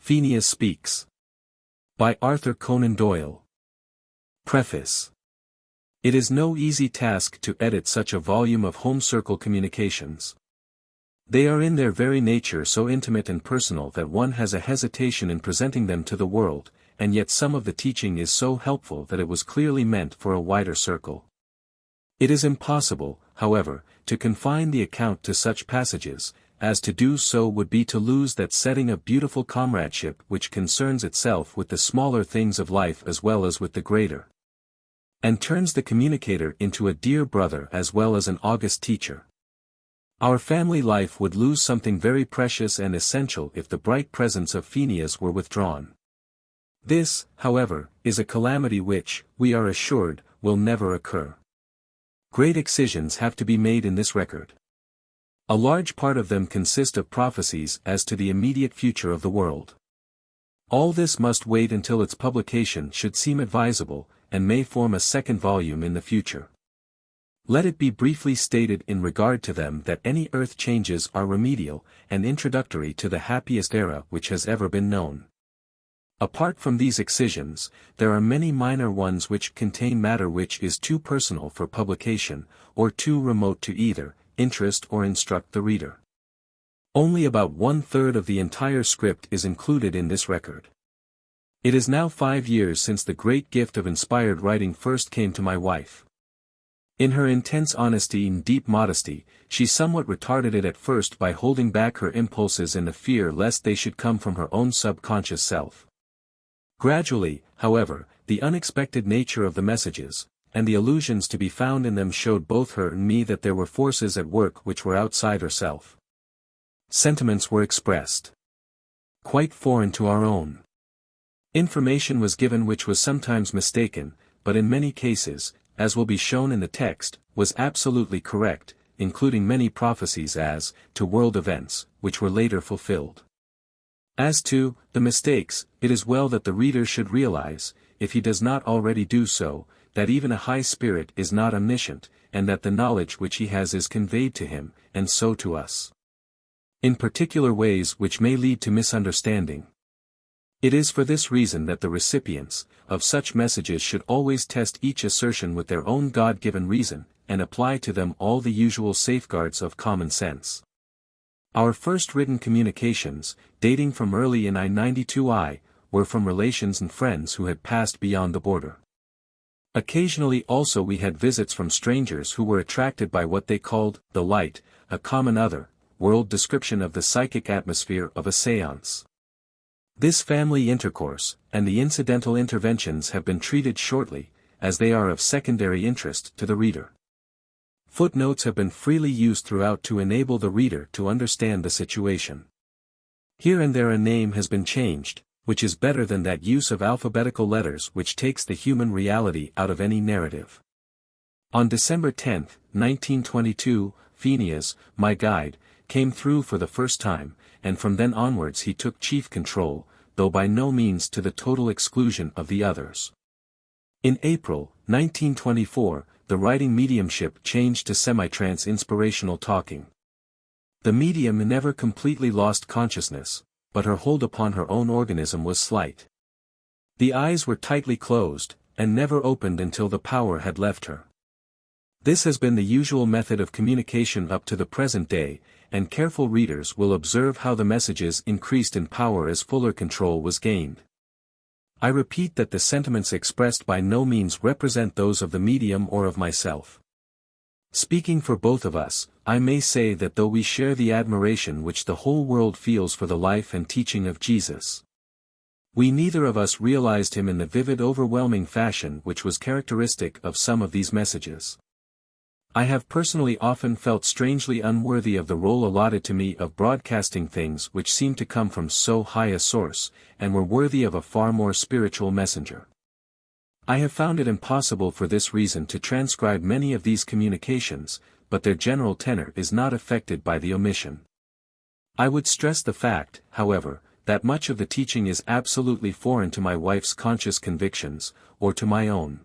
Pheneas Speaks. By Arthur Conan Doyle. Preface. It is no easy task to edit such a volume of home circle communications. They are in their very nature so intimate and personal that one has a hesitation in presenting them to the world, and yet some of the teaching is so helpful that it was clearly meant for a wider circle. It is impossible, however, to confine the account to such passages, as to do so would be to lose that setting of beautiful comradeship which concerns itself with the smaller things of life as well as with the greater, and turns the communicator into a dear brother as well as an august teacher. Our family life would lose something very precious and essential if the bright presence of Pheneas were withdrawn. This, however, is a calamity which, we are assured, will never occur. Great excisions have to be made in this record. A large part of them consist of prophecies as to the immediate future of the world. All this must wait until its publication should seem advisable, and may form a second volume in the future. Let it be briefly stated in regard to them that any earth changes are remedial, and introductory to the happiest era which has ever been known. Apart from these excisions, there are many minor ones which contain matter which is too personal for publication, or too remote to either interest or instruct the reader. Only about 1/3 of the entire script is included in this record. It is now 5 years since the great gift of inspired writing first came to my wife. In her intense honesty and deep modesty, she somewhat retarded it at first by holding back her impulses in the fear lest they should come from her own subconscious self. Gradually, however, the unexpected nature of the messages, and the allusions to be found in them showed both her and me that there were forces at work which were outside herself. Sentiments were expressed quite foreign to our own. Information was given which was sometimes mistaken, but in many cases, as will be shown in the text, was absolutely correct, including many prophecies as to world events, which were later fulfilled. As to the mistakes, it is well that the reader should realize, if he does not already do so, that even a high spirit is not omniscient, and that the knowledge which he has is conveyed to him, and so to us, in particular ways which may lead to misunderstanding. It is for this reason that the recipients of such messages should always test each assertion with their own God-given reason, and apply to them all the usual safeguards of common sense. Our first written communications, dating from early in I-92I, were from relations and friends who had passed beyond the border. Occasionally also we had visits from strangers who were attracted by what they called the light, a common other-world description of the psychic atmosphere of a séance. This family intercourse, and the incidental interventions have been treated shortly, as they are of secondary interest to the reader. Footnotes have been freely used throughout to enable the reader to understand the situation. Here and there a name has been changed, which is better than that use of alphabetical letters which takes the human reality out of any narrative. On December 10, 1922, Pheneas, my guide, came through for the first time, and from then onwards he took chief control, though by no means to the total exclusion of the others. In April, 1924, the writing mediumship changed to semi-trance inspirational talking. The medium never completely lost consciousness, but her hold upon her own organism was slight. The eyes were tightly closed, and never opened until the power had left her. This has been the usual method of communication up to the present day, and careful readers will observe how the messages increased in power as fuller control was gained. I repeat that the sentiments expressed by no means represent those of the medium or of myself. Speaking for both of us, I may say that though we share the admiration which the whole world feels for the life and teaching of Jesus, we neither of us realized him in the vivid overwhelming fashion which was characteristic of some of these messages. I have personally often felt strangely unworthy of the role allotted to me of broadcasting things which seemed to come from so high a source, and were worthy of a far more spiritual messenger. I have found it impossible for this reason to transcribe many of these communications, but their general tenor is not affected by the omission. I would stress the fact, however, that much of the teaching is absolutely foreign to my wife's conscious convictions, or to my own.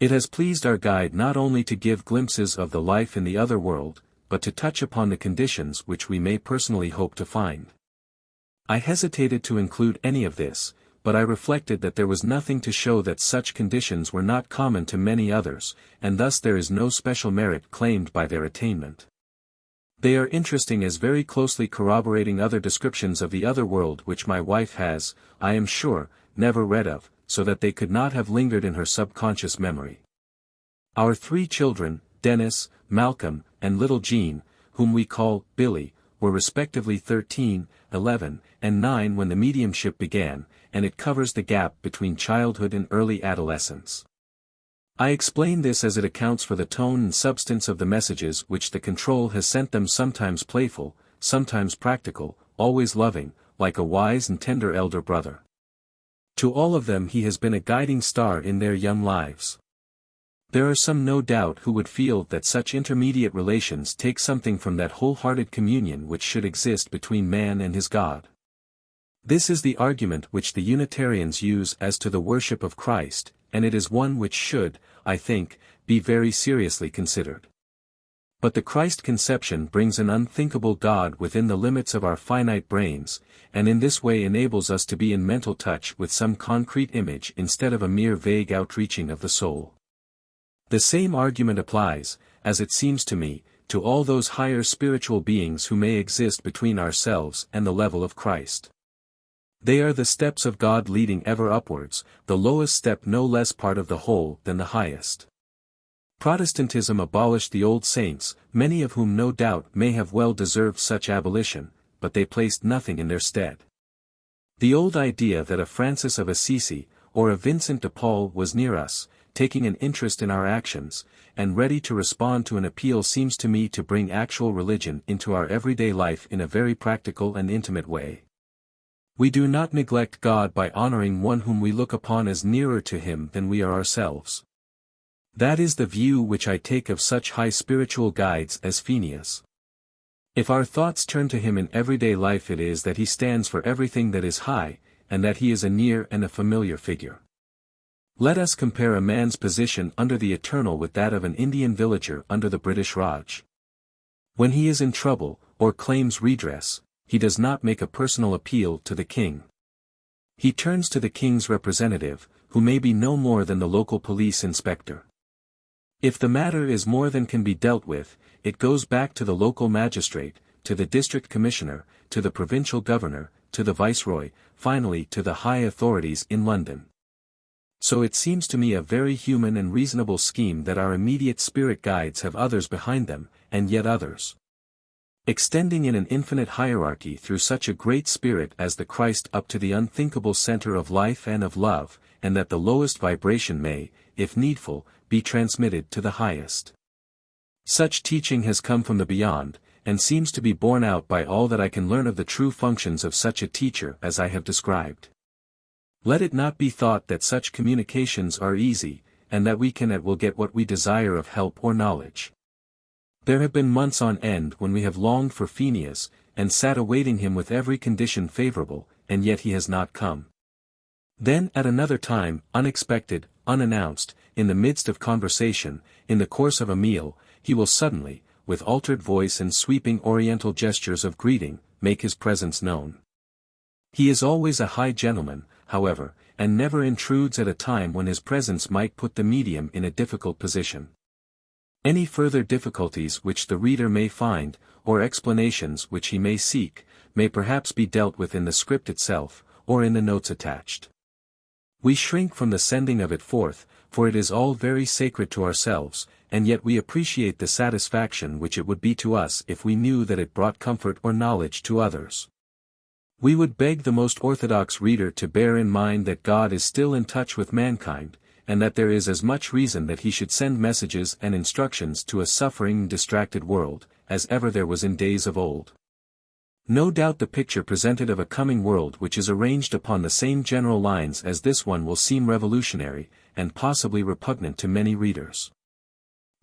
It has pleased our guide not only to give glimpses of the life in the other world, but to touch upon the conditions which we may personally hope to find. I hesitated to include any of this, but I reflected that there was nothing to show that such conditions were not common to many others, and thus there is no special merit claimed by their attainment. They are interesting as very closely corroborating other descriptions of the other world which my wife has, I am sure, never read of, so that they could not have lingered in her subconscious memory. Our 3 children, Dennis, Malcolm, and little Jean, whom we call Billy, were respectively 13, 11, and 9 when the mediumship began, and it covers the gap between childhood and early adolescence. I explain this as it accounts for the tone and substance of the messages which the control has sent them, sometimes playful, sometimes practical, always loving, like a wise and tender elder brother. To all of them he has been a guiding star in their young lives. There are some no doubt who would feel that such intermediate relations take something from that wholehearted communion which should exist between man and his God. This is the argument which the Unitarians use as to the worship of Christ, and it is one which should, I think, be very seriously considered. But the Christ conception brings an unthinkable God within the limits of our finite brains, and in this way enables us to be in mental touch with some concrete image instead of a mere vague outreaching of the soul. The same argument applies, as it seems to me, to all those higher spiritual beings who may exist between ourselves and the level of Christ. They are the steps of God leading ever upwards, the lowest step no less part of the whole than the highest. Protestantism abolished the old saints, many of whom no doubt may have well deserved such abolition, but they placed nothing in their stead. The old idea that a Francis of Assisi, or a Vincent de Paul was near us, taking an interest in our actions, and ready to respond to an appeal seems to me to bring actual religion into our everyday life in a very practical and intimate way. We do not neglect God by honoring one whom we look upon as nearer to him than we are ourselves. That is the view which I take of such high spiritual guides as Pheneas. If our thoughts turn to him in everyday life, it is that he stands for everything that is high, and that he is a near and a familiar figure. Let us compare a man's position under the Eternal with that of an Indian villager under the British Raj. When he is in trouble, or claims redress, he does not make a personal appeal to the king. He turns to the king's representative, who may be no more than the local police inspector. If the matter is more than can be dealt with, it goes back to the local magistrate, to the district commissioner, to the provincial governor, to the viceroy, finally to the high authorities in London. So it seems to me a very human and reasonable scheme that our immediate spirit guides have others behind them, and yet others. Extending in an infinite hierarchy through such a great spirit as the Christ up to the unthinkable center of life and of love, and that the lowest vibration may, if needful, be transmitted to the highest. Such teaching has come from the beyond, and seems to be borne out by all that I can learn of the true functions of such a teacher as I have described. Let it not be thought that such communications are easy, and that we can at will get what we desire of help or knowledge. There have been months on end when we have longed for Pheneas, and sat awaiting him with every condition favorable, and yet he has not come. Then at another time, unexpected, unannounced, in the midst of conversation, in the course of a meal, he will suddenly, with altered voice and sweeping oriental gestures of greeting, make his presence known. He is always a high gentleman, however, and never intrudes at a time when his presence might put the medium in a difficult position. Any further difficulties which the reader may find, or explanations which he may seek, may perhaps be dealt with in the script itself, or in the notes attached. We shrink from the sending of it forth, for it is all very sacred to ourselves, and yet we appreciate the satisfaction which it would be to us if we knew that it brought comfort or knowledge to others. We would beg the most orthodox reader to bear in mind that God is still in touch with mankind, and that there is as much reason that he should send messages and instructions to a suffering and distracted world, as ever there was in days of old. No doubt the picture presented of a coming world which is arranged upon the same general lines as this one will seem revolutionary, and possibly repugnant to many readers.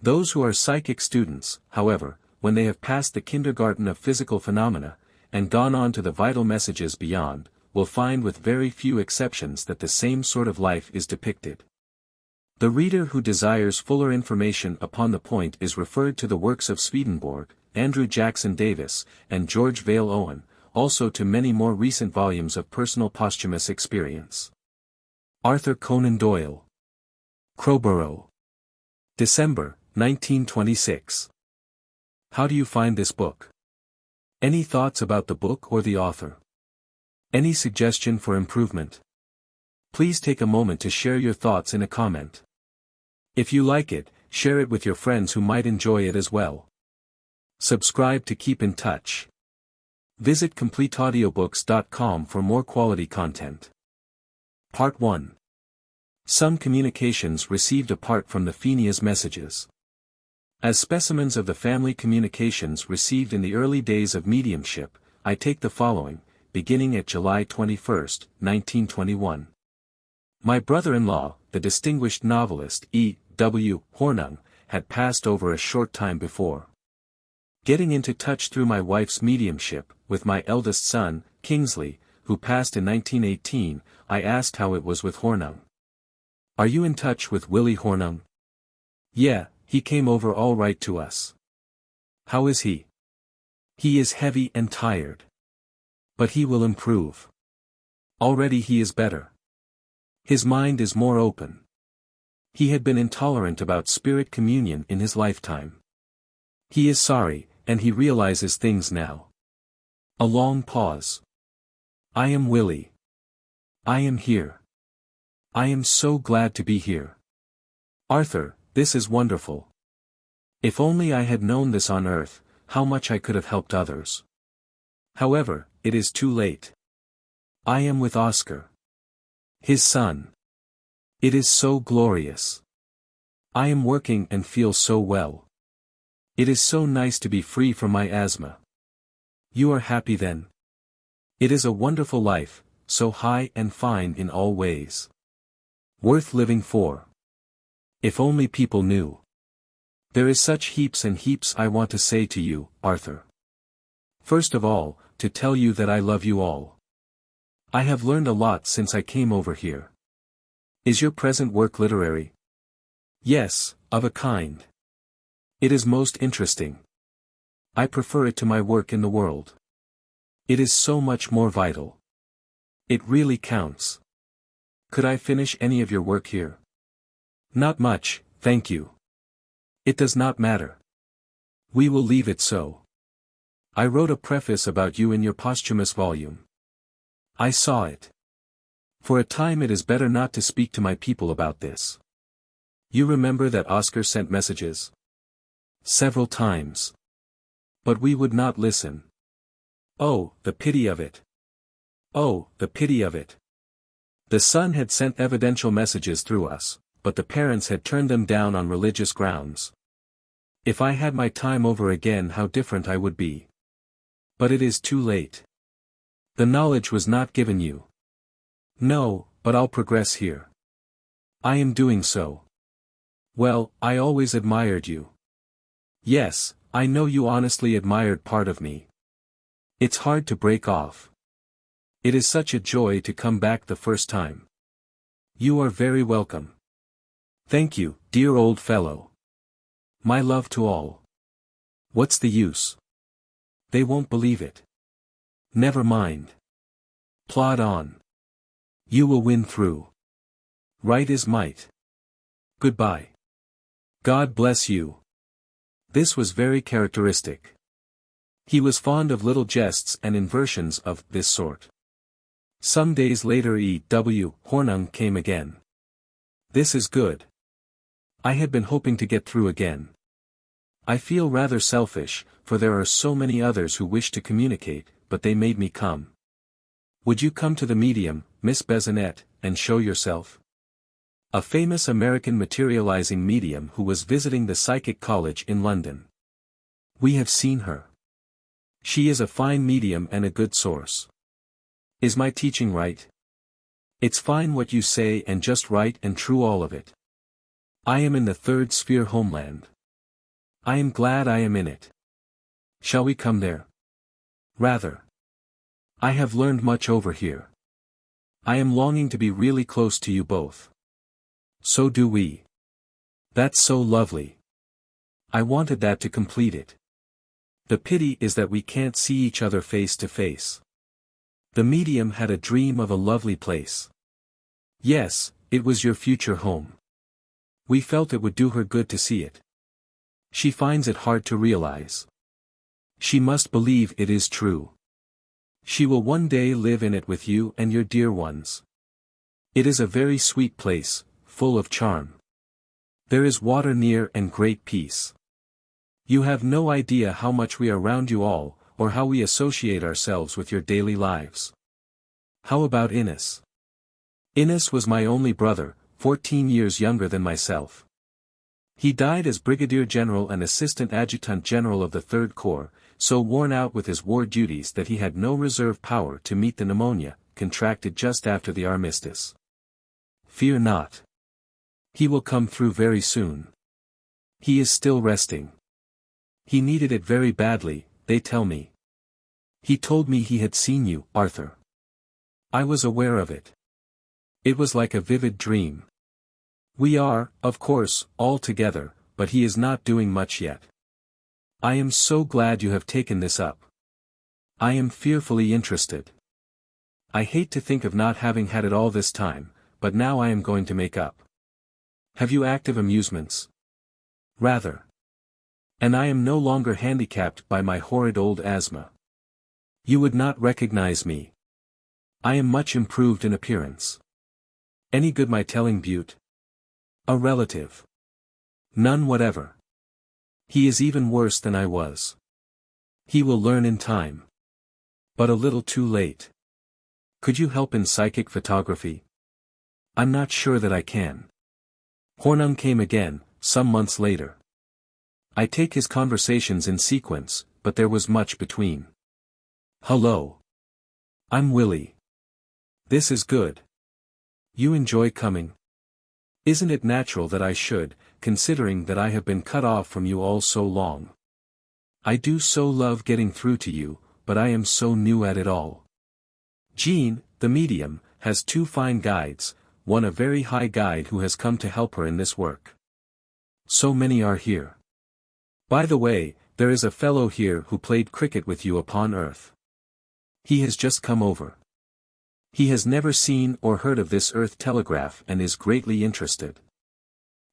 Those who are psychic students, however, when they have passed the kindergarten of physical phenomena, and gone on to the vital messages beyond, will find with very few exceptions that the same sort of life is depicted. The reader who desires fuller information upon the point is referred to the works of Swedenborg, Andrew Jackson Davis, and George Vale Owen, also to many more recent volumes of personal posthumous experience. Arthur Conan Doyle. Crowborough. December, 1926. How do you find this book? Any thoughts about the book or the author? Any suggestion for improvement? Please take a moment to share your thoughts in a comment. If you like it, share it with your friends who might enjoy it as well. Subscribe to keep in touch. Visit CompleteAudiobooks.com for more quality content. Part 1. Some communications received apart from the Pheneas messages. As specimens of the family communications received in the early days of mediumship, I take the following, beginning at July 21, 1921. My brother-in-law, the distinguished novelist E. W. Hornung, had passed over a short time before. Getting into touch through my wife's mediumship, with my eldest son, Kingsley, who passed in 1918, I asked how it was with Hornung. Are you in touch with Willie Hornung? Yeah, he came over all right to us. How is he? He is heavy and tired. But he will improve. Already he is better. His mind is more open. He had been intolerant about spirit communion in his lifetime. He is sorry, and he realizes things now. A long pause. I am Willie. I am here. I am so glad to be here. Arthur, this is wonderful. If only I had known this on earth, how much I could have helped others. However, it is too late. I am with Oscar. His son. It is so glorious. I am working and feel so well. It is so nice to be free from my asthma. You are happy then? It is a wonderful life, so high and fine in all ways. Worth living for. If only people knew. There is such heaps and heaps I want to say to you, Arthur. First of all, to tell you that I love you all. I have learned a lot since I came over here. Is your present work literary? Yes, of a kind. It is most interesting. I prefer it to my work in the world. It is so much more vital. It really counts. Could I finish any of your work here? Not much, thank you. It does not matter. We will leave it so. I wrote a preface about you in your posthumous volume. I saw it. For a time it is better not to speak to my people about this. You remember that Oscar sent messages? Several times. But we would not listen. Oh, the pity of it. Oh, the pity of it. The son had sent evidential messages through us, but the parents had turned them down on religious grounds. If I had my time over again, how different I would be. But it is too late. The knowledge was not given you. No, but I'll progress here. I am doing so. Well, I always admired you. Yes, I know you honestly admired part of me. It's hard to break off. It is such a joy to come back the first time. You are very welcome. Thank you, dear old fellow. My love to all. What's the use? They won't believe it. Never mind. Plod on. You will win through. Right is might. Goodbye. God bless you. This was very characteristic. He was fond of little jests and inversions of this sort. Some days later E. W. Hornung came again. This is good. I had been hoping to get through again. I feel rather selfish, for there are so many others who wish to communicate, but they made me come. Would you come to the medium, Miss Bezonet, and show yourself? A famous American materializing medium who was visiting the Psychic College in London. We have seen her. She is a fine medium and a good source. Is my teaching right? It's fine what you say and just right and true all of it. I am in the third sphere homeland. I am glad I am in it. Shall we come there? Rather. I have learned much over here. I am longing to be really close to you both. So do we. That's so lovely. I wanted that to complete it. The pity is that we can't see each other face to face. The medium had a dream of a lovely place. Yes, it was your future home. We felt it would do her good to see it. She finds it hard to realize. She must believe it is true. She will one day live in it with you and your dear ones. It is a very sweet place, full of charm. There is water near and great peace. You have no idea how much we are round you all, or how we associate ourselves with your daily lives. How about Innes? Innes was my only brother, 14 years younger than myself. He died as Brigadier General and Assistant Adjutant General of the 3rd Corps, so worn out with his war duties that he had no reserve power to meet the pneumonia, contracted just after the armistice. Fear not. He will come through very soon. He is still resting. He needed it very badly, they tell me. He told me he had seen you, Arthur. I was aware of it. It was like a vivid dream. We are, of course, all together, but he is not doing much yet. I am so glad you have taken this up. I am fearfully interested. I hate to think of not having had it all this time, but now I am going to make up. Have you active amusements? Rather. And I am no longer handicapped by my horrid old asthma. You would not recognize me. I am much improved in appearance. Any good my telling Butte? A relative. None whatever. He is even worse than I was. He will learn in time. But a little too late. Could you help in psychic photography? I'm not sure that I can. Hornung came again, some months later. I take his conversations in sequence, but there was much between. Hello. I'm Willie. This is good. You enjoy coming? Isn't it natural that I should, considering that I have been cut off from you all so long? I do so love getting through to you, but I am so new at it all. Jean, the medium, has 2 fine guides, one a very high guide who has come to help her in this work. So many are here. By the way, there is a fellow here who played cricket with you upon Earth. He has just come over. He has never seen or heard of this Earth telegraph and is greatly interested.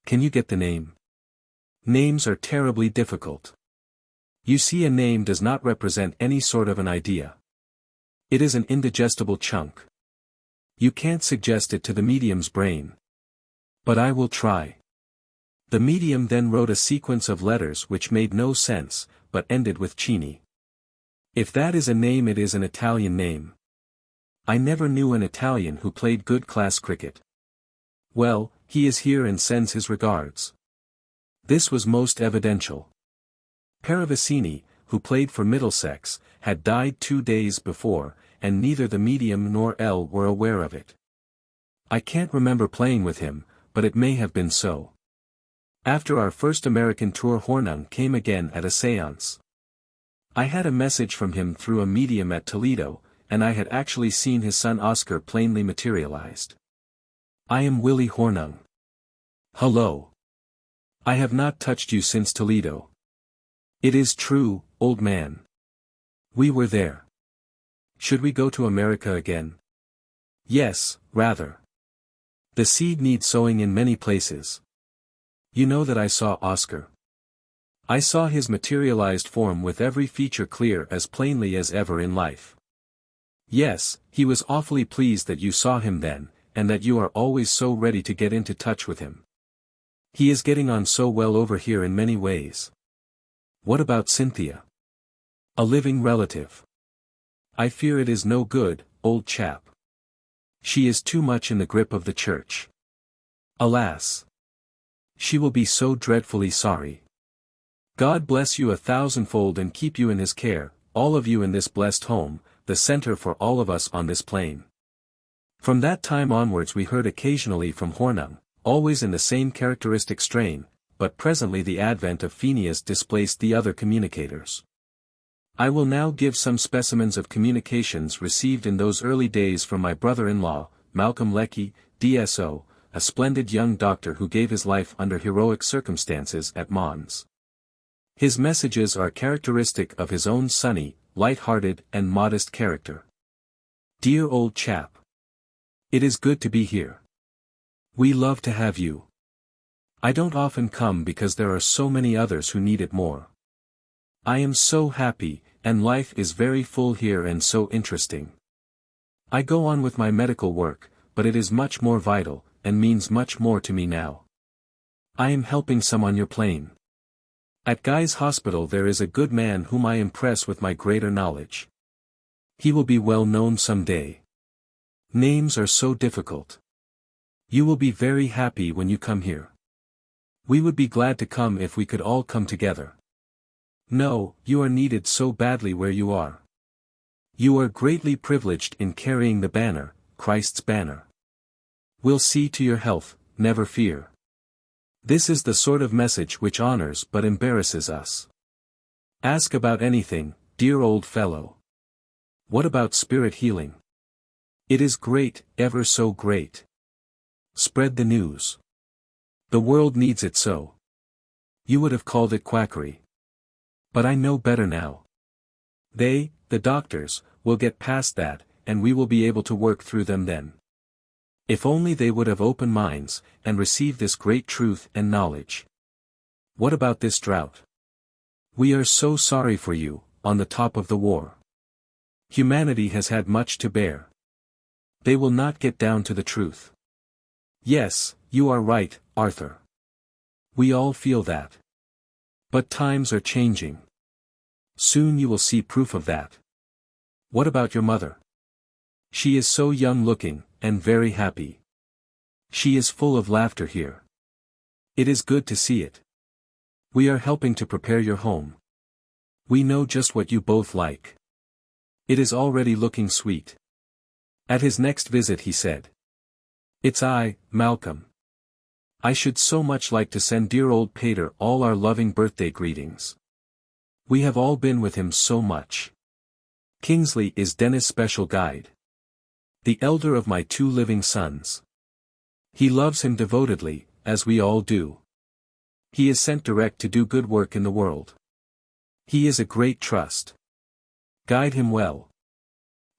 Can you get the name? Names are terribly difficult. You see, a name does not represent any sort of an idea. It is an indigestible chunk. You can't suggest it to the medium's brain. But I will try. The medium then wrote a sequence of letters which made no sense, but ended with Cini. If that is a name, it is an Italian name. I never knew an Italian who played good class cricket. Well, he is here and sends his regards. This was most evidential. Paravicini, who played for Middlesex, had died 2 days before, and neither the medium nor L were aware of it. I can't remember playing with him, but it may have been so. After our first American tour, Hornung came again at a séance. I had a message from him through a medium at Toledo, and I had actually seen his son Oscar plainly materialized. I am Willie Hornung. Hello. I have not touched you since Toledo. It is true, old man. We were there. Should we go to America again? Yes, rather. The seed needs sowing in many places. You know that I saw Oscar. I saw his materialized form with every feature clear as plainly as ever in life. Yes, he was awfully pleased that you saw him then, and that you are always so ready to get into touch with him. He is getting on so well over here in many ways. What about Cynthia? A living relative. I fear it is no good, old chap. She is too much in the grip of the church. Alas! She will be so dreadfully sorry. God bless you 1,000-fold and keep you in his care, all of you in this blessed home, the center for all of us on this plane. From that time onwards we heard occasionally from Hornung, always in the same characteristic strain, but presently the advent of Pheneas displaced the other communicators. I will now give some specimens of communications received in those early days from my brother-in-law, Malcolm Lecky, DSO, a splendid young doctor who gave his life under heroic circumstances at Mons. His messages are characteristic of his own sunny, light-hearted and modest character. Dear old chap. It is good to be here. We love to have you. I don't often come because there are so many others who need it more. I am so happy, and life is very full here and so interesting. I go on with my medical work, but it is much more vital, and means much more to me now. I am helping some on your plane. At Guy's hospital there is a good man whom I impress with my greater knowledge. He will be well known someday. Names are so difficult. You will be very happy when you come here. We would be glad to come if we could all come together. No, you are needed so badly where you are. You are greatly privileged in carrying the banner, Christ's banner. We'll see to your health, never fear. This is the sort of message which honors but embarrasses us. Ask about anything, dear old fellow. What about spirit healing? It is great, ever so great. Spread the news. The world needs it so. You would have called it quackery. But I know better now. They, the doctors, will get past that, and we will be able to work through them then. If only they would have open minds, and receive this great truth and knowledge. What about this drought? We are so sorry for you, on the top of the war. Humanity has had much to bear. They will not get down to the truth. Yes, you are right, Arthur. We all feel that. But times are changing. Soon you will see proof of that. What about your mother? She is so young looking, and very happy. She is full of laughter here. It is good to see it. We are helping to prepare your home. We know just what you both like. It is already looking sweet. At his next visit he said. It's I, Malcolm. I should so much like to send dear old Pater all our loving birthday greetings. We have all been with him so much. Kingsley is Dennis' special guide. The elder of my 2 living sons. He loves him devotedly, as we all do. He is sent direct to do good work in the world. He is a great trust. Guide him well.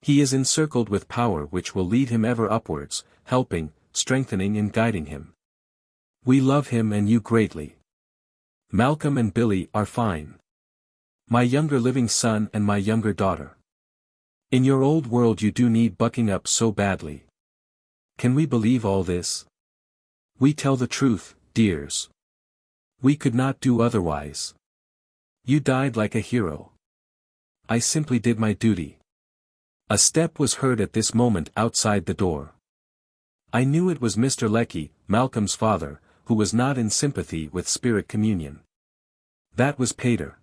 He is encircled with power which will lead him ever upwards, helping, strengthening and guiding him. We love him and you greatly. Malcolm and Billy are fine. My younger living son and my younger daughter. In your old world you do need bucking up so badly. Can we believe all this? We tell the truth, dears. We could not do otherwise. You died like a hero. I simply did my duty. A step was heard at this moment outside the door. I knew it was Mr. Lecky, Malcolm's father, who was not in sympathy with spirit communion. That was Pater.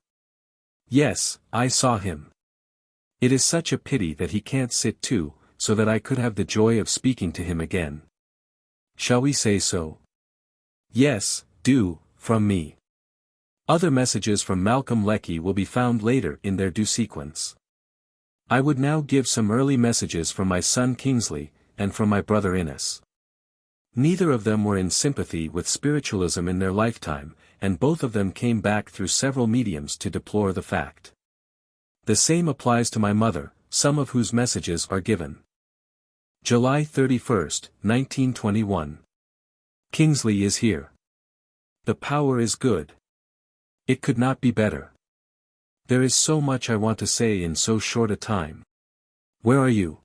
Yes, I saw him. It is such a pity that he can't sit too, so that I could have the joy of speaking to him again. Shall we say so? Yes, do, from me. Other messages from Malcolm Lecky will be found later in their due sequence. I would now give some early messages from my son Kingsley, and from my brother Innes. Neither of them were in sympathy with spiritualism in their lifetime, and both of them came back through several mediums to deplore the fact. The same applies to my mother, some of whose messages are given. July 31st, 1921. Kingsley is here. The power is good. It could not be better. There is so much I want to say in so short a time. Where are you?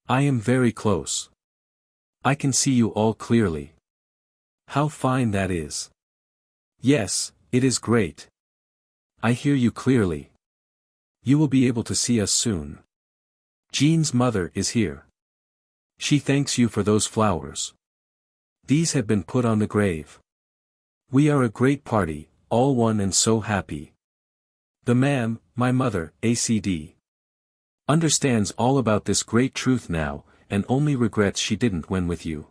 I am very close. I can see you all clearly. How fine that is. Yes, it is great. I hear you clearly. You will be able to see us soon. Jean's mother is here. She thanks you for those flowers. These have been put on the grave. We are a great party, all one and so happy. The ma'am, my mother, ACD. Understands all about this great truth now, and only regrets she didn't when with you.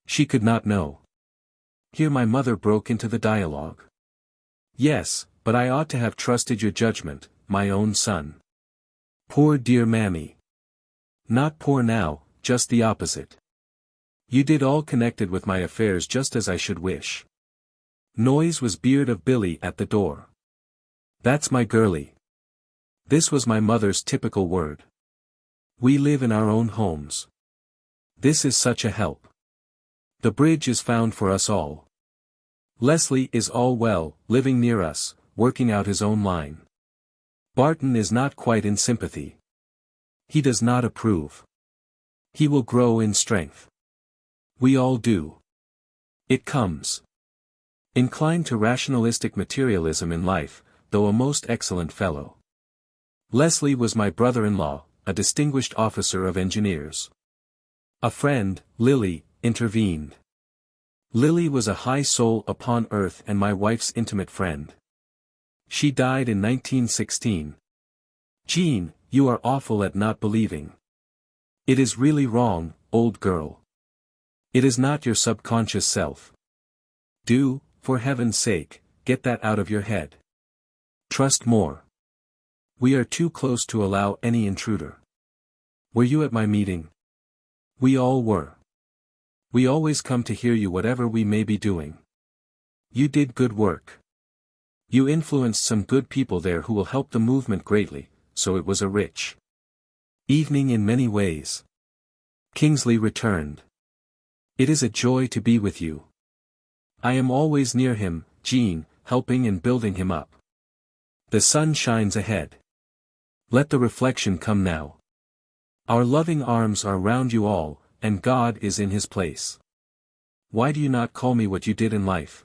She could not know. Here my mother broke into the dialogue. Yes, but I ought to have trusted your judgment, my own son. Poor dear mammy. Not poor now, just the opposite. You did all connected with my affairs just as I should wish. Noise was beard of Billy at the door. That's my girlie. This was my mother's typical word. We live in our own homes. This is such a help. The bridge is found for us all. Leslie is all well, living near us, working out his own line. Barton is not quite in sympathy. He does not approve. He will grow in strength. We all do. It comes. Inclined to rationalistic materialism in life, though a most excellent fellow. Leslie was my brother-in-law, a distinguished officer of engineers. A friend, Lily, intervened. Lily was a high soul upon earth and my wife's intimate friend. She died in 1916. Jean, you are awful at not believing. It is really wrong, old girl. It is not your subconscious self. Do, for heaven's sake, get that out of your head. Trust more. We are too close to allow any intruder. Were you at my meeting? We all were. We always come to hear you whatever we may be doing. You did good work. You influenced some good people there who will help the movement greatly, so it was a rich evening in many ways. Kingsley returned. It is a joy to be with you. I am always near him, Jean, helping and building him up. The sun shines ahead. Let the reflection come now. Our loving arms are round you all, and God is in his place. Why do you not call me what you did in life?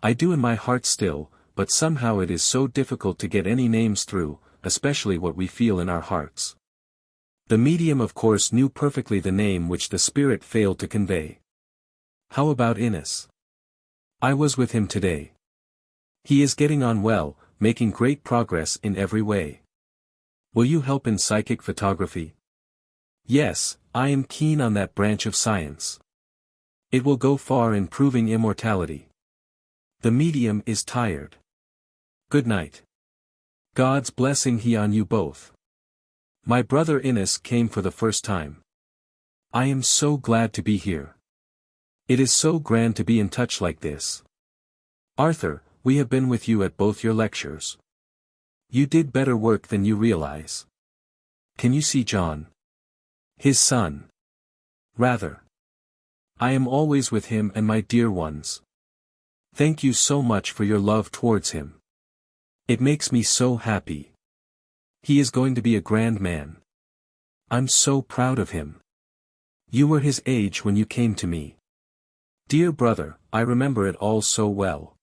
I do in my heart still, but somehow it is so difficult to get any names through, especially what we feel in our hearts. The medium of course knew perfectly the name which the spirit failed to convey. How about Innes? I was with him today. He is getting on well, making great progress in every way. Will you help in psychic photography? Yes, I am keen on that branch of science. It will go far in proving immortality. The medium is tired. Good night. God's blessing he on you both. My brother Innes came for the first time. I am so glad to be here. It is so grand to be in touch like this. Arthur, we have been with you at both your lectures. You did better work than you realize. Can you see John? His son. Rather. I am always with him and my dear ones. Thank you so much for your love towards him. It makes me so happy. He is going to be a grand man. I'm so proud of him. You were his age when you came to me. Dear brother, I remember it all so well.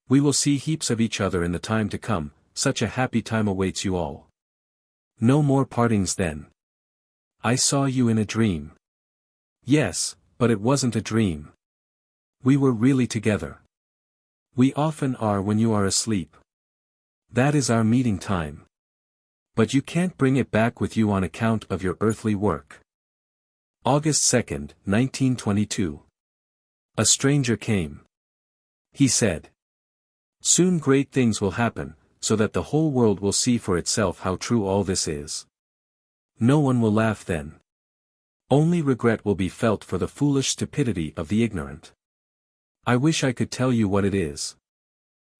We will see heaps of each other in the time to come, such a happy time awaits you all. No more partings then. I saw you in a dream. Yes, but it wasn't a dream. We were really together. We often are when you are asleep. That is our meeting time. But you can't bring it back with you on account of your earthly work. August 2nd, 1922. A stranger came. He said, soon great things will happen, so that the whole world will see for itself how true all this is. No one will laugh then. Only regret will be felt for the foolish stupidity of the ignorant. I wish I could tell you what it is.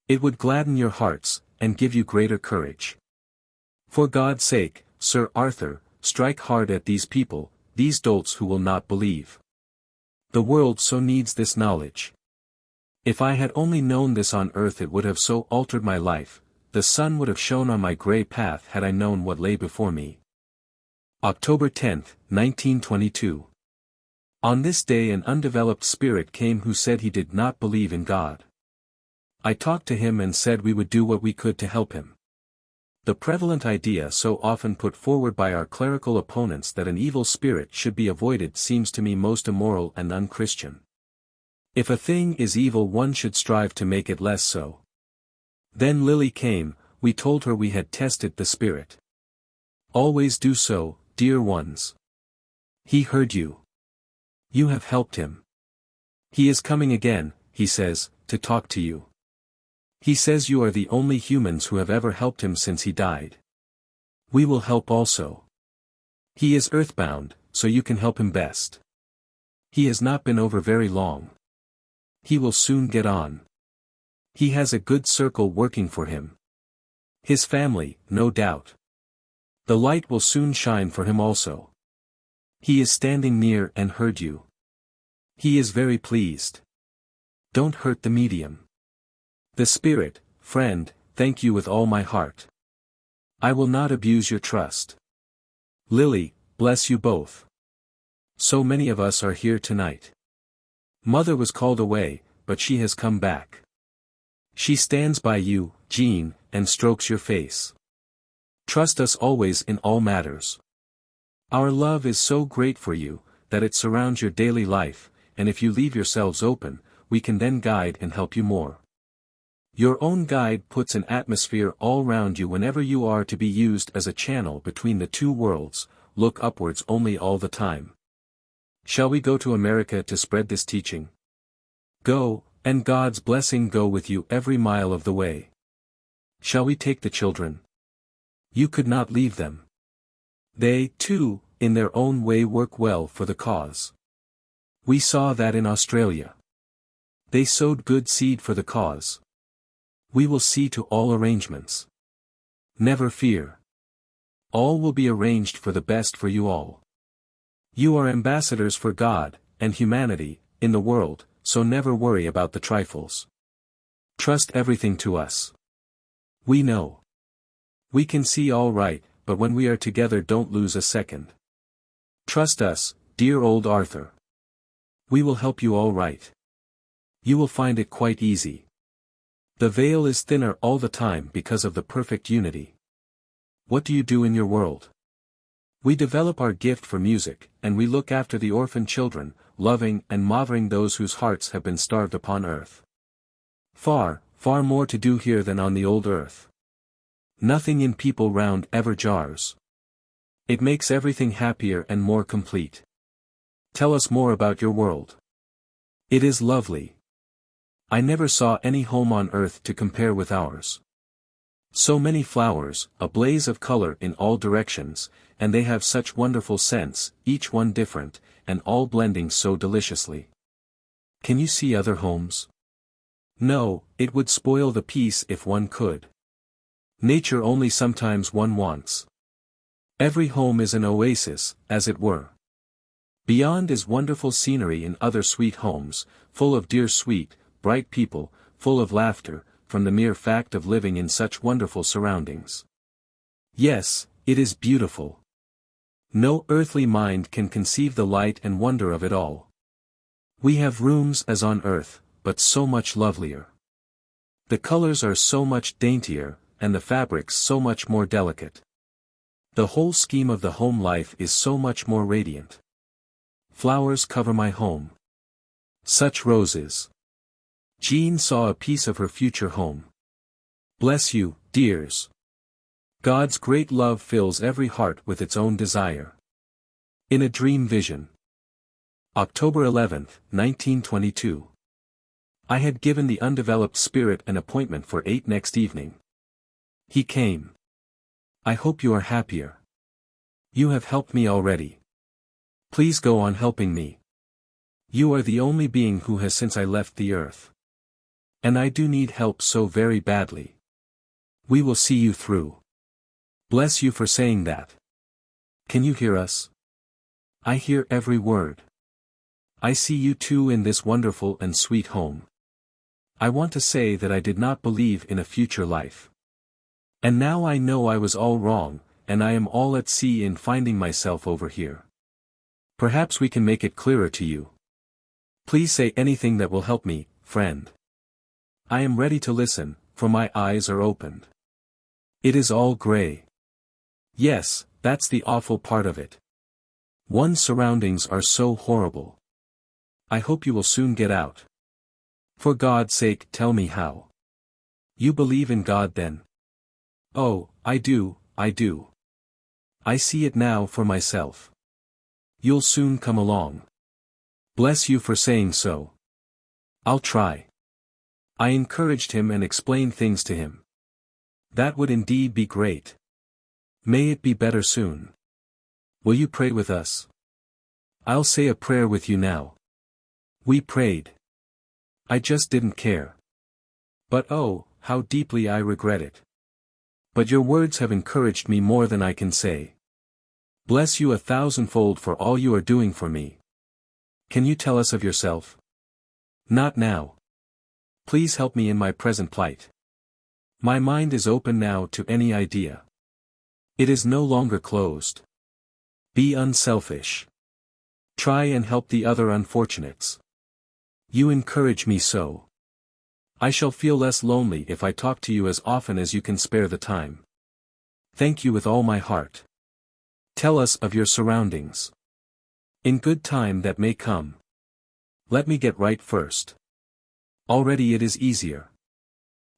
It would gladden your hearts, and give you greater courage. For God's sake, Sir Arthur, strike hard at these people, these dolts who will not believe. The world so needs this knowledge. If I had only known this on earth it would have so altered my life, the sun would have shone on my grey path had I known what lay before me. October 10th, 1922. On this day an undeveloped spirit came who said he did not believe in God. I talked to him and said we would do what we could to help him. The prevalent idea so often put forward by our clerical opponents that an evil spirit should be avoided seems to me most immoral and unchristian. If a thing is evil one should strive to make it less so. Then Lily came, we told her we had tested the spirit. Always do so, dear ones. He heard you. You have helped him. He is coming again, he says, to talk to you. He says you are the only humans who have ever helped him since he died. We will help also. He is earthbound, so you can help him best. He has not been over very long. He will soon get on. He has a good circle working for him. His family, no doubt. The light will soon shine for him also. He is standing near and heard you. He is very pleased. Don't hurt the medium. The spirit, friend, thank you with all my heart. I will not abuse your trust. Lily, bless you both. So many of us are here tonight. Mother was called away, but she has come back. She stands by you, Jean, and strokes your face. Trust us always in all matters. Our love is so great for you, that it surrounds your daily life, and if you leave yourselves open, we can then guide and help you more. Your own guide puts an atmosphere all round you whenever you are to be used as a channel between the two worlds, look upwards only all the time. Shall we go to America to spread this teaching? Go, and God's blessing go with you every mile of the way. Shall we take the children? You could not leave them. They, too, in their own way work well for the cause. We saw that in Australia. They sowed good seed for the cause. We will see to all arrangements. Never fear. All will be arranged for the best for you all. You are ambassadors for God, and humanity, in the world, so never worry about the trifles. Trust everything to us. We know. We can see all right, but when we are together don't lose a second. Trust us, dear old Arthur. We will help you all right. You will find it quite easy. The veil is thinner all the time because of the perfect unity. What do you do in your world? We develop our gift for music, and we look after the orphan children, loving and mothering those whose hearts have been starved upon earth. Far, far more to do here than on the old earth. Nothing in people round ever jars. It makes everything happier and more complete. Tell us more about your world. It is lovely. I never saw any home on earth to compare with ours. So many flowers, a blaze of color in all directions, and they have such wonderful scents, each one different, and all blending so deliciously. Can you see other homes? No, it would spoil the peace if one could. Nature only sometimes one wants. Every home is an oasis, as it were. Beyond is wonderful scenery in other sweet homes, full of dear sweet, bright people, full of laughter, from the mere fact of living in such wonderful surroundings. Yes, it is beautiful. No earthly mind can conceive the light and wonder of it all. We have rooms as on earth, but so much lovelier. The colors are so much daintier, and the fabrics so much more delicate. The whole scheme of the home life is so much more radiant. Flowers cover my home. Such roses. Jean saw a piece of her future home. Bless you, dears. God's great love fills every heart with its own desire. In a dream vision. October 11, 1922. I had given the undeveloped spirit an appointment for 8 next evening. He came. I hope you are happier. You have helped me already. Please go on helping me. You are the only being who has since I left the earth. And I do need help so very badly. We will see you through. Bless you for saying that. Can you hear us? I hear every word. I see you too in this wonderful and sweet home. I want to say that I did not believe in a future life. And now I know I was all wrong, and I am all at sea in finding myself over here. Perhaps we can make it clearer to you. Please say anything that will help me, friend. I am ready to listen, for my eyes are opened. It is all gray. Yes, that's the awful part of it. One's surroundings are so horrible. I hope you will soon get out. For God's sake, tell me how. You believe in God then? Oh, I do, I do. I see it now for myself. You'll soon come along. Bless you for saying so. I'll try. I encouraged him and explained things to him. That would indeed be great. May it be better soon. Will you pray with us? I'll say a prayer with you now. We prayed. I just didn't care. But oh, how deeply I regret it. But your words have encouraged me more than I can say. Bless you 1,000-fold for all you are doing for me. Can you tell us of yourself? Not now. Please help me in my present plight. My mind is open now to any idea. It is no longer closed. Be unselfish. Try and help the other unfortunates. You encourage me so. I shall feel less lonely if I talk to you as often as you can spare the time. Thank you with all my heart. Tell us of your surroundings. In good time that may come. Let me get right first. Already it is easier.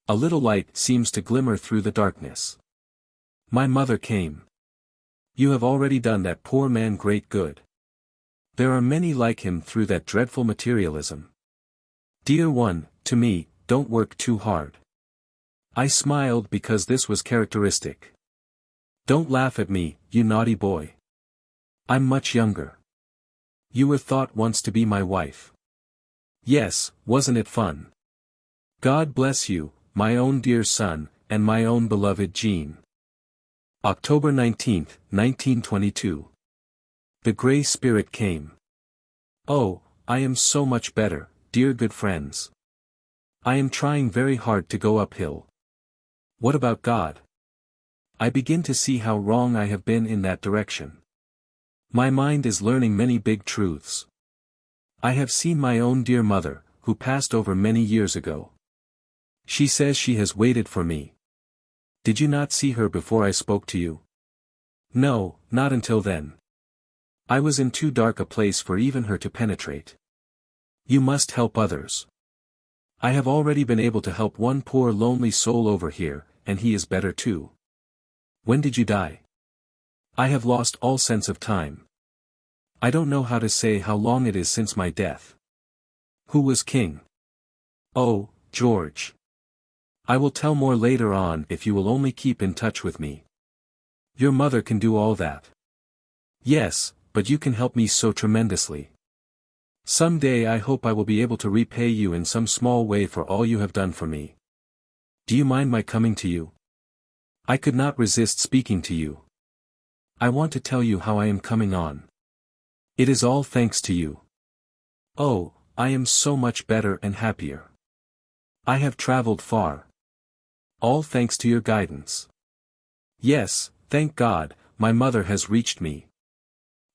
A little light seems to glimmer through the darkness. My mother came. You have already done that poor man great good. There are many like him through that dreadful materialism. Dear one, to me, don't work too hard. I smiled because this was characteristic. Don't laugh at me, you naughty boy. I'm much younger. You were thought once to be my wife. Yes, wasn't it fun? God bless you, my own dear son, and my own beloved Jean. October 19, 1922. The Grey Spirit came. Oh, I am so much better, dear good friends. I am trying very hard to go uphill. What about God? I begin to see how wrong I have been in that direction. My mind is learning many big truths. I have seen my own dear mother, who passed over many years ago. She says she has waited for me. Did you not see her before I spoke to you? No, not until then. I was in too dark a place for even her to penetrate. You must help others. I have already been able to help one poor lonely soul over here, and he is better too. When did you die? I have lost all sense of time. I don't know how to say how long it is since my death. Who was king? Oh, George. I will tell more later on if you will only keep in touch with me. Your mother can do all that. Yes, but you can help me so tremendously. Some day I hope I will be able to repay you in some small way for all you have done for me. Do you mind my coming to you? I could not resist speaking to you. I want to tell you how I am coming on. It is all thanks to you. Oh, I am so much better and happier. I have traveled far. All thanks to your guidance. Yes, thank God, my mother has reached me.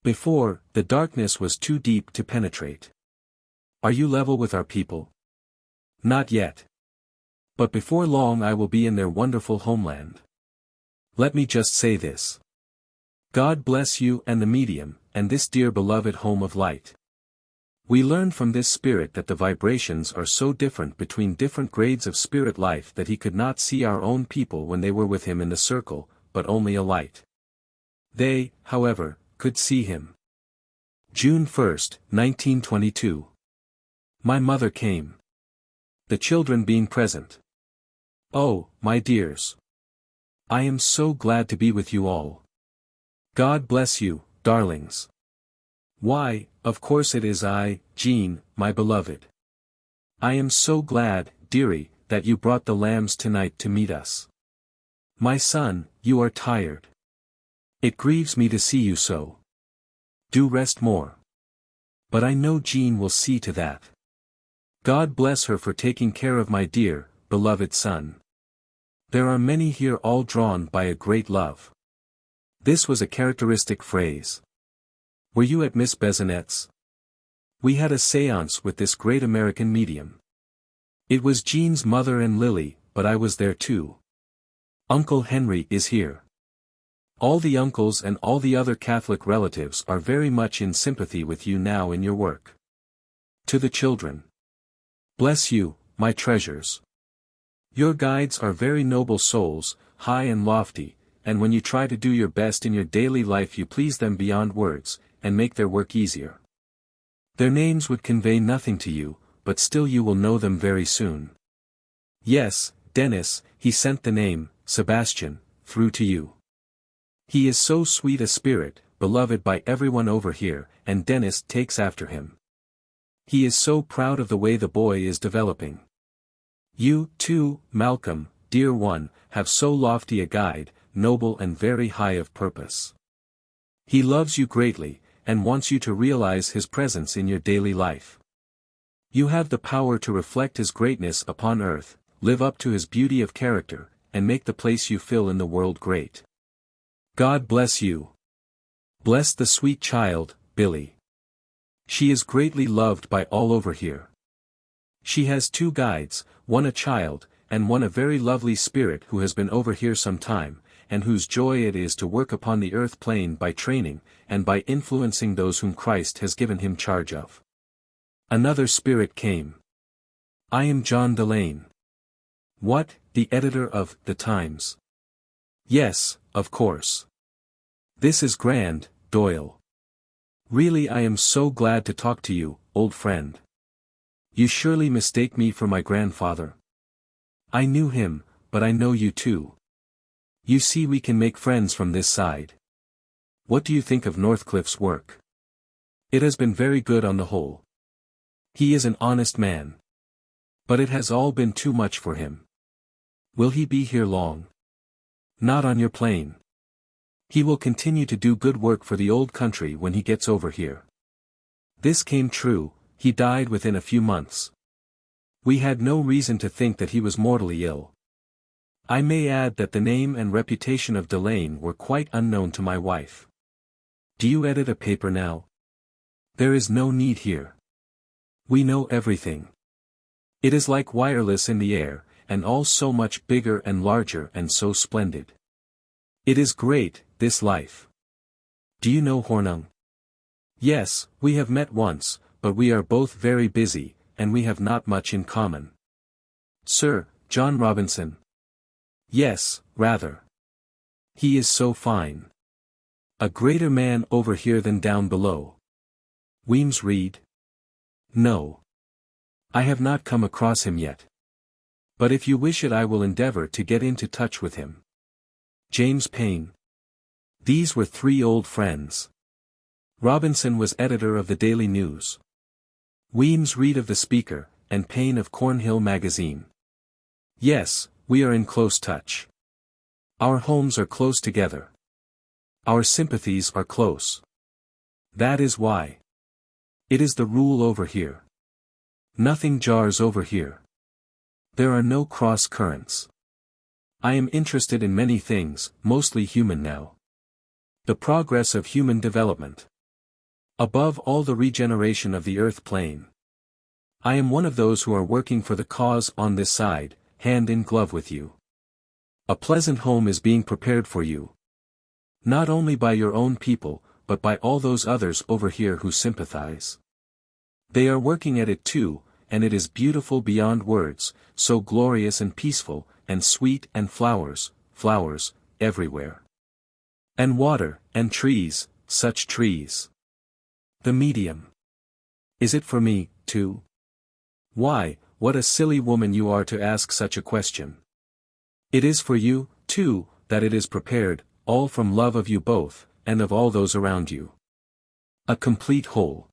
Before, the darkness was too deep to penetrate. Are you level with our people? Not yet. But before long I will be in their wonderful homeland. Let me just say this. God bless you and the medium, and this dear beloved home of light. We learn from this spirit that the vibrations are so different between different grades of spirit life that he could not see our own people when they were with him in the circle, but only a light. They, however, could see him. June 1, 1922. My mother came. The children being present. Oh, my dears. I am so glad to be with you all. God bless you, darlings. Why, of course it is I, Jean, my beloved. I am so glad, dearie, that you brought the lambs tonight to meet us. My son, you are tired. It grieves me to see you so. Do rest more. But I know Jean will see to that. God bless her for taking care of my dear, beloved son. There are many here all drawn by a great love. This was a characteristic phrase. Were you at Miss Besonette's? We had a séance with this great American medium. It was Jean's mother and Lily, but I was there too. Uncle Henry is here. All the uncles and all the other Catholic relatives are very much in sympathy with you now in your work. To the children. Bless you, my treasures. Your guides are very noble souls, high and lofty, and when you try to do your best in your daily life you please them beyond words, and make their work easier. Their names would convey nothing to you, but still you will know them very soon. Yes, Dennis, he sent the name, Sebastian, through to you. He is so sweet a spirit, beloved by everyone over here, and Dennis takes after him. He is so proud of the way the boy is developing. You, too, Malcolm, dear one, have so lofty a guide, noble and very high of purpose. He loves you greatly, and wants you to realize his presence in your daily life. You have the power to reflect his greatness upon earth, live up to his beauty of character, and make the place you fill in the world great. God bless you. Bless the sweet child, Billy. She is greatly loved by all over here. She has 2 guides, one a child, and one a very lovely spirit who has been over here some time, and whose joy it is to work upon the earth plane by training, and by influencing those whom Christ has given him charge of. Another spirit came. I am John Delane. What, the editor of The Times? Yes, of course. This is grand, Doyle. Really, I am so glad to talk to you, old friend. You surely mistake me for my grandfather. I knew him, but I know you too. You see, we can make friends from this side. What do you think of Northcliffe's work? It has been very good on the whole. He is an honest man. But it has all been too much for him. Will he be here long? Not on your plane. He will continue to do good work for the old country when he gets over here. This came true, he died within a few months. We had no reason to think that he was mortally ill. I may add that the name and reputation of Delane were quite unknown to my wife. Do you edit a paper now? There is no need here. We know everything. It is like wireless in the air, and all so much bigger and larger and so splendid. It is great, this life. Do you know Hornung? Yes, we have met once, but we are both very busy, and we have not much in common. Sir, John Robinson. Yes, rather. He is so fine. A greater man over here than down below. Weems Reed? No. I have not come across him yet. But if you wish it, I will endeavor to get into touch with him. James Paine. These were 3 old friends. Robinson was editor of the Daily News. Weems Reed of the Speaker, and Paine of Cornhill magazine. Yes, we are in close touch. Our homes are close together. Our sympathies are close. That is why. It is the rule over here. Nothing jars over here. There are no cross currents. I am interested in many things, mostly human now. The progress of human development. Above all, the regeneration of the earth plane. I am one of those who are working for the cause on this side, hand in glove with you. A pleasant home is being prepared for you. Not only by your own people, but by all those others over here who sympathize. They are working at it too, and it is beautiful beyond words, so glorious and peaceful, and sweet, and flowers, flowers, everywhere. And water, and trees, such trees. The medium. Is it for me, too? Why, what a silly woman you are to ask such a question. It is for you, too, that it is prepared, all from love of you both, and of all those around you. A complete whole.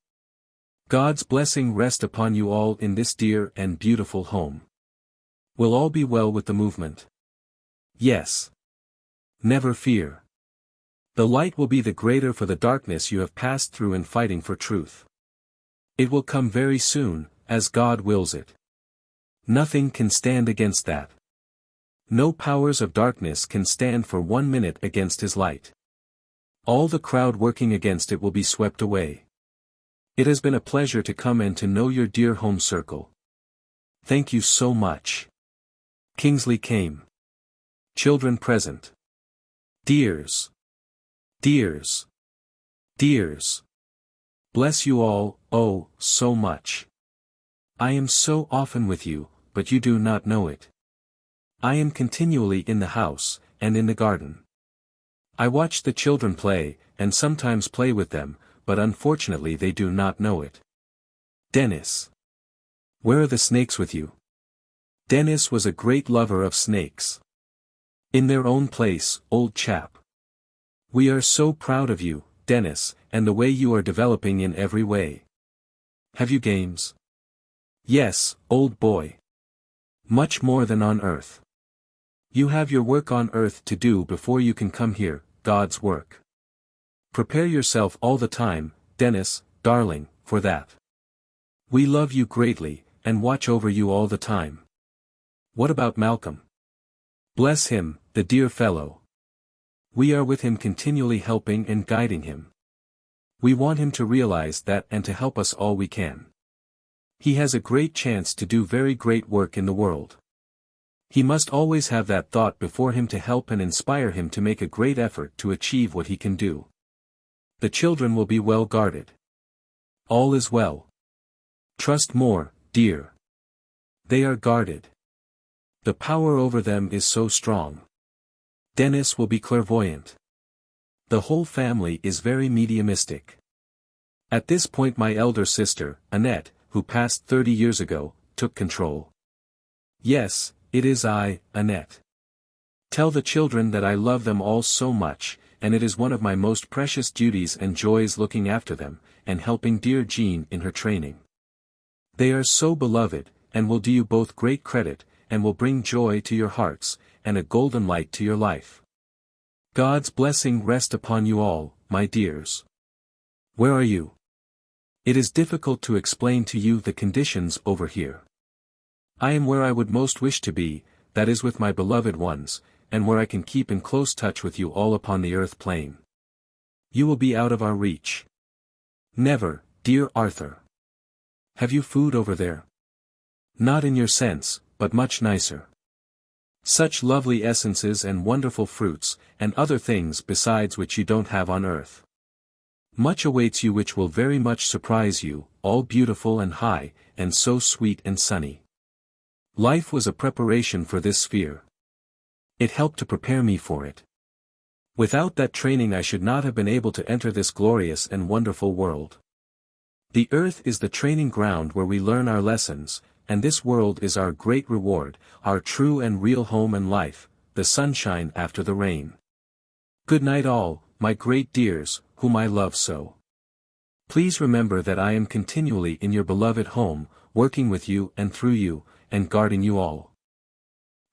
God's blessing rest upon you all in this dear and beautiful home. Will all be well with the movement? Yes. Never fear. The light will be the greater for the darkness you have passed through in fighting for truth. It will come very soon, as God wills it. Nothing can stand against that. No powers of darkness can stand for 1 minute against his light. All the crowd working against it will be swept away. It has been a pleasure to come and to know your dear home circle. Thank you so much. Kingsley came. Children present. Dears. Dears. Dears. Bless you all, oh, so much. I am so often with you, but you do not know it. I am continually in the house, and in the garden. I watch the children play, and sometimes play with them, but unfortunately they do not know it. Dennis. Where are the snakes with you? Dennis was a great lover of snakes. In their own place, old chap. We are so proud of you, Dennis, and the way you are developing in every way. Have you games? Yes, old boy. Much more than on earth. You have your work on earth to do before you can come here, God's work. Prepare yourself all the time, Dennis, darling, for that. We love you greatly, and watch over you all the time. What about Malcolm? Bless him, the dear fellow. We are with him continually helping and guiding him. We want him to realize that and to help us all we can. He has a great chance to do very great work in the world. He must always have that thought before him to help and inspire him to make a great effort to achieve what he can do. The children will be well guarded. All is well. Trust more, dear. They are guarded. The power over them is so strong. Dennis will be clairvoyant. The whole family is very mediumistic. At this point my elder sister, Annette, who passed 30 years ago, took control. Yes, it is I, Annette. Tell the children that I love them all so much, and it is one of my most precious duties and joys looking after them, and helping dear Jean in her training. They are so beloved, and will do you both great credit, and will bring joy to your hearts, and a golden light to your life. God's blessing rest upon you all, my dears. Where are you? It is difficult to explain to you the conditions over here. I am where I would most wish to be, that is with my beloved ones, and where I can keep in close touch with you all upon the earth plane. You will be out of our reach. Never, dear Arthur. Have you food over there? Not in your sense, but much nicer. Such lovely essences and wonderful fruits, and other things besides which you don't have on earth. Much awaits you which will very much surprise you, all beautiful and high, and so sweet and sunny. Life was a preparation for this sphere. It helped to prepare me for it. Without that training I should not have been able to enter this glorious and wonderful world. The earth is the training ground where we learn our lessons, and this world is our great reward, our true and real home and life, the sunshine after the rain. Good night all, my great dears, whom I love so. Please remember that I am continually in your beloved home, working with you and through you, and guarding you all.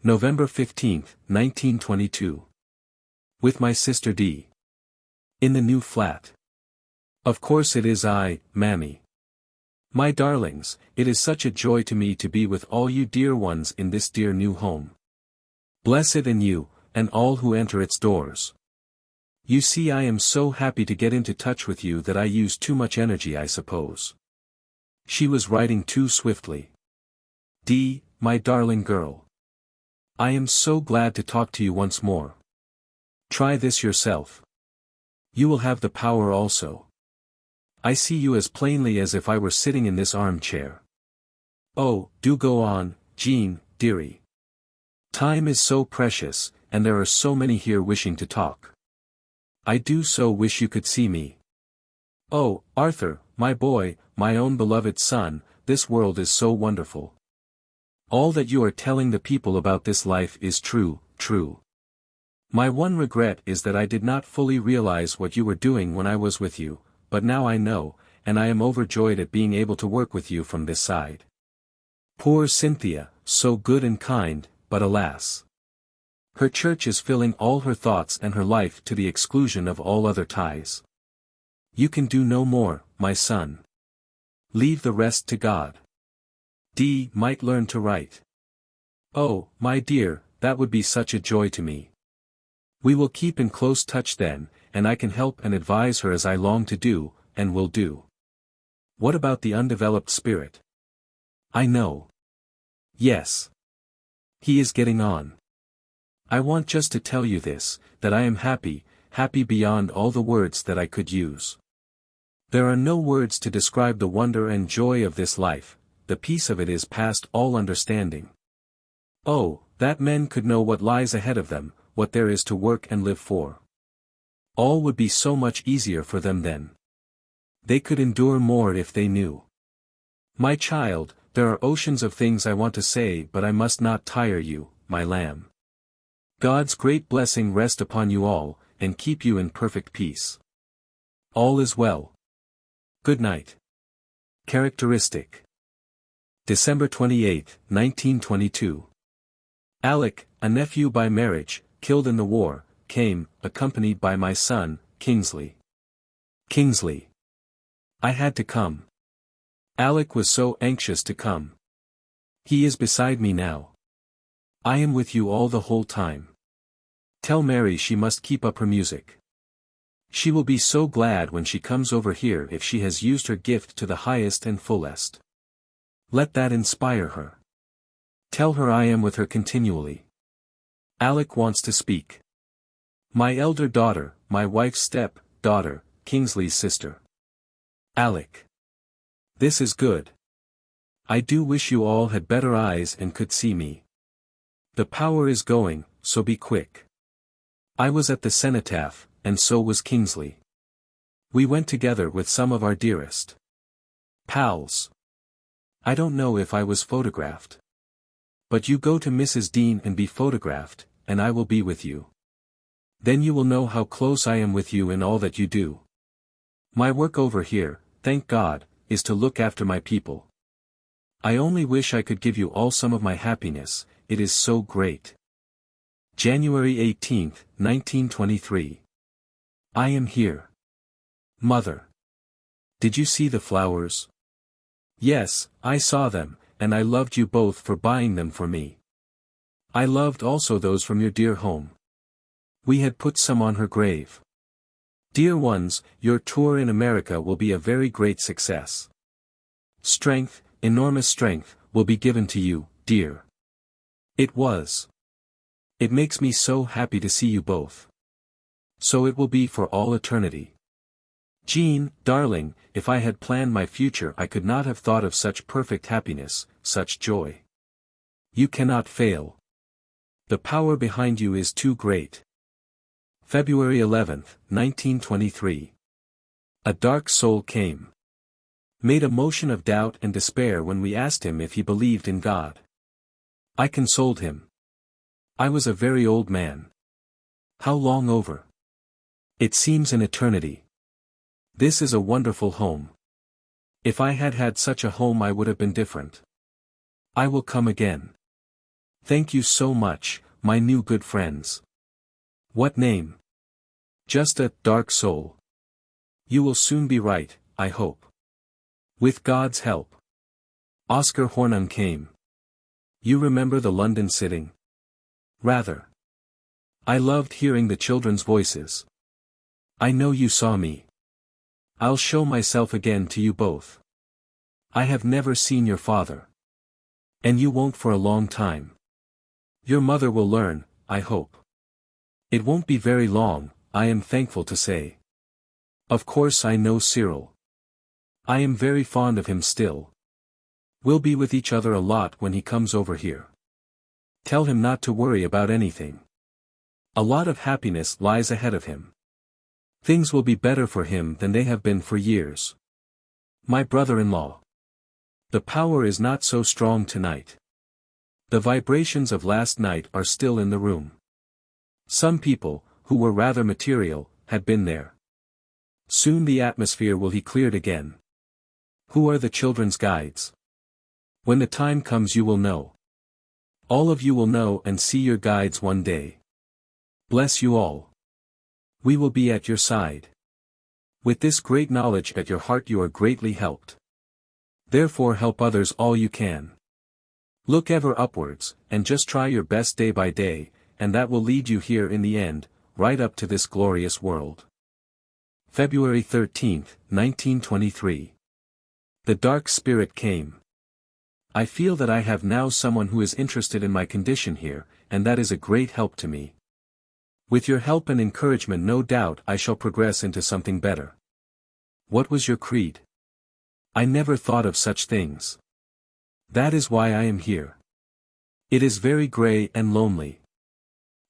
November 15, 1922. With my sister D. In the new flat. Of course it is I, Mammy. My darlings, it is such a joy to me to be with all you dear ones in this dear new home. Bless it and you, and all who enter its doors. You see I am so happy to get into touch with you that I use too much energy I suppose. She was writing too swiftly. D, my darling girl. I am so glad to talk to you once more. Try this yourself. You will have the power also. I see you as plainly as if I were sitting in this armchair. Oh, do go on, Jean, dearie. Time is so precious, and there are so many here wishing to talk. I do so wish you could see me. Oh, Arthur, my boy, my own beloved son, this world is so wonderful. All that you are telling the people about this life is true, true. My one regret is that I did not fully realize what you were doing when I was with you, but now I know, and I am overjoyed at being able to work with you from this side. Poor Cynthia, so good and kind, but alas. Her church is filling all her thoughts and her life to the exclusion of all other ties. You can do no more, my son. Leave the rest to God. D might learn to write. Oh, my dear, that would be such a joy to me. We will keep in close touch then, and I can help and advise her as I long to do, and will do. What about the undeveloped spirit? I know. Yes. He is getting on. I want just to tell you this, that I am happy, happy beyond all the words that I could use. There are no words to describe the wonder and joy of this life, the peace of it is past all understanding. Oh, that men could know what lies ahead of them, what there is to work and live for. All would be so much easier for them then. They could endure more if they knew. My child, there are oceans of things I want to say but I must not tire you, my lamb. God's great blessing rest upon you all, and keep you in perfect peace. All is well. Good night. Characteristic. December 28, 1922. Alec, a nephew by marriage, killed in the war, came, accompanied by my son, Kingsley. Kingsley. I had to come. Alec was so anxious to come. He is beside me now. I am with you all the whole time. Tell Mary she must keep up her music. She will be so glad when she comes over here if she has used her gift to the highest and fullest. Let that inspire her. Tell her I am with her continually. Alec wants to speak. My elder daughter, my wife's step-daughter, Kingsley's sister. Alec. This is good. I do wish you all had better eyes and could see me. The power is going, so be quick. I was at the cenotaph, and so was Kingsley. We went together with some of our dearest pals. I don't know if I was photographed. But you go to Mrs. Dean and be photographed, and I will be with you. Then you will know how close I am with you in all that you do. My work over here, thank God, is to look after my people. I only wish I could give you all some of my happiness, it is so great. January 18, 1923. I am here. Mother. Did you see the flowers? Yes, I saw them, and I loved you both for buying them for me. I loved also those from your dear home. We had put some on her grave. Dear ones, your tour in America will be a very great success. Strength, enormous strength, will be given to you, dear. It was. It makes me so happy to see you both. So it will be for all eternity. Jean, darling, if I had planned my future I could not have thought of such perfect happiness, such joy. You cannot fail. The power behind you is too great. February 11, 1923. A dark soul came. Made a motion of doubt and despair when we asked him if he believed in God. I consoled him. I was a very old man. How long over? It seems an eternity. This is a wonderful home. If I had had such a home I would have been different. I will come again. Thank you so much, my new good friends. What name? Just a dark soul. You will soon be right, I hope. With God's help. Oscar Hornung came. You remember the London sitting? Rather. I loved hearing the children's voices. I know you saw me. I'll show myself again to you both. I have never seen your father. And you won't for a long time. Your mother will learn, I hope. It won't be very long, I am thankful to say. Of course I know Cyril. I am very fond of him still. We'll be with each other a lot when he comes over here. Tell him not to worry about anything. A lot of happiness lies ahead of him. Things will be better for him than they have been for years. My brother-in-law. The power is not so strong tonight. The vibrations of last night are still in the room. Some people, who were rather material, had been there. Soon the atmosphere will be cleared again. Who are the children's guides? When the time comes you will know. All of you will know and see your guides one day. Bless you all. We will be at your side. With this great knowledge at your heart you are greatly helped. Therefore help others all you can. Look ever upwards, and just try your best day by day, and that will lead you here in the end, right up to this glorious world. February 13, 1923. The dark spirit came. I feel that I have now someone who is interested in my condition here, and that is a great help to me. With your help and encouragement no doubt I shall progress into something better. What was your creed? I never thought of such things. That is why I am here. It is very grey and lonely.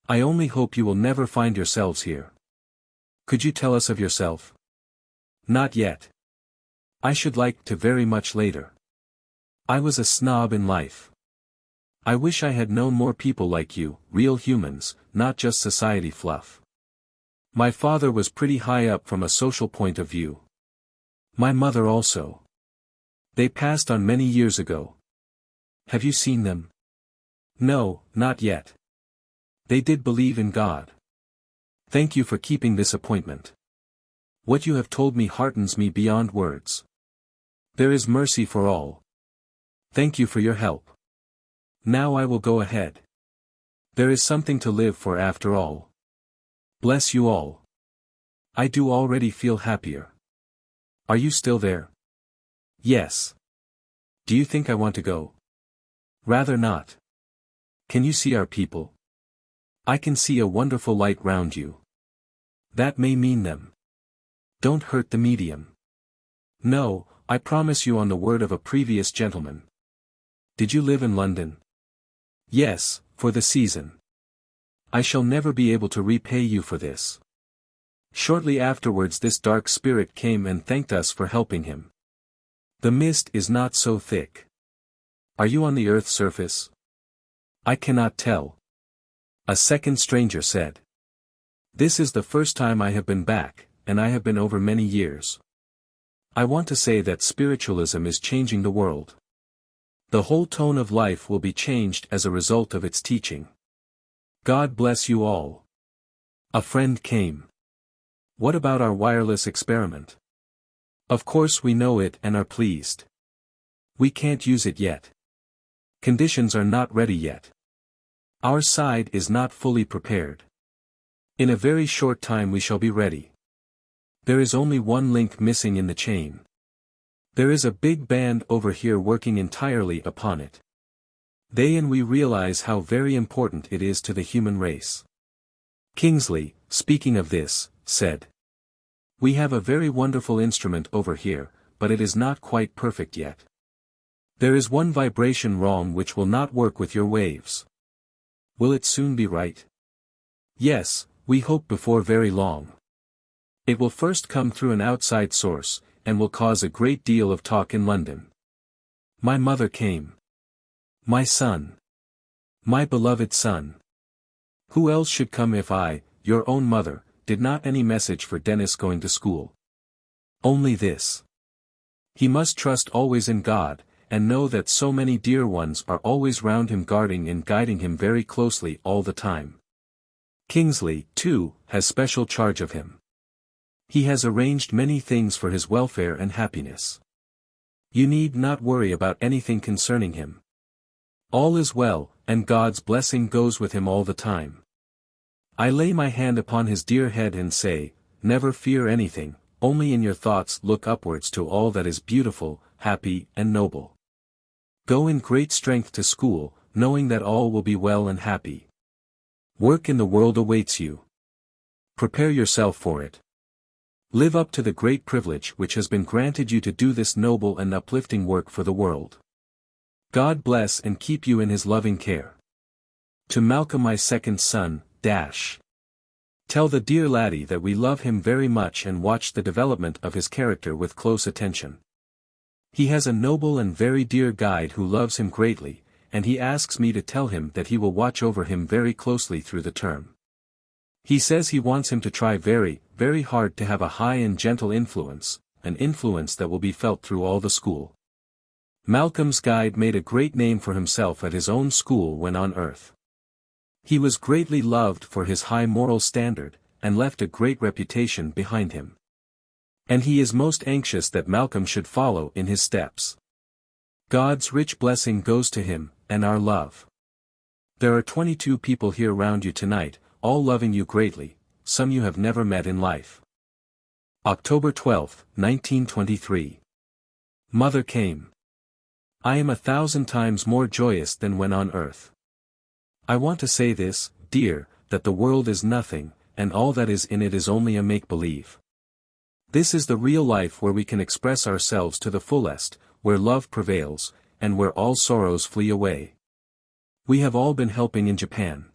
I only hope you will never find yourselves here. Could you tell us of yourself? Not yet. I should like to very much later. I was a snob in life. I wish I had known more people like you, real humans, not just society fluff. My father was pretty high up from a social point of view. My mother also. They passed on many years ago. Have you seen them? No, not yet. They did believe in God. Thank you for keeping this appointment. What you have told me heartens me beyond words. There is mercy for all. Thank you for your help. Now I will go ahead. There is something to live for after all. Bless you all. I do already feel happier. Are you still there? Yes. Do you think I want to go? Rather not. Can you see our people? I can see a wonderful light round you. That may mean them. Don't hurt the medium. No, I promise you on the word of a previous gentleman. Did you live in London? Yes, for the season. I shall never be able to repay you for this. Shortly afterwards this dark spirit came and thanked us for helping him. The mist is not so thick. Are you on the earth's surface? I cannot tell. A second stranger said. This is the first time I have been back, and I have been over many years. I want to say that spiritualism is changing the world. The whole tone of life will be changed as a result of its teaching. God bless you all. A friend came. What about our wireless experiment? Of course we know it and are pleased. We can't use it yet. Conditions are not ready yet. Our side is not fully prepared. In a very short time we shall be ready. There is only one link missing in the chain. There is a big band over here working entirely upon it. They and we realize how very important it is to the human race. Kingsley, speaking of this, said. We have a very wonderful instrument over here, but it is not quite perfect yet. There is one vibration wrong which will not work with your waves. Will it soon be right? Yes, we hope before very long. It will first come through an outside source, and will cause a great deal of talk in London. My mother came. My son. My beloved son. Who else should come if I, your own mother, did not any message for Dennis going to school? Only this. He must trust always in God, and know that so many dear ones are always round him guarding and guiding him very closely all the time. Kingsley, too, has special charge of him. He has arranged many things for his welfare and happiness. You need not worry about anything concerning him. All is well, and God's blessing goes with him all the time. I lay my hand upon his dear head and say, never fear anything, only in your thoughts look upwards to all that is beautiful, happy, and noble. Go in great strength to school, knowing that all will be well and happy. Work in the world awaits you. Prepare yourself for it. Live up to the great privilege which has been granted you to do this noble and uplifting work for the world. God bless and keep you in his loving care. To Malcolm, my second son, Tell the dear laddie that we love him very much and watch the development of his character with close attention. He has a noble and very dear guide who loves him greatly, and he asks me to tell him that he will watch over him very closely through the term. He says he wants him to try very, very hard to have a high and gentle influence, an influence that will be felt through all the school. Malcolm's guide made a great name for himself at his own school when on earth. He was greatly loved for his high moral standard, and left a great reputation behind him. And he is most anxious that Malcolm should follow in his steps. God's rich blessing goes to him, and our love. There are 22 people here round you tonight, all loving you greatly, some you have never met in life. October 12, 1923. Mother came. I am 1,000 times more joyous than when on earth. I want to say this, dear, that the world is nothing, and all that is in it is only a make-believe. This is the real life where we can express ourselves to the fullest, where love prevails, and where all sorrows flee away. We have all been helping in Japan.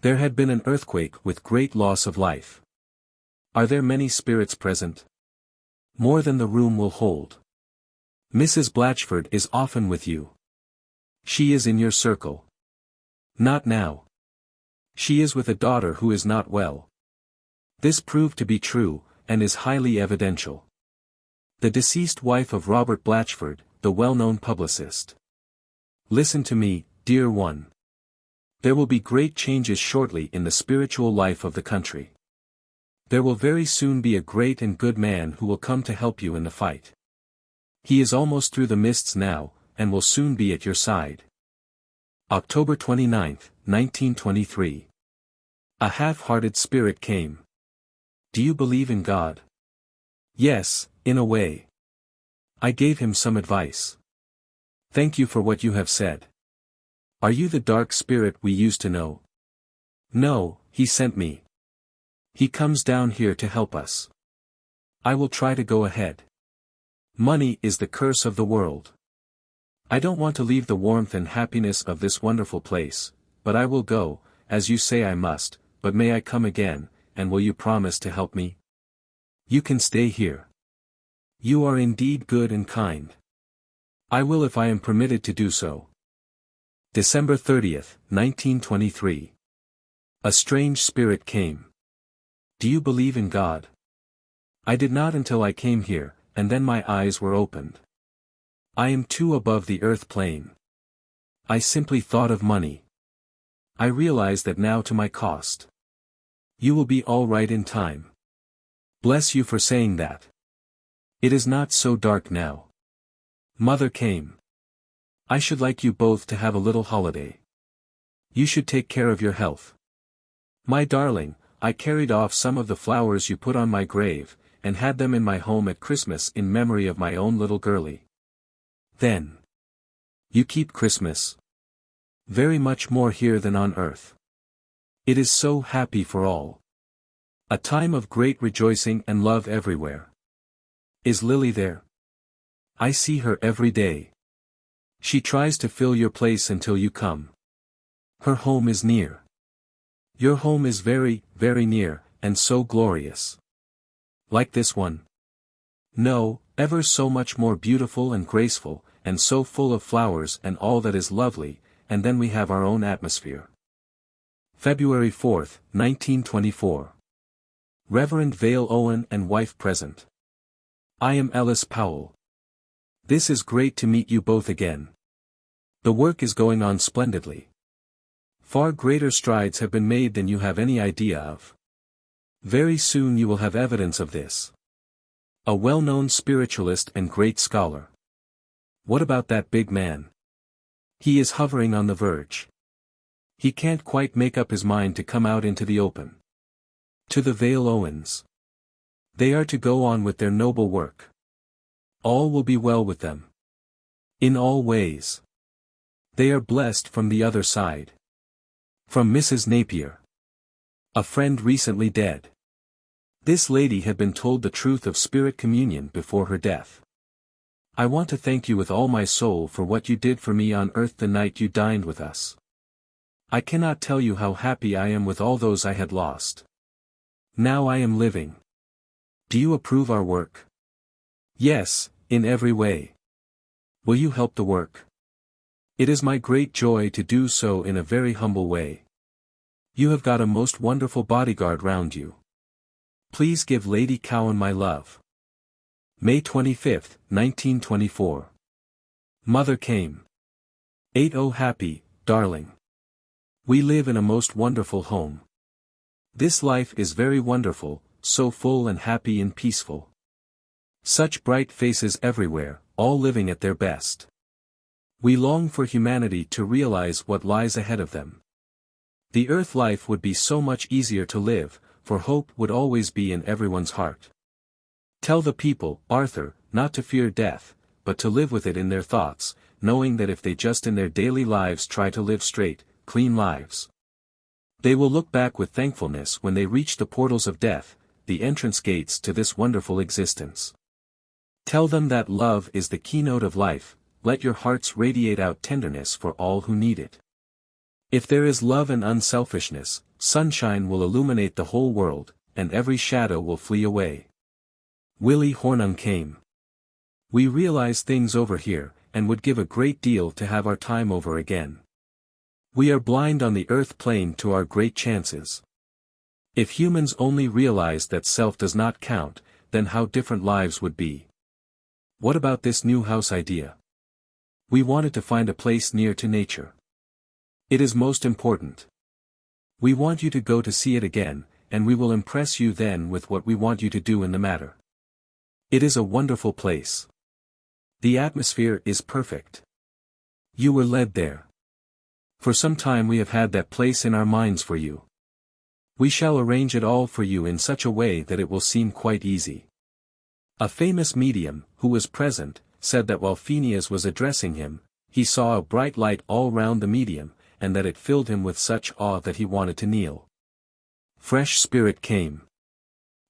There had been an earthquake with great loss of life. Are there many spirits present? More than the room will hold. Mrs. Blatchford is often with you. She is in your circle. Not now. She is with a daughter who is not well. This proved to be true, and is highly evidential. The deceased wife of Robert Blatchford, the well-known publicist. Listen to me, dear one. There will be great changes shortly in the spiritual life of the country. There will very soon be a great and good man who will come to help you in the fight. He is almost through the mists now, and will soon be at your side. October 29, 1923. A half-hearted spirit came. Do you believe in God? Yes, in a way. I gave him some advice. Thank you for what you have said. Are you the dark spirit we used to know? No, he sent me. He comes down here to help us. I will try to go ahead. Money is the curse of the world. I don't want to leave the warmth and happiness of this wonderful place, but I will go, as you say I must, but may I come again, and will you promise to help me? You can stay here. You are indeed good and kind. I will if I am permitted to do so. December 30th, 1923. A strange spirit came. Do you believe in God? I did not until I came here, and then my eyes were opened. I am too above the earth plane. I simply thought of money. I realize that now to my cost. You will be all right in time. Bless you for saying that. It is not so dark now. Mother came. I should like you both to have a little holiday. You should take care of your health. My darling, I carried off some of the flowers you put on my grave, and had them in my home at Christmas in memory of my own little girlie. Then. You keep Christmas. Very much more here than on earth. It is so happy for all. A time of great rejoicing and love everywhere. Is Lily there? I see her every day. She tries to fill your place until you come. Her home is near. Your home is very, very near, and so glorious. Like this one? No, ever so much more beautiful and graceful, and so full of flowers and all that is lovely, and then we have our own atmosphere. February 4th, 1924. Reverend Vale Owen and wife present. I am Ellis Powell. This is great to meet you both again. The work is going on splendidly. Far greater strides have been made than you have any idea of. Very soon you will have evidence of this. A well-known spiritualist and great scholar. What about that big man? He is hovering on the verge. He can't quite make up his mind to come out into the open. To the Vale Owens. They are to go on with their noble work. All will be well with them. In all ways. They are blessed from the other side. From Mrs. Napier. A friend recently dead. This lady had been told the truth of spirit communion before her death. I want to thank you with all my soul for what you did for me on earth the night you dined with us. I cannot tell you how happy I am with all those I had lost. Now I am living. Do you approve our work? Yes, in every way. Will you help the work? It is my great joy to do so in a very humble way. You have got a most wonderful bodyguard round you. Please give Lady Cowan my love. May 25th, 1924. Mother came. 8-0 happy, darling. We live in a most wonderful home. This life is very wonderful, so full and happy and peaceful. Such bright faces everywhere, all living at their best. We long for humanity to realize what lies ahead of them. The earth life would be so much easier to live, for hope would always be in everyone's heart. Tell the people, Arthur, not to fear death, but to live with it in their thoughts, knowing that if they just in their daily lives try to live straight, clean lives, they will look back with thankfulness when they reach the portals of death, the entrance gates to this wonderful existence. Tell them that love is the keynote of life, let your hearts radiate out tenderness for all who need it. If there is love and unselfishness, sunshine will illuminate the whole world, and every shadow will flee away. Willie Hornung came. We realize things over here, and would give a great deal to have our time over again. We are blind on the earth plane to our great chances. If humans only realized that self does not count, then how different lives would be. What about this new house idea? We wanted to find a place near to nature. It is most important. We want you to go to see it again, and we will impress you then with what we want you to do in the matter. It is a wonderful place. The atmosphere is perfect. You were led there. For some time we have had that place in our minds for you. We shall arrange it all for you in such a way that it will seem quite easy. A famous medium, who was present, said that while Pheneas was addressing him, he saw a bright light all round the medium, and that it filled him with such awe that he wanted to kneel. Fresh spirit came.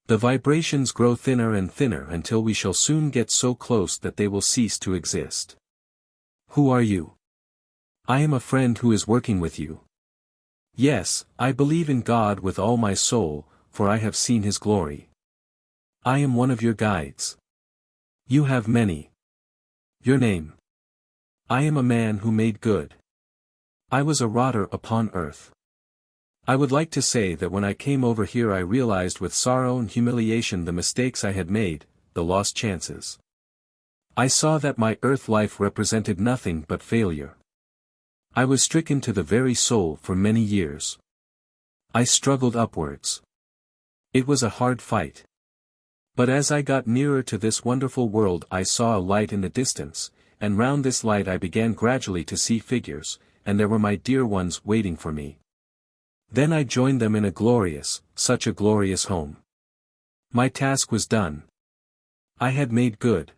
The vibrations grow thinner and thinner until we shall soon get so close that they will cease to exist. Who are you? I am a friend who is working with you. Yes, I believe in God with all my soul, for I have seen His glory. I am one of your guides. You have many. Your name? I am a man who made good. I was a rotter upon earth. I would like to say that when I came over here I realized with sorrow and humiliation the mistakes I had made, the lost chances. I saw that my earth life represented nothing but failure. I was stricken to the very soul for many years. I struggled upwards. It was a hard fight. But as I got nearer to this wonderful world I saw a light in the distance, and round this light I began gradually to see figures, and there were my dear ones waiting for me. Then I joined them in a glorious, such a glorious home. My task was done. I had made good.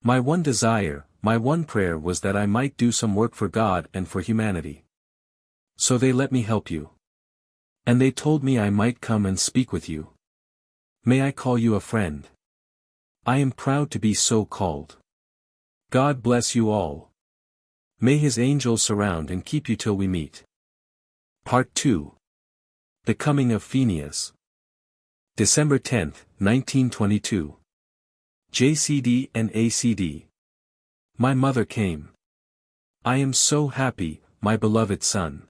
My one desire, my one prayer was that I might do some work for God and for humanity. So they let me help you. And they told me I might come and speak with you. May I call you a friend? I am proud to be so called. God bless you all. May His angels surround and keep you till we meet. Part 2. The Coming of Pheneas. December 10, 1922. JCD and ACD. My mother came. I am so happy, my beloved son.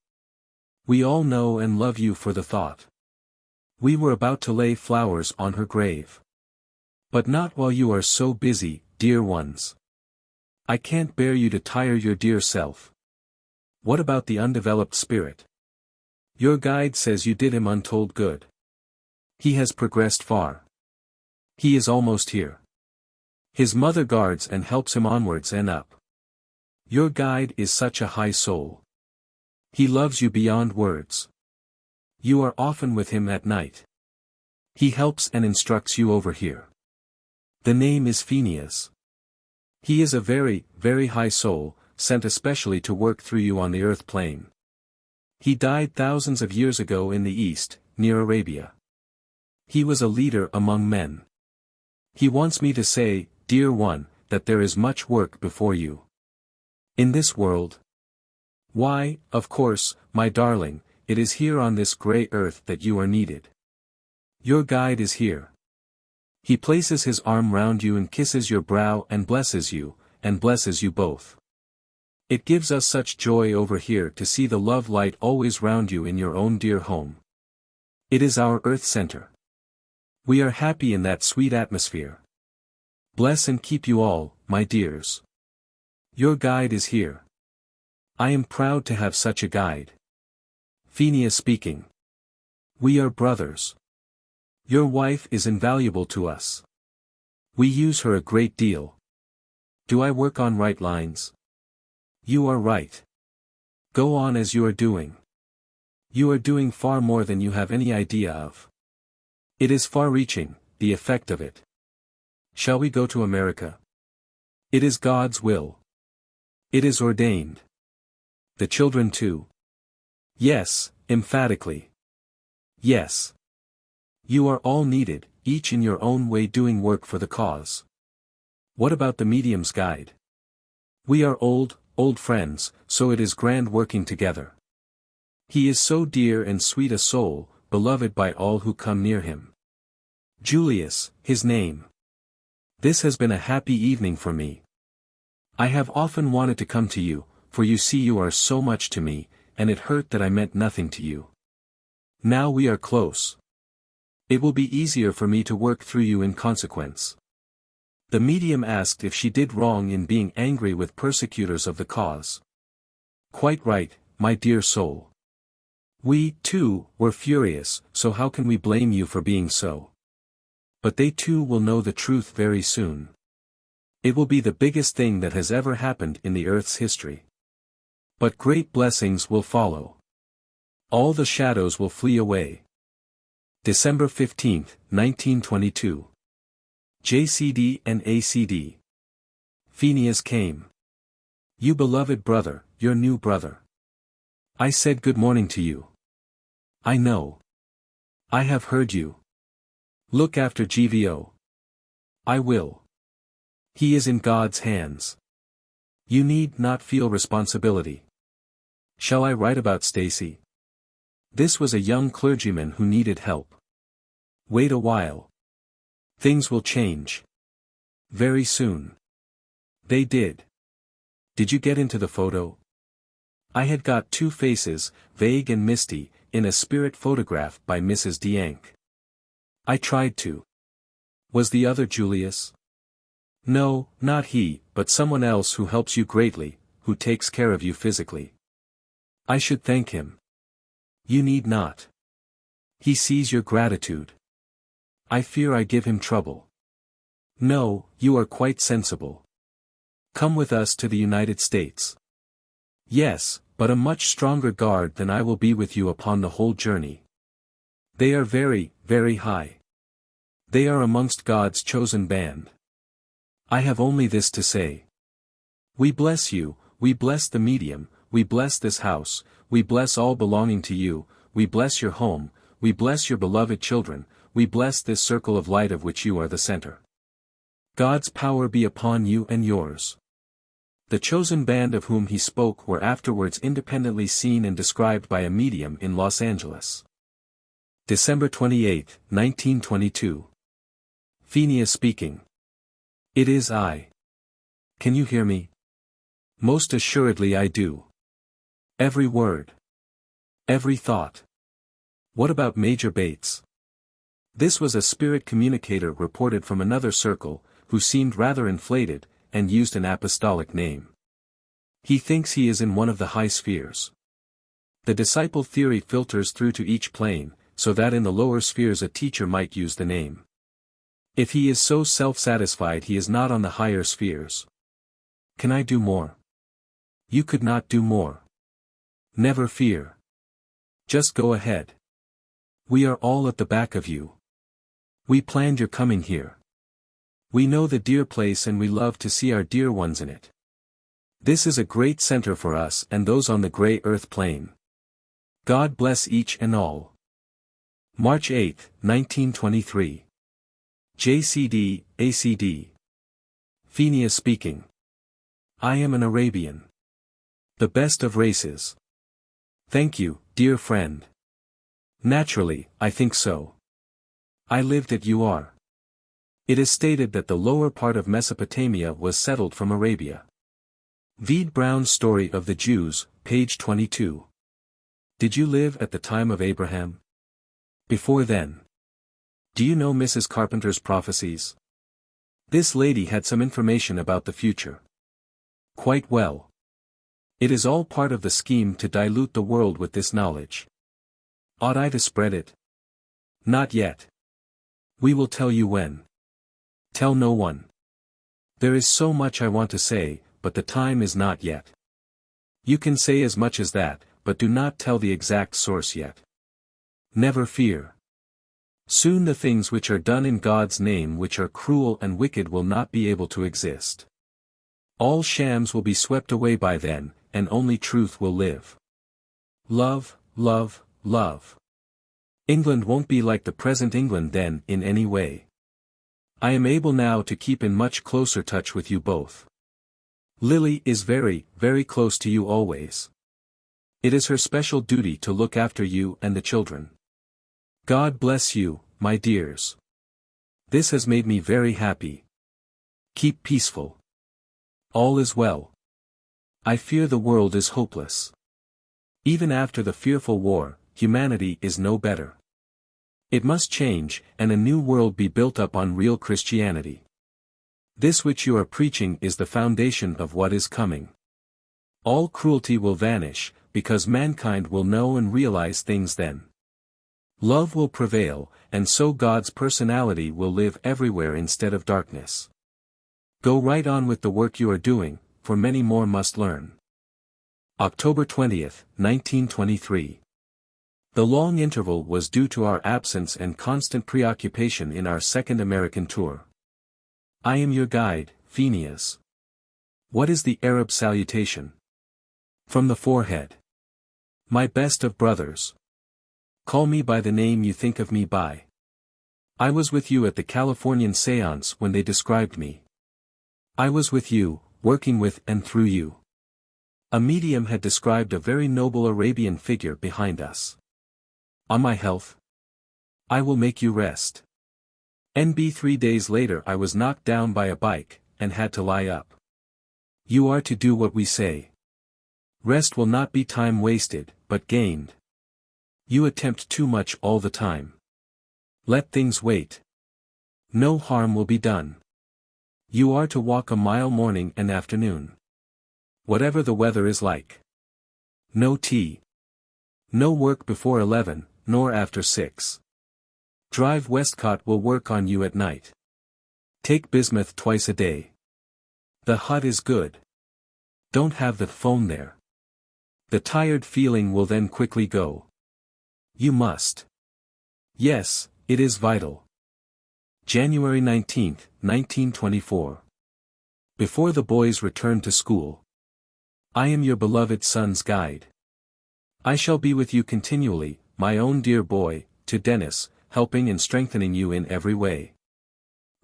We all know and love you for the thought. We were about to lay flowers on her grave. But not while you are so busy, dear ones. I can't bear you to tire your dear self. What about the undeveloped spirit? Your guide says you did him untold good. He has progressed far. He is almost here. His mother guards and helps him onwards and up. Your guide is such a high soul. He loves you beyond words. You are often with him at night. He helps and instructs you over here. The name is Pheneas. He is a very, very high soul, sent especially to work through you on the earth plane. He died thousands of years ago in the East, near Arabia. He was a leader among men. He wants me to say, dear one, that there is much work before you. In this world. Why, of course, my darling, it is here on this grey earth that you are needed. Your guide is here. He places his arm round you and kisses your brow and blesses you both. It gives us such joy over here to see the love light always round you in your own dear home. It is our earth center. We are happy in that sweet atmosphere. Bless and keep you all, my dears. Your guide is here. I am proud to have such a guide. Pheneas speaking. We are brothers. Your wife is invaluable to us. We use her a great deal. Do I work on right lines? You are right. Go on as you are doing. You are doing far more than you have any idea of. It is far-reaching, the effect of it. Shall we go to America? It is God's will. It is ordained. The children too? Yes, emphatically. Yes. You are all needed, each in your own way doing work for the cause. What about the medium's guide? We are old friends, so it is grand working together. He is so dear and sweet a soul, beloved by all who come near him. Julius, his name. This has been a happy evening for me. I have often wanted to come to you, for you see you are so much to me, and it hurt that I meant nothing to you. Now we are close. It will be easier for me to work through you in consequence. The medium asked if she did wrong in being angry with persecutors of the cause. Quite right, my dear soul. We, too, were furious, so how can we blame you for being so? But they too will know the truth very soon. It will be the biggest thing that has ever happened in the earth's history. But great blessings will follow. All the shadows will flee away. December 15, 1922. JCD and ACD. Pheneas came. You beloved brother, your new brother. I said good morning to you. I know. I have heard you. Look after GVO. I will. He is in God's hands. You need not feel responsibility. Shall I write about Stacy? This was a young clergyman who needed help. Wait a while. Things will change. Very soon. They did. Did you get into the photo? I had got two faces, vague and misty, in a spirit photograph by Mrs. D'Yank. I tried to. Was the other Julius? No, not he, but someone else who helps you greatly, who takes care of you physically. I should thank him. You need not. He sees your gratitude. I fear I give him trouble. No, you are quite sensible. Come with us to the United States. Yes, but a much stronger guard than I will be with you upon the whole journey. They are very, very high. They are amongst God's chosen band. I have only this to say. We bless you, we bless the medium, we bless this house, we bless all belonging to you, we bless your home, we bless your beloved children, we bless this circle of light of which you are the center. God's power be upon you and yours. The chosen band of whom he spoke were afterwards independently seen and described by a medium in Los Angeles. December 28, 1922. Pheneas speaking. It is I. Can you hear me? Most assuredly I do. Every word. Every thought. What about Major Bates? This was a spirit communicator reported from another circle, who seemed rather inflated, and used an apostolic name. He thinks he is in one of the high spheres. The disciple theory filters through to each plane, so that in the lower spheres a teacher might use the name. If he is so self-satisfied he is not on the higher spheres. Can I do more? You could not do more. Never fear. Just go ahead. We are all at the back of you. We planned your coming here. We know the dear place and we love to see our dear ones in it. This is a great center for us and those on the gray earth plane. God bless each and all. March 8, 1923. JCD, ACD. Pheneas speaking. I am an Arabian. The best of races. Thank you, dear friend. Naturally, I think so. I lived at UR. It is stated that the lower part of Mesopotamia was settled from Arabia. Vede Brown's Story of the Jews, page 22. Did you live at the time of Abraham? Before then. Do you know Mrs. Carpenter's prophecies? This lady had some information about the future. Quite well. It is all part of the scheme to dilute the world with this knowledge. Ought I to spread it? Not yet. We will tell you when. Tell no one. There is so much I want to say, but the time is not yet. You can say as much as that, but do not tell the exact source yet. Never fear. Soon the things which are done in God's name which are cruel and wicked will not be able to exist. All shams will be swept away by then, and only truth will live. Love, love, love. England won't be like the present England then in any way. I am able now to keep in much closer touch with you both. Lily is very, very close to you always. It is her special duty to look after you and the children. God bless you, my dears. This has made me very happy. Keep peaceful. All is well. I fear the world is hopeless. Even after the fearful war, humanity is no better. It must change, and a new world be built up on real Christianity. This which you are preaching is the foundation of what is coming. All cruelty will vanish, because mankind will know and realize things then. Love will prevail, and so God's personality will live everywhere instead of darkness. Go right on with the work you are doing, for many more must learn. October 20th, 1923. The long interval was due to our absence and constant preoccupation in our second American tour. I am your guide, Pheneas. What is the Arab salutation? From the forehead. My best of brothers. Call me by the name you think of me by. I was with you at the Californian seance when they described me. I was with you, working with and through you. A medium had described a very noble Arabian figure behind us. On my health. I will make you rest. NB 3 days later I was knocked down by a bike, and had to lie up. You are to do what we say. Rest will not be time wasted, but gained. You attempt too much all the time. Let things wait. No harm will be done. You are to walk a mile morning and afternoon. Whatever the weather is like. No tea. No work before 11, nor after 6. Drive Westcott will work on you at night. Take bismuth twice a day. The hut is good. Don't have the phone there. The tired feeling will then quickly go. You must. Yes, it is vital. January 19, 1924. Before the boys return to school. I am your beloved son's guide. I shall be with you continually, my own dear boy, to Dennis, helping and strengthening you in every way.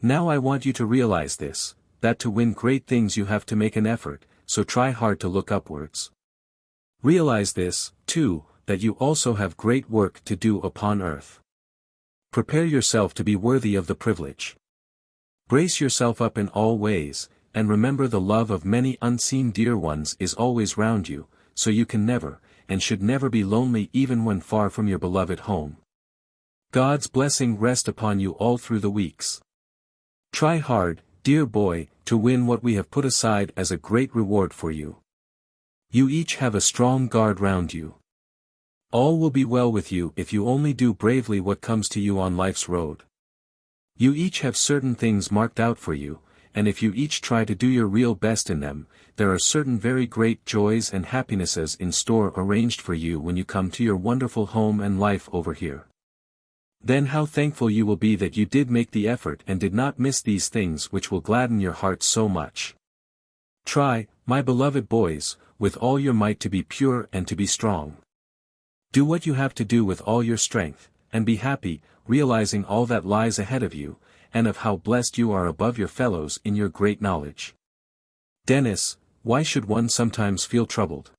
Now I want you to realize this, that to win great things you have to make an effort, so try hard to look upwards. Realize this, too, that you also have great work to do upon earth. Prepare yourself to be worthy of the privilege. Brace yourself up in all ways, and remember the love of many unseen dear ones is always round you, so you can never, and should never be lonely even when far from your beloved home. God's blessing rest upon you all through the weeks. Try hard, dear boy, to win what we have put aside as a great reward for you. You each have a strong guard round you. All will be well with you if you only do bravely what comes to you on life's road. You each have certain things marked out for you, and if you each try to do your real best in them, there are certain very great joys and happinesses in store arranged for you when you come to your wonderful home and life over here. Then how thankful you will be that you did make the effort and did not miss these things which will gladden your heart so much. Try, my beloved boys, with all your might to be pure and to be strong. Do what you have to do with all your strength, and be happy, realizing all that lies ahead of you, and of how blessed you are above your fellows in your great knowledge. Dennis, why should one sometimes feel troubled?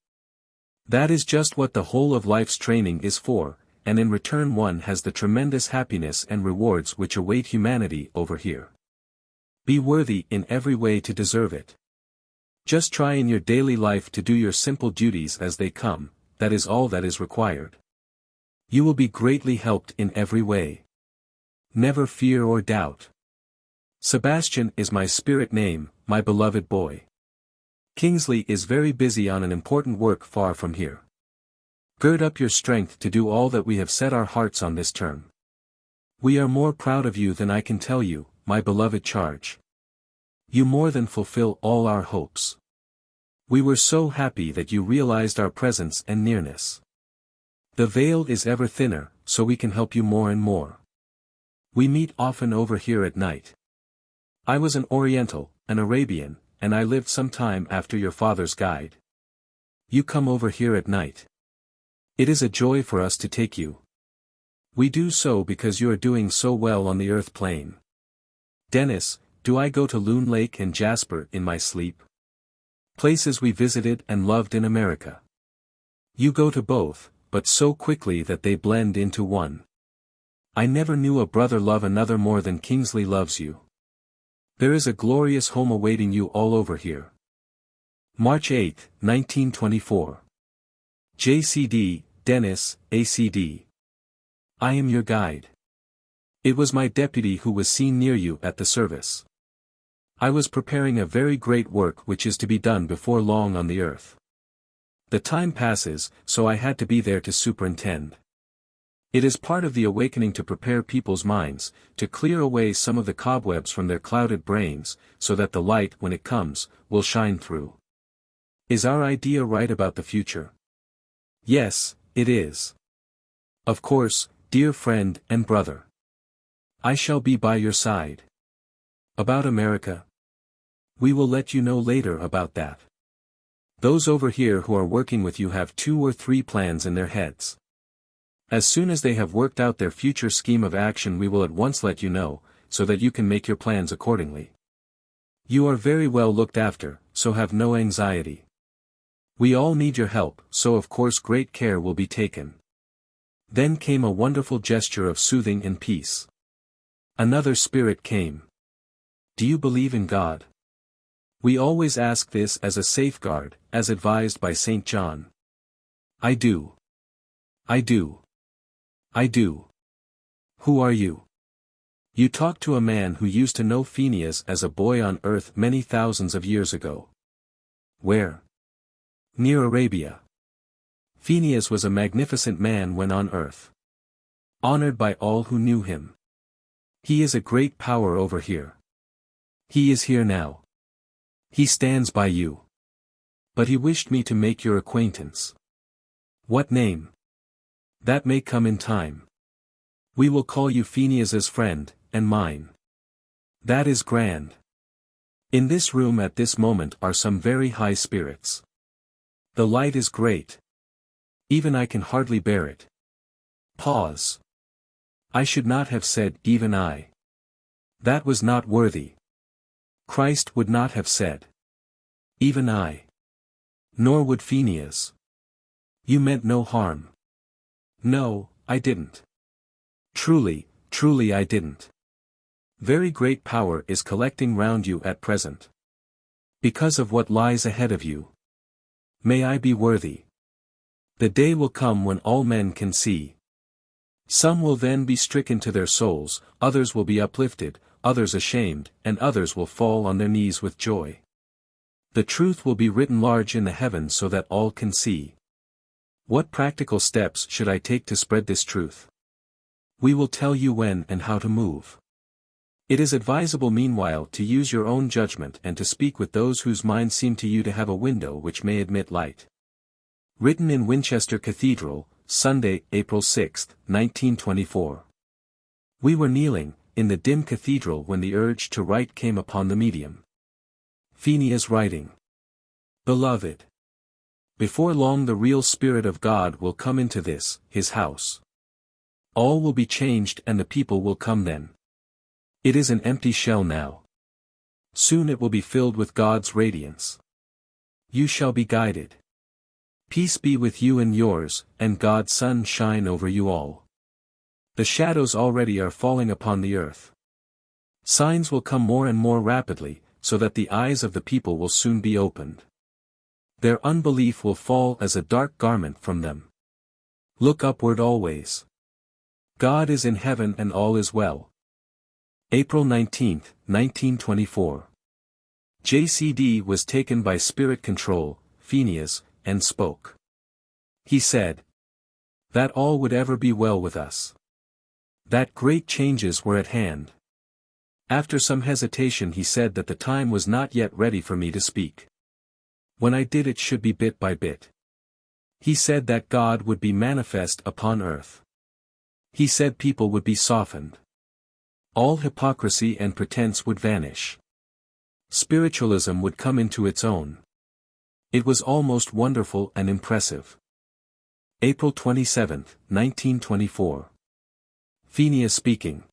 That is just what the whole of life's training is for, and in return one has the tremendous happiness and rewards which await humanity over here. Be worthy in every way to deserve it. Just try in your daily life to do your simple duties as they come, that is all that is required. You will be greatly helped in every way. Never fear or doubt. Sebastian is my spirit name, my beloved boy. Kingsley is very busy on an important work far from here. Gird up your strength to do all that we have set our hearts on this term. We are more proud of you than I can tell you, my beloved charge. You more than fulfill all our hopes. We were so happy that you realized our presence and nearness. The veil is ever thinner, so we can help you more and more. We meet often over here at night. I was an Oriental, an Arabian, and I lived some time after your father's guide. You come over here at night. It is a joy for us to take you. We do so because you are doing so well on the earth plane. Dennis, do I go to Loon Lake and Jasper in my sleep? Places we visited and loved in America. You go to both, but so quickly that they blend into one. I never knew a brother love another more than Kingsley loves you. There is a glorious home awaiting you all over here. March 8, 1924. JCD, Dennis, ACD. I am your guide. It was my deputy who was seen near you at the service. I was preparing a very great work which is to be done before long on the earth. The time passes, so I had to be there to superintend. It is part of the awakening to prepare people's minds, to clear away some of the cobwebs from their clouded brains, so that the light, when it comes, will shine through. Is our idea right about the future? Yes, it is. Of course, dear friend and brother. I shall be by your side. About America? We will let you know later about that. Those over here who are working with you have 2 or 3 plans in their heads. As soon as they have worked out their future scheme of action, we will at once let you know, so that you can make your plans accordingly. You are very well looked after, so have no anxiety. We all need your help, so of course great care will be taken. Then came a wonderful gesture of soothing and peace. Another spirit came. Do you believe in God? We always ask this as a safeguard, as advised by St. John. I do. I do. I do. Who are you? You talk to a man who used to know Pheneas as a boy on earth many thousands of years ago. Where? Near Arabia. Pheneas was a magnificent man when on earth. Honored by all who knew him. He is a great power over here. He is here now. He stands by you. But he wished me to make your acquaintance. What name? That may come in time. We will call you Pheneas's friend, and mine. That is grand. In this room at this moment are some very high spirits. The light is great. Even I can hardly bear it. Pause. I should not have said even I. That was not worthy. Christ would not have said. Even I. Nor would Pheneas. You meant no harm. No, I didn't. Truly, truly I didn't. Very great power is collecting round you at present. Because of what lies ahead of you. May I be worthy. The day will come when all men can see. Some will then be stricken to their souls, others will be uplifted, others ashamed, and others will fall on their knees with joy. The truth will be written large in the heavens so that all can see. What practical steps should I take to spread this truth? We will tell you when and how to move. It is advisable meanwhile to use your own judgment and to speak with those whose minds seem to you to have a window which may admit light. Written in Winchester Cathedral, Sunday, April 6, 1924. We were kneeling, in the dim cathedral when the urge to write came upon the medium. Pheneas writing. Beloved. Before long the real Spirit of God will come into this, His house. All will be changed and the people will come then. It is an empty shell now. Soon it will be filled with God's radiance. You shall be guided. Peace be with you and yours, and God's sun shine over you all. The shadows already are falling upon the earth. Signs will come more and more rapidly, so that the eyes of the people will soon be opened. Their unbelief will fall as a dark garment from them. Look upward always. God is in heaven and all is well. April 19, 1924. JCD was taken by spirit control, Pheneas, and spoke. He said that all would ever be well with us. That great changes were at hand. After some hesitation he said that the time was not yet ready for me to speak. When I did it should be bit by bit. He said that God would be manifest upon earth. He said people would be softened. All hypocrisy and pretense would vanish. Spiritualism would come into its own. It was almost wonderful and impressive. April 27, 1924. Pheneas speaking.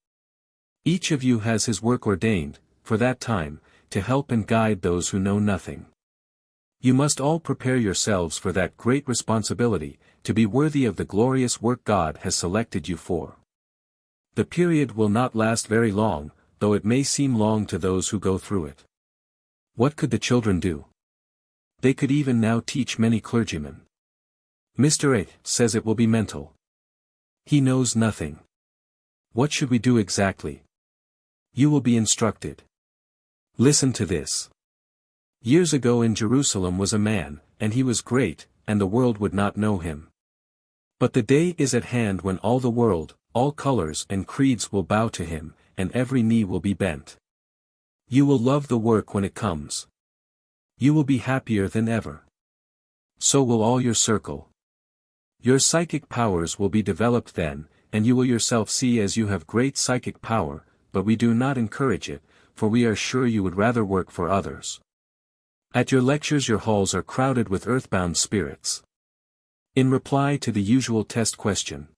Each of you has his work ordained, for that time, to help and guide those who know nothing. You must all prepare yourselves for that great responsibility, to be worthy of the glorious work God has selected you for. The period will not last very long, though it may seem long to those who go through it. What could the children do? They could even now teach many clergymen. Mr. A says it will be mental. He knows nothing. What should we do exactly? You will be instructed. Listen to this. Years ago in Jerusalem was a man, and he was great, and the world would not know him. But the day is at hand when all the world, all colors and creeds will bow to him, and every knee will be bent. You will love the work when it comes. You will be happier than ever. So will all your circle. Your psychic powers will be developed then, and you will yourself see as you have great psychic power, but we do not encourage it, for we are sure you would rather work for others. At your lectures your halls are crowded with earthbound spirits. In reply to the usual test question.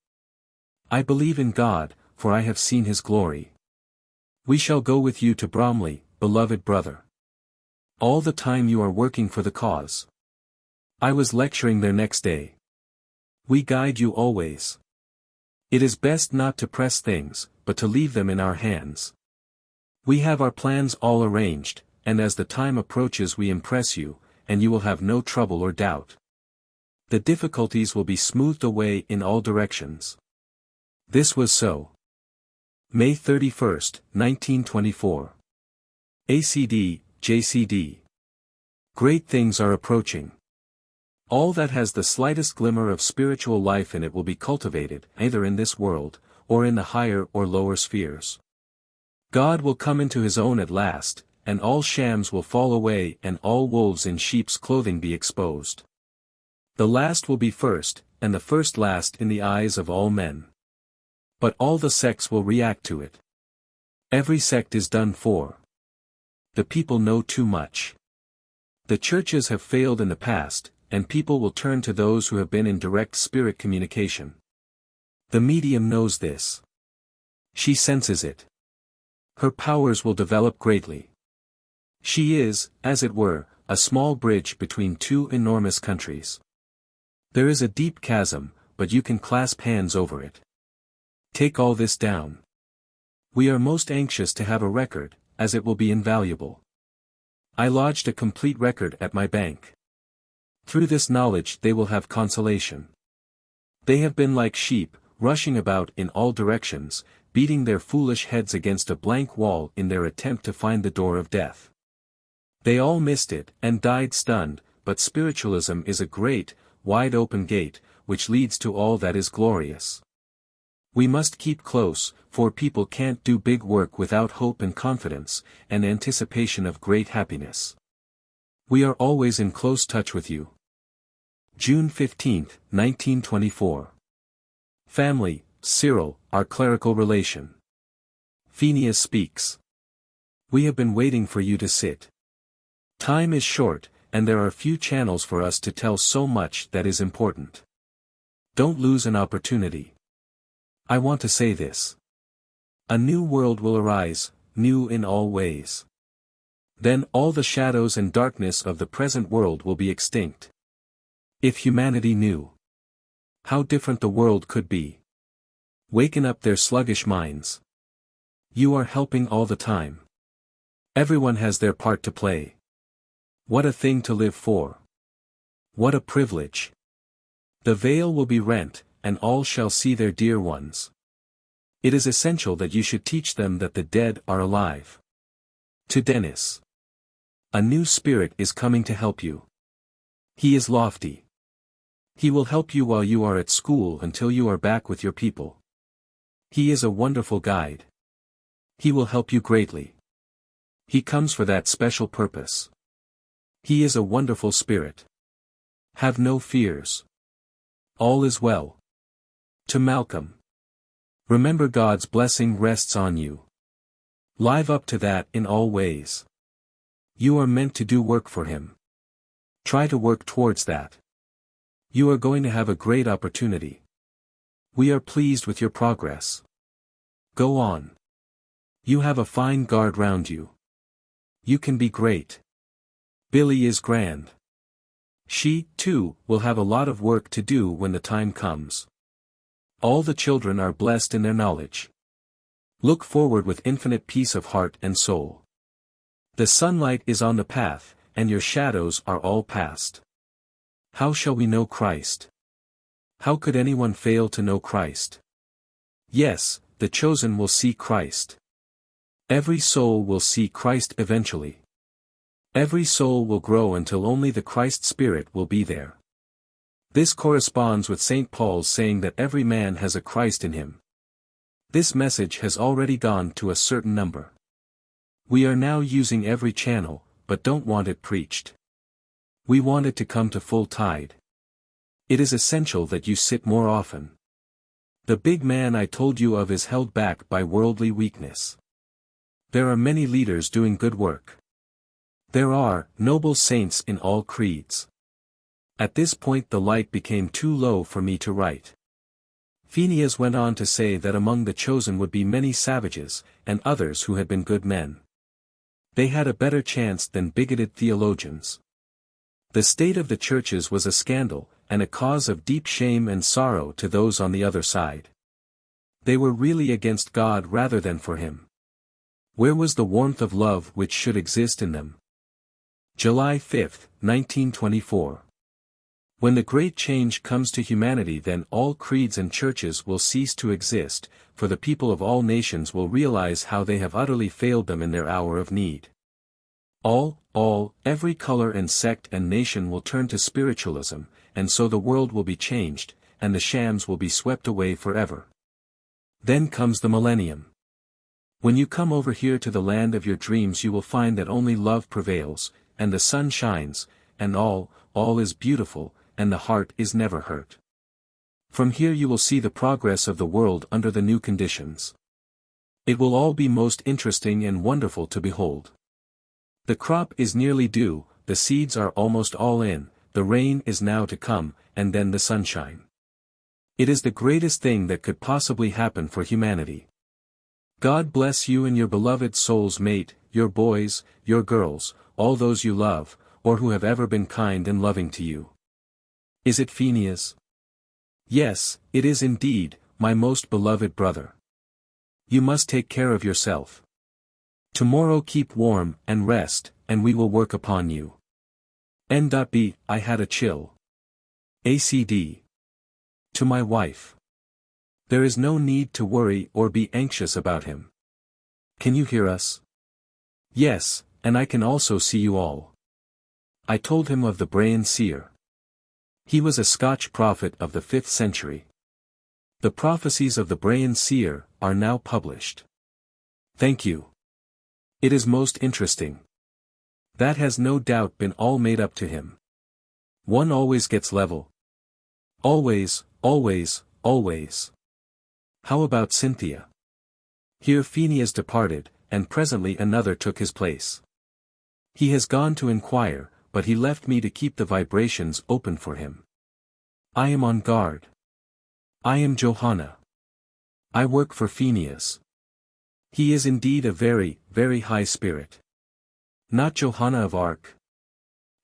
I believe in God, for I have seen his glory. We shall go with you to Bromley, beloved brother. All the time you are working for the cause. I was lecturing there next day. We guide you always. It is best not to press things, but to leave them in our hands. We have our plans all arranged, and as the time approaches we impress you, and you will have no trouble or doubt. The difficulties will be smoothed away in all directions. This was so. May 31, 1924. ACD, JCD. Great things are approaching. All that has the slightest glimmer of spiritual life in it will be cultivated, either in this world, or in the higher or lower spheres. God will come into his own at last, and all shams will fall away and all wolves in sheep's clothing be exposed. The last will be first, and the first last in the eyes of all men. But all the sects will react to it. Every sect is done for. The people know too much. The churches have failed in the past, and people will turn to those who have been in direct spirit communication. The medium knows this. She senses it. Her powers will develop greatly. She is, as it were, a small bridge between two enormous countries. There is a deep chasm, but you can clasp hands over it. Take all this down. We are most anxious to have a record, as it will be invaluable. I lodged a complete record at my bank. Through this knowledge they will have consolation. They have been like sheep, rushing about in all directions, beating their foolish heads against a blank wall in their attempt to find the door of death. They all missed it, and died stunned, but spiritualism is a great, wide-open gate, which leads to all that is glorious. We must keep close, for people can't do big work without hope and confidence, and anticipation of great happiness. We are always in close touch with you. June 15, 1924. Family, Cyril, our clerical relation. Pheneas Speaks. We have been waiting for you to sit. Time is short, and there are few channels for us to tell so much that is important. Don't lose an opportunity. I want to say this. A new world will arise, new in all ways. Then all the shadows and darkness of the present world will be extinct. If humanity knew how different the world could be. Waken up their sluggish minds. You are helping all the time. Everyone has their part to play. What a thing to live for. What a privilege. The veil will be rent, and all shall see their dear ones. It is essential that you should teach them that the dead are alive. To Dennis. A new spirit is coming to help you. He is lofty. He will help you while you are at school until you are back with your people. He is a wonderful guide. He will help you greatly. He comes for that special purpose. He is a wonderful spirit. Have no fears. All is well. To Malcolm. Remember God's blessing rests on you. Live up to that in all ways. You are meant to do work for Him. Try to work towards that. You are going to have a great opportunity. We are pleased with your progress. Go on. You have a fine guard round you. You can be great. Billy is grand. She, too, will have a lot of work to do when the time comes. All the children are blessed in their knowledge. Look forward with infinite peace of heart and soul. The sunlight is on the path, and your shadows are all past. How shall we know Christ? How could anyone fail to know Christ? Yes, the chosen will see Christ. Every soul will see Christ eventually. Every soul will grow until only the Christ Spirit will be there. This corresponds with St. Paul's saying that every man has a Christ in him. This message has already gone to a certain number. We are now using every channel, but don't want it preached. We want it to come to full tide. It is essential that you sit more often. The big man I told you of is held back by worldly weakness. There are many leaders doing good work. There are noble saints in all creeds. At this point the light became too low for me to write. Pheneas went on to say that among the chosen would be many savages, and others who had been good men. They had a better chance than bigoted theologians. The state of the churches was a scandal, and a cause of deep shame and sorrow to those on the other side. They were really against God rather than for him. Where was the warmth of love which should exist in them? July 5, 1924. When the great change comes to humanity, then all creeds and churches will cease to exist, for the people of all nations will realize how they have utterly failed them in their hour of need. Every color and sect and nation will turn to spiritualism, and so the world will be changed, and the shams will be swept away forever. Then comes the millennium. When you come over here to the land of your dreams, you will find that only love prevails, and the sun shines, and all is beautiful, and the heart is never hurt. From here you will see the progress of the world under the new conditions. It will all be most interesting and wonderful to behold. The crop is nearly due, the seeds are almost all in, the rain is now to come, and then the sunshine. It is the greatest thing that could possibly happen for humanity. God bless you and your beloved soul's mate, your boys, your girls, all those you love, or who have ever been kind and loving to you. Is it Pheneas? Yes, it is indeed, my most beloved brother. You must take care of yourself. Tomorrow keep warm and rest, and we will work upon you. N.B. I had a chill. ACD. To my wife. There is no need to worry or be anxious about him. Can you hear us? Yes, and I can also see you all. I told him of the Brayan seer. He was a Scotch prophet of the 5th century. The prophecies of the Brayan seer are now published. Thank you. It is most interesting. That has no doubt been all made up to him. One always gets level. Always. How about Cynthia? Here Pheneas departed, and presently another took his place. He has gone to inquire, but he left me to keep the vibrations open for him. I am on guard. I am Johanna. I work for Pheneas. He is indeed a very, very high spirit. Not Johanna of Arc?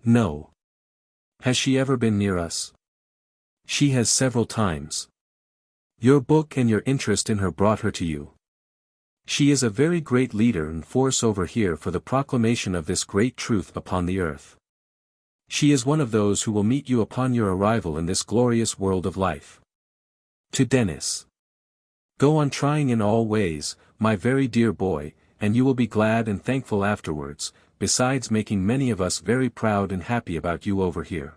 No. Has she ever been near us? She has several times. Your book and your interest in her brought her to you. She is a very great leader and force over here for the proclamation of this great truth upon the earth. She is one of those who will meet you upon your arrival in this glorious world of life. To Dennis. Go on trying in all ways, my very dear boy, and you will be glad and thankful afterwards, besides making many of us very proud and happy about you over here.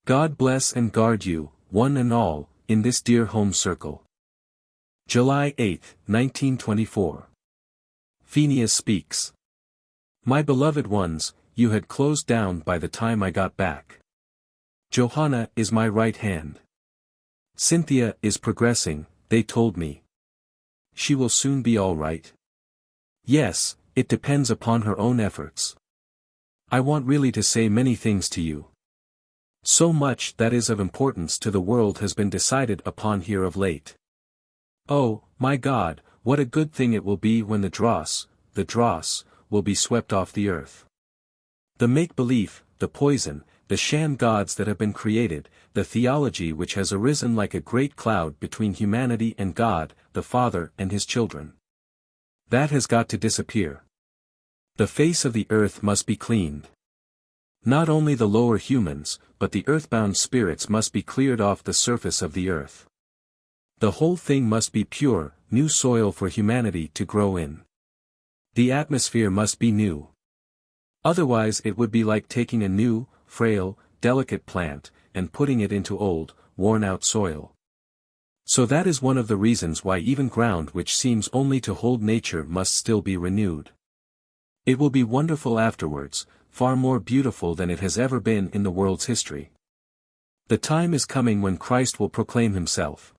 God bless and guard you, one and all, in this dear home circle. July 8, 1924. Pheneas Speaks. My beloved ones, you had closed down by the time I got back. Johanna is my right hand. Cynthia is progressing, they told me. She will soon be all right. Yes, it depends upon her own efforts. I want really to say many things to you. So much that is of importance to the world has been decided upon here of late. Oh, my God, what a good thing it will be when the dross, will be swept off the earth. The make-believe, the poison, the sham gods that have been created, the theology which has arisen like a great cloud between humanity and God, the Father and his children. That has got to disappear. The face of the earth must be cleaned. Not only the lower humans, but the earthbound spirits must be cleared off the surface of the earth. The whole thing must be pure, new soil for humanity to grow in. The atmosphere must be new. Otherwise it would be like taking a new, frail, delicate plant, and putting it into old, worn-out soil. So that is one of the reasons why even ground which seems only to hold nature must still be renewed. It will be wonderful afterwards, far more beautiful than it has ever been in the world's history. The time is coming when Christ will proclaim himself.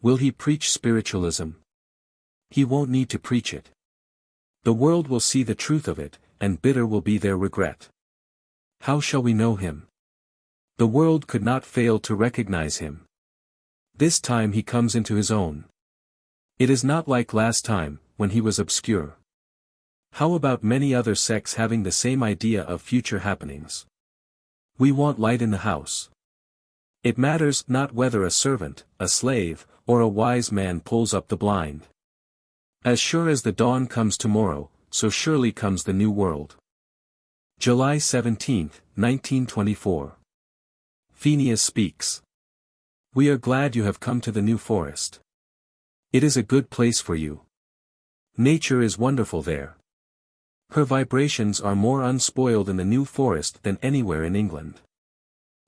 Will he preach spiritualism? He won't need to preach it. The world will see the truth of it, and bitter will be their regret. How shall we know him? The world could not fail to recognize him. This time he comes into his own. It is not like last time, when he was obscure. How about many other sects having the same idea of future happenings? We want light in the house. It matters not whether a servant, a slave, or a wise man pulls up the blind. As sure as the dawn comes tomorrow, so surely comes the new world. July 17, 1924. Pheneas Speaks. We are glad you have come to the New Forest. It is a good place for you. Nature is wonderful there. Her vibrations are more unspoiled in the New Forest than anywhere in England.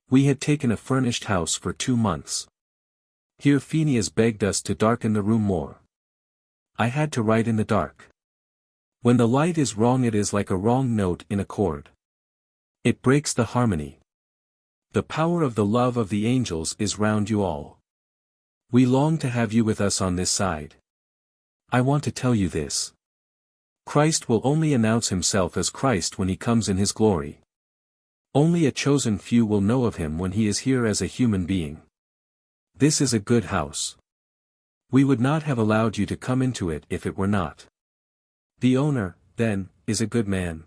We had taken a furnished house for 2 months. Here Pheneas begged us to darken the room more. I had to write in the dark. When the light is wrong, it is like a wrong note in a chord. It breaks the harmony. The power of the love of the angels is round you all. We long to have you with us on this side. I want to tell you this. Christ will only announce himself as Christ when he comes in his glory. Only a chosen few will know of him when he is here as a human being. This is a good house. We would not have allowed you to come into it if it were not. The owner, then, is a good man.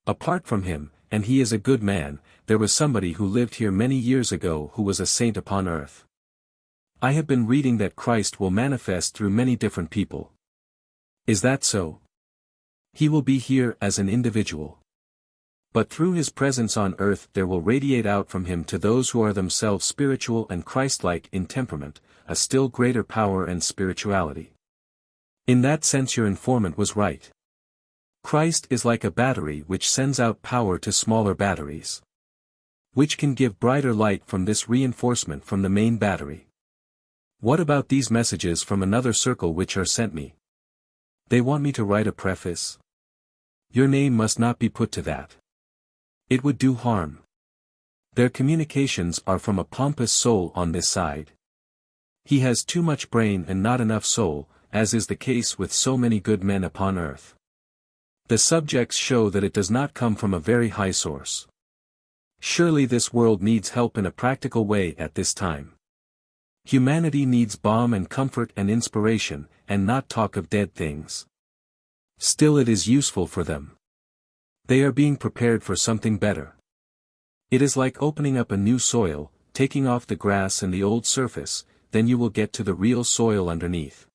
Apart from him, and he is a good man, there was somebody who lived here many years ago who was a saint upon earth. I have been reading that Christ will manifest through many different people. Is that so? He will be here as an individual. But through his presence on earth there will radiate out from him to those who are themselves spiritual and Christ-like in temperament, a still greater power and spirituality. In that sense your informant was right. Christ is like a battery which sends out power to smaller batteries, which can give brighter light from this reinforcement from the main battery. What about these messages from another circle which are sent me? They want me to write a preface. Your name must not be put to that. It would do harm. Their communications are from a pompous soul on this side. He has too much brain and not enough soul, as is the case with so many good men upon earth. The subjects show that it does not come from a very high source. Surely this world needs help in a practical way at this time. Humanity needs balm and comfort and inspiration, and not talk of dead things. Still it is useful for them. They are being prepared for something better. It is like opening up a new soil, taking off the grass and the old surface, then you will get to the real soil underneath.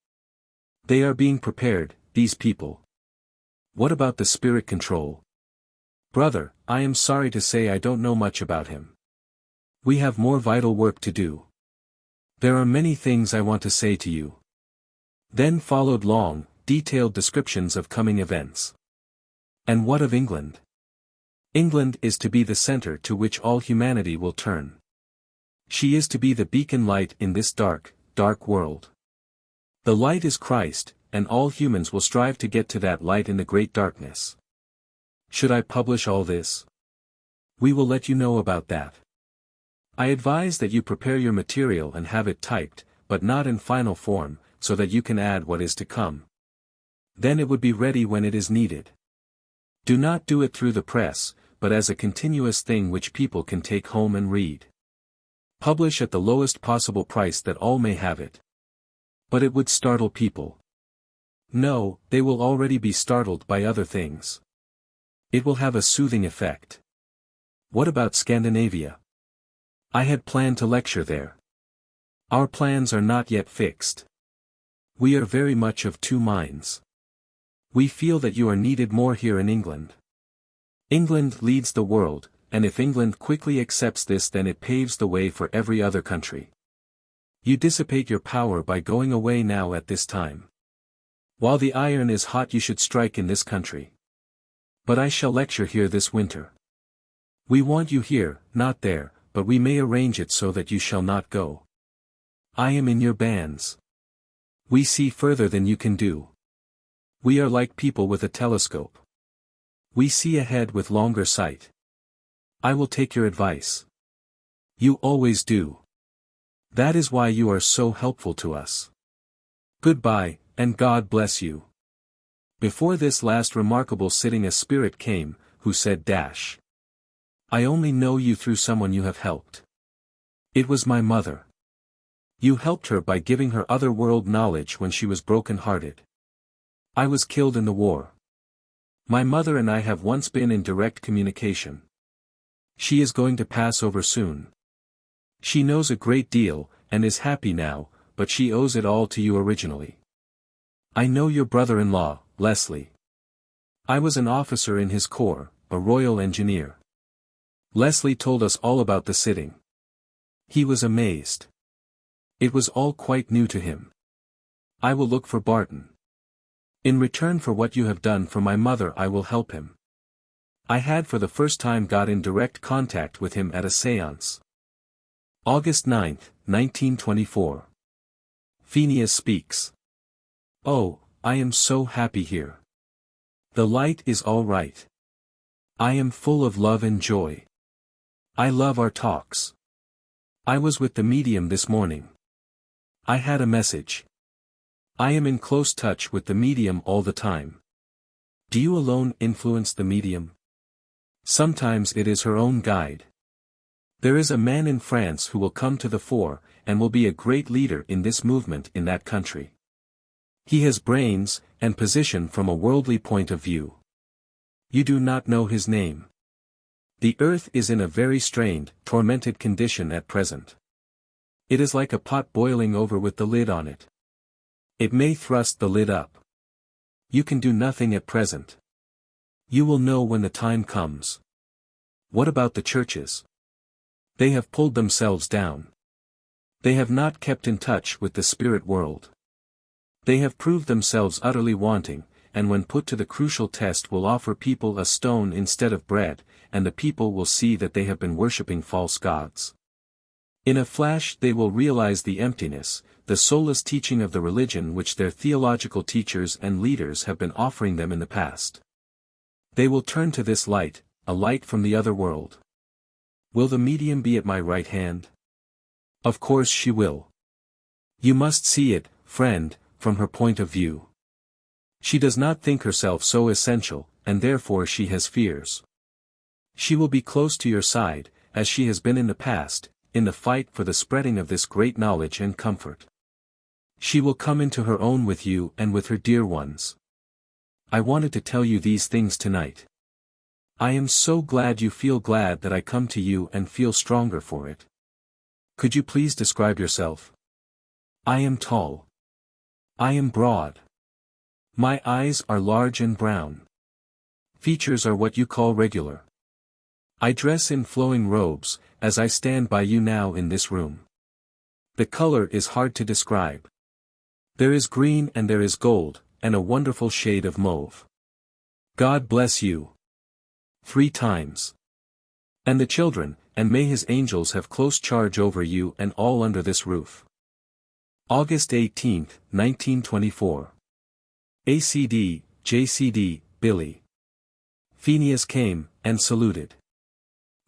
They are being prepared, these people. What about the spirit control? Brother, I am sorry to say I don't know much about him. We have more vital work to do. There are many things I want to say to you. Then followed long, detailed descriptions of coming events. And what of England? England is to be the center to which all humanity will turn. She is to be the beacon light in this dark, dark world. The light is Christ, and all humans will strive to get to that light in the great darkness. Should I publish all this? We will let you know about that. I advise that you prepare your material and have it typed, but not in final form, so that you can add what is to come. Then it would be ready when it is needed. Do not do it through the press, but as a continuous thing which people can take home and read. Publish at the lowest possible price that all may have it. But it would startle people. No, they will already be startled by other things. It will have a soothing effect. What about Scandinavia? I had planned to lecture there. Our plans are not yet fixed. We are very much of two minds. We feel that you are needed more here in England. England leads the world, and if England quickly accepts this, then it paves the way for every other country. You dissipate your power by going away now at this time. While the iron is hot you should strike in this country. But I shall lecture here this winter. We want you here, not there, but we may arrange it so that you shall not go. I am in your bands. We see further than you can do. We are like people with a telescope. We see ahead with longer sight. I will take your advice. You always do. That is why you are so helpful to us. Goodbye, and God bless you. Before this last remarkable sitting a spirit came, who said dash. I only know you through someone you have helped. It was my mother. You helped her by giving her other-world knowledge when she was broken-hearted. I was killed in the war. My mother and I have once been in direct communication. She is going to pass over soon. She knows a great deal, and is happy now, but she owes it all to you originally. I know your brother-in-law, Leslie. I was an officer in his corps, a royal engineer. Leslie told us all about the sitting. He was amazed. It was all quite new to him. I will look for Barton. In return for what you have done for my mother, I will help him. I had for the first time got in direct contact with him at a séance. August 9, 1924. Pheneas Speaks. Oh, I am so happy here. The light is all right. I am full of love and joy. I love our talks. I was with the medium this morning. I had a message. I am in close touch with the medium all the time. Do you alone influence the medium? Sometimes it is her own guide. There is a man in France who will come to the fore, and will be a great leader in this movement in that country. He has brains, and position from a worldly point of view. You do not know his name. The earth is in a very strained, tormented condition at present. It is like a pot boiling over with the lid on it. It may thrust the lid up. You can do nothing at present. You will know when the time comes. What about the churches? They have pulled themselves down. They have not kept in touch with the spirit world. They have proved themselves utterly wanting, and when put to the crucial test will offer people a stone instead of bread, and the people will see that they have been worshipping false gods. In a flash they will realize the emptiness, the soulless teaching of the religion which their theological teachers and leaders have been offering them in the past. They will turn to this light, a light from the other world. Will the medium be at my right hand? Of course she will. You must see it, friend, from her point of view. She does not think herself so essential, and therefore she has fears. She will be close to your side, as she has been in the past, in the fight for the spreading of this great knowledge and comfort. She will come into her own with you and with her dear ones. I wanted to tell you these things tonight. I am so glad you feel glad that I come to you and feel stronger for it. Could you please describe yourself? I am tall. I am broad. My eyes are large and brown. Features are what you call regular. I dress in flowing robes, as I stand by you now in this room. The color is hard to describe. There is green and there is gold, and a wonderful shade of mauve. God bless you. 3 times. And the children, and may his angels have close charge over you and all under this roof. August 18, 1924. ACD, JCD, Billy. Pheneas came, and saluted.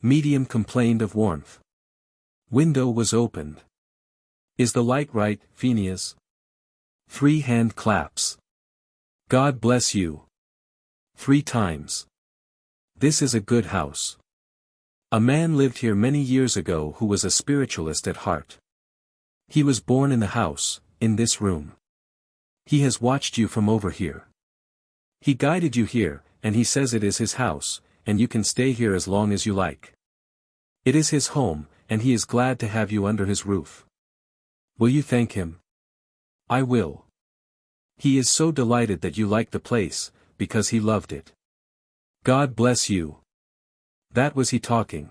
Medium complained of warmth. Window was opened. Is the light right, Pheneas? 3 hand claps. God bless you. 3 times. This is a good house. A man lived here many years ago who was a spiritualist at heart. He was born in the house, in this room. He has watched you from over here. He guided you here, and he says it is his house, and you can stay here as long as you like. It is his home, and he is glad to have you under his roof. Will you thank him? I will. He is so delighted that you like the place, because he loved it. God bless you. That was he talking.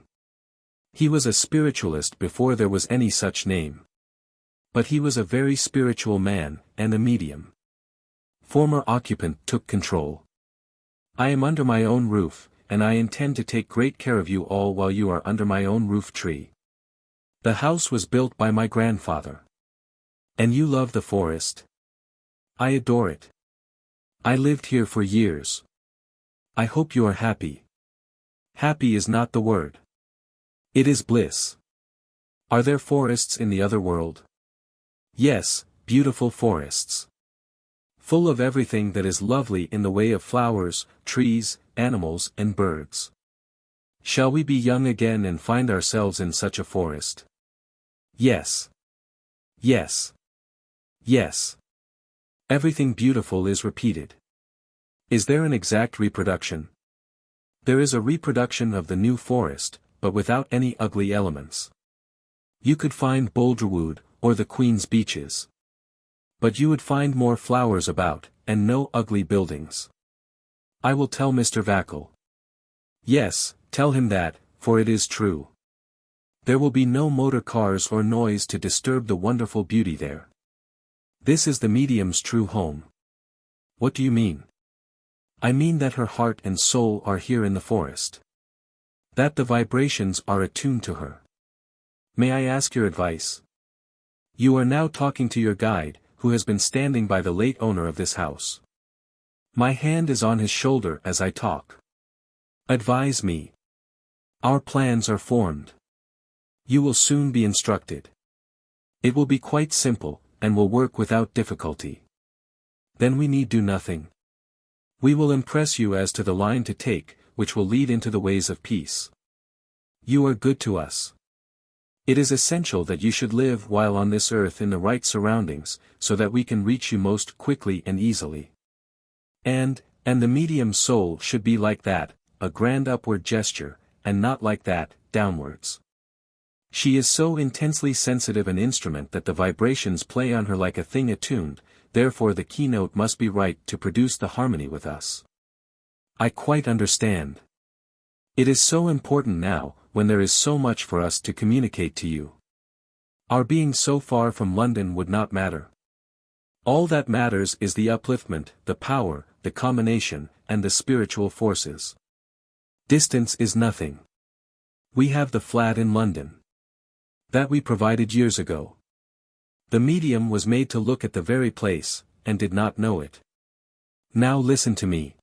He was a spiritualist before there was any such name. But he was a very spiritual man, and a medium. Former occupant took control. I am under my own roof, and I intend to take great care of you all while you are under my own roof tree. The house was built by my grandfather. And you love the forest? I adore it. I lived here for years. I hope you are happy. Happy is not the word. It is bliss. Are there forests in the other world? Yes, beautiful forests. Full of everything that is lovely in the way of flowers, trees, animals and birds. Shall we be young again and find ourselves in such a forest? Yes. Yes. Yes. Everything beautiful is repeated. Is there an exact reproduction? There is a reproduction of the New Forest, but without any ugly elements. You could find Boulderwood, or the Queen's Beeches. But you would find more flowers about, and no ugly buildings. I will tell Mr. Vackle. Yes, tell him that, for it is true. There will be no motor cars or noise to disturb the wonderful beauty there. This is the medium's true home. What do you mean? I mean that her heart and soul are here in the forest. That the vibrations are attuned to her. May I ask your advice? You are now talking to your guide, who has been standing by the late owner of this house. My hand is on his shoulder as I talk. Advise me. Our plans are formed. You will soon be instructed. It will be quite simple, and will work without difficulty. Then we need do nothing. We will impress you as to the line to take, which will lead into the ways of peace. You are good to us. It is essential that you should live while on this earth in the right surroundings, so that we can reach you most quickly and easily. And the medium's soul should be like that, a grand upward gesture, and not like that, downwards. She is so intensely sensitive an instrument that the vibrations play on her like a thing attuned, therefore the keynote must be right to produce the harmony with us. I quite understand. It is so important now, when there is so much for us to communicate to you. Our being so far from London would not matter. All that matters is the upliftment, the power, the combination, and the spiritual forces. Distance is nothing. We have the flat in London. That we provided years ago. The medium was made to look at the very place, and did not know it. Now listen to me.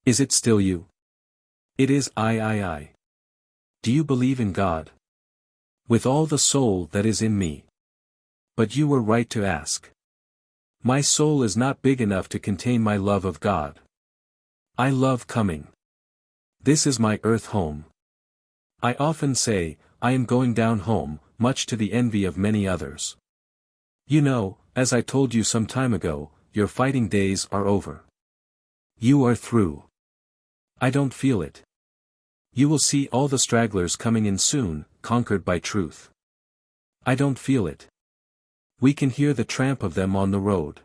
Is it still you? It is I. Do you believe in God? With all the soul that is in me. But you were right to ask. My soul is not big enough to contain my love of God. I love coming. This is my earth home. I often say, I am going down home, much to the envy of many others. You know, as I told you some time ago, your fighting days are over. You are through. I don't feel it. You will see all the stragglers coming in soon, conquered by truth. I don't feel it. We can hear the tramp of them on the road.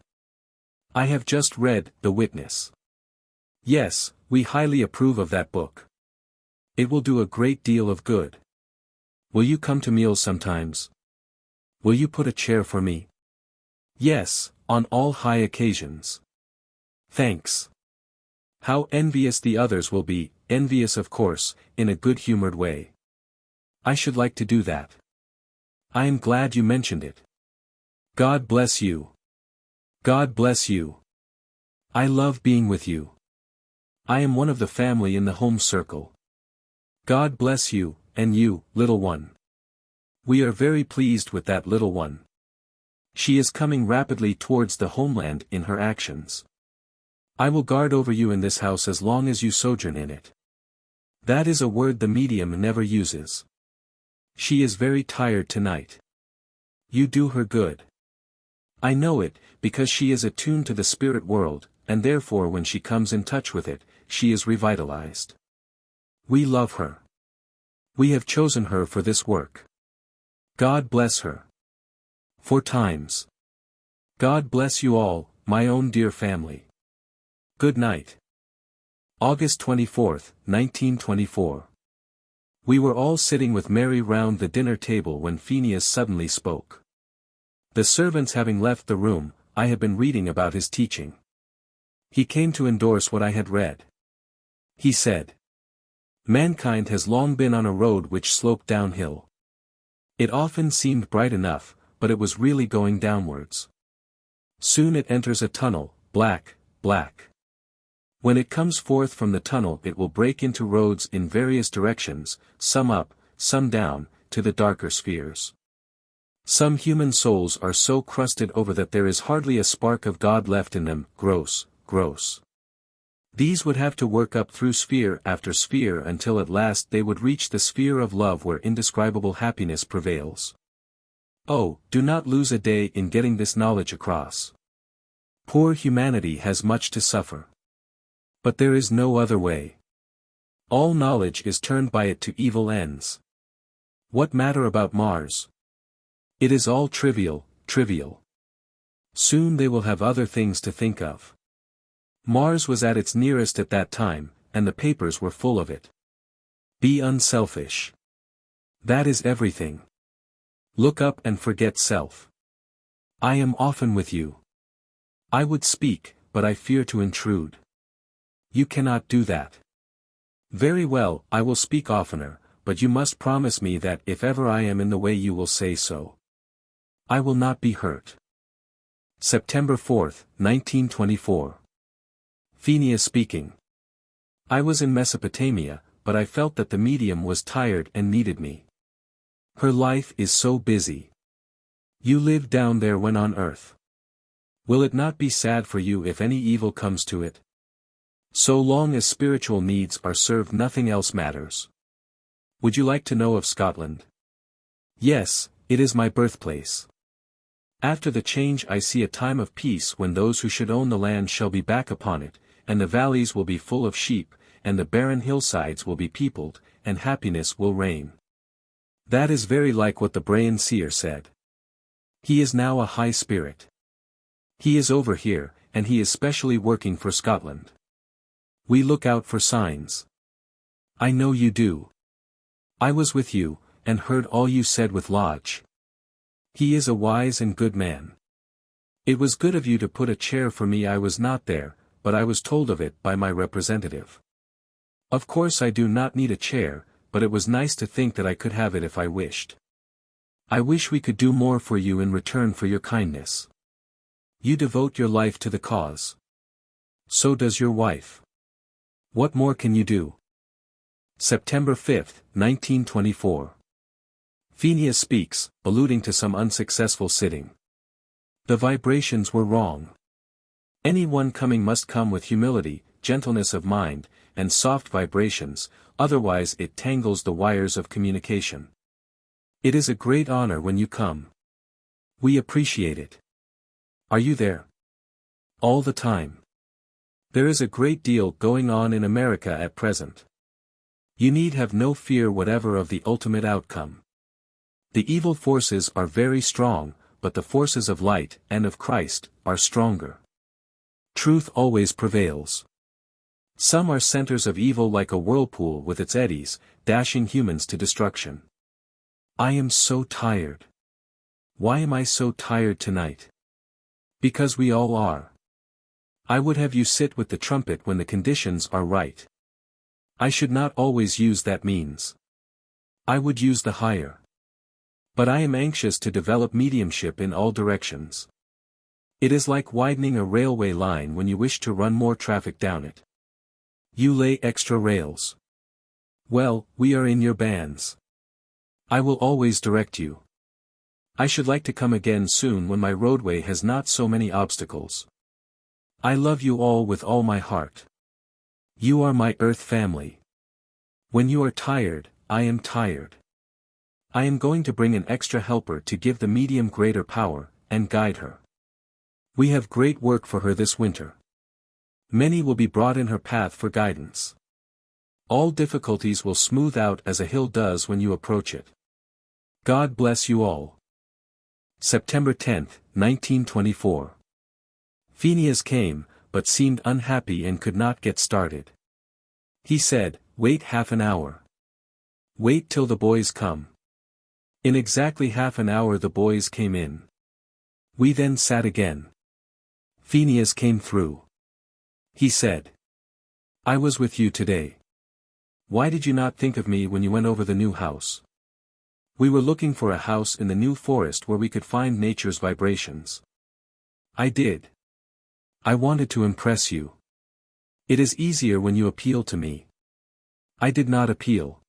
I have just read The Witness. Yes, we highly approve of that book. It will do a great deal of good. Will you come to meals sometimes? Will you put a chair for me? Yes, on all high occasions. Thanks. How envious the others will be, envious of course, in a good-humored way. I should like to do that. I am glad you mentioned it. God bless you. God bless you. I love being with you. I am one of the family in the home circle. God bless you, and you, little one. We are very pleased with that little one. She is coming rapidly towards the homeland in her actions. I will guard over you in this house as long as you sojourn in it. That is a word the medium never uses. She is very tired tonight. You do her good. I know it, because she is attuned to the spirit world, and therefore when she comes in touch with it, she is revitalized. We love her. We have chosen her for this work. God bless her. 4 times. God bless you all, my own dear family. Good night. August 24, 1924. We were all sitting with Mary round the dinner table when Pheneas suddenly spoke. The servants having left the room, I had been reading about his teaching. He came to endorse what I had read. He said, "Mankind has long been on a road which sloped downhill. It often seemed bright enough, but it was really going downwards. Soon it enters a tunnel, black, black. When it comes forth from the tunnel it will break into roads in various directions, some up, some down, to the darker spheres. Some human souls are so crusted over that there is hardly a spark of God left in them, gross, gross. These would have to work up through sphere after sphere until at last they would reach the sphere of love where indescribable happiness prevails. Oh, do not lose a day in getting this knowledge across. Poor humanity has much to suffer. But there is no other way. All knowledge is turned by it to evil ends. What matter about Mars? It is all trivial, trivial. Soon they will have other things to think of. Mars was at its nearest at that time, and the papers were full of it. Be unselfish. That is everything. Look up and forget self. I am often with you. I would speak, but I fear to intrude. You cannot do that. Very well, I will speak oftener, but you must promise me that if ever I am in the way you will say so. I will not be hurt. September 4, 1924. Pheneas speaking. I was in Mesopotamia, but I felt that the medium was tired and needed me. Her life is so busy. You lived down there when on earth. Will it not be sad for you if any evil comes to it? So long as spiritual needs are served, nothing else matters. Would you like to know of Scotland? Yes, it is my birthplace. After the change I see a time of peace when those who should own the land shall be back upon it, and the valleys will be full of sheep, and the barren hillsides will be peopled, and happiness will reign. That is very like what the Brayan seer said. He is now a high spirit. He is over here, and he is specially working for Scotland. We look out for signs. I know you do. I was with you, and heard all you said with Lodge. He is a wise and good man. It was good of you to put a chair for me. I was not there, but I was told of it by my representative. Of course I do not need a chair, but it was nice to think that I could have it if I wished. I wish we could do more for you in return for your kindness. You devote your life to the cause. So does your wife. What more can you do? September 5, 1924. Pheneas Speaks, alluding to some unsuccessful sitting. The vibrations were wrong. Any one coming must come with humility, gentleness of mind, and soft vibrations, otherwise it tangles the wires of communication. It is a great honor when you come. We appreciate it. Are you there? All the time. There is a great deal going on in America at present. You need have no fear whatever of the ultimate outcome. The evil forces are very strong, but the forces of light, and of Christ, are stronger. Truth always prevails. Some are centers of evil like a whirlpool with its eddies, dashing humans to destruction. I am so tired. Why am I so tired tonight? Because we all are. I would have you sit with the trumpet when the conditions are right. I should not always use that means. I would use the higher. But I am anxious to develop mediumship in all directions. It is like widening a railway line when you wish to run more traffic down it. You lay extra rails. Well, we are in your bands. I will always direct you. I should like to come again soon when my roadway has not so many obstacles. I love you all with all my heart. You are my earth family. When you are tired, I am tired. I am going to bring an extra helper to give the medium greater power, and guide her. We have great work for her this winter. Many will be brought in her path for guidance. All difficulties will smooth out as a hill does when you approach it. God bless you all. September 10, 1924. Pheneas came, but seemed unhappy and could not get started. He said, "Wait half an hour. Wait till the boys come." In exactly half an hour the boys came in. We then sat again. Pheneas came through. He said, "I was with you today. Why did you not think of me when you went over the new house?" We were looking for a house in the New Forest where we could find nature's vibrations. I did. I wanted to impress you. It is easier when you appeal to me. I did not appeal.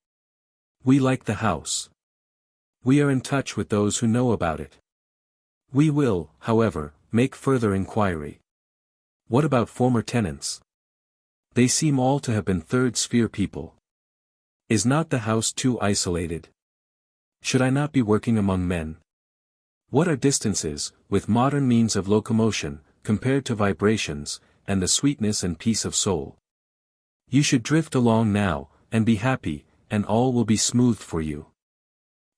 We like the house. We are in touch with those who know about it. We will, however, make further inquiry. What about former tenants? They seem all to have been third sphere people. Is not the house too isolated? Should I not be working among men? What are distances, with modern means of locomotion, compared to vibrations, and the sweetness and peace of soul? You should drift along now, and be happy, and all will be smoothed for you.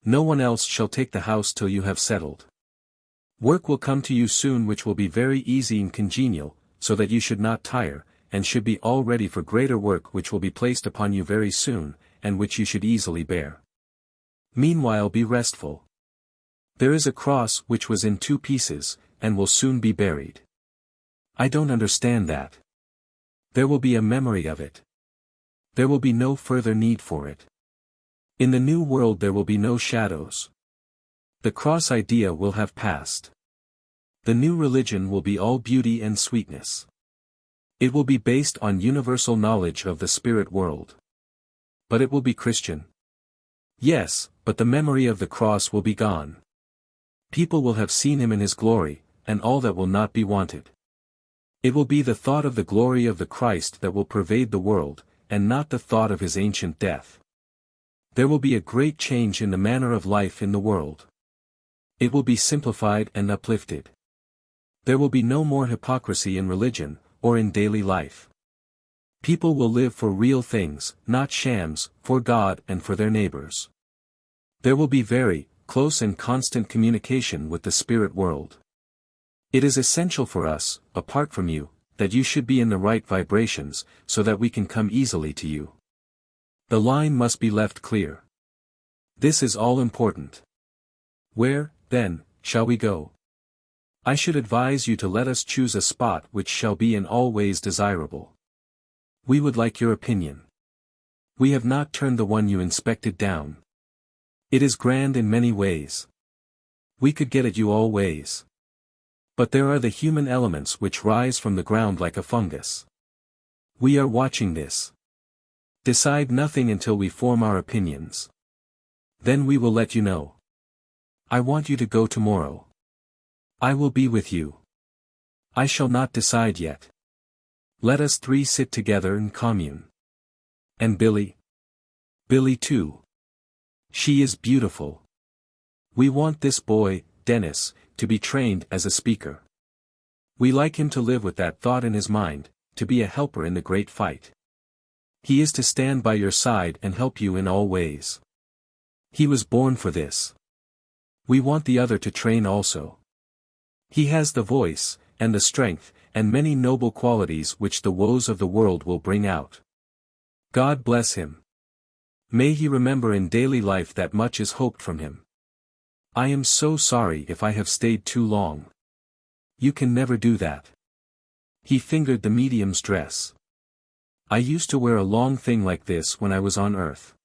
No one else shall take the house till you have settled. Work will come to you soon which will be very easy and congenial, so that you should not tire, and should be all ready for greater work which will be placed upon you very soon, and which you should easily bear. Meanwhile be restful. There is a cross which was in 2 pieces, and will soon be buried. I don't understand that. There will be a memory of it. There will be no further need for it. In the new world there will be no shadows. The cross idea will have passed. The new religion will be all beauty and sweetness. It will be based on universal knowledge of the spirit world. But it will be Christian. Yes, but the memory of the cross will be gone. People will have seen him in his glory, and all that will not be wanted. It will be the thought of the glory of the Christ that will pervade the world, and not the thought of his ancient death. There will be a great change in the manner of life in the world. It will be simplified and uplifted. There will be no more hypocrisy in religion, or in daily life. People will live for real things, not shams, for God and for their neighbors. There will be very close and constant communication with the spirit world. It is essential for us, apart from you, that you should be in the right vibrations, so that we can come easily to you. The line must be left clear. This is all important. Where, then, shall we go? I should advise you to let us choose a spot which shall be in all ways desirable. We would like your opinion. We have not turned the one you inspected down. It is grand in many ways. We could get at you all ways. But there are the human elements which rise from the ground like a fungus. We are watching this. Decide nothing until we form our opinions. Then we will let you know. I want you to go tomorrow. I will be with you. I shall not decide yet. Let us 3 sit together and commune. And Billy? Billy too. She is beautiful. We want this boy, Dennis, to be trained as a speaker. We like him to live with that thought in his mind, to be a helper in the great fight. He is to stand by your side and help you in all ways. He was born for this. We want the other to train also. He has the voice, and the strength, and many noble qualities which the woes of the world will bring out. God bless him. May he remember in daily life that much is hoped from him. I am so sorry if I have stayed too long. You can never do that. He fingered the medium's dress. I used to wear a long thing like this when I was on earth.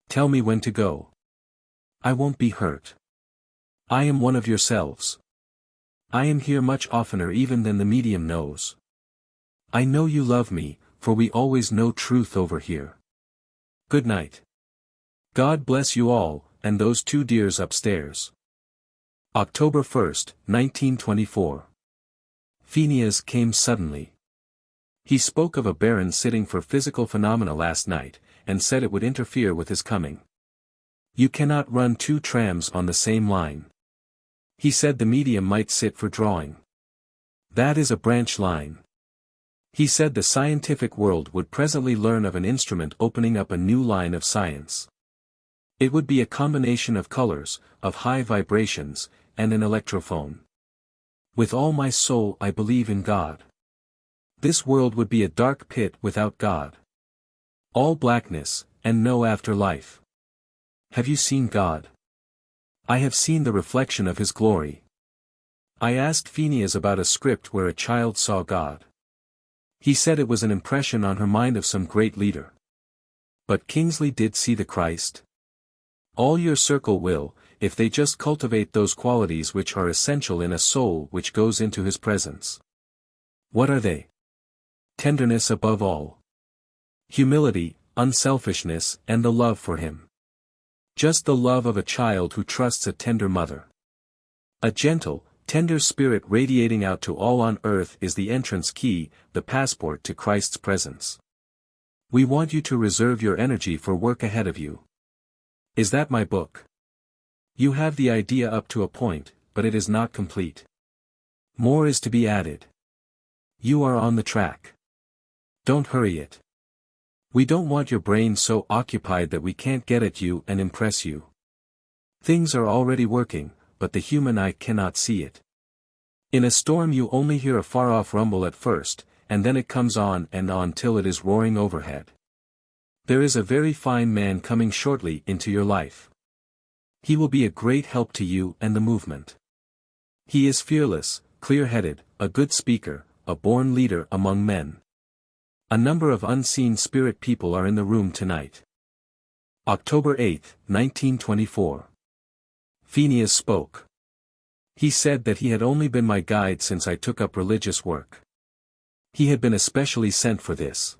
Tell me when to go. I won't be hurt. I am one of yourselves. I am here much oftener even than the medium knows. I know you love me, for we always know truth over here. Good night. God bless you all, and those 2 dears upstairs. October 1st, 1924. Pheneas came suddenly. He spoke of a baron sitting for physical phenomena last night, and said it would interfere with his coming. You cannot run 2 trams on the same line. He said the medium might sit for drawing. That is a branch line. He said the scientific world would presently learn of an instrument opening up a new line of science. It would be a combination of colors, of high vibrations, and an electrophone. With all my soul I believe in God. This world would be a dark pit without God. All blackness, and no afterlife. Have you seen God? I have seen the reflection of his glory. I asked Pheneas about a script where a child saw God. He said it was an impression on her mind of some great leader. But Kingsley did see the Christ? All your circle will, if they just cultivate those qualities which are essential in a soul which goes into his presence. What are they? Tenderness above all. Humility, unselfishness, and the love for him. Just the love of a child who trusts a tender mother. A gentle, tender spirit radiating out to all on earth is the entrance key, the passport to Christ's presence. We want you to reserve your energy for work ahead of you. Is that my book? You have the idea up to a point, but it is not complete. More is to be added. You are on the track. Don't hurry it. We don't want your brain so occupied that we can't get at you and impress you. Things are already working, but the human eye cannot see it. In a storm you only hear a far-off rumble at first, and then it comes on and on till it is roaring overhead. There is a very fine man coming shortly into your life. He will be a great help to you and the movement. He is fearless, clear-headed, a good speaker, a born leader among men. A number of unseen spirit people are in the room tonight. October 8, 1924. Pheneas spoke. He said that he had only been my guide since I took up religious work. He had been especially sent for this.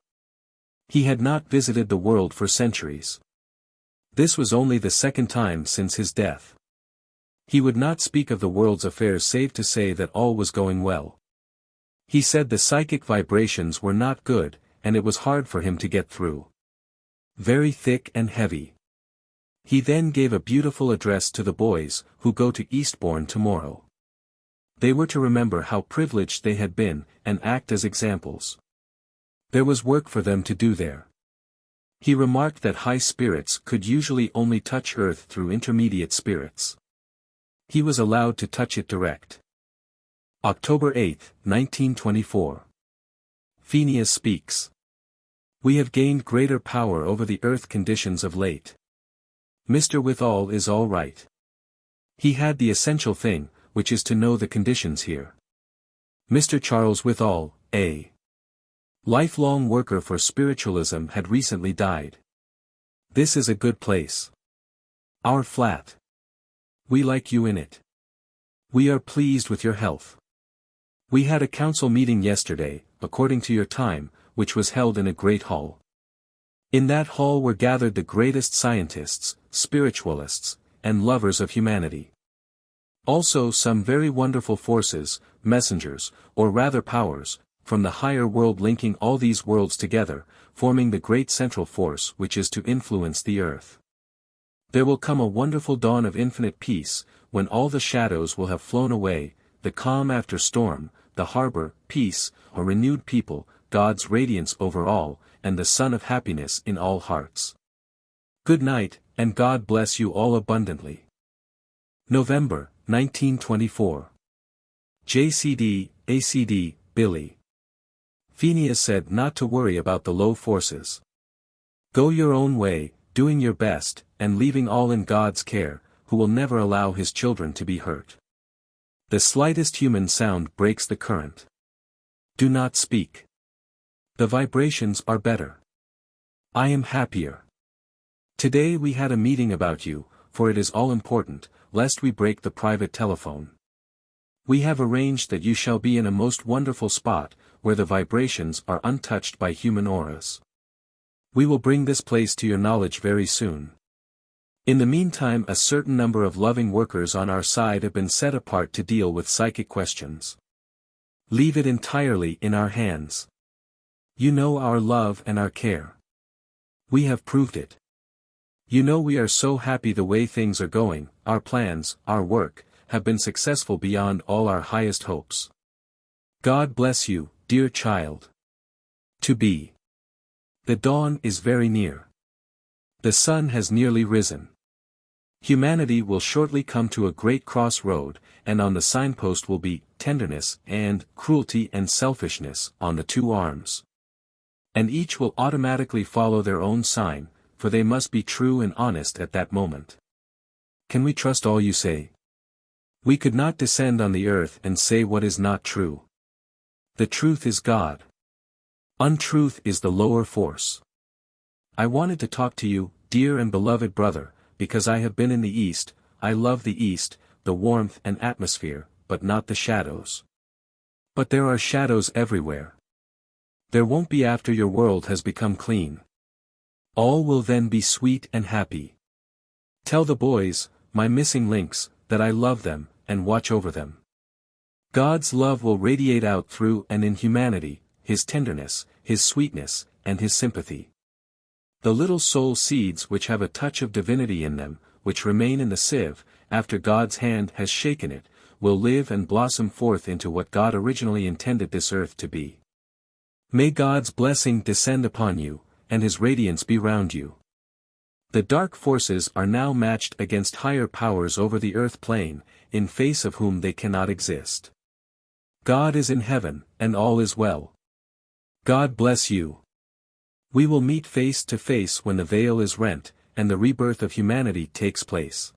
He had not visited the world for centuries. This was only the second time since his death. He would not speak of the world's affairs save to say that all was going well. He said the psychic vibrations were not good, and it was hard for him to get through. Very thick and heavy. He then gave a beautiful address to the boys, who go to Eastbourne tomorrow. They were to remember how privileged they had been, and act as examples. There was work for them to do there. He remarked that high spirits could usually only touch earth through intermediate spirits. He was allowed to touch it direct. October 8, 1924. Pheneas Speaks. We have gained greater power over the earth conditions of late. Mr. Withal is all right. He had the essential thing, which is to know the conditions here. Mr. Charles Withal, a lifelong worker for spiritualism, had recently died. This is a good place. Our flat. We like you in it. We are pleased with your health. We had a council meeting yesterday, according to your time, which was held in a great hall. In that hall were gathered the greatest scientists, spiritualists, and lovers of humanity. Also some very wonderful forces, messengers, or rather powers, from the higher world linking all these worlds together, forming the great central force which is to influence the earth. There will come a wonderful dawn of infinite peace, when all the shadows will have flown away, the calm after storm, the harbor, peace, a renewed people, God's radiance over all, and the sun of happiness in all hearts. Good night, and God bless you all abundantly. November, 1924. JCD, ACD, Billy. Pheneas said not to worry about the low forces. Go your own way, doing your best, and leaving all in God's care, who will never allow his children to be hurt. The slightest human sound breaks the current. Do not speak. The vibrations are better. I am happier. Today we had a meeting about you, for it is all important, lest we break the private telephone. We have arranged that you shall be in a most wonderful spot, where the vibrations are untouched by human auras. We will bring this place to your knowledge very soon. In the meantime a certain number of loving workers on our side have been set apart to deal with psychic questions. Leave it entirely in our hands. You know our love and our care. We have proved it. You know we are so happy the way things are going, our plans, our work, have been successful beyond all our highest hopes. God bless you, dear child. To be. The dawn is very near. The sun has nearly risen. Humanity will shortly come to a great crossroad, and on the signpost will be tenderness and cruelty and selfishness on the two arms. And each will automatically follow their own sign, for they must be true and honest at that moment. Can we trust all you say? We could not descend on the earth and say what is not true. The truth is God. Untruth is the lower force. I wanted to talk to you, dear and beloved brother, because I have been in the East, I love the East, the warmth and atmosphere, but not the shadows. But there are shadows everywhere. There won't be after your world has become clean. All will then be sweet and happy. Tell the boys, my missing links, that I love them, and watch over them. God's love will radiate out through and in humanity, His tenderness, His sweetness, and His sympathy. The little soul seeds which have a touch of divinity in them, which remain in the sieve, after God's hand has shaken it, will live and blossom forth into what God originally intended this earth to be. May God's blessing descend upon you, and His radiance be round you. The dark forces are now matched against higher powers over the earth plane, in face of whom they cannot exist. God is in heaven, and all is well. God bless you. We will meet face to face when the veil is rent, and the rebirth of humanity takes place.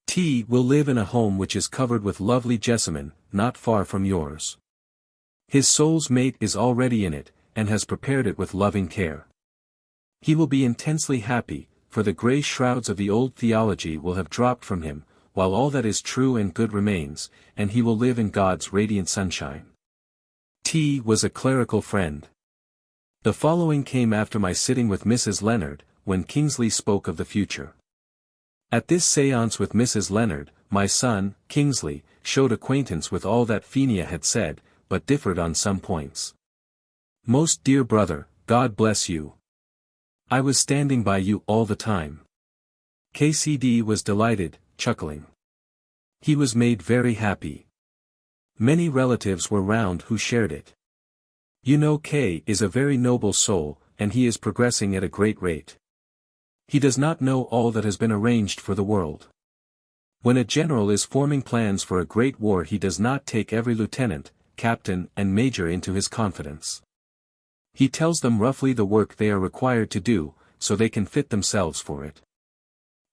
T will live in a home which is covered with lovely jessamine, not far from yours. His soul's mate is already in it, and has prepared it with loving care. He will be intensely happy, for the grey shrouds of the old theology will have dropped from him, while all that is true and good remains, and he will live in God's radiant sunshine. T was a clerical friend. The following came after my sitting with Mrs. Leonard, when Kingsley spoke of the future. At this séance with Mrs. Leonard, my son, Kingsley, showed acquaintance with all that Pheneas had said, but differed on some points. Most dear brother, God bless you. I was standing by you all the time. KCD was delighted, chuckling. He was made very happy. Many relatives were round who shared it. You know K is a very noble soul, and he is progressing at a great rate. He does not know all that has been arranged for the world. When a general is forming plans for a great war, he does not take every lieutenant, captain and major into his confidence. He tells them roughly the work they are required to do, so they can fit themselves for it.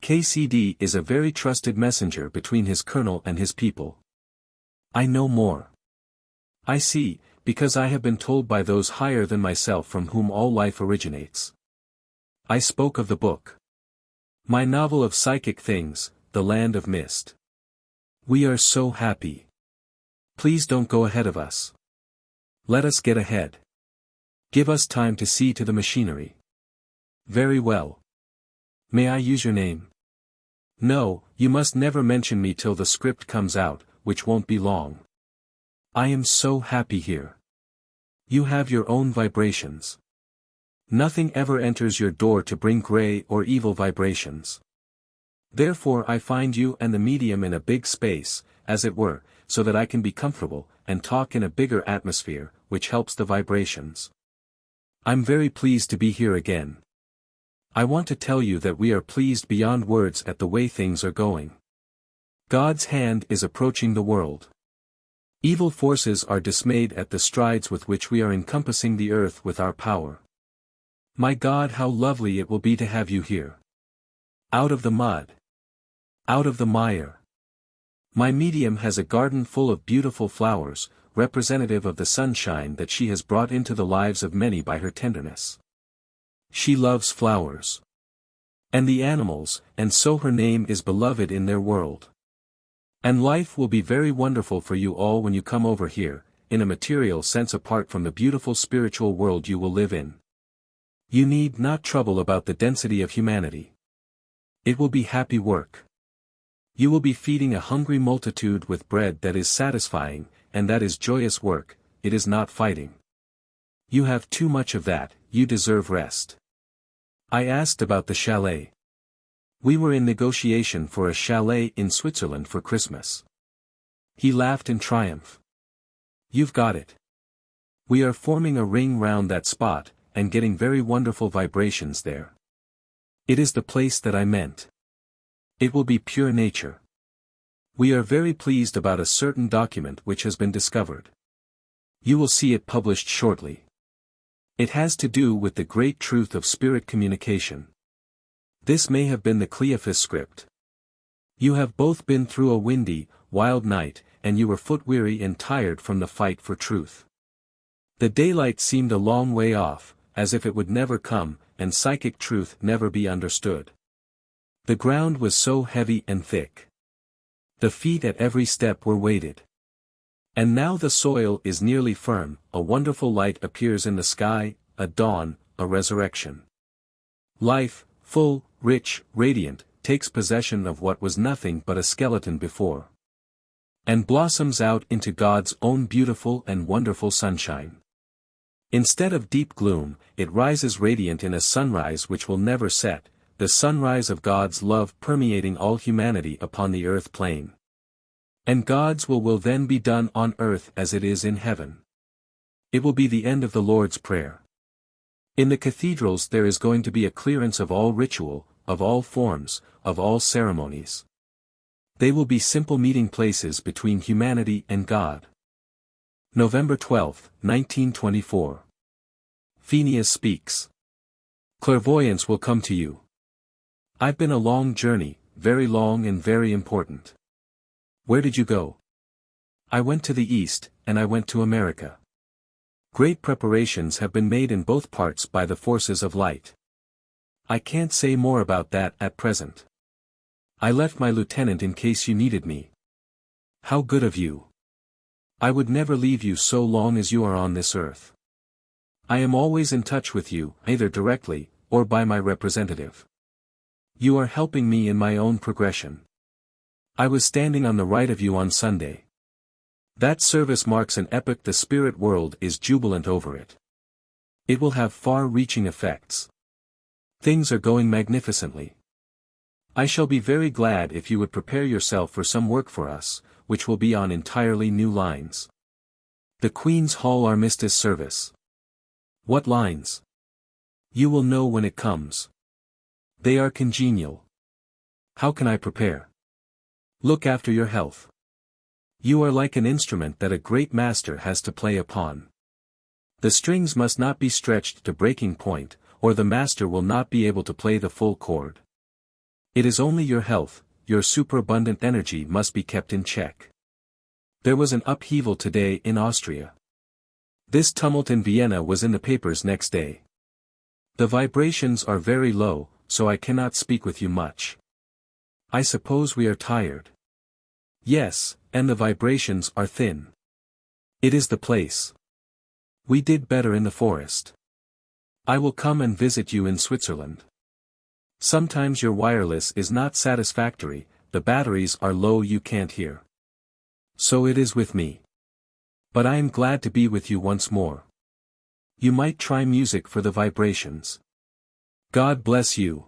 KCD is a very trusted messenger between his colonel and his people. I know more. I see, because I have been told by those higher than myself from whom all life originates. I spoke of the book. My novel of psychic things, The Land of Mist. We are so happy. Please don't go ahead of us. Let us get ahead. Give us time to see to the machinery. Very well. May I use your name? No, you must never mention me till the script comes out, which won't be long. I am so happy here. You have your own vibrations. Nothing ever enters your door to bring grey or evil vibrations. Therefore I find you and the medium in a big space, as it were, so that I can be comfortable, and talk in a bigger atmosphere, which helps the vibrations. I'm very pleased to be here again. I want to tell you that we are pleased beyond words at the way things are going. God's hand is approaching the world. Evil forces are dismayed at the strides with which we are encompassing the earth with our power. My God, how lovely it will be to have you here. Out of the mud. Out of the mire. My medium has a garden full of beautiful flowers, representative of the sunshine that she has brought into the lives of many by her tenderness. She loves flowers. And the animals, and so her name is beloved in their world. And life will be very wonderful for you all when you come over here, in a material sense apart from the beautiful spiritual world you will live in. You need not trouble about the density of humanity. It will be happy work. You will be feeding a hungry multitude with bread that is satisfying, and that is joyous work, it is not fighting. You have too much of that, you deserve rest. I asked about the chalet. We were in negotiation for a chalet in Switzerland for Christmas. He laughed in triumph. You've got it. We are forming a ring round that spot, and getting very wonderful vibrations there. It is the place that I meant. It will be pure nature. We are very pleased about a certain document which has been discovered. You will see it published shortly. It has to do with the great truth of spirit communication. This may have been the Cleophas script. You have both been through a windy, wild night, and you were foot-weary and tired from the fight for truth. The daylight seemed a long way off, as if it would never come, and psychic truth never be understood. The ground was so heavy and thick. The feet at every step were weighted. And now the soil is nearly firm, a wonderful light appears in the sky, a dawn, a resurrection. Life, full, rich, radiant, takes possession of what was nothing but a skeleton before. And blossoms out into God's own beautiful and wonderful sunshine. Instead of deep gloom, it rises radiant in a sunrise which will never set, the sunrise of God's love permeating all humanity upon the earth plane. And God's will then be done on earth as it is in heaven. It will be the end of the Lord's Prayer. In the cathedrals there is going to be a clearance of all ritual, of all forms, of all ceremonies. They will be simple meeting places between humanity and God. November 12, 1924. Pheneas Speaks. Clairvoyance will come to you. I've been a long journey, very long and very important. Where did you go? I went to the East, and I went to America. Great preparations have been made in both parts by the forces of light. I can't say more about that at present. I left my lieutenant in case you needed me. How good of you. I would never leave you so long as you are on this earth. I am always in touch with you, either directly, or by my representative. You are helping me in my own progression. I was standing on the right of you on Sunday. That service marks an epoch the spirit world is jubilant over it. It will have far-reaching effects. Things are going magnificently. I shall be very glad if you would prepare yourself for some work for us, which will be on entirely new lines. The Queen's Hall Armistice Service. What lines? You will know when it comes. They are congenial. How can I prepare? Look after your health. You are like an instrument that a great master has to play upon. The strings must not be stretched to breaking point, or the master will not be able to play the full chord. It is only your health, your superabundant energy must be kept in check. There was an upheaval today in Austria. This tumult in Vienna was in the papers next day. The vibrations are very low, so I cannot speak with you much. I suppose we are tired. Yes, and the vibrations are thin. It is the place. We did better in the forest. I will come and visit you in Switzerland. Sometimes your wireless is not satisfactory, the batteries are low, you can't hear. So it is with me. But I am glad to be with you once more. You might try music for the vibrations. God bless you.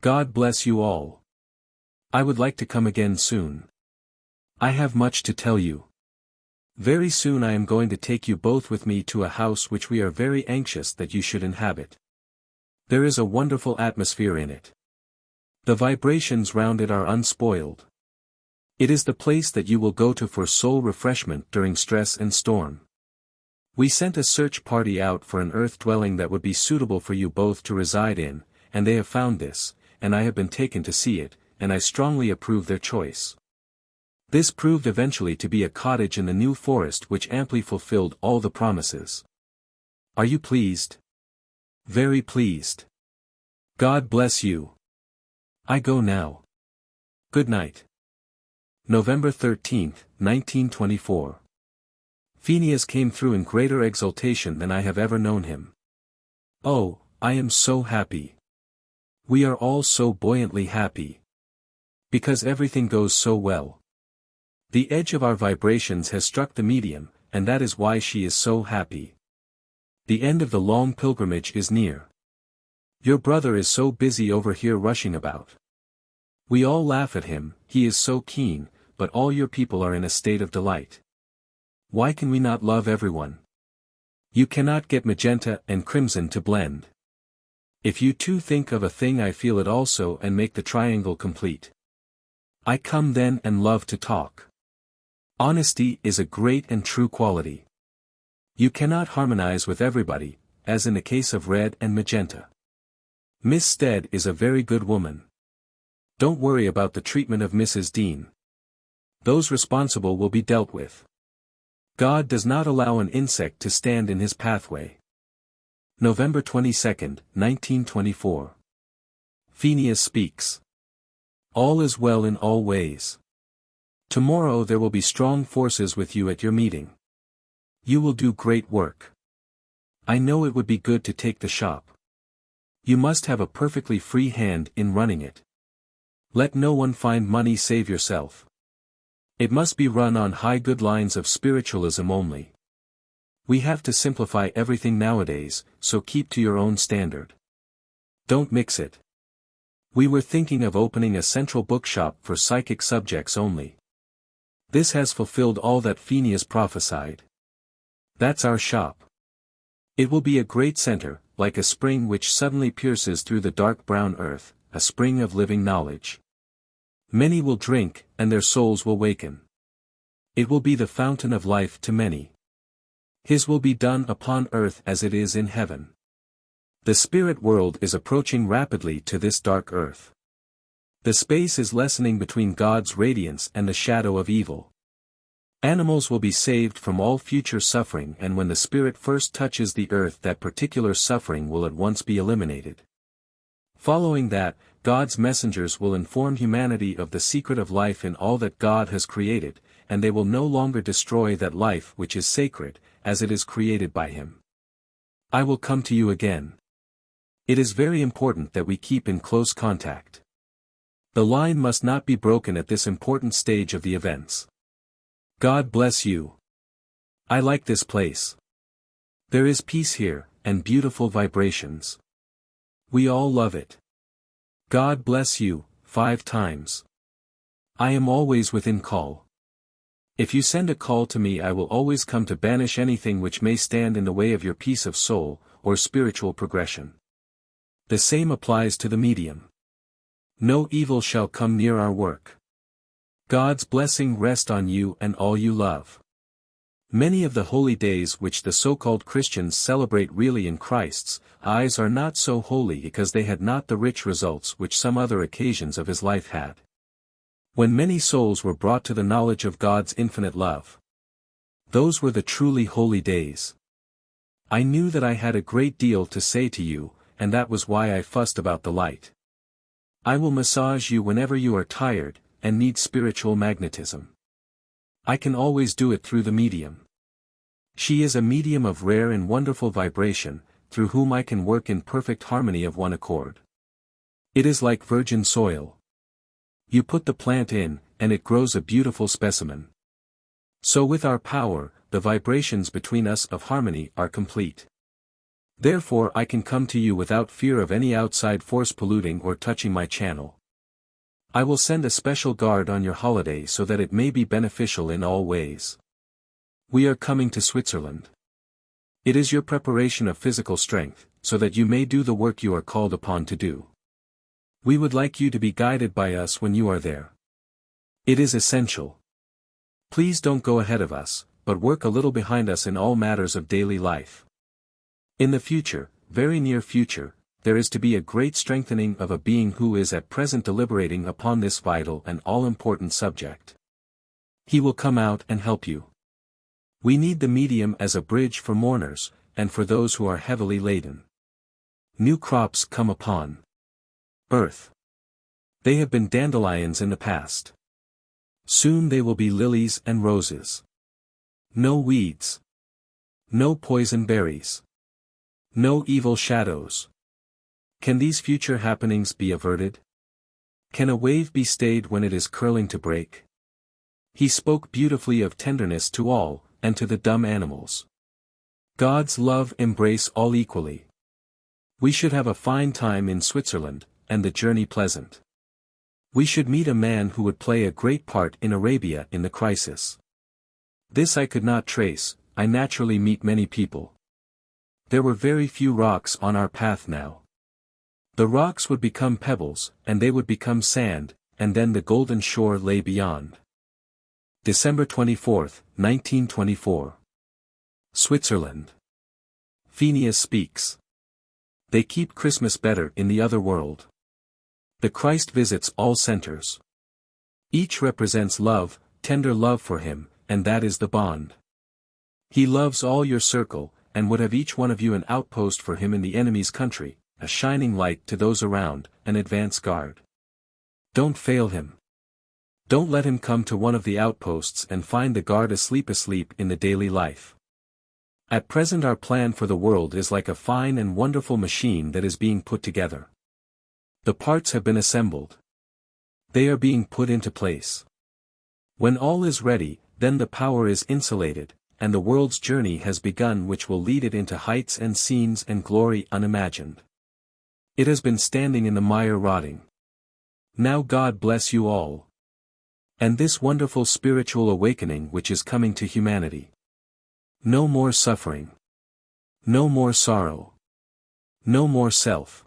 God bless you all. I would like to come again soon. I have much to tell you. Very soon I am going to take you both with me to a house which we are very anxious that you should inhabit. There is a wonderful atmosphere in it. The vibrations round it are unspoiled. It is the place that you will go to for soul refreshment during stress and storm. We sent a search party out for an earth dwelling that would be suitable for you both to reside in, and they have found this, and I have been taken to see it, and I strongly approve their choice. This proved eventually to be a cottage in the New Forest which amply fulfilled all the promises. Are you pleased? Very pleased. God bless you. I go now. Good night. November 13, 1924. Pheneas came through in greater exultation than I have ever known him. Oh, I am so happy. We are all so buoyantly happy. Because everything goes so well. The edge of our vibrations has struck the medium, and that is why she is so happy. The end of the long pilgrimage is near. Your brother is so busy over here rushing about. We all laugh at him, he is so keen, but all your people are in a state of delight. Why can we not love everyone? You cannot get magenta and crimson to blend. If you two think of a thing, I feel it also, and make the triangle complete. I come then and love to talk. Honesty is a great and true quality. You cannot harmonize with everybody, as in the case of red and magenta. Miss Stead is a very good woman. Don't worry about the treatment of Mrs. Dean. Those responsible will be dealt with. God does not allow an insect to stand in his pathway. November 22, 1924. Pheneas Speaks. All is well in all ways. Tomorrow there will be strong forces with you at your meeting. You will do great work. I know it would be good to take the shop. You must have a perfectly free hand in running it. Let no one find money save yourself. It must be run on high good lines of spiritualism only. We have to simplify everything nowadays, so keep to your own standard. Don't mix it. We were thinking of opening a central bookshop for psychic subjects only. This has fulfilled all that Pheneas prophesied. That's our shop. It will be a great center, like a spring which suddenly pierces through the dark brown earth, a spring of living knowledge. Many will drink, and their souls will waken. It will be the fountain of life to many. His will be done upon earth as it is in heaven. The spirit world is approaching rapidly to this dark earth. The space is lessening between God's radiance and the shadow of evil. Animals will be saved from all future suffering, and when the spirit first touches the earth, that particular suffering will at once be eliminated. Following that, God's messengers will inform humanity of the secret of life in all that God has created, and they will no longer destroy that life which is sacred, as it is created by Him. I will come to you again. It is very important that we keep in close contact. The line must not be broken at this important stage of the events. God bless you. I like this place. There is peace here, and beautiful vibrations. We all love it. God bless you, 5 times. I am always within call. If you send a call to me, I will always come to banish anything which may stand in the way of your peace of soul, or spiritual progression. The same applies to the medium. No evil shall come near our work. God's blessing rest on you and all you love. Many of the holy days which the so-called Christians celebrate really in Christ's eyes are not so holy because they had not the rich results which some other occasions of his life had. When many souls were brought to the knowledge of God's infinite love. Those were the truly holy days. I knew that I had a great deal to say to you, and that was why I fussed about the light. I will massage you whenever you are tired, and need spiritual magnetism. I can always do it through the medium. She is a medium of rare and wonderful vibration, through whom I can work in perfect harmony of one accord. It is like virgin soil. You put the plant in, and it grows a beautiful specimen. So with our power, the vibrations between us of harmony are complete. Therefore I can come to you without fear of any outside force polluting or touching my channel. I will send a special guard on your holiday so that it may be beneficial in all ways. We are coming to Switzerland. It is your preparation of physical strength, so that you may do the work you are called upon to do. We would like you to be guided by us when you are there. It is essential. Please don't go ahead of us, but work a little behind us in all matters of daily life. In the future, very near future, there is to be a great strengthening of a being who is at present deliberating upon this vital and all-important subject. He will come out and help you. We need the medium as a bridge for mourners, and for those who are heavily laden. New crops come upon earth. They have been dandelions in the past. Soon they will be lilies and roses. No weeds. No poison berries. No evil shadows. Can these future happenings be averted? Can a wave be stayed when it is curling to break? He spoke beautifully of tenderness to all, and to the dumb animals. God's love embrace all equally. We should have a fine time in Switzerland, and the journey pleasant. We should meet a man who would play a great part in Arabia in the crisis. This I could not trace. I naturally meet many people. There were very few rocks on our path now. The rocks would become pebbles, and they would become sand, and then the golden shore lay beyond. December 24, 1924. Switzerland. Pheneas Speaks. They keep Christmas better in the other world. The Christ visits all centers. Each represents love, tender love for him, and that is the bond. He loves all your circle, and would have each one of you an outpost for him in the enemy's country, a shining light to those around, an advance guard. Don't fail him. Don't let him come to one of the outposts and find the guard asleep in the daily life. At present our plan for the world is like a fine and wonderful machine that is being put together. The parts have been assembled. They are being put into place. When all is ready, then the power is insulated, and the world's journey has begun, which will lead it into heights and scenes and glory unimagined. It has been standing in the mire rotting. Now God bless you all. And this wonderful spiritual awakening which is coming to humanity. No more suffering. No more sorrow. No more self.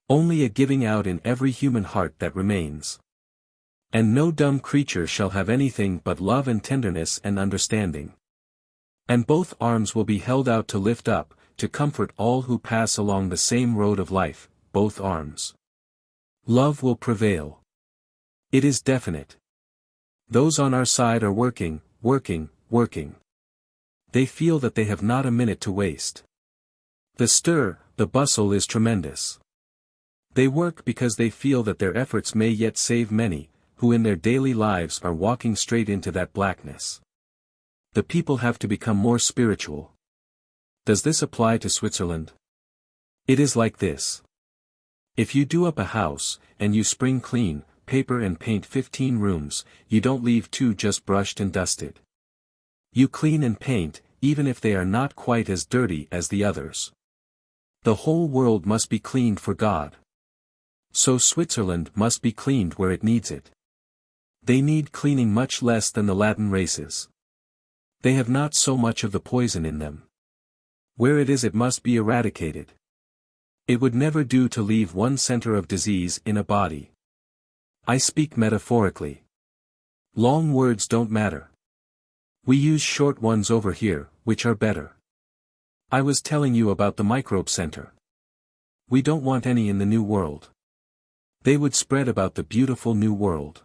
Only a giving out in every human heart that remains. And no dumb creature shall have anything but love and tenderness and understanding. And both arms will be held out to lift up, to comfort all who pass along the same road of life, both arms. Love will prevail. It is definite. Those on our side are working. They feel that they have not a minute to waste. The stir, the bustle is tremendous. They work because they feel that their efforts may yet save many, who in their daily lives are walking straight into that blackness. The people have to become more spiritual. Does this apply to Switzerland? It is like this. If you do up a house, and you spring clean, paper and paint 15 rooms, you don't leave 2 just brushed and dusted. You clean and paint, even if they are not quite as dirty as the others. The whole world must be cleaned for God. So Switzerland must be cleaned where it needs it. They need cleaning much less than the Latin races. They have not so much of the poison in them. Where it is, it must be eradicated. It would never do to leave one center of disease in a body. I speak metaphorically. Long words don't matter. We use short ones over here, which are better. I was telling you about the microbe center. We don't want any in the New World. They would spread about the beautiful New World.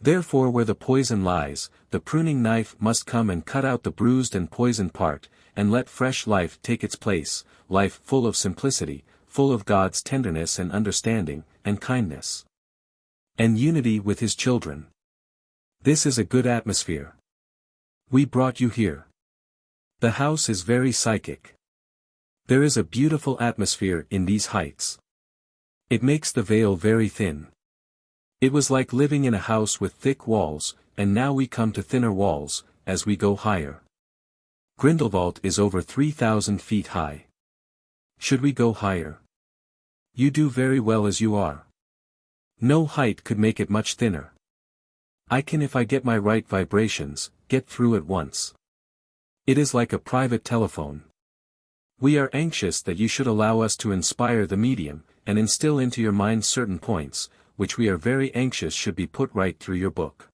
Therefore, where the poison lies, the pruning knife must come and cut out the bruised and poisoned part, and let fresh life take its place, life full of simplicity, full of God's tenderness and understanding, and kindness. And unity with His children. This is a good atmosphere. We brought you here. The house is very psychic. There is a beautiful atmosphere in these heights. It makes the veil very thin. It was like living in a house with thick walls, and now we come to thinner walls, as we go higher. Grindelwald is over 3,000 feet high. Should we go higher? You do very well as you are. No height could make it much thinner. I can, if I get my right vibrations, get through at once. It is like a private telephone. We are anxious that you should allow us to inspire the medium, and instill into your mind certain points, which we are very anxious should be put right through your book.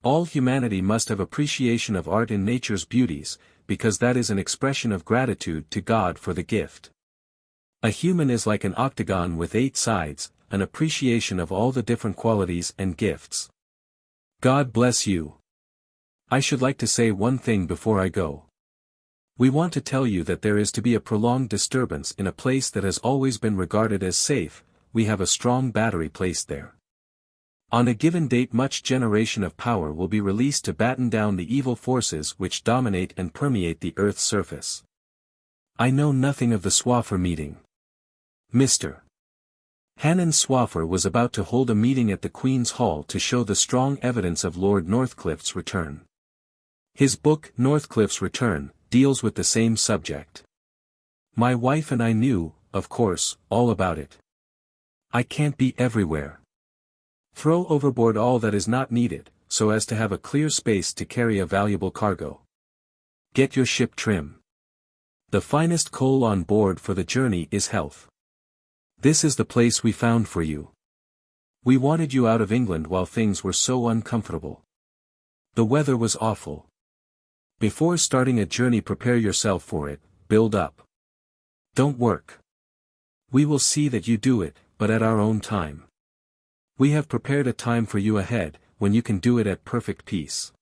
All humanity must have appreciation of art in nature's beauties, because that is an expression of gratitude to God for the gift. A human is like an octagon with 8 sides, an appreciation of all the different qualities and gifts. God bless you. I should like to say one thing before I go. We want to tell you that there is to be a prolonged disturbance in a place that has always been regarded as safe. We have a strong battery placed there. On a given date much generation of power will be released to batten down the evil forces which dominate and permeate the earth's surface. I know nothing of the Swaffer meeting. Mr. Hanan Swaffer was about to hold a meeting at the Queen's Hall to show the strong evidence of Lord Northcliffe's return. His book, Northcliffe's Return, deals with the same subject. My wife and I knew, of course, all about it. I can't be everywhere. Throw overboard all that is not needed, so as to have a clear space to carry a valuable cargo. Get your ship trim. The finest coal on board for the journey is health. This is the place we found for you. We wanted you out of England while things were so uncomfortable. The weather was awful. Before starting a journey, prepare yourself for it, build up. Don't work. We will see that you do it, but at our own time. We have prepared a time for you ahead, when you can do it at perfect peace.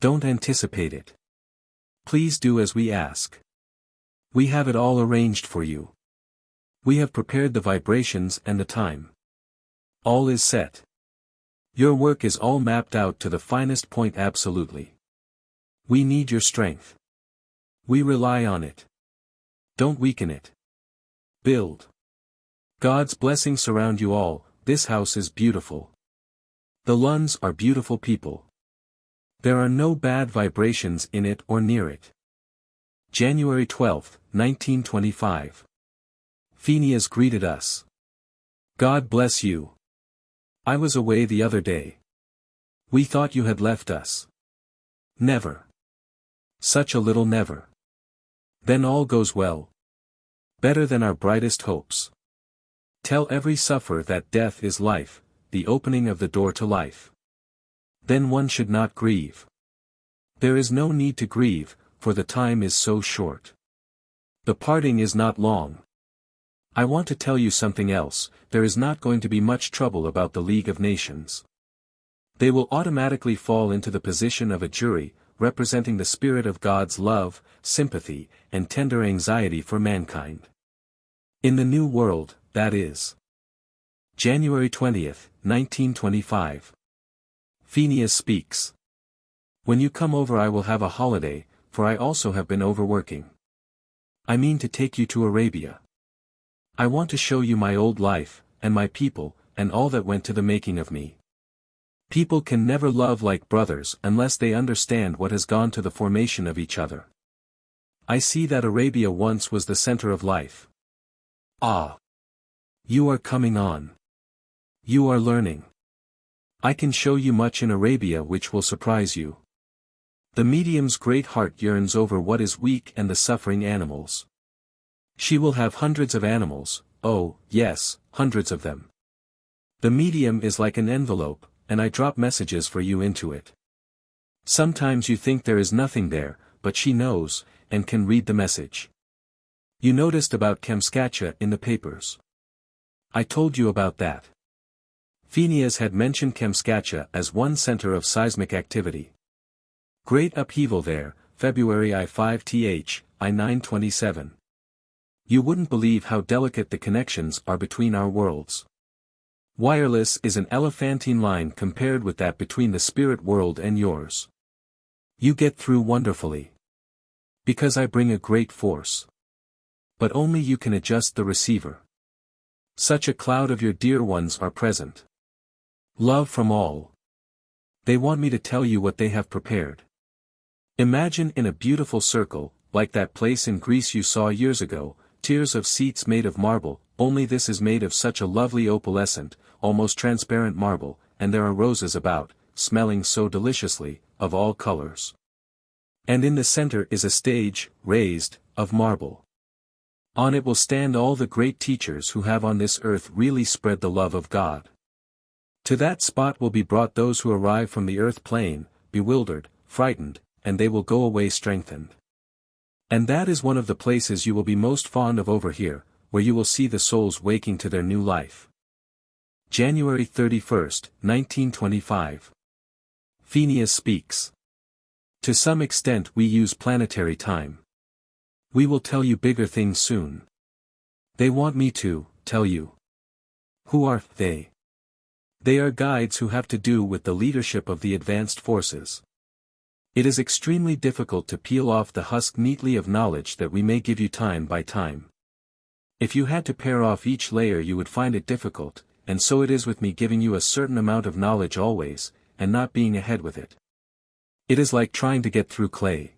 Don't anticipate it. Please do as we ask. We have it all arranged for you. We have prepared the vibrations and the time. All is set. Your work is all mapped out to the finest point absolutely. We need your strength. We rely on it. Don't weaken it. Build. God's blessings surround you all. This house is beautiful. The Lunds are beautiful people. There are no bad vibrations in it or near it. January 12, 1925. Pheneas greeted us. God bless you. I was away the other day. We thought you had left us. Never. Such a little never. Then all goes well. Better than our brightest hopes. Tell every sufferer that death is life, the opening of the door to life. Then one should not grieve. There is no need to grieve, for the time is so short. The parting is not long. I want to tell you something else. There is not going to be much trouble about the League of Nations. They will automatically fall into the position of a jury, representing the spirit of God's love, sympathy, and tender anxiety for mankind. In the New World, that is. January 20, 1925. Pheneas Speaks. When you come over I will have a holiday, for I also have been overworking. I mean to take you to Arabia. I want to show you my old life, and my people, and all that went to the making of me. People can never love like brothers unless they understand what has gone to the formation of each other. I see that Arabia once was the center of life. Ah! You are coming on. You are learning. I can show you much in Arabia which will surprise you. The medium's great heart yearns over what is weak and the suffering animals. She will have hundreds of animals, oh, yes, hundreds of them. The medium is like an envelope, and I drop messages for you into it. Sometimes you think there is nothing there, but she knows, and can read the message. You noticed about Kamskatka in the papers. I told you about that. Pheneas had mentioned Kamskatka as one center of seismic activity. Great upheaval there, February I5th, I927. You wouldn't believe how delicate the connections are between our worlds. Wireless is an elephantine line compared with that between the spirit world and yours. You get through wonderfully. Because I bring a great force. But only you can adjust the receiver. Such a cloud of your dear ones are present. Love from all. They want me to tell you what they have prepared. Imagine in a beautiful circle, like that place in Greece you saw years ago, tiers of seats made of marble, only this is made of such a lovely opalescent, almost transparent marble, and there are roses about, smelling so deliciously, of all colors. And in the center is a stage, raised, of marble. On it will stand all the great teachers who have on this earth really spread the love of God. To that spot will be brought those who arrive from the earth plane, bewildered, frightened, and they will go away strengthened. And that is one of the places you will be most fond of over here, where you will see the souls waking to their new life. January 31, 1925. Pheneas Speaks. To some extent we use planetary time. We will tell you bigger things soon. They want me to tell you. Who are they? They are guides who have to do with the leadership of the advanced forces. It is extremely difficult to peel off the husk neatly of knowledge that we may give you time by time. If you had to pare off each layer you would find it difficult, and so it is with me giving you a certain amount of knowledge always, and not being ahead with it. It is like trying to get through clay.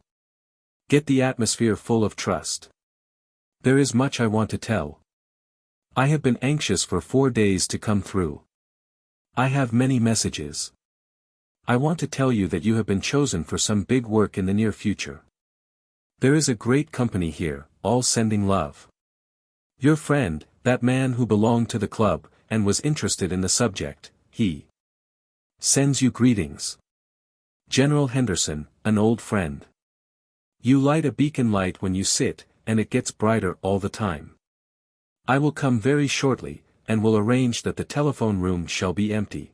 Get the atmosphere full of trust. There is much I want to tell. I have been anxious for 4 days to come through. I have many messages. I want to tell you that you have been chosen for some big work in the near future. There is a great company here, all sending love. Your friend, that man who belonged to the club, and was interested in the subject, he sends you greetings. General Henderson, an old friend. You light a beacon light when you sit, and it gets brighter all the time. I will come very shortly, and will arrange that the telephone room shall be empty.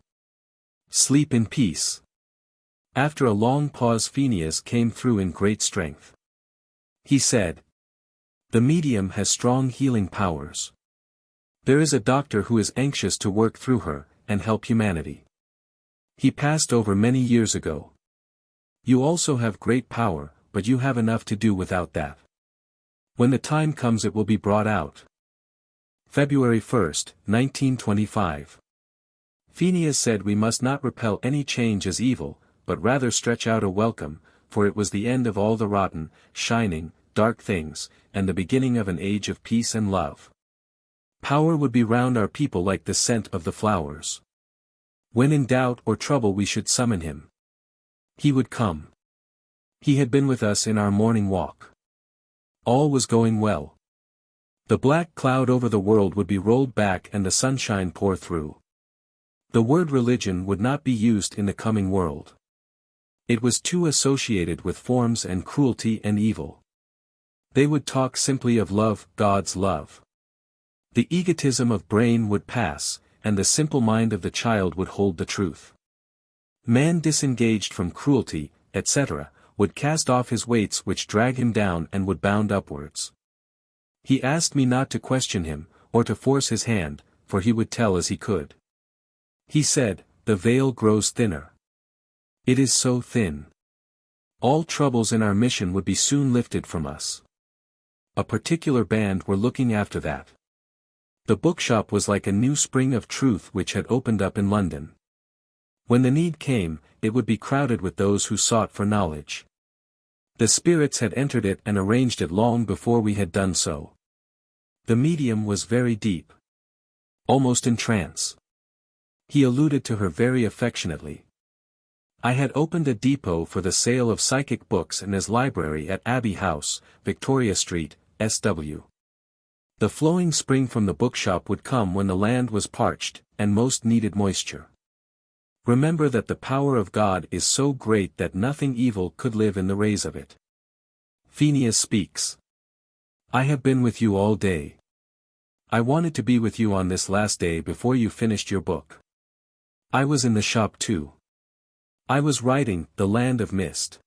Sleep in peace. After a long pause Pheneas came through in great strength. He said, "The medium has strong healing powers. There is a doctor who is anxious to work through her, and help humanity. He passed over many years ago. You also have great power, but you have enough to do without that. When the time comes it will be brought out. February 1, 1925. Pheneas said we must not repel any change as evil, but rather stretch out a welcome, for it was the end of all the rotten, shining, dark things, and the beginning of an age of peace and love. Power would be round our people like the scent of the flowers. When in doubt or trouble we should summon him. He would come. He had been with us in our morning walk. All was going well. The black cloud over the world would be rolled back and the sunshine pour through. The word religion would not be used in the coming world. It was too associated with forms and cruelty and evil. They would talk simply of love, God's love. The egotism of brain would pass, and the simple mind of the child would hold the truth. Man disengaged from cruelty, etc., would cast off his weights which drag him down and would bound upwards. He asked me not to question him, or to force his hand, for he would tell as he could. He said, "The veil grows thinner. It is so thin. All troubles in our mission would be soon lifted from us." A particular band were looking after that. The bookshop was like a new spring of truth which had opened up in London. When the need came, it would be crowded with those who sought for knowledge. The spirits had entered it and arranged it long before we had done so. The medium was very deep. Almost in trance. He alluded to her very affectionately. I had opened a depot for the sale of psychic books and his library at Abbey House, Victoria Street, SW. The flowing spring from the bookshop would come when the land was parched, and most needed moisture. Remember that the power of God is so great that nothing evil could live in the rays of it. Pheneas Speaks. I have been with you all day. I wanted to be with you on this last day before you finished your book. I was in the shop too. I was writing The Land of Mist.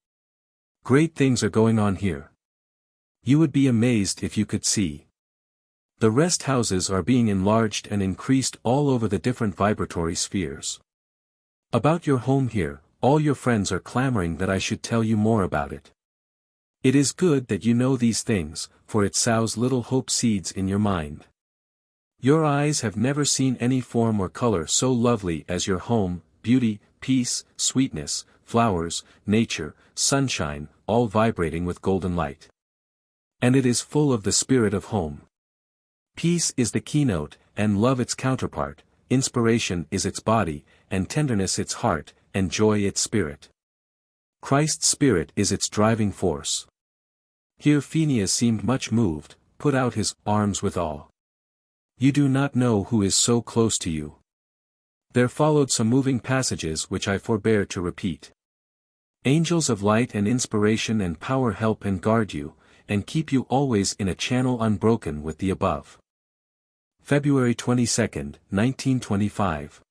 Great things are going on here. You would be amazed if you could see. The rest houses are being enlarged and increased all over the different vibratory spheres. About your home here, all your friends are clamoring that I should tell you more about it. It is good that you know these things, for it sows little hope seeds in your mind. Your eyes have never seen any form or color so lovely as your home, beauty, peace, sweetness, flowers, nature, sunshine, all vibrating with golden light. And it is full of the spirit of home. Peace is the keynote, and love its counterpart, inspiration is its body, and tenderness its heart, and joy its spirit. Christ's spirit is its driving force. Here Pheneas seemed much moved, put out his arms with awe. You do not know who is so close to you. There followed some moving passages which I forbear to repeat. Angels of light and inspiration and power help and guard you, and keep you always in a channel unbroken with the above. February 22, 1925.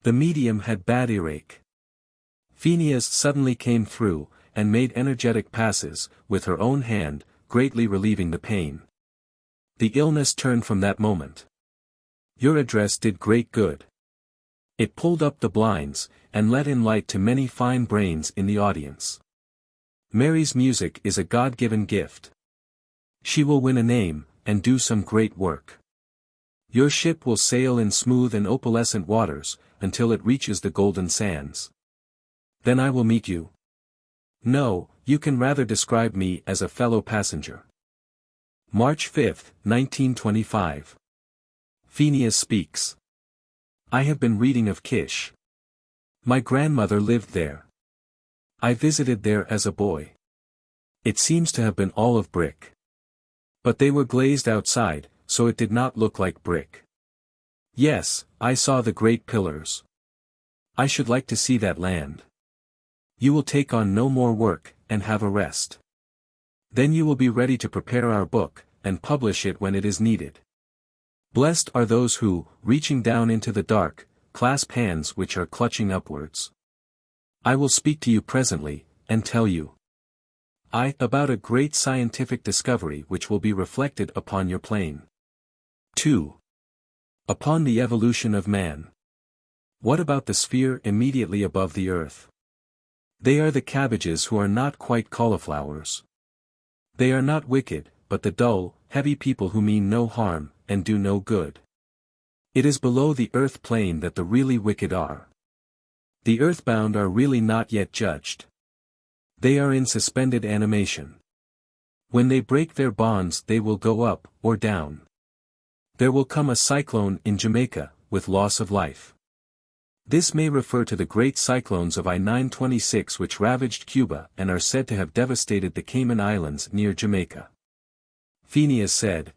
The medium had bad earache. Pheneas suddenly came through, and made energetic passes, with her own hand, greatly relieving the pain. The illness turned from that moment. Your address did great good. It pulled up the blinds, and let in light to many fine brains in the audience. Mary's music is a God-given gift. She will win a name, and do some great work. Your ship will sail in smooth and opalescent waters, until it reaches the golden sands. Then I will meet you. No, you can rather describe me as a fellow passenger. March 5, 1925. Pheneas Speaks. I have been reading of Kish. My grandmother lived there. I visited there as a boy. It seems to have been all of brick. But they were glazed outside, so it did not look like brick. Yes, I saw the great pillars. I should like to see that land. You will take on no more work, and have a rest. Then you will be ready to prepare our book, and publish it when it is needed. Blessed are those who, reaching down into the dark, clasp hands which are clutching upwards. I will speak to you presently, and tell you about a great scientific discovery which will be reflected upon your plane. 2. Upon the evolution of man. What about the sphere immediately above the earth? They are the cabbages who are not quite cauliflowers. They are not wicked, but the dull, heavy people who mean no harm, and do no good. It is below the earth plane that the really wicked are. The earthbound are really not yet judged. They are in suspended animation. When they break their bonds they will go up, or down. There will come a cyclone in Jamaica, with loss of life. This may refer to the great cyclones of I-926 which ravaged Cuba and are said to have devastated the Cayman Islands near Jamaica. Pheneas said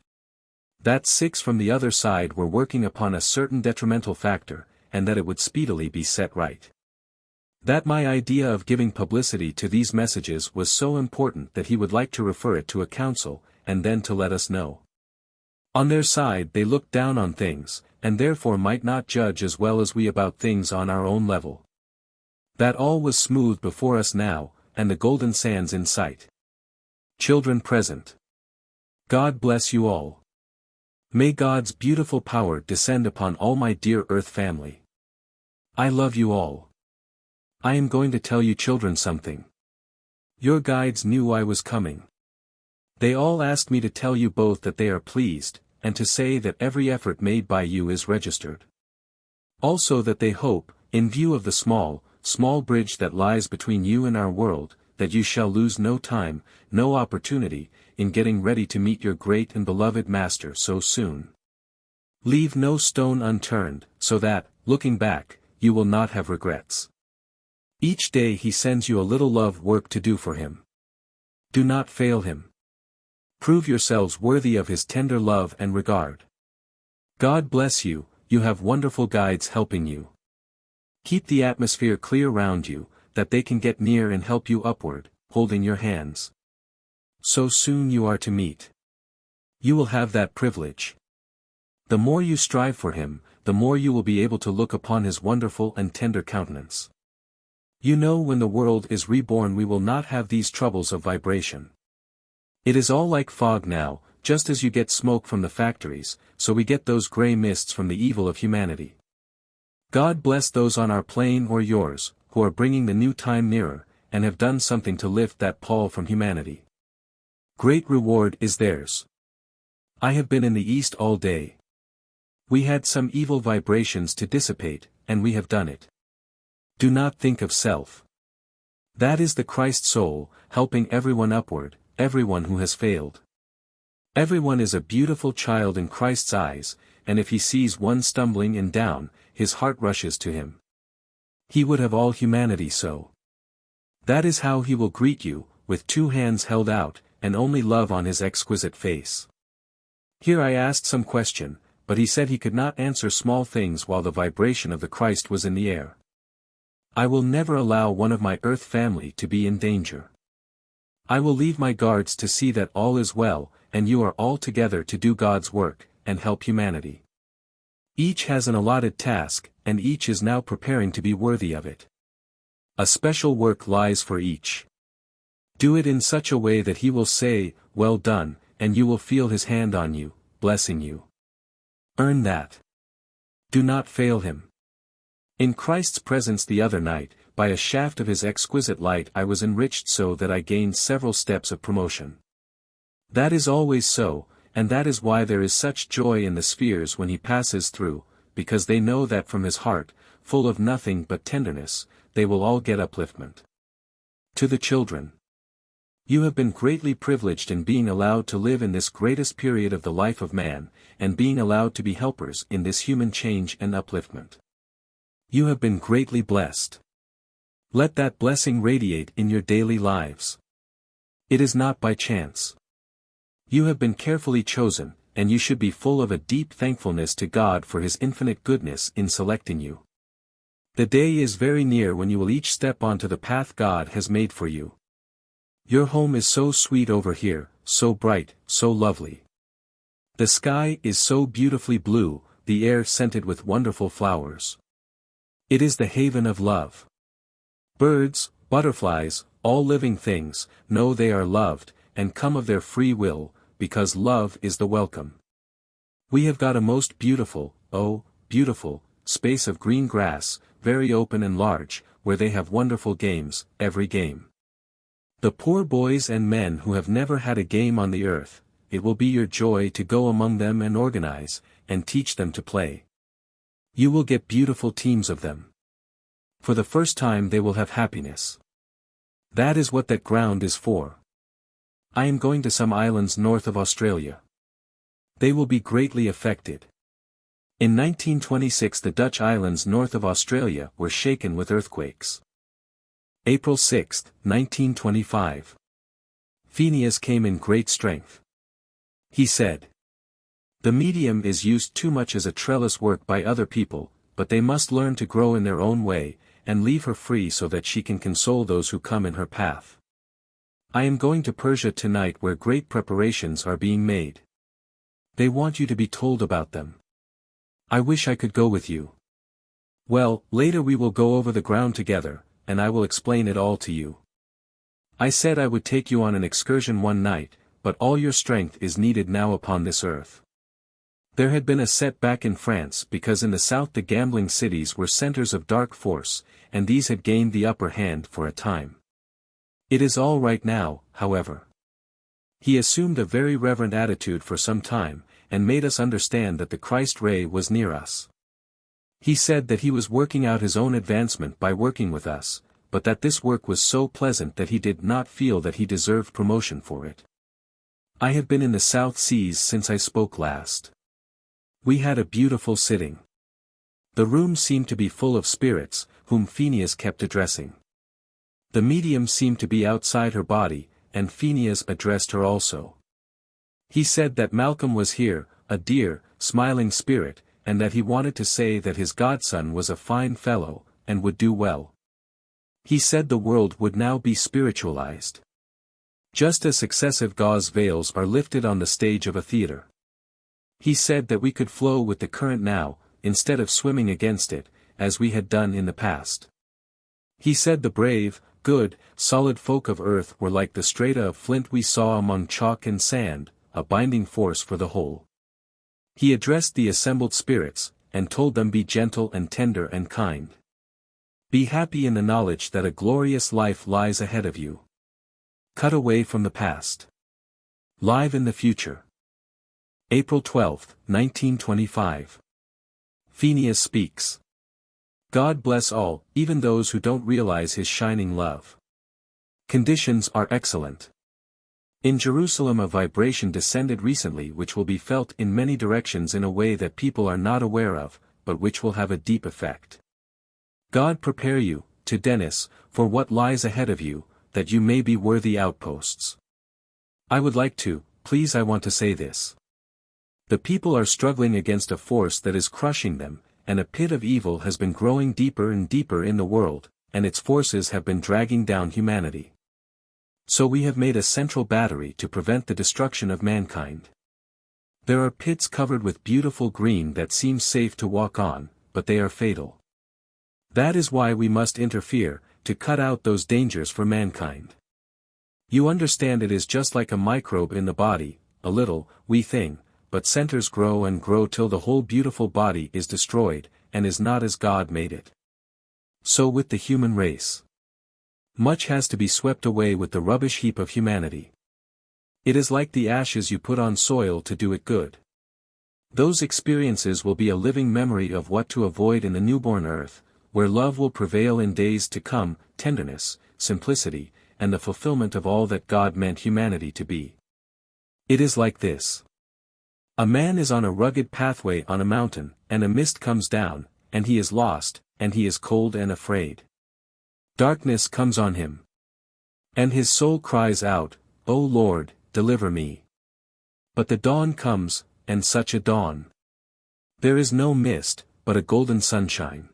that 6 from the other side were working upon a certain detrimental factor, and that it would speedily be set right. That my idea of giving publicity to these messages was so important that he would like to refer it to a council, and then to let us know. On their side they looked down on things, and therefore might not judge as well as we about things on our own level. That all was smooth before us now, and the golden sands in sight. Children present. God bless you all. May God's beautiful power descend upon all my dear Earth family. I love you all. I am going to tell you children something. Your guides knew I was coming. They all asked me to tell you both that they are pleased, and to say that every effort made by you is registered. Also that they hope, in view of the small bridge that lies between you and our world, that you shall lose no time, no opportunity, in getting ready to meet your great and beloved Master so soon. Leave no stone unturned, so that, looking back, you will not have regrets. Each day he sends you a little love work to do for him. Do not fail him. Prove yourselves worthy of his tender love and regard. God bless you, you have wonderful guides helping you. Keep the atmosphere clear round you, that they can get near and help you upward, holding your hands. So soon you are to meet. You will have that privilege. The more you strive for him, the more you will be able to look upon his wonderful and tender countenance. You know, when the world is reborn we will not have these troubles of vibration. It is all like fog now, just as you get smoke from the factories, so we get those grey mists from the evil of humanity. God bless those on our plane or yours, who are bringing the new time nearer, and have done something to lift that pall from humanity. Great reward is theirs. I have been in the East all day. We had some evil vibrations to dissipate, and we have done it. Do not think of self. That is the Christ soul, helping everyone upward, everyone who has failed. Everyone is a beautiful child in Christ's eyes, and if he sees one stumbling and down, his heart rushes to him. He would have all humanity so. That is how he will greet you, with 2 hands held out, and only love on his exquisite face. Here I asked some question, but he said he could not answer small things while the vibration of the Christ was in the air. I will never allow one of my earth family to be in danger. I will leave my guards to see that all is well, and you are all together to do God's work, and help humanity. Each has an allotted task, and each is now preparing to be worthy of it. A special work lies for each. Do it in such a way that he will say, "Well done," and you will feel his hand on you, blessing you. Earn that. Do not fail him. In Christ's presence the other night, by a shaft of his exquisite light I was enriched so that I gained several steps of promotion. That is always so, and that is why there is such joy in the spheres when he passes through, because they know that from his heart, full of nothing but tenderness, they will all get upliftment. To the children. You have been greatly privileged in being allowed to live in this greatest period of the life of man, and being allowed to be helpers in this human change and upliftment. You have been greatly blessed. Let that blessing radiate in your daily lives. It is not by chance. You have been carefully chosen, and you should be full of a deep thankfulness to God for his infinite goodness in selecting you. The day is very near when you will each step onto the path God has made for you. Your home is so sweet over here, so bright, so lovely. The sky is so beautifully blue, the air scented with wonderful flowers. It is the haven of love. Birds, butterflies, all living things, know they are loved, and come of their free will, because love is the welcome. We have got a most beautiful, oh, beautiful, space of green grass, very open and large, where they have wonderful games, every game. The poor boys and men who have never had a game on the earth, it will be your joy to go among them and organize, and teach them to play. You will get beautiful teams of them. For the first time they will have happiness. That is what that ground is for. I am going to some islands north of Australia. They will be greatly affected. In 1926 the Dutch islands north of Australia were shaken with earthquakes. April 6, 1925. Pheneas came in great strength. He said, "The medium is used too much as a trellis work by other people, but they must learn to grow in their own way, and leave her free so that she can console those who come in her path. I am going to Persia tonight where great preparations are being made. They want you to be told about them. I wish I could go with you. Well, later we will go over the ground together, and I will explain it all to you. I said I would take you on an excursion one night, but all your strength is needed now upon this earth." There had been a setback in France because in the south the gambling cities were centers of dark force, and these had gained the upper hand for a time. It is all right now, however. He assumed a very reverent attitude for some time, and made us understand that the Christ ray was near us. He said that he was working out his own advancement by working with us, but that this work was so pleasant that he did not feel that he deserved promotion for it. I have been in the South Seas since I spoke last. We had a beautiful sitting. The room seemed to be full of spirits, whom Pheneas kept addressing. The medium seemed to be outside her body, and Pheneas addressed her also. He said that Malcolm was here, a dear, smiling spirit, and that he wanted to say that his godson was a fine fellow, and would do well. He said the world would now be spiritualized. Just as successive gauze veils are lifted on the stage of a theater. He said that we could flow with the current now, instead of swimming against it, as we had done in the past. He said the brave, good, solid folk of earth were like the strata of flint we saw among chalk and sand, a binding force for the whole. He addressed the assembled spirits, and told them be gentle and tender and kind. Be happy in the knowledge that a glorious life lies ahead of you. Cut away from the past. Live in the future. April 12, 1925. Pheneas Speaks. God bless all, even those who don't realize his shining love. Conditions are excellent. In Jerusalem a vibration descended recently which will be felt in many directions in a way that people are not aware of, but which will have a deep effect. God prepare you, to Dennis, for what lies ahead of you, that you may be worthy outposts. I would like to, please I want to say this. The people are struggling against a force that is crushing them, and a pit of evil has been growing deeper and deeper in the world, and its forces have been dragging down humanity. So we have made a central battery to prevent the destruction of mankind. There are pits covered with beautiful green that seem safe to walk on, but they are fatal. That is why we must interfere, to cut out those dangers for mankind. You understand it is just like a microbe in the body, a little, wee thing, but centers grow and grow till the whole beautiful body is destroyed, and is not as God made it. So with the human race. Much has to be swept away with the rubbish heap of humanity. It is like the ashes you put on soil to do it good. Those experiences will be a living memory of what to avoid in the newborn earth, where love will prevail in days to come, tenderness, simplicity, and the fulfillment of all that God meant humanity to be. It is like this. A man is on a rugged pathway on a mountain, and a mist comes down, and he is lost, and he is cold and afraid. Darkness comes on him. And his soul cries out, O Lord, deliver me. But the dawn comes, and such a dawn. There is no mist, but a golden sunshine.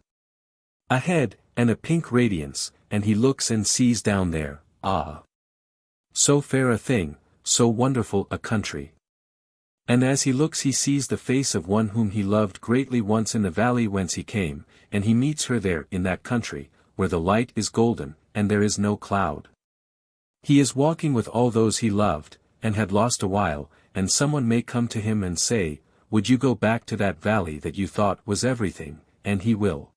Ahead, and a pink radiance, and he looks and sees down there, ah! So fair a thing, so wonderful a country. And as he looks he sees the face of one whom he loved greatly once in the valley whence he came, and he meets her there in that country, where the light is golden, and there is no cloud. He is walking with all those he loved, and had lost a while, and someone may come to him and say, would you go back to that valley that you thought was everything, and he will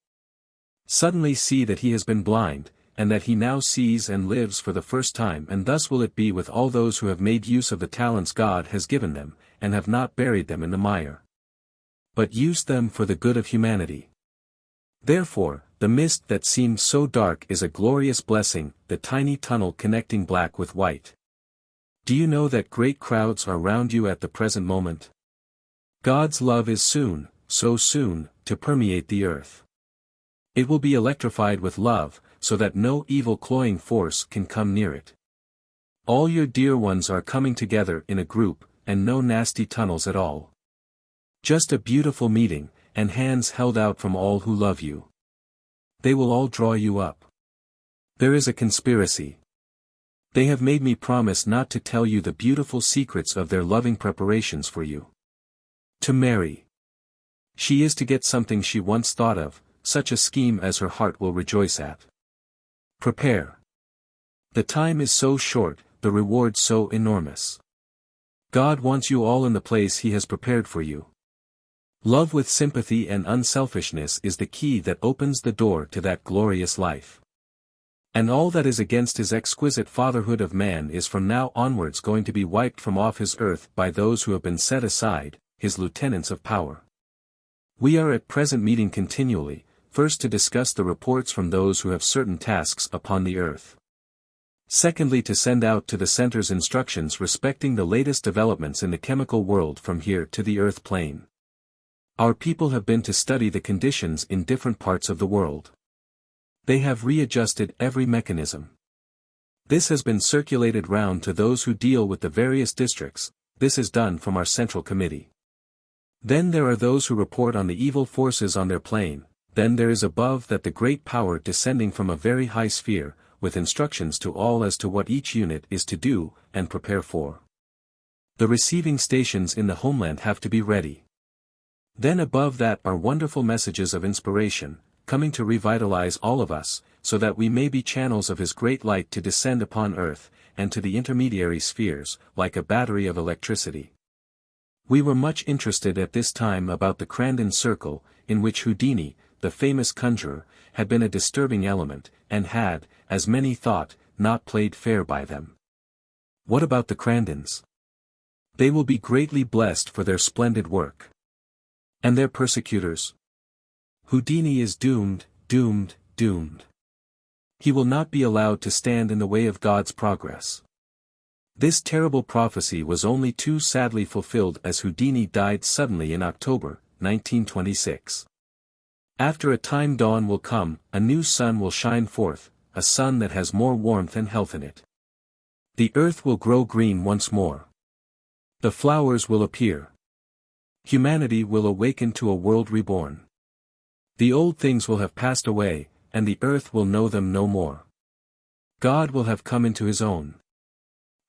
suddenly see that he has been blind, and that he now sees and lives for the first time, and thus will it be with all those who have made use of the talents God has given them, and have not buried them in the mire, but used them for the good of humanity. Therefore, the mist that seemed so dark is a glorious blessing, the tiny tunnel connecting black with white. Do you know that great crowds are round you at the present moment? God's love is soon, so soon, to permeate the earth. It will be electrified with love, so that no evil cloying force can come near it. All your dear ones are coming together in a group, and no nasty tunnels at all. Just a beautiful meeting, and hands held out from all who love you. They will all draw you up. There is a conspiracy. They have made me promise not to tell you the beautiful secrets of their loving preparations for you. To marry. She is to get something she once thought of, such a scheme as her heart will rejoice at. Prepare. The time is so short, the reward so enormous. God wants you all in the place He has prepared for you. Love with sympathy and unselfishness is the key that opens the door to that glorious life. And all that is against His exquisite fatherhood of man is from now onwards going to be wiped from off His earth by those who have been set aside, His lieutenants of power. We are at present meeting continually, first to discuss the reports from those who have certain tasks upon the earth. Secondly, to send out to the centers instructions respecting the latest developments in the chemical world from here to the earth plane. Our people have been to study the conditions in different parts of the world. They have readjusted every mechanism. This has been circulated round to those who deal with the various districts. This is done from our central committee. Then there are those who report on the evil forces on their plane. Then there is above that the great power descending from a very high sphere, with instructions to all as to what each unit is to do, and prepare for. The receiving stations in the homeland have to be ready. Then above that are wonderful messages of inspiration, coming to revitalize all of us, so that we may be channels of His great light to descend upon earth, and to the intermediary spheres, like a battery of electricity. We were much interested at this time about the Crandon Circle, in which Houdini, the famous conjurer, had been a disturbing element, and had, as many thought, not played fair by them. What about the Crandons? They will be greatly blessed for their splendid work. And their persecutors? Houdini is doomed, doomed, doomed. He will not be allowed to stand in the way of God's progress. This terrible prophecy was only too sadly fulfilled as Houdini died suddenly in October, 1926. After a time dawn will come, a new sun will shine forth, a sun that has more warmth and health in it. The earth will grow green once more. The flowers will appear. Humanity will awaken to a world reborn. The old things will have passed away, and the earth will know them no more. God will have come into His own.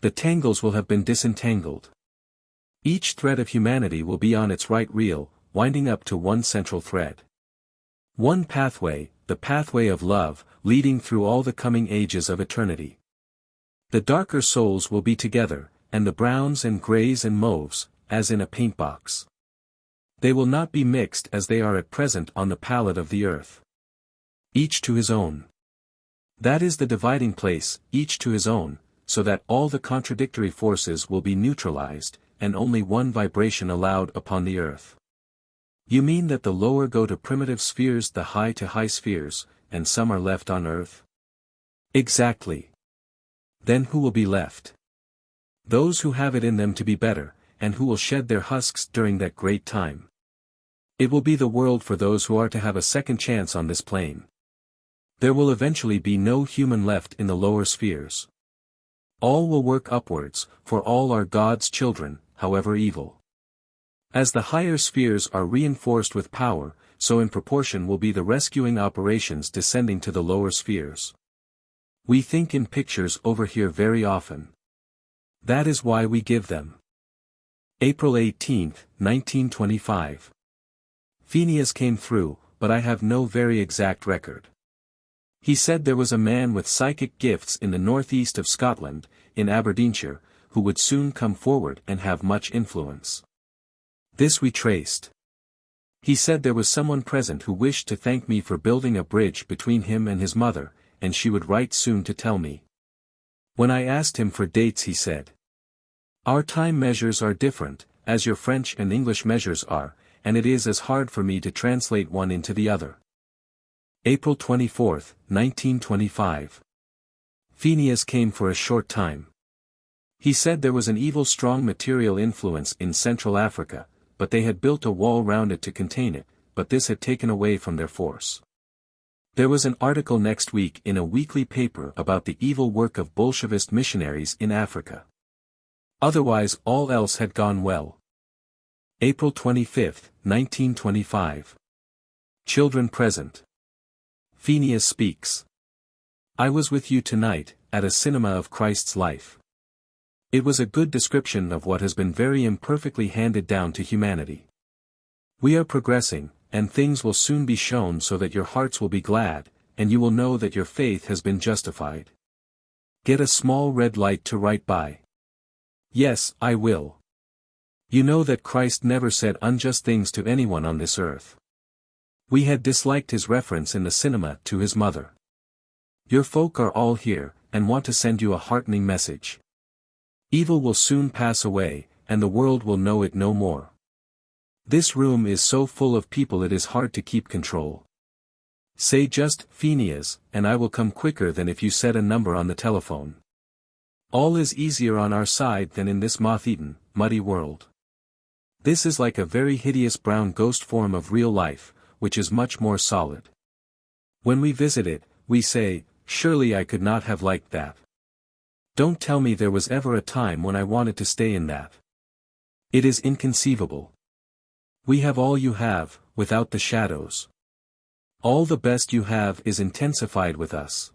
The tangles will have been disentangled. Each thread of humanity will be on its right reel, winding up to one central thread. One pathway, the pathway of love, leading through all the coming ages of eternity. The darker souls will be together, and the browns and grays and mauves, as in a paintbox. They will not be mixed as they are at present on the palette of the earth. Each to his own. That is the dividing place, each to his own, so that all the contradictory forces will be neutralized, and only one vibration allowed upon the earth. You mean that the lower go to primitive spheres, the high to high spheres, and some are left on earth? Exactly. Then who will be left? Those who have it in them to be better, and who will shed their husks during that great time. It will be the world for those who are to have a second chance on this plane. There will eventually be no human left in the lower spheres. All will work upwards, for all are God's children, however evil. As the higher spheres are reinforced with power, so in proportion will be the rescuing operations descending to the lower spheres. We think in pictures over here very often. That is why we give them. April 18, 1925. Pheneas came through, but I have no very exact record. He said there was a man with psychic gifts in the northeast of Scotland, in Aberdeenshire, who would soon come forward and have much influence. This we traced. He said there was someone present who wished to thank me for building a bridge between him and his mother, and she would write soon to tell me. When I asked him for dates, he said, "Our time measures are different, as your French and English measures are, and it is as hard for me to translate one into the other." April 24, 1925. Pheneas came for a short time. He said there was an evil strong material influence in Central Africa, but they had built a wall round it to contain it, but this had taken away from their force. There was an article next week in a weekly paper about the evil work of Bolshevist missionaries in Africa. Otherwise all else had gone well. April 25, 1925. Children present. Pheneas Speaks. I was with you tonight, at a cinema of Christ's life. It was a good description of what has been very imperfectly handed down to humanity. We are progressing, and things will soon be shown so that your hearts will be glad, and you will know that your faith has been justified. Get a small red light to write by. Yes, I will. You know that Christ never said unjust things to anyone on this earth. We had disliked his reference in the cinema to his mother. Your folk are all here, and want to send you a heartening message. Evil will soon pass away, and the world will know it no more. This room is so full of people it is hard to keep control. Say just Pheneas, and I will come quicker than if you said a number on the telephone. All is easier on our side than in this moth-eaten, muddy world. This is like a very hideous brown ghost form of real life, which is much more solid. When we visit it, we say, surely I could not have liked that. Don't tell me there was ever a time when I wanted to stay in that. It is inconceivable. We have all you have, without the shadows. All the best you have is intensified with us.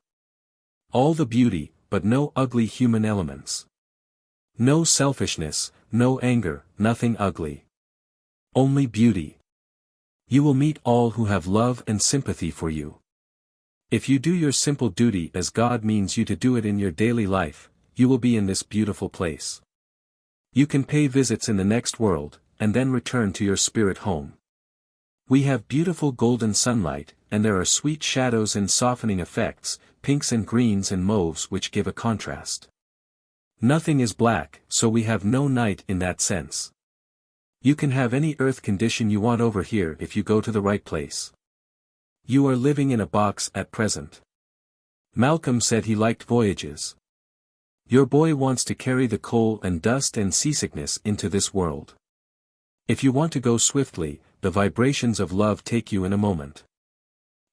All the beauty, but no ugly human elements. No selfishness, no anger, nothing ugly. Only beauty. You will meet all who have love and sympathy for you. If you do your simple duty as God means you to do it in your daily life, you will be in this beautiful place. You can pay visits in the next world, and then return to your spirit home. We have beautiful golden sunlight, and there are sweet shadows and softening effects, pinks and greens and mauves which give a contrast. Nothing is black, so we have no night in that sense. You can have any earth condition you want over here if you go to the right place. You are living in a box at present. Malcolm said he liked voyages. Your boy wants to carry the coal and dust and seasickness into this world. If you want to go swiftly, the vibrations of love take you in a moment.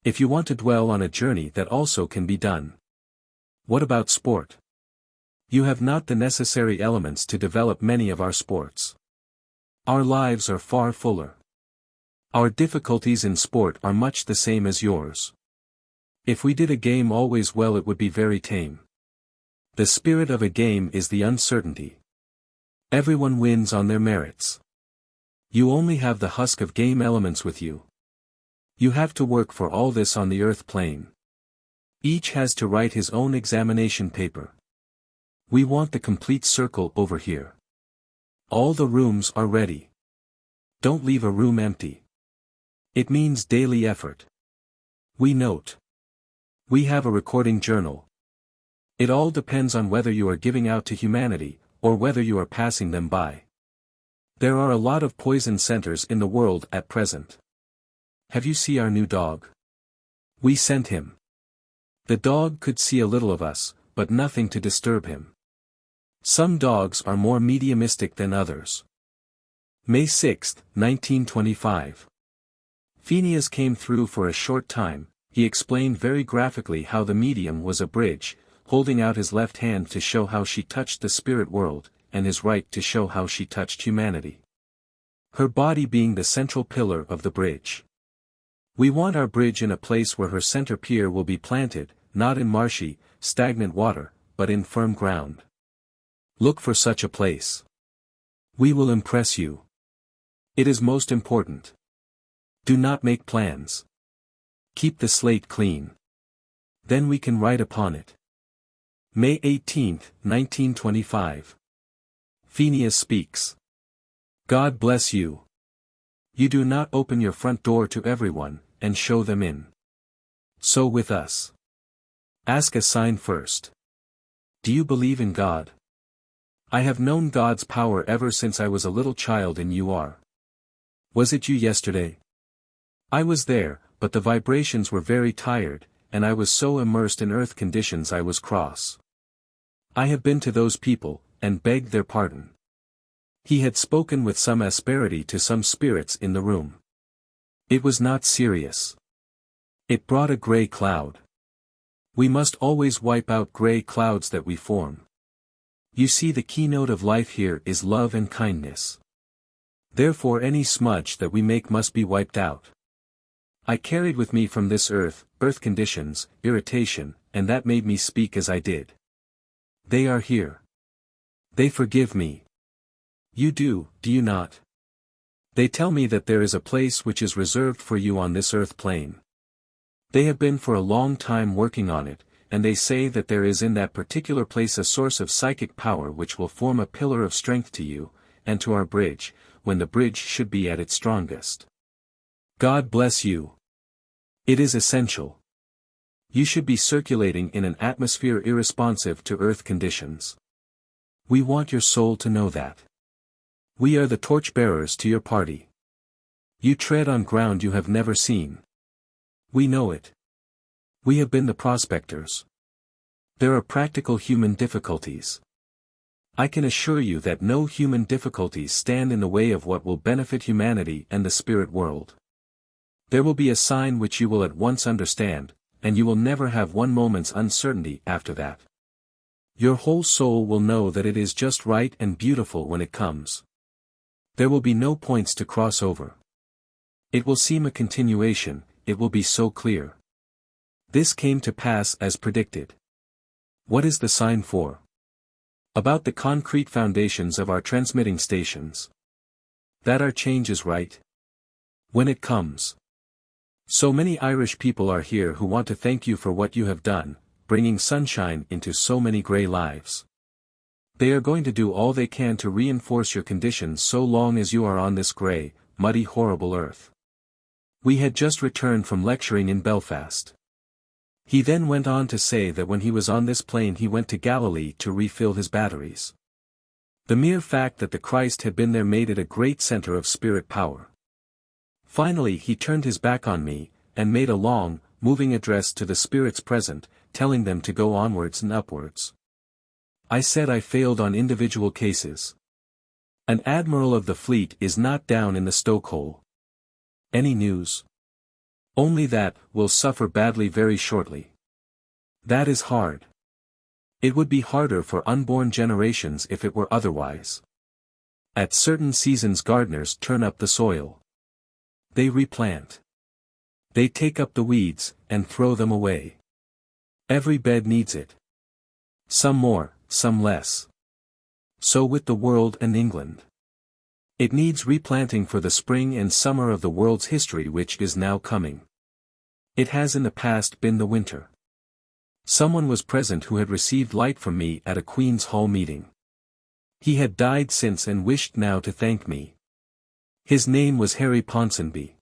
If you want to dwell on a journey, that also can be done. What about sport? You have not the necessary elements to develop many of our sports. Our lives are far fuller. Our difficulties in sport are much the same as yours. If we did a game always well, it would be very tame. The spirit of a game is the uncertainty. Everyone wins on their merits. You only have the husk of game elements with you. You have to work for all this on the earth plane. Each has to write his own examination paper. We want the complete circle over here. All the rooms are ready. Don't leave a room empty. It means daily effort. We note. We have a recording journal. It all depends on whether you are giving out to humanity, or whether you are passing them by. There are a lot of poison centers in the world at present. Have you seen our new dog? We sent him. The dog could see a little of us, but nothing to disturb him. Some dogs are more mediumistic than others. May 6, 1925. Pheneas came through for a short time. He explained very graphically how the medium was a bridge, holding out his left hand to show how she touched the spirit world, and his right to show how she touched humanity. Her body being the central pillar of the bridge. We want our bridge in a place where her center pier will be planted, not in marshy, stagnant water, but in firm ground. Look for such a place. We will impress you. It is most important. Do not make plans. Keep the slate clean. Then we can write upon it. May 18, 1925. Pheneas Speaks. God bless you. You do not open your front door to everyone, and show them in. So with us. Ask a sign first. Do you believe in God? I have known God's power ever since I was a little child and you are. Was it you yesterday? I was there, but the vibrations were very tired, and I was so immersed in earth conditions I was cross. I have been to those people, and begged their pardon. He had spoken with some asperity to some spirits in the room. It was not serious. It brought a grey cloud. We must always wipe out grey clouds that we form. You see, the keynote of life here is love and kindness. Therefore any smudge that we make must be wiped out. I carried with me from this earth conditions, irritation, and that made me speak as I did. They are here. They forgive me. You do you not? They tell me that there is a place which is reserved for you on this earth plane. They have been for a long time working on it, and they say that there is in that particular place a source of psychic power which will form a pillar of strength to you, and to our bridge, when the bridge should be at its strongest. God bless you. It is essential. You should be circulating in an atmosphere irresponsive to earth conditions. We want your soul to know that. We are the torchbearers to your party. You tread on ground you have never seen. We know it. We have been the prospectors. There are practical human difficulties. I can assure you that no human difficulties stand in the way of what will benefit humanity and the spirit world. There will be a sign which you will at once understand, and you will never have one moment's uncertainty after that. Your whole soul will know that it is just right and beautiful when it comes. There will be no points to cross over. It will seem a continuation, it will be so clear. This came to pass as predicted. What is the sign for? About the concrete foundations of our transmitting stations. That our change is right. When it comes. So many Irish people are here who want to thank you for what you have done, bringing sunshine into so many grey lives. They are going to do all they can to reinforce your conditions so long as you are on this grey, muddy, horrible earth. We had just returned from lecturing in Belfast. He then went on to say that when he was on this plane he went to Galilee to refill his batteries. The mere fact that the Christ had been there made it a great centre of spirit power. Finally he turned his back on me, and made a long, moving address to the spirits present, telling them to go onwards and upwards. I said I failed on individual cases. An admiral of the fleet is not down in the stokehole. Any news? Only that will suffer badly very shortly. That is hard. It would be harder for unborn generations if it were otherwise. At certain seasons gardeners turn up the soil. They replant. They take up the weeds, and throw them away. Every bed needs it. Some more, some less. So with the world and England. It needs replanting for the spring and summer of the world's history which is now coming. It has in the past been the winter. Someone was present who had received light from me at a Queen's Hall meeting. He had died since and wished now to thank me. His name was Harry Ponsonby.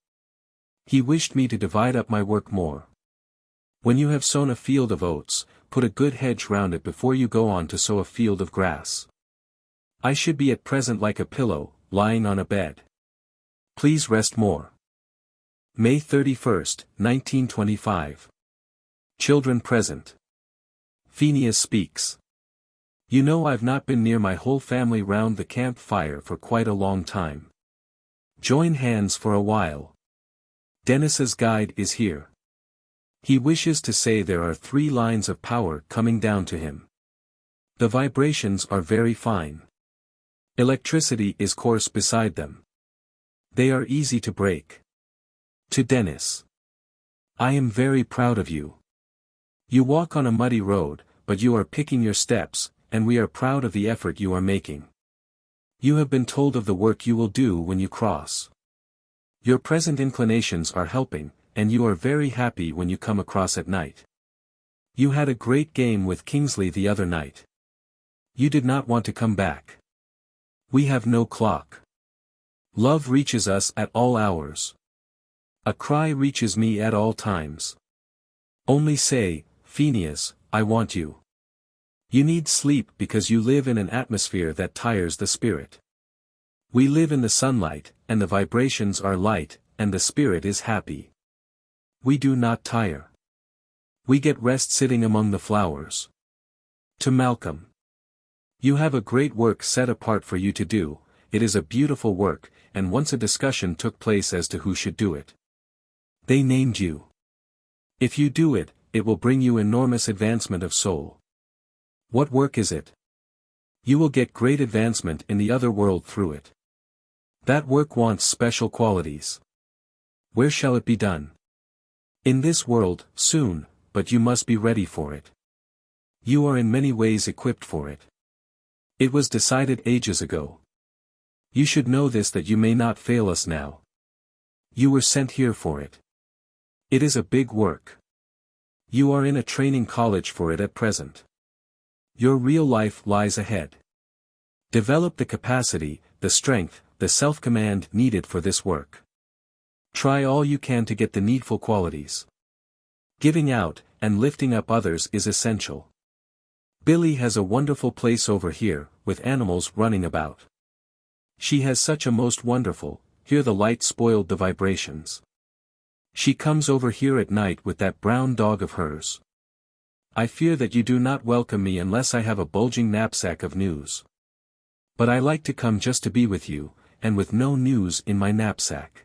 He wished me to divide up my work more. When you have sown a field of oats, put a good hedge round it before you go on to sow a field of grass. I should be at present like a pillow, lying on a bed. Please rest more. May 31st, 1925. Children present. Pheneas Speaks. You know I've not been near my whole family round the campfire for quite a long time. Join hands for a while. Dennis's guide is here. He wishes to say there are 3 lines of power coming down to him. The vibrations are very fine. Electricity is coarse beside them. They are easy to break. To Dennis. I am very proud of you. You walk on a muddy road, but you are picking your steps, and we are proud of the effort you are making. You have been told of the work you will do when you cross. Your present inclinations are helping, and you are very happy when you come across at night. You had a great game with Kingsley the other night. You did not want to come back. We have no clock. Love reaches us at all hours. A cry reaches me at all times. Only say, Pheneas, I want you. You need sleep because you live in an atmosphere that tires the spirit. We live in the sunlight, and the vibrations are light, and the spirit is happy. We do not tire. We get rest sitting among the flowers. To Malcolm. You have a great work set apart for you to do, it is a beautiful work, and once a discussion took place as to who should do it. They named you. If you do it, it will bring you enormous advancement of soul. What work is it? You will get great advancement in the other world through it. That work wants special qualities. Where shall it be done? In this world, soon, but you must be ready for it. You are in many ways equipped for it. It was decided ages ago. You should know this that you may not fail us now. You were sent here for it. It is a big work. You are in a training college for it at present. Your real life lies ahead. Develop the capacity, the strength, the self-command needed for this work. Try all you can to get the needful qualities. Giving out, and lifting up others is essential. Billy has a wonderful place over here, with animals running about. She has such a most wonderful, here the light spoiled the vibrations. She comes over here at night with that brown dog of hers. I fear that you do not welcome me unless I have a bulging knapsack of news. But I like to come just to be with you, and with no news in my knapsack.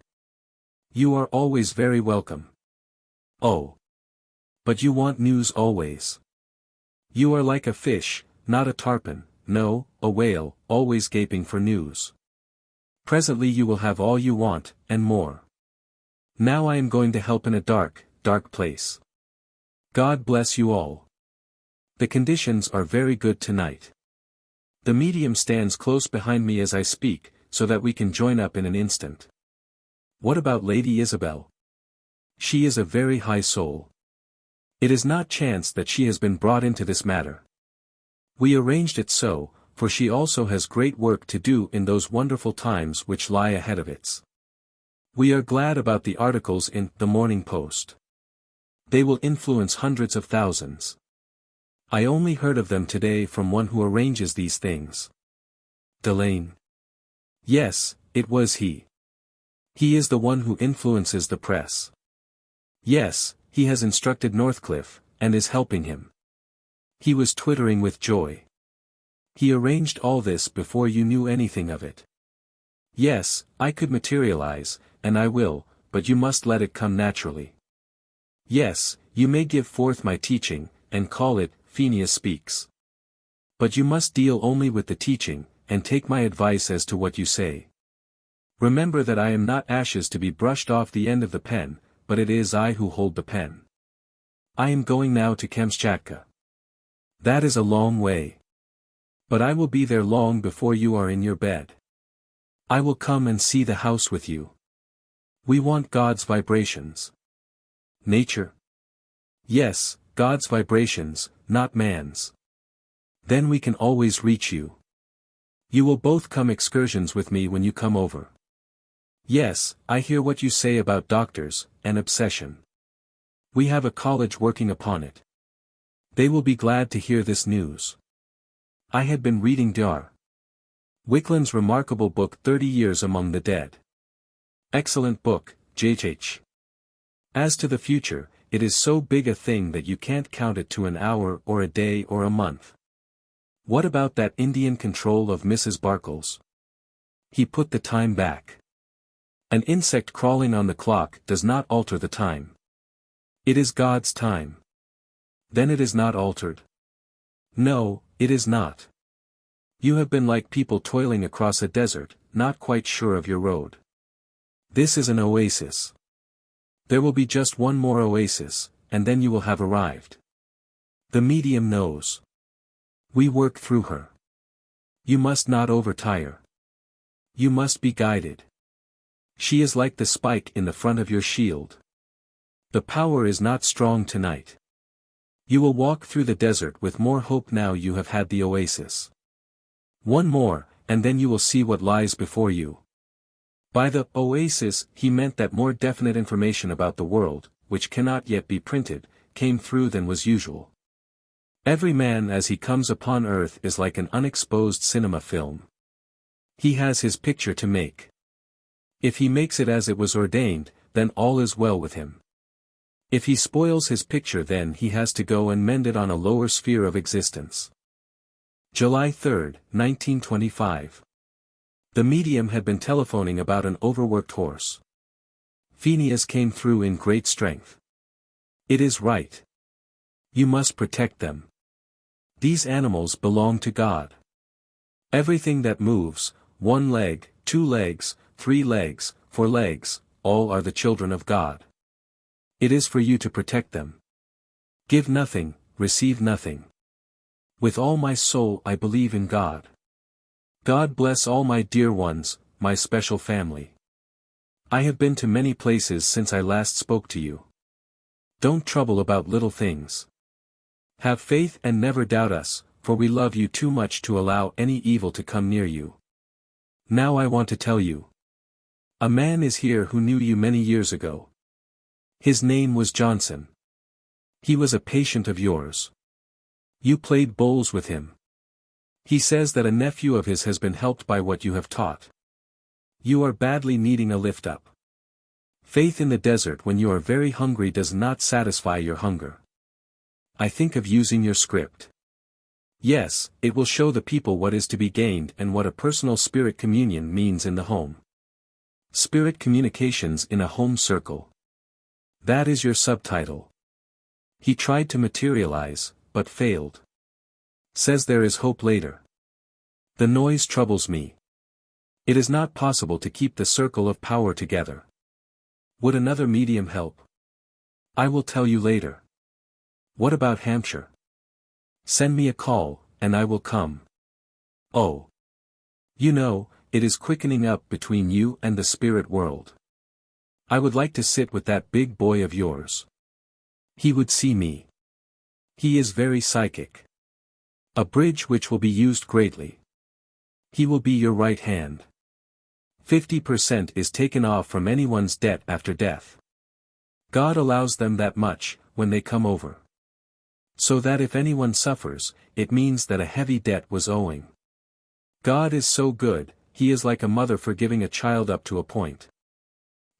You are always very welcome. Oh. But you want news always. You are like a fish, not a tarpon, no, a whale, always gaping for news. Presently you will have all you want, and more. Now I am going to help in a dark, dark place. God bless you all. The conditions are very good tonight. The medium stands close behind me as I speak, so that we can join up in an instant. What about Lady Isabel? She is a very high soul. It is not chance that she has been brought into this matter. We arranged it so, for she also has great work to do in those wonderful times which lie ahead of it. We are glad about the articles in The Morning Post. They will influence hundreds of thousands. I only heard of them today from one who arranges these things. Delane. Yes, it was he. He is the one who influences the press. Yes, he has instructed Northcliffe, and is helping him. He was twittering with joy. He arranged all this before you knew anything of it. Yes, I could materialize, and I will, but you must let it come naturally. Yes, you may give forth my teaching, and call it, Pheneas Speaks. But you must deal only with the teaching, and take my advice as to what you say. Remember that I am not ashes to be brushed off the end of the pen, but it is I who hold the pen. I am going now to Kamchatka. That is a long way. But I will be there long before you are in your bed. I will come and see the house with you. We want God's vibrations. Nature? Yes, God's vibrations, not man's. Then we can always reach you. You will both come excursions with me when you come over. Yes, I hear what you say about doctors, and obsession. We have a college working upon it. They will be glad to hear this news. I had been reading Dr. Wickland's remarkable book 30 Years Among the Dead. Excellent book, J.H. As to the future, it is so big a thing that you can't count it to an hour or a day or a month. What about that Indian control of Mrs. Barkle's? He put the time back. An insect crawling on the clock does not alter the time. It is God's time. Then it is not altered. No, it is not. You have been like people toiling across a desert, not quite sure of your road. This is an oasis. There will be just one more oasis, and then you will have arrived. The medium knows. We work through her. You must not overtire. You must be guided. She is like the spike in the front of your shield. The power is not strong tonight. You will walk through the desert with more hope now you have had the oasis. One more, and then you will see what lies before you. By the oasis, he meant that more definite information about the world, which cannot yet be printed, came through than was usual. Every man as he comes upon earth is like an unexposed cinema film. He has his picture to make. If he makes it as it was ordained, then all is well with him. If he spoils his picture, then he has to go and mend it on a lower sphere of existence. July 3, 1925. The medium had been telephoning about an overworked horse. Pheneas came through in great strength. It is right. You must protect them. These animals belong to God. Everything that moves, 1 leg, 2 legs, 3 legs, 4 legs, all are the children of God. It is for you to protect them. Give nothing, receive nothing. With all my soul I believe in God. God bless all my dear ones, my special family. I have been to many places since I last spoke to you. Don't trouble about little things. Have faith and never doubt us, for we love you too much to allow any evil to come near you. Now I want to tell you. A man is here who knew you many years ago. His name was Johnson. He was a patient of yours. You played bowls with him. He says that a nephew of his has been helped by what you have taught. You are badly needing a lift-up. Faith in the desert when you are very hungry does not satisfy your hunger. I think of using your script. Yes, it will show the people what is to be gained and what a personal spirit communion means in the home. Spirit communications in a home circle. That is your subtitle. He tried to materialize, but failed. Says there is hope later. The noise troubles me. It is not possible to keep the circle of power together. Would another medium help? I will tell you later. What about Hampshire? Send me a call, and I will come. Oh. You know, it is quickening up between you and the spirit world. I would like to sit with that big boy of yours. He would see me. He is very psychic. A bridge which will be used greatly. He will be your right hand. 50% is taken off from anyone's debt after death. God allows them that much, when they come over. So that if anyone suffers, it means that a heavy debt was owing. God is so good, he is like a mother forgiving a child up to a point.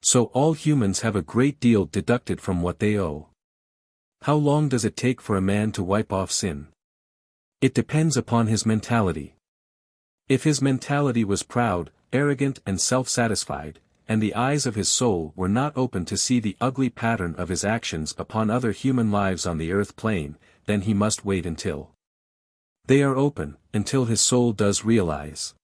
So all humans have a great deal deducted from what they owe. How long does it take for a man to wipe off sin? It depends upon his mentality. If his mentality was proud, arrogant and self-satisfied, and the eyes of his soul were not open to see the ugly pattern of his actions upon other human lives on the earth plane, then he must wait until they are open, until his soul does realize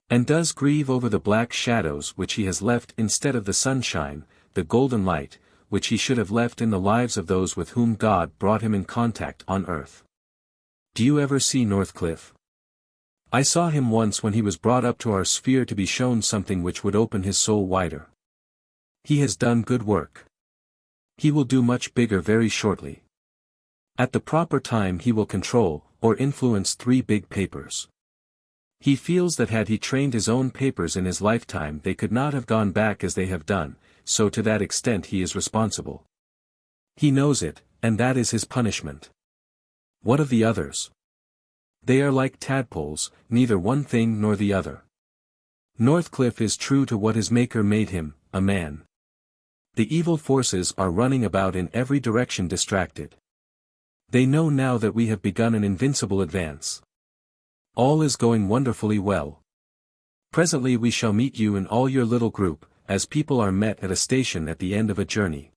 and does grieve over the black shadows which he has left instead of the sunshine, the golden light, which he should have left in the lives of those with whom God brought him in contact on earth. Do you ever see Northcliffe? I saw him once when he was brought up to our sphere to be shown something which would open his soul wider. He has done good work. He will do much bigger very shortly. At the proper time he will control, or influence 3 big papers. He feels that had he trained his own papers in his lifetime they could not have gone back as they have done, so to that extent he is responsible. He knows it, and that is his punishment. What of the others? They are like tadpoles, neither one thing nor the other. Northcliffe is true to what his Maker made him, a man. The evil forces are running about in every direction distracted. They know now that we have begun an invincible advance. All is going wonderfully well. Presently we shall meet you in all your little group, as people are met at a station at the end of a journey.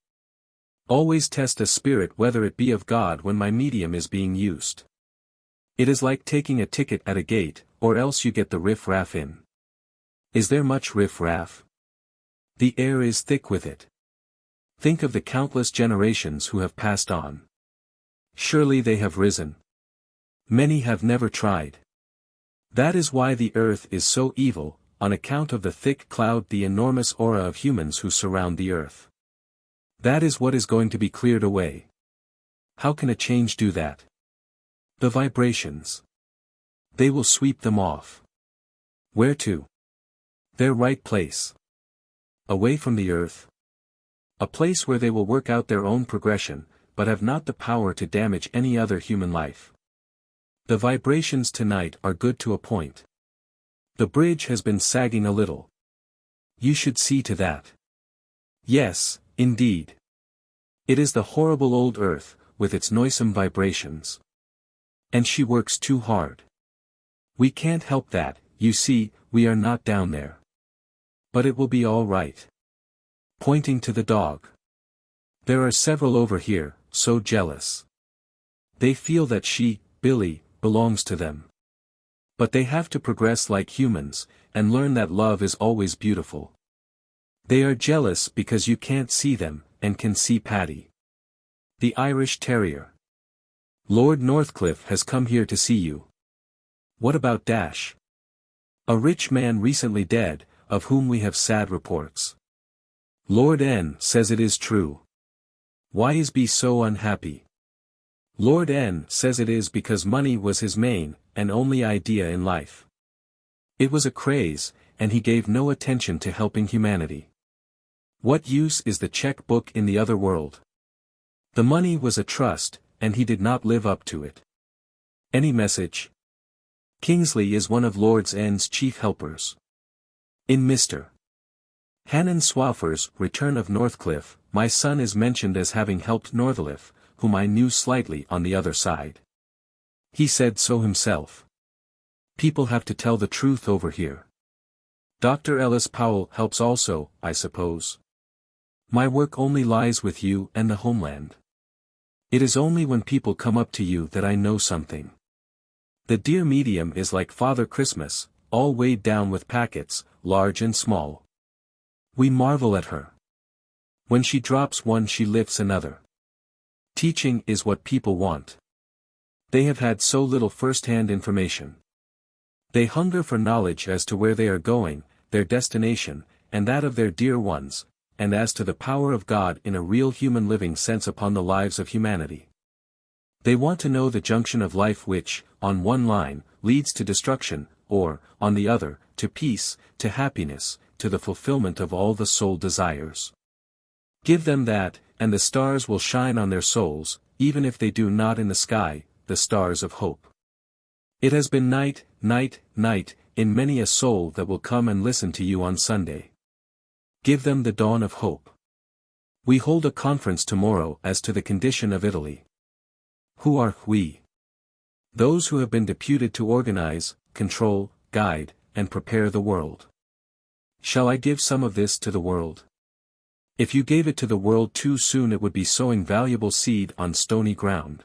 Always test a spirit whether it be of God when my medium is being used. It is like taking a ticket at a gate, or else you get the riff-raff in. Is there much riff-raff? The air is thick with it. Think of the countless generations who have passed on. Surely they have risen. Many have never tried. That is why the earth is so evil, on account of the thick cloud, the enormous aura of humans who surround the earth. That is what is going to be cleared away. How can a change do that? The vibrations. They will sweep them off. Where to? Their right place. Away from the earth. A place where they will work out their own progression, but have not the power to damage any other human life. The vibrations tonight are good to a point. The bridge has been sagging a little. You should see to that. Yes, indeed. It is the horrible old earth, with its noisome vibrations. And she works too hard. We can't help that, you see, we are not down there. But it will be all right. Pointing to the dog. There are several over here, so jealous. They feel that she, Billy, belongs to them. But they have to progress like humans, and learn that love is always beautiful. They are jealous because you can't see them, and can see Paddy. The Irish Terrier. Lord Northcliffe has come here to see you. What about Dash? A rich man recently dead, of whom we have sad reports. Lord N says it is true. Why is B so unhappy? Lord N says it is because money was his main, and only idea in life. It was a craze, and he gave no attention to helping humanity. What use is the check book in the other world? The money was a trust, and he did not live up to it. Any message? Kingsley is one of Lord N's chief helpers. In Mr. Hannon Swaffer's Return of Northcliffe, my son is mentioned as having helped Northcliffe, whom I knew slightly on the other side. He said so himself. People have to tell the truth over here. Dr. Ellis Powell helps also, I suppose. My work only lies with you and the homeland. It is only when people come up to you that I know something. The dear medium is like Father Christmas, all weighed down with packets, large and small. We marvel at her. When she drops one she lifts another. Teaching is what people want. They have had so little first-hand information. They hunger for knowledge as to where they are going, their destination, and that of their dear ones, and as to the power of God in a real human living sense upon the lives of humanity. They want to know the junction of life which, on one line, leads to destruction, or, on the other, to peace, to happiness, to the fulfillment of all the soul desires. Give them that, and the stars will shine on their souls, even if they do not in the sky, the stars of hope. It has been night, night, night, in many a soul that will come and listen to you on Sunday. Give them the dawn of hope. We hold a conference tomorrow as to the condition of Italy. Who are we? Those who have been deputed to organize, control, guide, and prepare the world. Shall I give some of this to the world? If you gave it to the world too soon it would be sowing valuable seed on stony ground.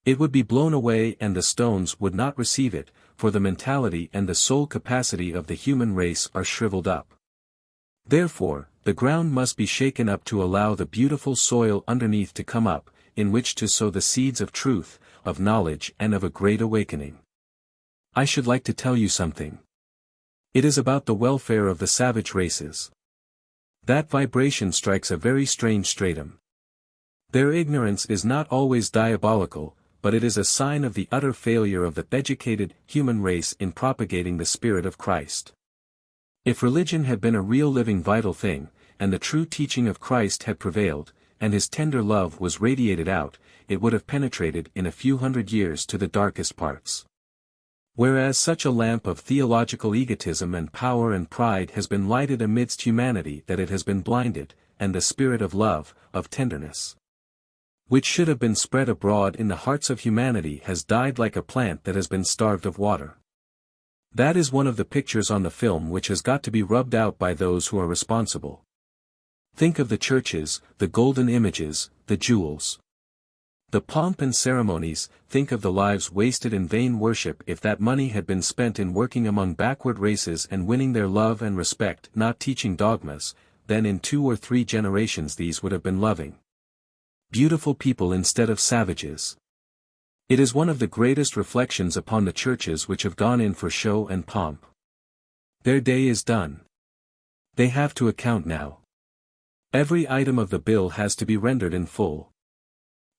It would be blown away and the stones would not receive it, for the mentality and the soul capacity of the human race are shriveled up. Therefore, the ground must be shaken up to allow the beautiful soil underneath to come up, in which to sow the seeds of truth, of knowledge and of a great awakening. I should like to tell you something. It is about the welfare of the savage races. That vibration strikes a very strange stratum. Their ignorance is not always diabolical, but it is a sign of the utter failure of the educated human race in propagating the spirit of Christ. If religion had been a real living vital thing, and the true teaching of Christ had prevailed, and his tender love was radiated out, it would have penetrated in a few hundred years to the darkest parts. Whereas such a lamp of theological egotism and power and pride has been lighted amidst humanity that it has been blinded, and the spirit of love, of tenderness, which should have been spread abroad in the hearts of humanity has died like a plant that has been starved of water. That is one of the pictures on the film which has got to be rubbed out by those who are responsible. Think of the churches, the golden images, the jewels. The pomp and ceremonies, think of the lives wasted in vain worship if that money had been spent in working among backward races and winning their love and respect, not teaching dogmas, then in 2 or 3 generations these would have been loving, beautiful people instead of savages. It is one of the greatest reflections upon the churches which have gone in for show and pomp. Their day is done. They have to account now. Every item of the bill has to be rendered in full.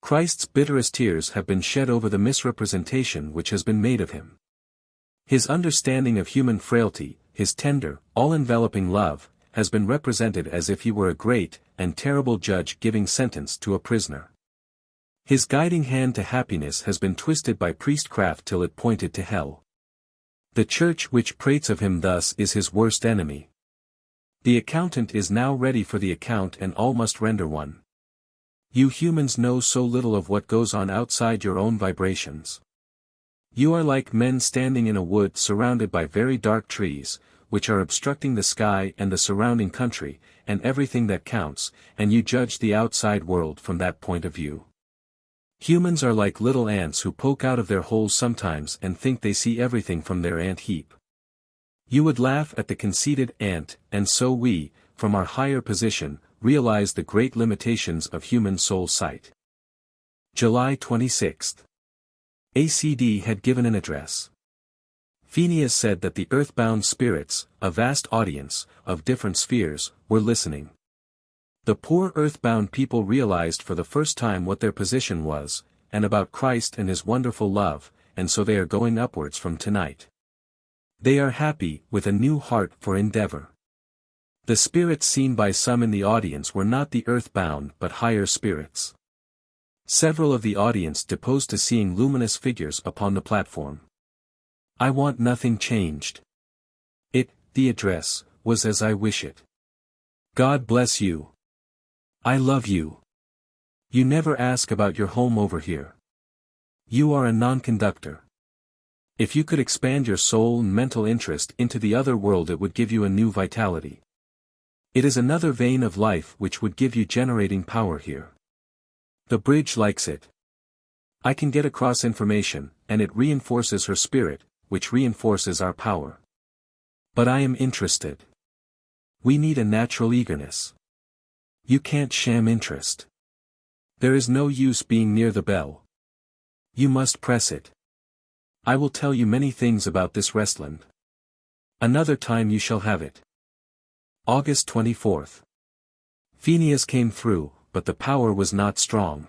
Christ's bitterest tears have been shed over the misrepresentation which has been made of him. His understanding of human frailty, his tender, all-enveloping love, has been represented as if he were a great and terrible judge giving sentence to a prisoner. His guiding hand to happiness has been twisted by priestcraft till it pointed to hell. The church which prates of him thus is his worst enemy. The accountant is now ready for the account and all must render one. You humans know so little of what goes on outside your own vibrations. You are like men standing in a wood surrounded by very dark trees, which are obstructing the sky and the surrounding country, and everything that counts, and you judge the outside world from that point of view. Humans are like little ants who poke out of their holes sometimes and think they see everything from their ant heap. You would laugh at the conceited ant, and so we, from our higher position, realize the great limitations of human soul sight. July 26. ACD had given an address. Pheneas said that the earthbound spirits, a vast audience, of different spheres, were listening. The poor earthbound people realized for the first time what their position was, and about Christ and his wonderful love, and so they are going upwards from tonight. They are happy, with a new heart for endeavor. The spirits seen by some in the audience were not the earthbound but higher spirits. Several of the audience deposed to seeing luminous figures upon the platform. I want nothing changed. The address, was as I wish it. God bless you. I love you. You never ask about your home over here. You are a non-conductor. If you could expand your soul and mental interest into the other world, it would give you a new vitality. It is another vein of life which would give you generating power here. The bridge likes it. I can get across information, and it reinforces her spirit, which reinforces our power. But I am interested. We need a natural eagerness. You can't sham interest. There is no use being near the bell. You must press it. I will tell you many things about this Restland. Another time you shall have it. August 24th. Pheneas came through, but the power was not strong.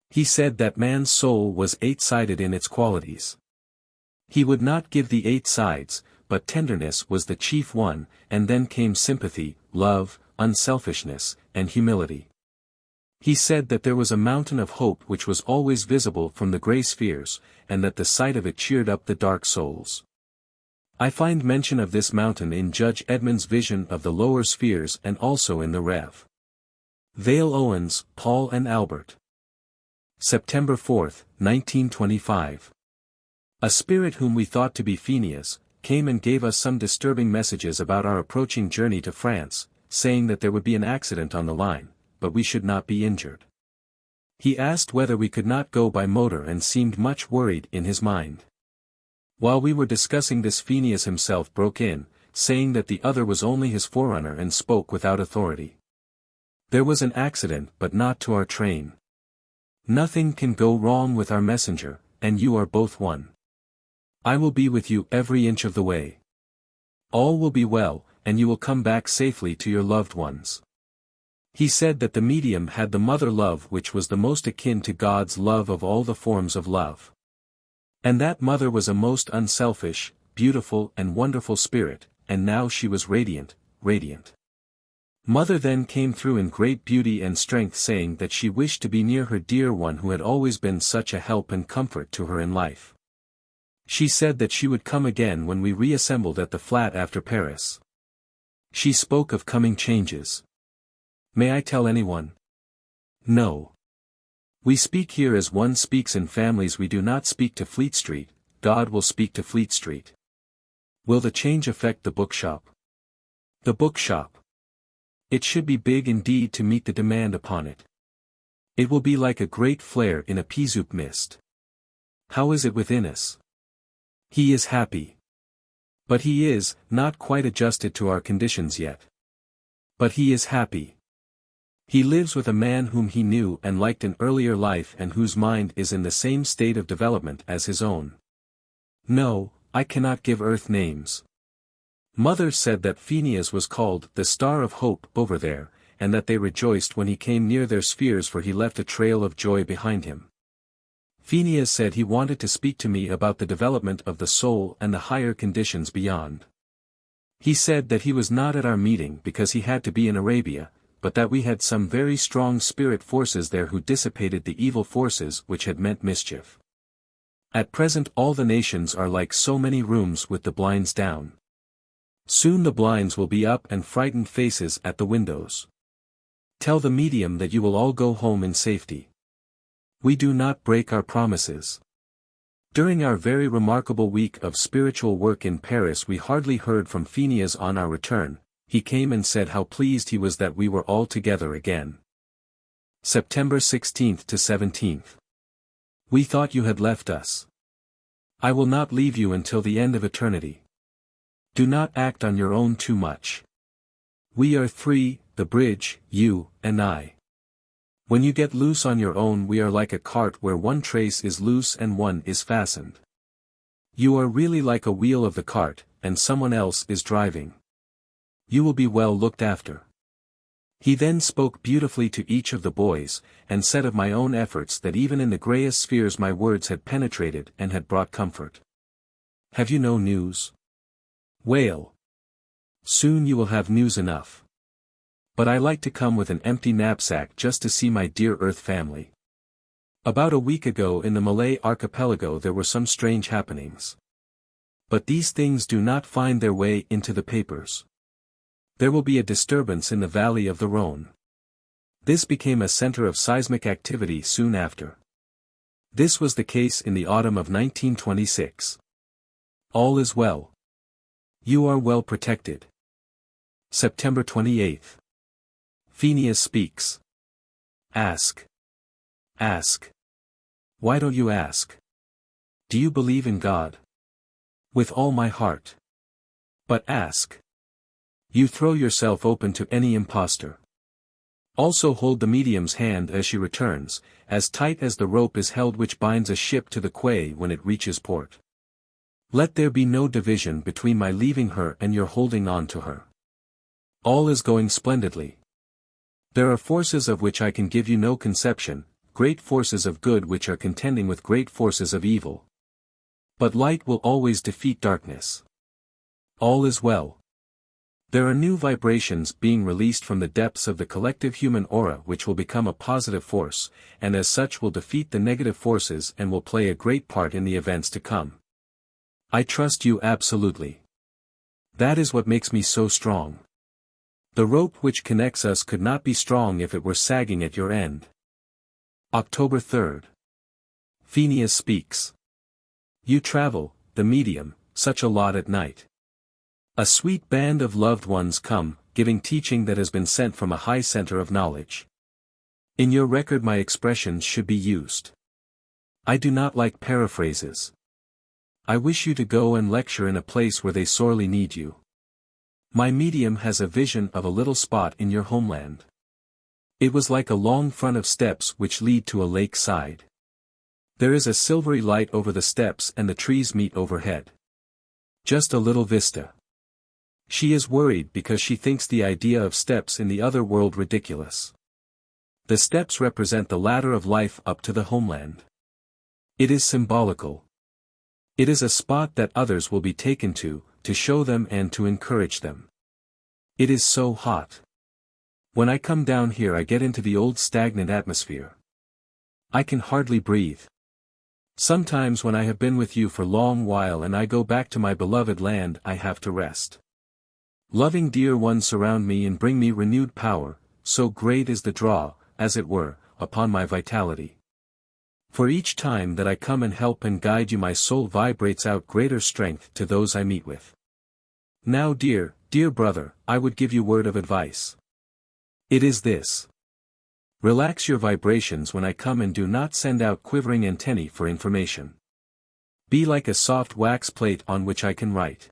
He said that man's soul was eight-sided in its qualities. He would not give the 8 sides, but tenderness was the chief one, and then came sympathy, love, unselfishness, and humility. He said that there was a mountain of hope which was always visible from the gray spheres, and that the sight of it cheered up the dark souls. I find mention of this mountain in Judge Edmund's vision of the lower spheres and also in the Rev. Vale Owens, Paul and Albert. September 4, 1925. A spirit whom we thought to be Pheneas, came and gave us some disturbing messages about our approaching journey to France, saying that there would be an accident on the line, but we should not be injured. He asked whether we could not go by motor and seemed much worried in his mind. While we were discussing this, Pheneas himself broke in, saying that the other was only his forerunner and spoke without authority. There was an accident but not to our train. Nothing can go wrong with our messenger, and you are both one. I will be with you every inch of the way. All will be well, and you will come back safely to your loved ones. He said that the medium had the mother love which was the most akin to God's love of all the forms of love. And that mother was a most unselfish, beautiful and wonderful spirit, and now she was radiant. Mother then came through in great beauty and strength, saying that she wished to be near her dear one who had always been such a help and comfort to her in life. She said that she would come again when we reassembled at the flat after Paris. She spoke of coming changes. May I tell anyone? No. We speak here as one speaks in families. We do not speak to Fleet Street, God will speak to Fleet Street. Will the change affect the bookshop? The bookshop. It should be big indeed to meet the demand upon it. It will be like a great flare in a pea soup mist. How is it within us? He is happy. But he is not quite adjusted to our conditions yet. But he is happy. He lives with a man whom he knew and liked in earlier life and whose mind is in the same state of development as his own. No, I cannot give earth names. Mother said that Pheneas was called the Star of Hope over there, and that they rejoiced when he came near their spheres, for he left a trail of joy behind him. Pheneas said he wanted to speak to me about the development of the soul and the higher conditions beyond. He said that he was not at our meeting because he had to be in Arabia, but that we had some very strong spirit forces there who dissipated the evil forces which had meant mischief. At present all the nations are like so many rooms with the blinds down. Soon the blinds will be up and frightened faces at the windows. Tell the medium that you will all go home in safety. We do not break our promises. During our very remarkable week of spiritual work in Paris we hardly heard from Pheneas on our return. He came and said how pleased he was that we were all together again. September 16th to 17th. We thought you had left us. I will not leave you until the end of eternity. Do not act on your own too much. We are three, the bridge, you, and I. When you get loose on your own we are like a cart where one trace is loose and one is fastened. You are really like a wheel of the cart, and someone else is driving. You will be well looked after. He then spoke beautifully to each of the boys, and said of my own efforts that even in the greyest spheres my words had penetrated and had brought comfort. Have you no news? Wail. Soon you will have news enough. But I like to come with an empty knapsack just to see my dear Earth family. About a week ago in the Malay archipelago there were some strange happenings. But these things do not find their way into the papers. There will be a disturbance in the valley of the Rhône. This became a center of seismic activity soon after. This was the case in the autumn of 1926. All is well. You are well protected. September 28th. Pheneas Speaks. Ask. Ask. Why don't you ask? Do you believe in God? With all my heart. But ask. You throw yourself open to any impostor. Also hold the medium's hand as she returns, as tight as the rope is held which binds a ship to the quay when it reaches port. Let there be no division between my leaving her and your holding on to her. All is going splendidly. There are forces of which I can give you no conception, great forces of good which are contending with great forces of evil. But light will always defeat darkness. All is well. There are new vibrations being released from the depths of the collective human aura which will become a positive force, and as such will defeat the negative forces and will play a great part in the events to come. I trust you absolutely. That is what makes me so strong. The rope which connects us could not be strong if it were sagging at your end. October 3rd. Pheneas Speaks. You travel, the medium, such a lot at night. A sweet band of loved ones come, giving teaching that has been sent from a high center of knowledge. In your record my expressions should be used. I do not like paraphrases. I wish you to go and lecture in a place where they sorely need you. My medium has a vision of a little spot in your homeland. It was like a long front of steps which lead to a lake side. There is a silvery light over the steps and the trees meet overhead. Just a little vista. She is worried because she thinks the idea of steps in the other world ridiculous. The steps represent the ladder of life up to the homeland. It is symbolical. It is a spot that others will be taken to show them and to encourage them. It is so hot. When I come down here I get into the old stagnant atmosphere. I can hardly breathe. Sometimes when I have been with you for a long while and I go back to my beloved land I have to rest. Loving dear ones surround me and bring me renewed power, so great is the draw, as it were, upon my vitality. For each time that I come and help and guide you my soul vibrates out greater strength to those I meet with. Now dear brother, I would give you word of advice. It is this. Relax your vibrations when I come and do not send out quivering antennae for information. Be like a soft wax plate on which I can write.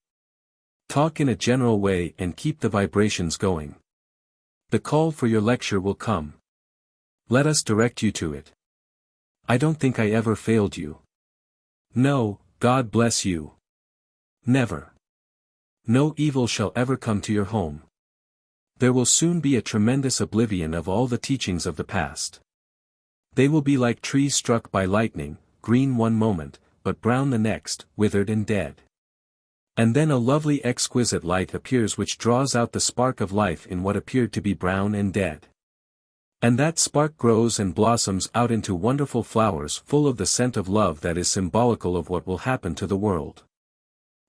Talk in a general way and keep the vibrations going. The call for your lecture will come. Let us direct you to it. I don't think I ever failed you. No, God bless you. Never. No evil shall ever come to your home. There will soon be a tremendous oblivion of all the teachings of the past. They will be like trees struck by lightning, green one moment, but brown the next, withered and dead. And then a lovely exquisite light appears which draws out the spark of life in what appeared to be brown and dead. And that spark grows and blossoms out into wonderful flowers full of the scent of love that is symbolical of what will happen to the world.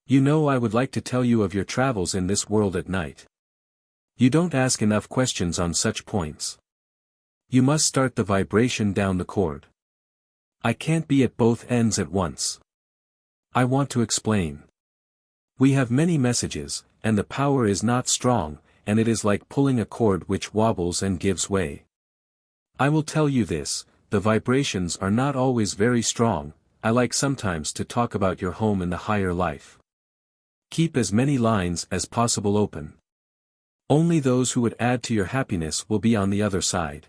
You know, I would like to tell you of your travels in this world at night. You don't ask enough questions on such points. You must start the vibration down the cord. I can't be at both ends at once. I want to explain. We have many messages, and the power is not strong, and it is like pulling a cord which wobbles and gives way. I will tell you this, the vibrations are not always very strong. I like sometimes to talk about your home in the higher life. Keep as many lines as possible open. Only those who would add to your happiness will be on the other side.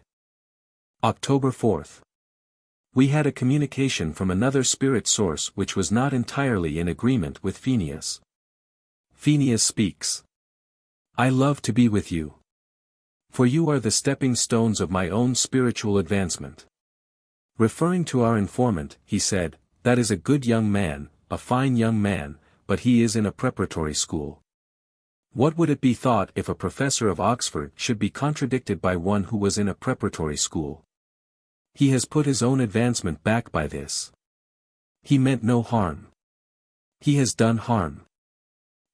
October 4th. We had a communication from another spirit source which was not entirely in agreement with Pheneas. Pheneas Speaks. I love to be with you. For you are the stepping stones of my own spiritual advancement. Referring to our informant, he said, that is a good young man, a fine young man, but he is in a preparatory school. What would it be thought if a professor of Oxford should be contradicted by one who was in a preparatory school? He has put his own advancement back by this. He meant no harm. He has done harm.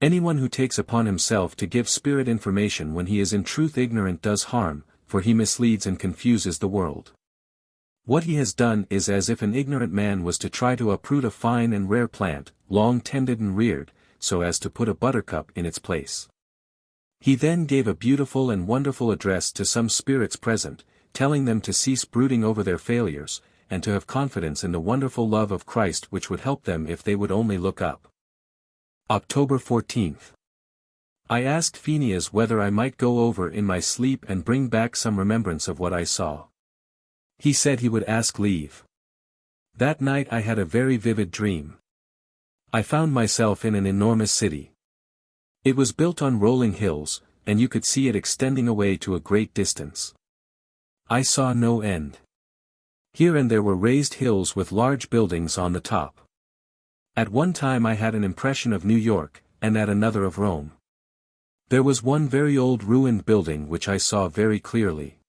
Anyone who takes upon himself to give spirit information when he is in truth ignorant does harm, for he misleads and confuses the world. What he has done is as if an ignorant man was to try to uproot a fine and rare plant, long tended and reared, so as to put a buttercup in its place. He then gave a beautiful and wonderful address to some spirits present, telling them to cease brooding over their failures, and to have confidence in the wonderful love of Christ which would help them if they would only look up. October 14th. I asked Pheneas whether I might go over in my sleep and bring back some remembrance of what I saw. He said he would ask leave. That night I had a very vivid dream. I found myself in an enormous city. It was built on rolling hills, and you could see it extending away to a great distance. I saw no end. Here and there were raised hills with large buildings on the top. At one time I had an impression of New York, and at another of Rome. There was one very old ruined building which I saw very clearly.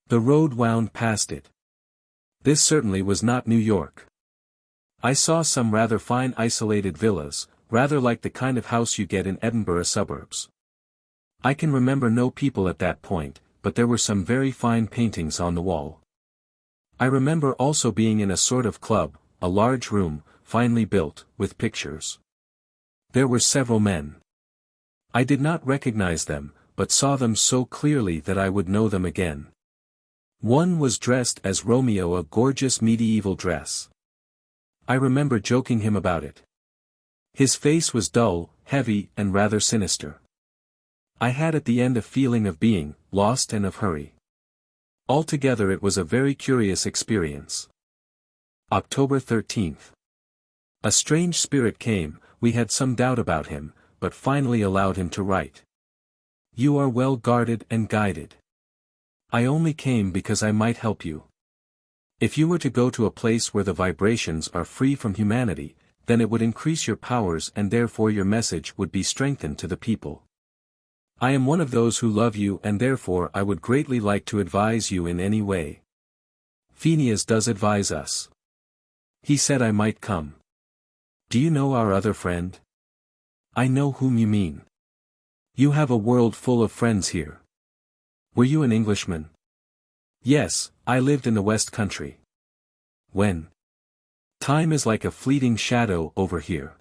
The road wound past it. This certainly was not New York. I saw some rather fine isolated villas, rather like the kind of house you get in Edinburgh suburbs. I can remember no people at that point, but there were some very fine paintings on the wall. I remember also being in a sort of club, a large room, finely built, with pictures. There were several men. I did not recognize them, but saw them so clearly that I would know them again. One was dressed as Romeo, a gorgeous medieval dress. I remember joking him about it. His face was dull, heavy, and rather sinister. I had at the end a feeling of being lost and of hurry. Altogether it was a very curious experience. October 13th. A strange spirit came, we had some doubt about him, but finally allowed him to write. You are well guarded and guided. I only came because I might help you. If you were to go to a place where the vibrations are free from humanity, then it would increase your powers and therefore your message would be strengthened to the people. I am one of those who love you and therefore I would greatly like to advise you in any way. Pheneas does advise us. He said I might come. Do you know our other friend? I know whom you mean. You have a world full of friends here. Were you an Englishman? Yes, I lived in the West Country. When? Time is like a fleeting shadow over here.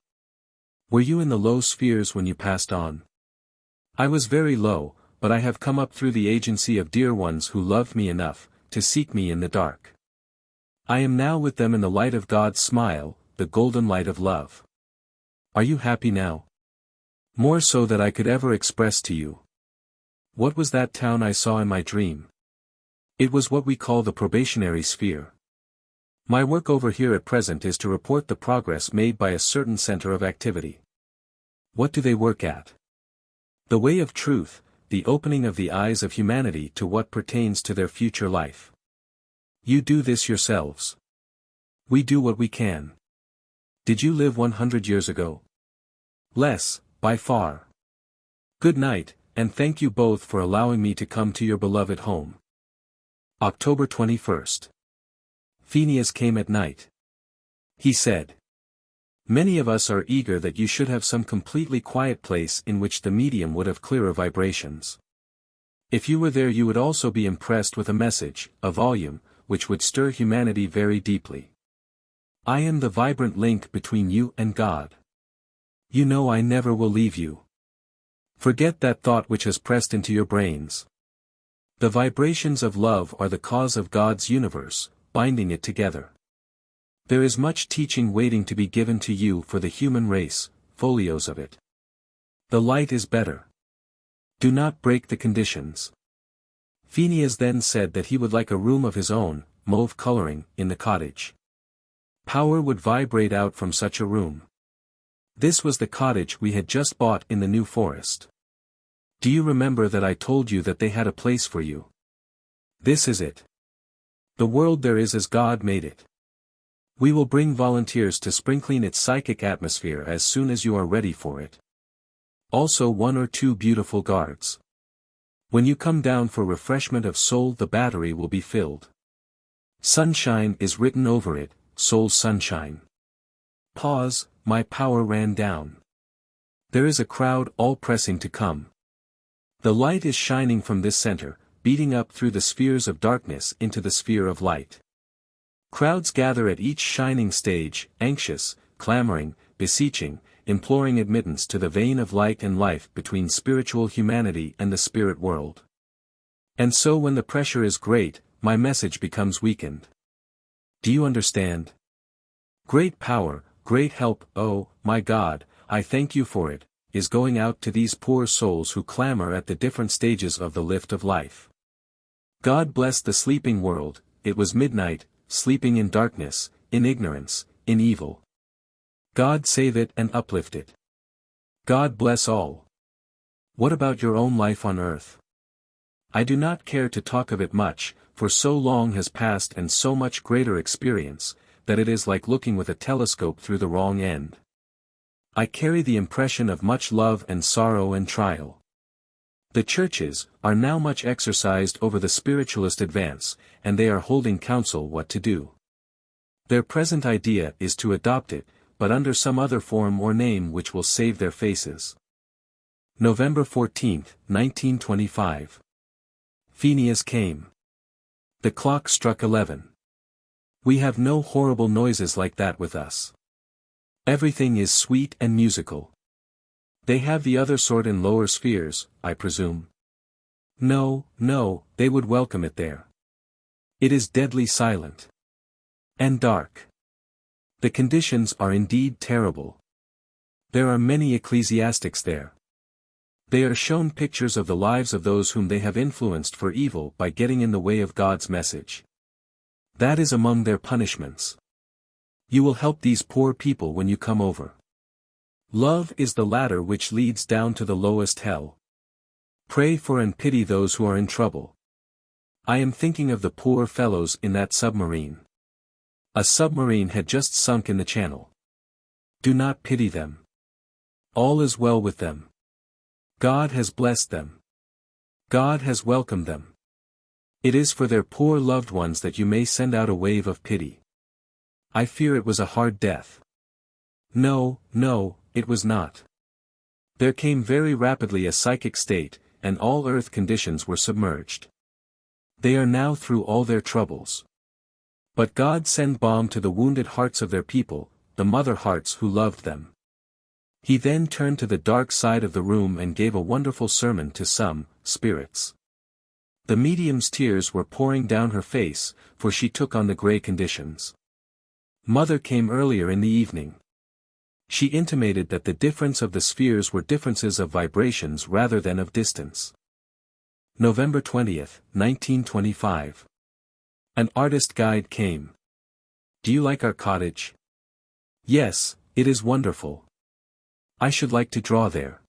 Were you in the low spheres when you passed on? I was very low, but I have come up through the agency of dear ones who loved me enough, to seek me in the dark. I am now with them in the light of God's smile, the golden light of love. Are you happy now? More so than I could ever express to you. What was that town I saw in my dream? It was what we call the probationary sphere. My work over here at present is to report the progress made by a certain center of activity. What do they work at? The way of truth, the opening of the eyes of humanity to what pertains to their future life. You do this yourselves. We do what we can. Did you live 100 years ago? Less, by far. Good night, and thank you both for allowing me to come to your beloved home. October 21st. Pheneas came at night. He said, "Many of us are eager that you should have some completely quiet place in which the medium would have clearer vibrations. If you were there you would also be impressed with a message, a volume, which would stir humanity very deeply. I am the vibrant link between you and God. You know I never will leave you. Forget that thought which has pressed into your brains. The vibrations of love are the cause of God's universe, binding it together. There is much teaching waiting to be given to you for the human race, folios of it. The light is better. Do not break the conditions." Pheneas then said that he would like a room of his own, mauve coloring, in the cottage. Power would vibrate out from such a room. This was the cottage we had just bought in the New Forest. Do you remember that I told you that they had a place for you? This is it. The world there is as God made it. We will bring volunteers to sprinkling its psychic atmosphere as soon as you are ready for it. Also 1 or 2 beautiful guards. When you come down for refreshment of soul the battery will be filled. Sunshine is written over it, soul's sunshine. Pause, my power ran down. There is a crowd all pressing to come. The light is shining from this center, beating up through the spheres of darkness into the sphere of light. Crowds gather at each shining stage, anxious, clamoring, beseeching, imploring admittance to the vein of light and life between spiritual humanity and the spirit world. And so when the pressure is great, my message becomes weakened. Do you understand? Great power, great help, oh, my God, I thank you for it, is going out to these poor souls who clamor at the different stages of the lift of life. God bless the sleeping world, it was midnight, sleeping in darkness, in ignorance, in evil. God save it and uplift it. God bless all. What about your own life on earth? I do not care to talk of it much, for so long has passed and so much greater experience, that it is like looking with a telescope through the wrong end. I carry the impression of much love and sorrow and trial. The churches are now much exercised over the spiritualist advance, and they are holding counsel what to do. Their present idea is to adopt it, but under some other form or name which will save their faces. November 14, 1925. Pheneas came. The clock struck 11. We have no horrible noises like that with us. Everything is sweet and musical. They have the other sort in lower spheres, I presume. No, no, they would welcome it there. It is deadly silent. And dark. The conditions are indeed terrible. There are many ecclesiastics there. They are shown pictures of the lives of those whom they have influenced for evil by getting in the way of God's message. That is among their punishments. You will help these poor people when you come over. Love is the ladder which leads down to the lowest hell. Pray for and pity those who are in trouble. I am thinking of the poor fellows in that submarine. A submarine had just sunk in the channel. Do not pity them. All is well with them. God has blessed them. God has welcomed them. It is for their poor loved ones that you may send out a wave of pity. I fear it was a hard death. No, no, it was not. There came very rapidly a psychic state, and all earth conditions were submerged. They are now through all their troubles. But God sent balm to the wounded hearts of their people, the mother hearts who loved them. He then turned to the dark side of the room and gave a wonderful sermon to some spirits. The medium's tears were pouring down her face, for she took on the grey conditions. Mother came earlier in the evening. She intimated that the difference of the spheres were differences of vibrations rather than of distance. November 20, 1925. An artist guide came. Do you like our cottage? Yes, it is wonderful. I should like to draw there.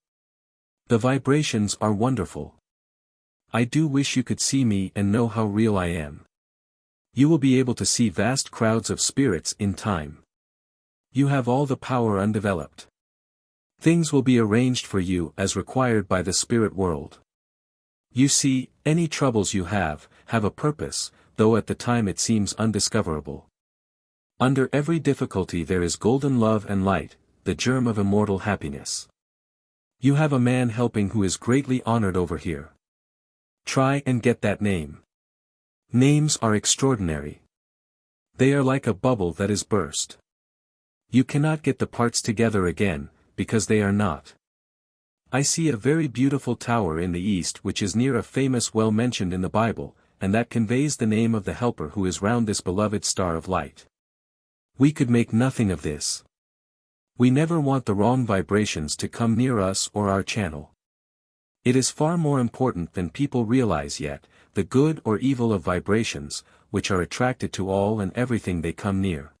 The vibrations are wonderful. I do wish you could see me and know how real I am. You will be able to see vast crowds of spirits in time. You have all the power undeveloped. Things will be arranged for you as required by the spirit world. You see, any troubles you have a purpose, though at the time it seems undiscoverable. Under every difficulty there is golden love and light, the germ of immortal happiness. You have a man helping who is greatly honored over here. Try and get that name. Names are extraordinary. They are like a bubble that is burst. You cannot get the parts together again, because they are not. I see a very beautiful tower in the east which is near a famous well mentioned in the Bible, and that conveys the name of the helper who is round this beloved star of light. We could make nothing of this. We never want the wrong vibrations to come near us or our channel. It is far more important than people realize yet, the good or evil of vibrations, which are attracted to all and everything they come near.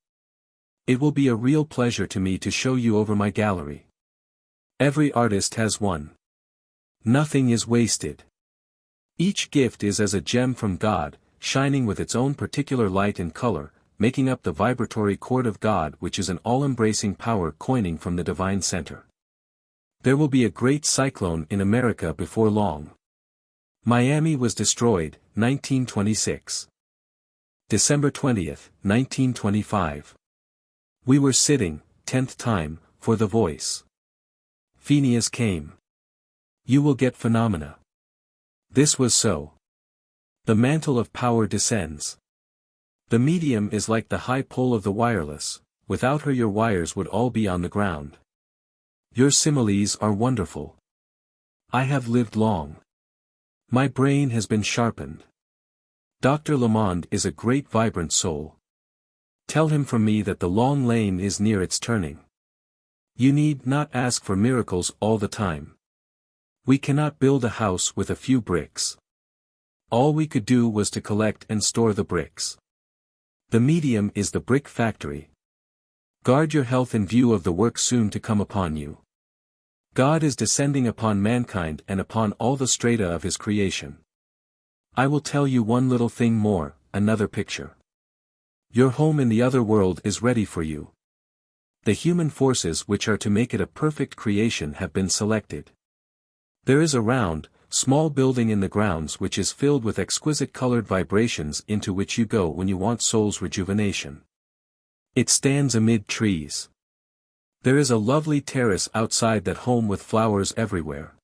It will be a real pleasure to me to show you over my gallery. Every artist has one. Nothing is wasted. Each gift is as a gem from God, shining with its own particular light and color, making up the vibratory chord of God, which is an all-embracing power coining from the divine center. There will be a great cyclone in America before long. Miami was destroyed, 1926. December 20th, 1925. We were sitting, 10th time, for the voice. Pheneas came. You will get phenomena. This was so. The mantle of power descends. The medium is like the high pole of the wireless, without her your wires would all be on the ground. Your similes are wonderful. I have lived long. My brain has been sharpened. Dr. Lamond is a great vibrant soul. Tell him from me that the long lane is near its turning. You need not ask for miracles all the time. We cannot build a house with a few bricks. All we could do was to collect and store the bricks. The medium is the brick factory. Guard your health in view of the work soon to come upon you. God is descending upon mankind and upon all the strata of his creation. I will tell you one little thing more, another picture. Your home in the other world is ready for you. The human forces which are to make it a perfect creation have been selected. There is a round, small building in the grounds which is filled with exquisite colored vibrations into which you go when you want soul's rejuvenation. It stands amid trees. There is a lovely terrace outside that home with flowers everywhere.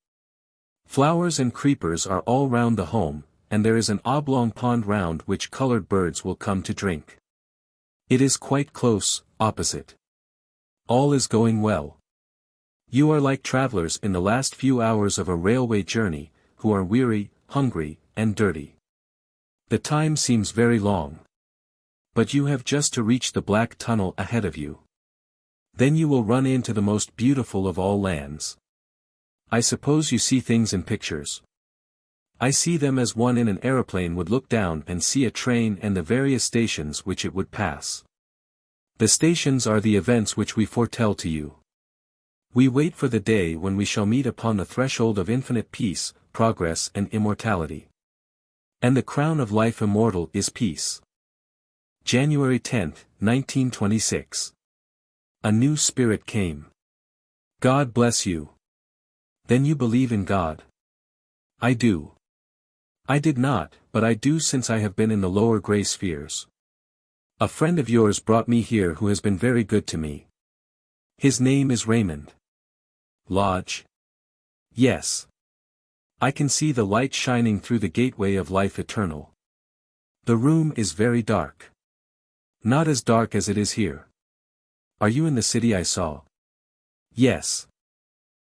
Flowers and creepers are all round the home, and there is an oblong pond round which colored birds will come to drink. It is quite close, opposite. All is going well. You are like travelers in the last few hours of a railway journey, who are weary, hungry, and dirty. The time seems very long. But you have just to reach the black tunnel ahead of you. Then you will run into the most beautiful of all lands. I suppose you see things in pictures. I see them as one in an aeroplane would look down and see a train and the various stations which it would pass. The stations are the events which we foretell to you. We wait for the day when we shall meet upon the threshold of infinite peace, progress and immortality. And the crown of life immortal is peace. January 10th, 1926. A new spirit came. God bless you. Then you believe in God? I do. I did not, but I do since I have been in the lower gray spheres. A friend of yours brought me here who has been very good to me. His name is Raymond. Lodge? Yes. I can see the light shining through the gateway of life eternal. The room is very dark. Not as dark as it is here. Are you in the city I saw? Yes.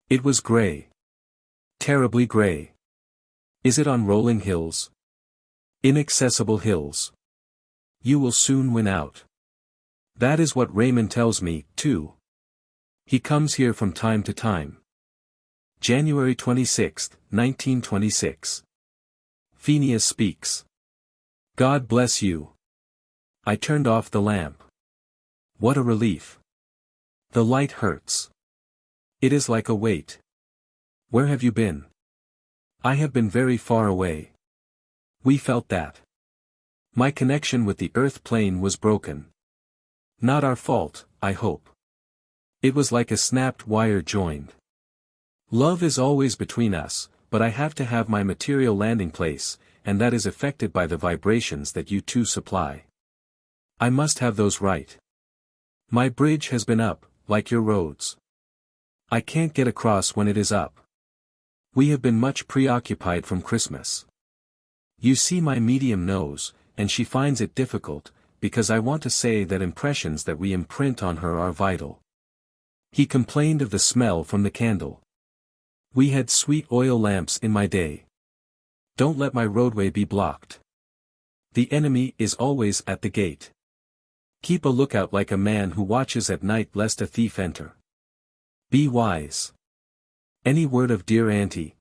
It was gray. Terribly gray. Is it on rolling hills? Inaccessible hills. You will soon win out. That is what Raymond tells me, too. He comes here from time to time. January 26, 1926. Pheneas Speaks. God bless you. I turned off the lamp. What a relief. The light hurts. It is like a weight. Where have you been? I have been very far away. We felt that. My connection with the earth plane was broken. Not our fault, I hope. It was like a snapped wire joined. Love is always between us, but I have to have my material landing place, and that is affected by the vibrations that you two supply. I must have those right. My bridge has been up, like your roads. I can't get across when it is up. We have been much preoccupied from Christmas. You see, my medium knows, and she finds it difficult, because I want to say that impressions that we imprint on her are vital. He complained of the smell from the candle. We had sweet oil lamps in my day. Don't let my roadway be blocked. The enemy is always at the gate. Keep a lookout like a man who watches at night lest a thief enter. Be wise. Any word of dear auntie?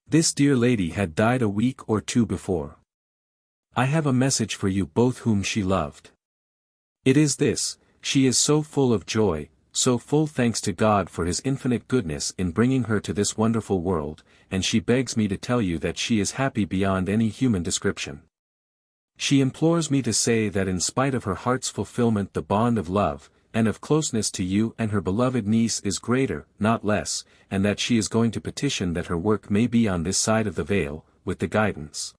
This dear lady had died a week or two before. I have a message for you both whom she loved. It is this: she is so full of joy, so full thanks to God for His infinite goodness in bringing her to this wonderful world, and she begs me to tell you that she is happy beyond any human description. She implores me to say that in spite of her heart's fulfillment, the bond of love, and of closeness to you and her beloved niece is greater, not less, and that she is going to petition that her work may be on this side of the veil, with the guidance,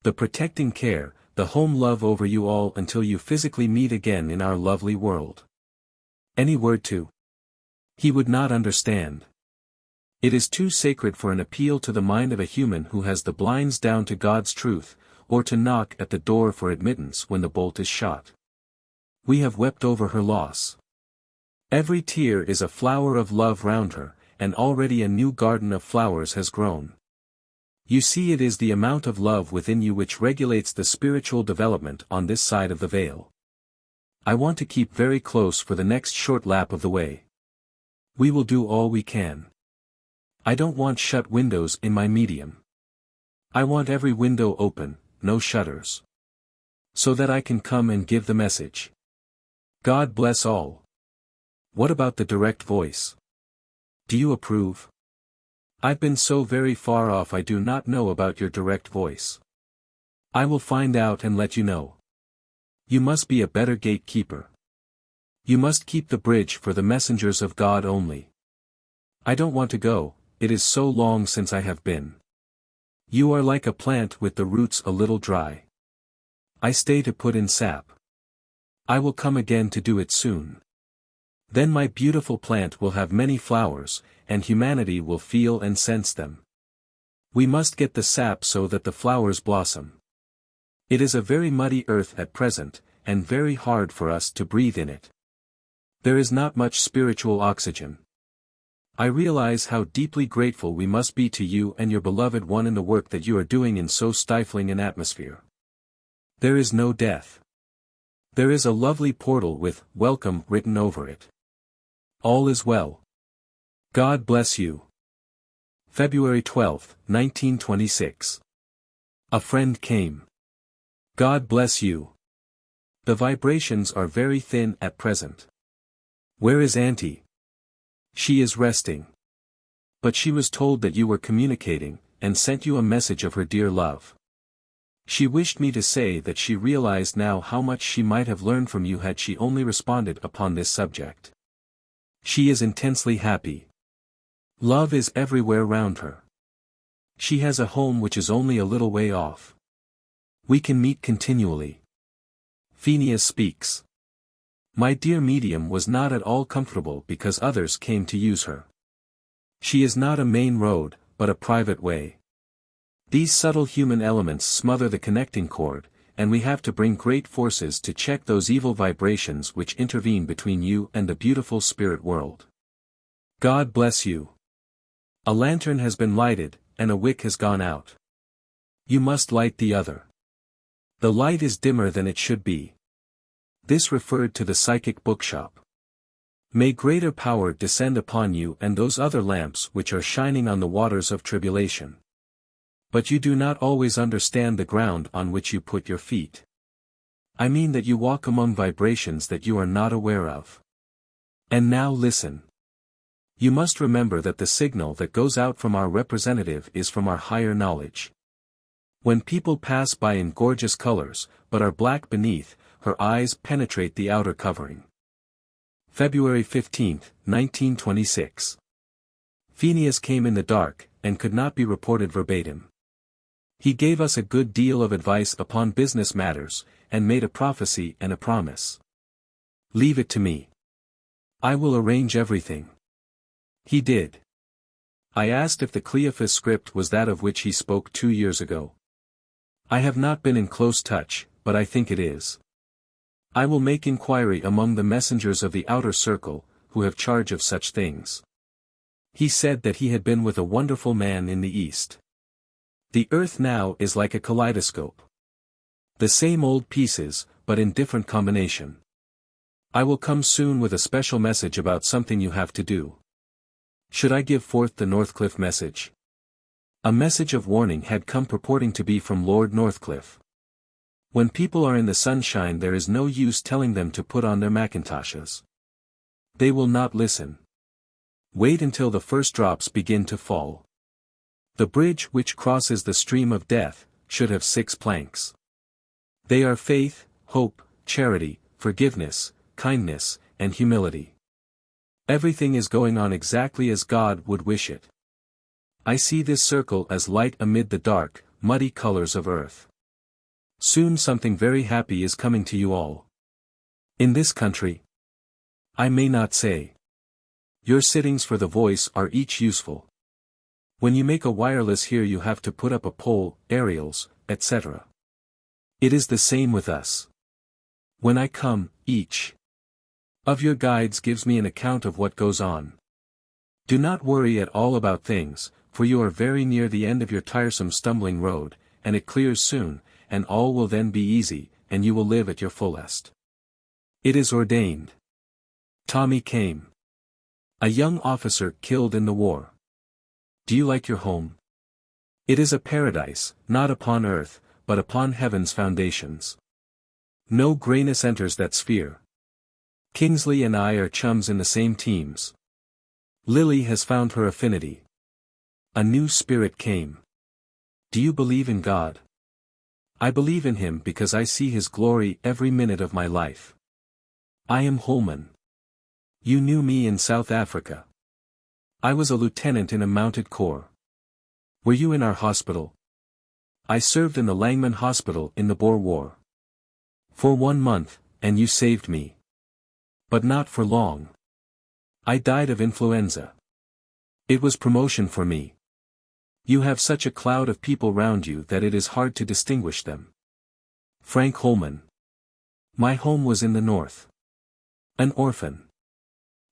the protecting care, the home love over you all until you physically meet again in our lovely world. Any word to? He would not understand. It is too sacred for an appeal to the mind of a human who has the blinds down to God's truth, or to knock at the door for admittance when the bolt is shot. We have wept over her loss. Every tear is a flower of love round her, and already a new garden of flowers has grown. You see, it is the amount of love within you which regulates the spiritual development on this side of the veil. I want to keep very close for the next short lap of the way. We will do all we can. I don't want shut windows in my medium. I want every window open, no shutters. So that I can come and give the message. God bless all. What about the direct voice? Do you approve? I've been so very far off I do not know about your direct voice. I will find out and let you know. You must be a better gatekeeper. You must keep the bridge for the messengers of God only. I don't want to go, it is so long since I have been. You are like a plant with the roots a little dry. I stay to put in sap. I will come again to do it soon. Then my beautiful plant will have many flowers, and humanity will feel and sense them. We must get the sap so that the flowers blossom. It is a very muddy earth at present, and very hard for us to breathe in it. There is not much spiritual oxygen. I realize how deeply grateful we must be to you and your beloved one in the work that you are doing in so stifling an atmosphere. There is no death. There is a lovely portal with "Welcome" written over it. All is well. God bless you. February 12, 1926. A friend came. God bless you. The vibrations are very thin at present. Where is Auntie? She is resting. But she was told that you were communicating, and sent you a message of her dear love. She wished me to say that she realized now how much she might have learned from you had she only responded upon this subject. She is intensely happy. Love is everywhere round her. She has a home which is only a little way off. We can meet continually. Pheneas Speaks. My dear medium was not at all comfortable because others came to use her. She is not a main road, but a private way. These subtle human elements smother the connecting cord, and we have to bring great forces to check those evil vibrations which intervene between you and the beautiful spirit world. God bless you. A lantern has been lighted, and a wick has gone out. You must light the other. The light is dimmer than it should be. This referred to the Psychic Bookshop. May greater power descend upon you and those other lamps which are shining on the waters of tribulation. But you do not always understand the ground on which you put your feet. I mean that you walk among vibrations that you are not aware of. And now listen. You must remember that the signal that goes out from our representative is from our higher knowledge. When people pass by in gorgeous colors, but are black beneath, her eyes penetrate the outer covering. February 15, 1926. Pheneas came in the dark, and could not be reported verbatim. He gave us a good deal of advice upon business matters, and made a prophecy and a promise. Leave it to me. I will arrange everything. He did. I asked if the Cleophas script was that of which he spoke 2 years ago. I have not been in close touch, but I think it is. I will make inquiry among the messengers of the outer circle, who have charge of such things. He said that he had been with a wonderful man in the East. The earth now is like a kaleidoscope. The same old pieces, but in different combination. I will come soon with a special message about something you have to do. Should I give forth the Northcliffe message? A message of warning had come purporting to be from Lord Northcliffe. When people are in the sunshine there is no use telling them to put on their mackintoshes. They will not listen. Wait until the first drops begin to fall. The bridge which crosses the stream of death, should have 6 planks. They are faith, hope, charity, forgiveness, kindness, and humility. Everything is going on exactly as God would wish it. I see this circle as light amid the dark, muddy colors of earth. Soon something very happy is coming to you all. In this country? I may not say. Your sittings for the voice are each useful. When you make a wireless here you have to put up a pole, aerials, etc. It is the same with us. When I come, each of your guides gives me an account of what goes on. Do not worry at all about things, for you are very near the end of your tiresome stumbling road, and it clears soon, and all will then be easy, and you will live at your fullest. It is ordained. Tommy came. A young officer killed in the war. Do you like your home? It is a paradise, not upon earth, but upon heaven's foundations. No grayness enters that sphere. Kingsley and I are chums in the same teams. Lily has found her affinity. A new spirit came. Do you believe in God? I believe in him because I see his glory every minute of my life. I am Holman. You knew me in South Africa. I was a lieutenant in a mounted corps. Were you in our hospital? I served in the Langman Hospital in the Boer War. For 1 month, and you saved me. But not for long. I died of influenza. It was promotion for me. You have such a cloud of people round you that it is hard to distinguish them. Frank Holman. My home was in the north. An orphan.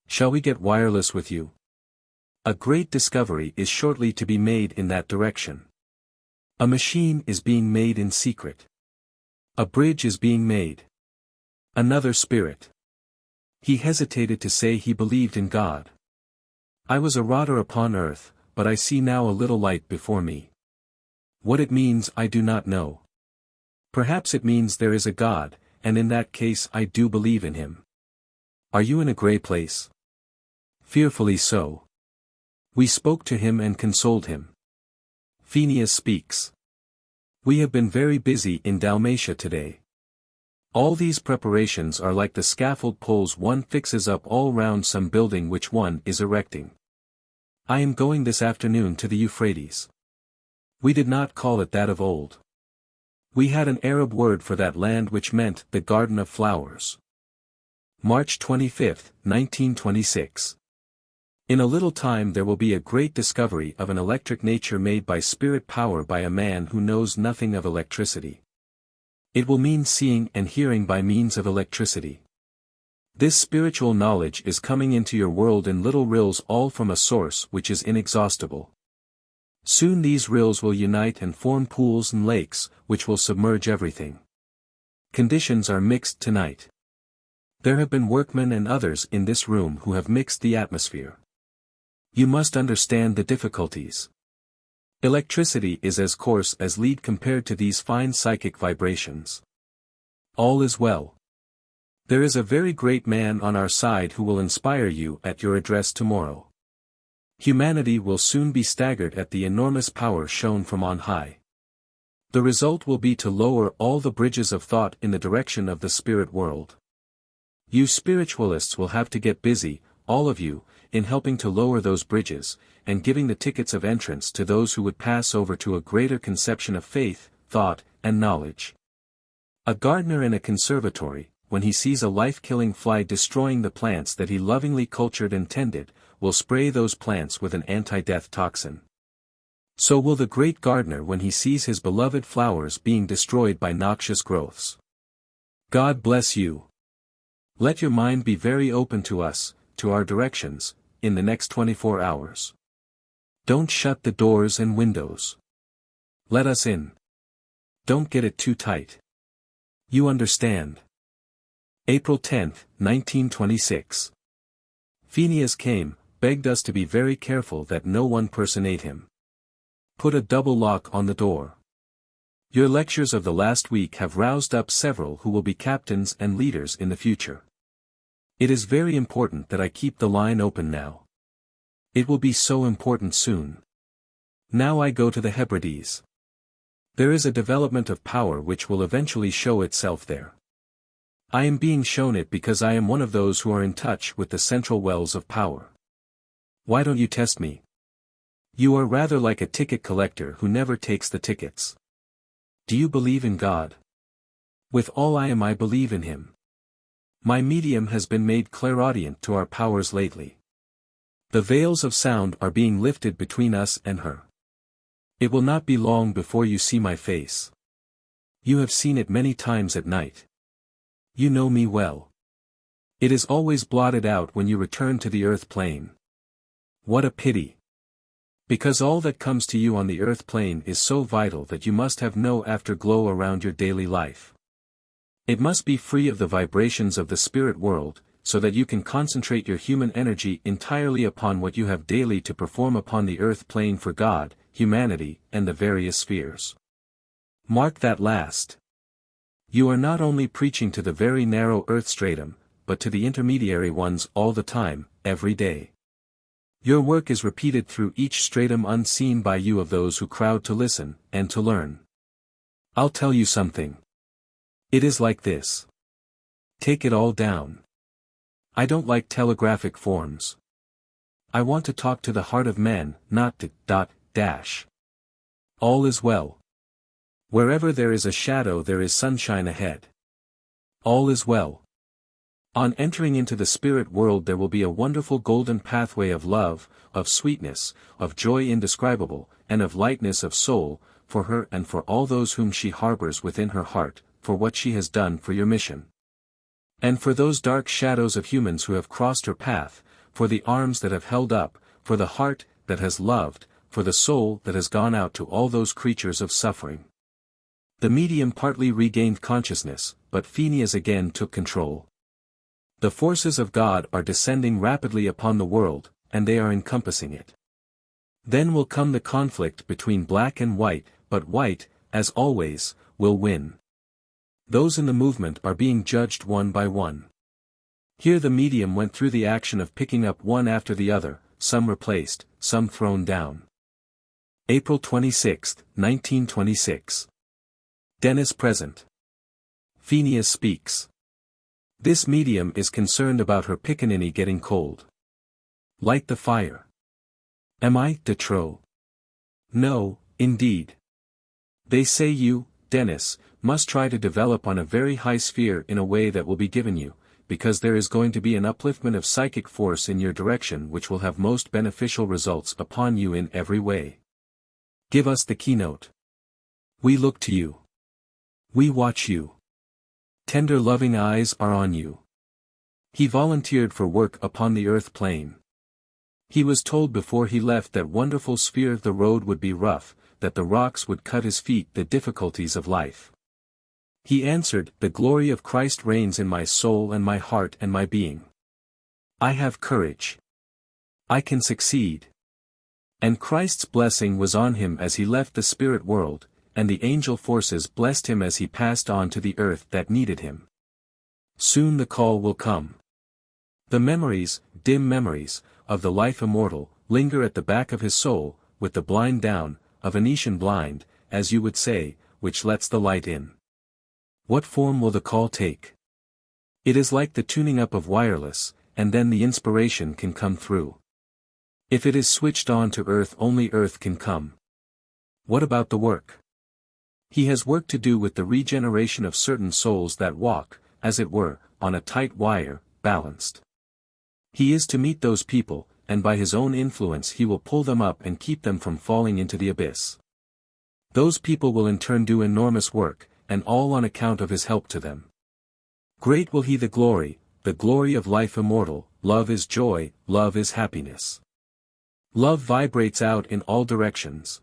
Shall we get wireless with you? A great discovery is shortly to be made in that direction. A machine is being made in secret. A bridge is being made. Another spirit. He hesitated to say he believed in God. I was a rotter upon earth, but I see now a little light before me. What it means I do not know. Perhaps it means there is a God, and in that case I do believe in him. Are you in a grey place? Fearfully so. We spoke to him and consoled him. Pheneas Speaks. We have been very busy in Dalmatia today. All these preparations are like the scaffold poles one fixes up all round some building which one is erecting. I am going this afternoon to the Euphrates. We did not call it that of old. We had an Arab word for that land which meant the Garden of Flowers. March 25, 1926. In a little time there will be a great discovery of an electric nature made by spirit power by a man who knows nothing of electricity. It will mean seeing and hearing by means of electricity. This spiritual knowledge is coming into your world in little rills all from a source which is inexhaustible. Soon these rills will unite and form pools and lakes, which will submerge everything. Conditions are mixed tonight. There have been workmen and others in this room who have mixed the atmosphere. You must understand the difficulties. Electricity is as coarse as lead compared to these fine psychic vibrations. All is well. There is a very great man on our side who will inspire you at your address tomorrow. Humanity will soon be staggered at the enormous power shown from on high. The result will be to lower all the bridges of thought in the direction of the spirit world. You spiritualists will have to get busy, all of you, in helping to lower those bridges, and giving the tickets of entrance to those who would pass over to a greater conception of faith, thought, and knowledge. A gardener in a conservatory, when he sees a life-killing fly destroying the plants that he lovingly cultured and tended, will spray those plants with an anti-death toxin. So will the great gardener when he sees his beloved flowers being destroyed by noxious growths. God bless you. Let your mind be very open to us, to our directions, in the next 24 hours. Don't shut the doors and windows. Let us in. Don't get it too tight. You understand. April 10, 1926. Pheneas came, begged us to be very careful that no one personate him. Put a double lock on the door. Your lectures of the last week have roused up several who will be captains and leaders in the future. It is very important that I keep the line open now. It will be so important soon. Now I go to the Hebrides. There is a development of power which will eventually show itself there. I am being shown it because I am one of those who are in touch with the central wells of power. Why don't you test me? You are rather like a ticket collector who never takes the tickets. Do you believe in God? With all I am, I believe in Him. My medium has been made clairaudient to our powers lately. The veils of sound are being lifted between us and her. It will not be long before you see my face. You have seen it many times at night. You know me well. It is always blotted out when you return to the earth plane. What a pity. Because all that comes to you on the earth plane is so vital that you must have no afterglow around your daily life. It must be free of the vibrations of the spirit world, so that you can concentrate your human energy entirely upon what you have daily to perform upon the earth plane for God, humanity, and the various spheres. Mark that last. You are not only preaching to the very narrow earth stratum, but to the intermediary ones all the time, every day. Your work is repeated through each stratum unseen by you of those who crowd to listen, and to learn. I'll tell you something. It is like this. Take it all down. I don't like telegraphic forms. I want to talk to the heart of man, not to ... All is well. Wherever there is a shadow there is sunshine ahead. All is well. On entering into the spirit world there will be a wonderful golden pathway of love, of sweetness, of joy indescribable, and of lightness of soul, for her and for all those whom she harbors within her heart, for what she has done for your mission. And for those dark shadows of humans who have crossed her path, for the arms that have held up, for the heart that has loved, for the soul that has gone out to all those creatures of suffering. The medium partly regained consciousness, but Pheneas again took control. The forces of God are descending rapidly upon the world, and they are encompassing it. Then will come the conflict between black and white, but white, as always, will win. Those in the movement are being judged one by one. Here the medium went through the action of picking up one after the other, some replaced, some thrown down. April 26, 1926. Dennis present. Pheneas speaks. This medium is concerned about her pickaninny getting cold. Light the fire. Am I de trop? No, indeed. They say you, Dennis, must try to develop on a very high sphere in a way that will be given you, because there is going to be an upliftment of psychic force in your direction which will have most beneficial results upon you in every way. Give us the keynote. We look to you. We watch you. Tender loving eyes are on you. He volunteered for work upon the earth plane. He was told before he left that wonderful sphere the road would be rough, that the rocks would cut his feet, the difficulties of life. He answered, the glory of Christ reigns in my soul and my heart and my being. I have courage. I can succeed. And Christ's blessing was on him as he left the spirit world, and the angel forces blessed him as he passed on to the earth that needed him. Soon the call will come. The memories, dim memories, of the life immortal, linger at the back of his soul, with the blind down, a Venetian blind, as you would say, which lets the light in. What form will the call take? It is like the tuning up of wireless, and then the inspiration can come through. If it is switched on to Earth, only Earth can come. What about the work? He has work to do with the regeneration of certain souls that walk, as it were, on a tight wire, balanced. He is to meet those people, and by his own influence he will pull them up and keep them from falling into the abyss. Those people will in turn do enormous work, and all on account of his help to them. Great will be the glory of life immortal. Love is joy, love is happiness. Love vibrates out in all directions.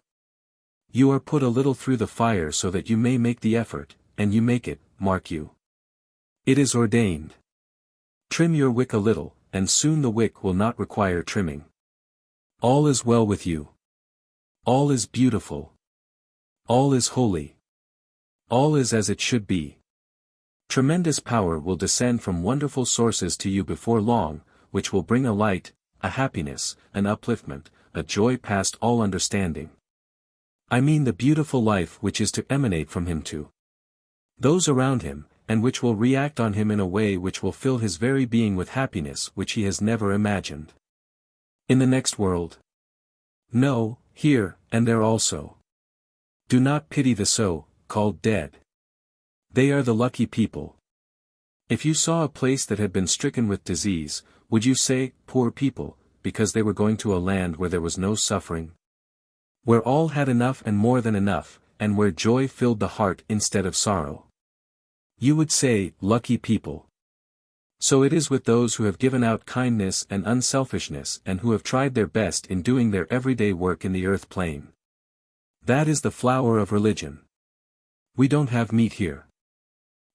You are put a little through the fire so that you may make the effort, and you make it, mark you. It is ordained. Trim your wick a little, and soon the wick will not require trimming. All is well with you. All is beautiful. All is holy. All is as it should be. Tremendous power will descend from wonderful sources to you before long, which will bring a light, a happiness, an upliftment, a joy past all understanding. I mean the beautiful life which is to emanate from him to those around him, and which will react on him in a way which will fill his very being with happiness which he has never imagined. In the next world? No, here, and there also. Do not pity the so-called dead. They are the lucky people. If you saw a place that had been stricken with disease, would you say, poor people, because they were going to a land where there was no suffering? Where all had enough and more than enough, and where joy filled the heart instead of sorrow? You would say, lucky people. So it is with those who have given out kindness and unselfishness and who have tried their best in doing their everyday work in the earth plane. That is the flower of religion. We don't have meat here.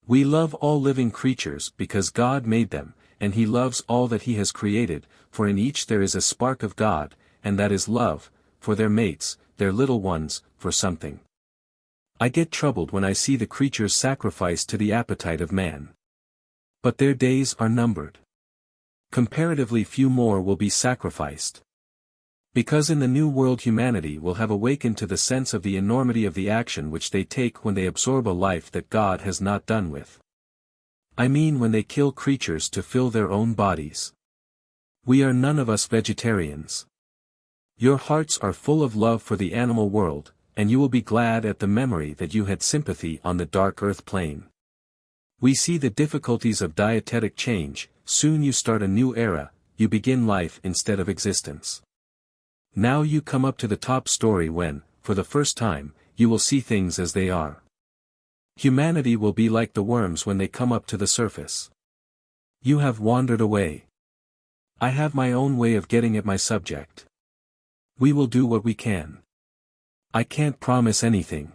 We love all living creatures because God made them, and He loves all that He has created, for in each there is a spark of God, and that is love, for their mates, their little ones, for something. I get troubled when I see the creatures sacrificed to the appetite of man. But their days are numbered. Comparatively few more will be sacrificed. Because in the new world humanity will have awakened to the sense of the enormity of the action which they take when they absorb a life that God has not done with. I mean when they kill creatures to fill their own bodies. We are none of us vegetarians. Your hearts are full of love for the animal world, and you will be glad at the memory that you had sympathy on the dark earth plane. We see the difficulties of dietetic change. Soon you start a new era, you begin life instead of existence. Now you come up to the top story when, for the first time, you will see things as they are. Humanity will be like the worms when they come up to the surface. You have wandered away. I have my own way of getting at my subject. We will do what we can. I can't promise anything.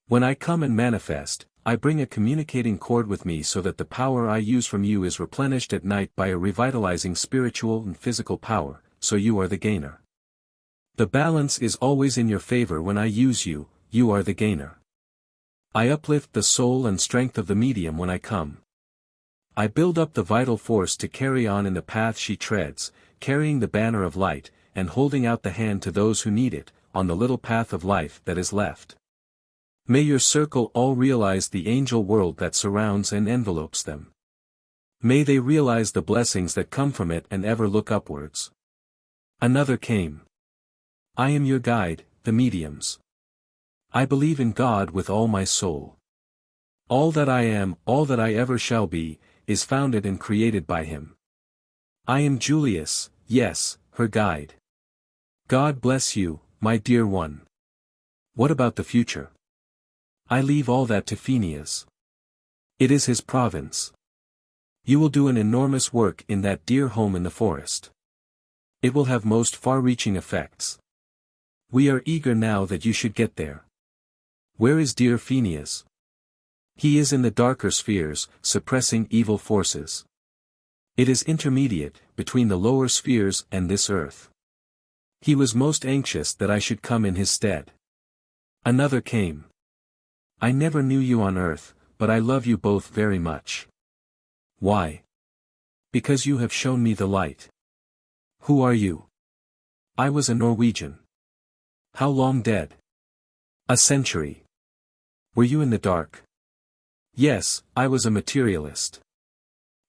When I come and manifest, I bring a communicating cord with me so that the power I use from you is replenished at night by a revitalizing spiritual and physical power, so you are the gainer. The balance is always in your favor when I use you, you are the gainer. I uplift the soul and strength of the medium when I come. I build up the vital force to carry on in the path she treads, carrying the banner of light, and holding out the hand to those who need it, on the little path of life that is left. May your circle all realize the angel world that surrounds and envelopes them. May they realize the blessings that come from it and ever look upwards. Another came. I am your guide, the mediums. I believe in God with all my soul. All that I am, all that I ever shall be, is founded and created by Him. I am Julius, yes, her guide. God bless you, my dear one. What about the future? I leave all that to Pheneas. It is his province. You will do an enormous work in that dear home in the forest. It will have most far-reaching effects. We are eager now that you should get there. Where is dear Pheneas? He is in the darker spheres, suppressing evil forces. It is intermediate, between the lower spheres and this earth. He was most anxious that I should come in his stead. Another came. I never knew you on earth, but I love you both very much. Why? Because you have shown me the light. Who are you? I was a Norwegian. How long dead? A century. Were you in the dark? Yes, I was a materialist.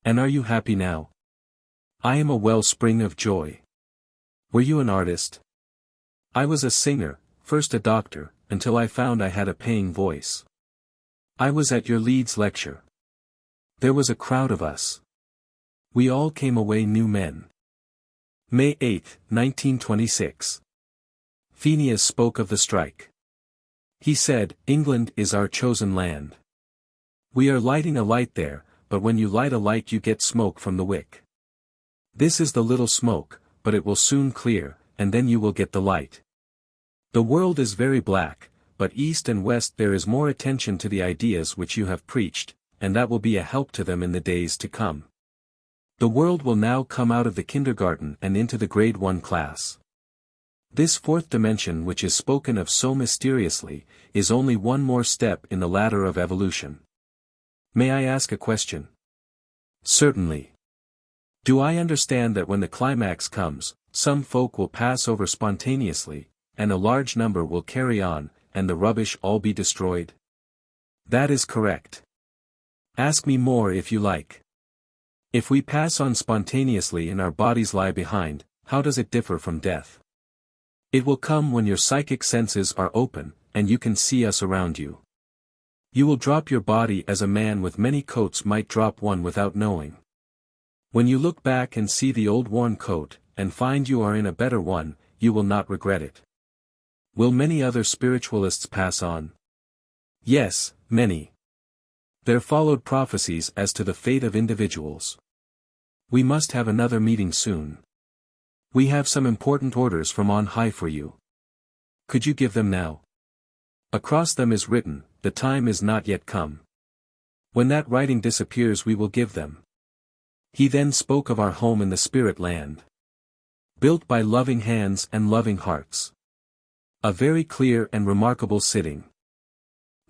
And are you happy now? I am a wellspring of joy. Were you an artist? I was a singer, first a doctor, until I found I had a paying voice. I was at your Leeds lecture. There was a crowd of us. We all came away new men. May 8, 1926. Pheneas spoke of the strike. He said, "England is our chosen land. We are lighting a light there, but when you light a light you get smoke from the wick. This is the little smoke, but it will soon clear, and then you will get the light. The world is very black, but east and west there is more attention to the ideas which you have preached, and that will be a help to them in the days to come. The world will now come out of the kindergarten and into the grade 1 class. This fourth dimension which is spoken of so mysteriously, is only one more step in the ladder of evolution. May I ask a question?" "Certainly. Do I understand that when the climax comes, some folk will pass over spontaneously, and a large number will carry on, and the rubbish all be destroyed?" "That is correct. Ask me more if you like. If we pass on spontaneously and our bodies lie behind, how does it differ from death? It will come when your psychic senses are open, and you can see us around you. You will drop your body as a man with many coats might drop one without knowing. When you look back and see the old worn coat, and find you are in a better one, you will not regret it. Will many other spiritualists pass on?" "Yes, many. There followed prophecies as to the fate of individuals. We must have another meeting soon. We have some important orders from on high for you. Could you give them now? Across them is written, 'The time is not yet come.' When that writing disappears we will give them." He then spoke of our home in the spirit land. Built by loving hands and loving hearts. A very clear and remarkable sitting.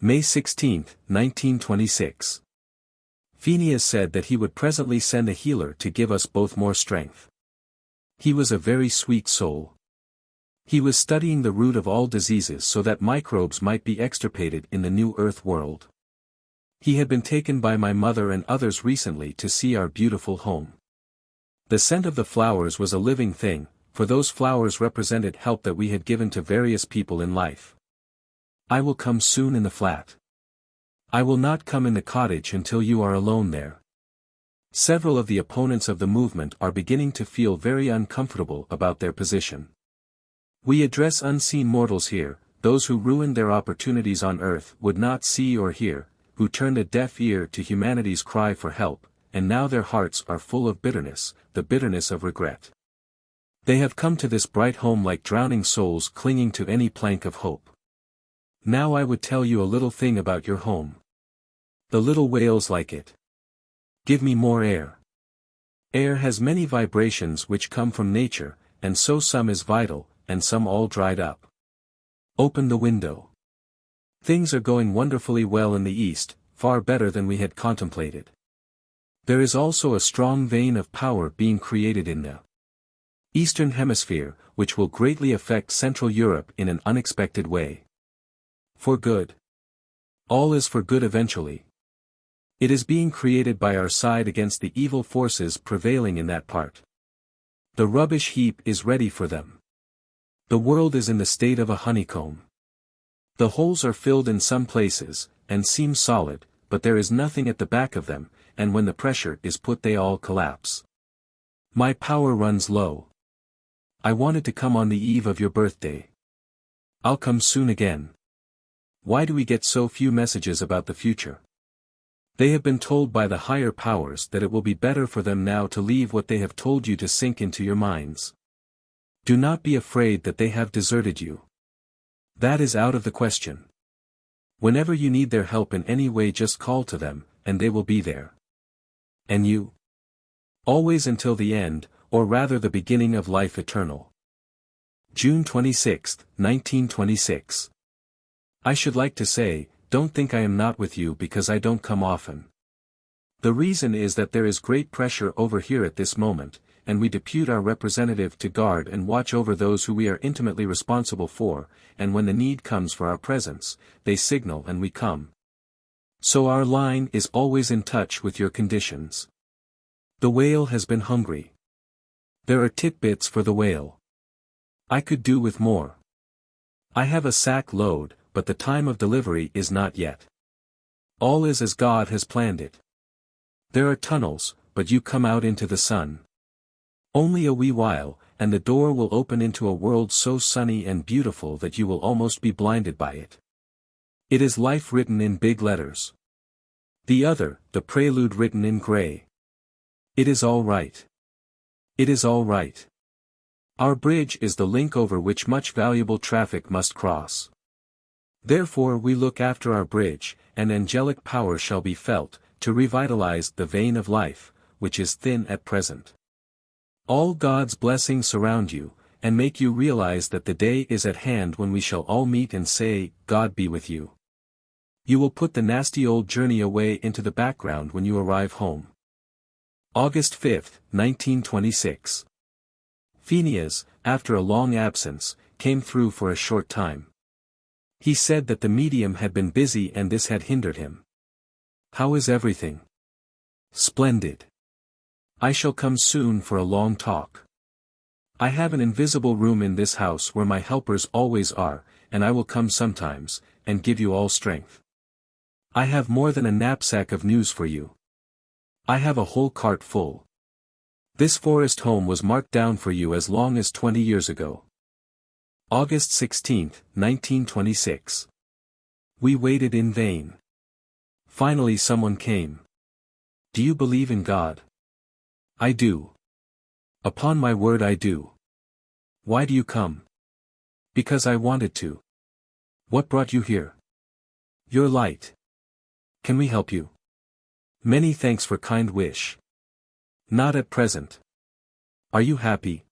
May 16, 1926. Pheneas said that he would presently send a healer to give us both more strength. He was a very sweet soul. He was studying the root of all diseases so that microbes might be extirpated in the new earth world. He had been taken by my mother and others recently to see our beautiful home. The scent of the flowers was a living thing, for those flowers represented help that we had given to various people in life. "I will come soon in the flat. I will not come in the cottage until you are alone there." Several of the opponents of the movement are beginning to feel very uncomfortable about their position. We address unseen mortals here, those who ruined their opportunities on earth would not see or hear, who turned a deaf ear to humanity's cry for help, and now their hearts are full of bitterness, the bitterness of regret. They have come to this bright home like drowning souls clinging to any plank of hope. Now I would tell you a little thing about your home. The little whales like it. Give me more air. Air has many vibrations which come from nature, and so some is vital, and some all dried up. Open the window. Things are going wonderfully well in the East, far better than we had contemplated. There is also a strong vein of power being created in the Eastern Hemisphere, which will greatly affect Central Europe in an unexpected way. For good. All is for good eventually. It is being created by our side against the evil forces prevailing in that part. The rubbish heap is ready for them. The world is in the state of a honeycomb. The holes are filled in some places, and seem solid, but there is nothing at the back of them, and when the pressure is put they all collapse. My power runs low. I wanted to come on the eve of your birthday. I'll come soon again. Why do we get so few messages about the future? They have been told by the higher powers that it will be better for them now to leave what they have told you to sink into your minds. Do not be afraid that they have deserted you. That is out of the question. Whenever you need their help in any way just call to them, and they will be there. And you? Always until the end, or rather the beginning of life eternal. June 26, 1926. I should like to say, don't think I am not with you because I don't come often. The reason is that there is great pressure over here at this moment, and we depute our representative to guard and watch over those who we are intimately responsible for, and when the need comes for our presence, they signal and we come. So our line is always in touch with your conditions. The whale has been hungry. There are tidbits for the whale. I could do with more. I have a sack load, but the time of delivery is not yet. All is as God has planned it. There are tunnels, but you come out into the sun. Only a wee while, and the door will open into a world so sunny and beautiful that you will almost be blinded by it. It is life written in big letters. The other, the prelude written in gray. It is all right. It is all right. Our bridge is the link over which much valuable traffic must cross. Therefore we look after our bridge, and angelic power shall be felt, to revitalize the vein of life, which is thin at present. All God's blessings surround you, and make you realize that the day is at hand when we shall all meet and say, God be with you. You will put the nasty old journey away into the background when you arrive home. August 5, 1926. Pheneas, after a long absence, came through for a short time. He said that the medium had been busy and this had hindered him. How is everything? Splendid. I shall come soon for a long talk. I have an invisible room in this house where my helpers always are, and I will come sometimes, and give you all strength. I have more than a knapsack of news for you. I have a whole cart full. This forest home was marked down for you as long as 20 years ago. August 16, 1926. We waited in vain. Finally someone came. Do you believe in God? I do. Upon my word I do. Why do you come? Because I wanted to. What brought you here? Your light. Can we help you? Many thanks for kind wish. Not at present. Are you happy?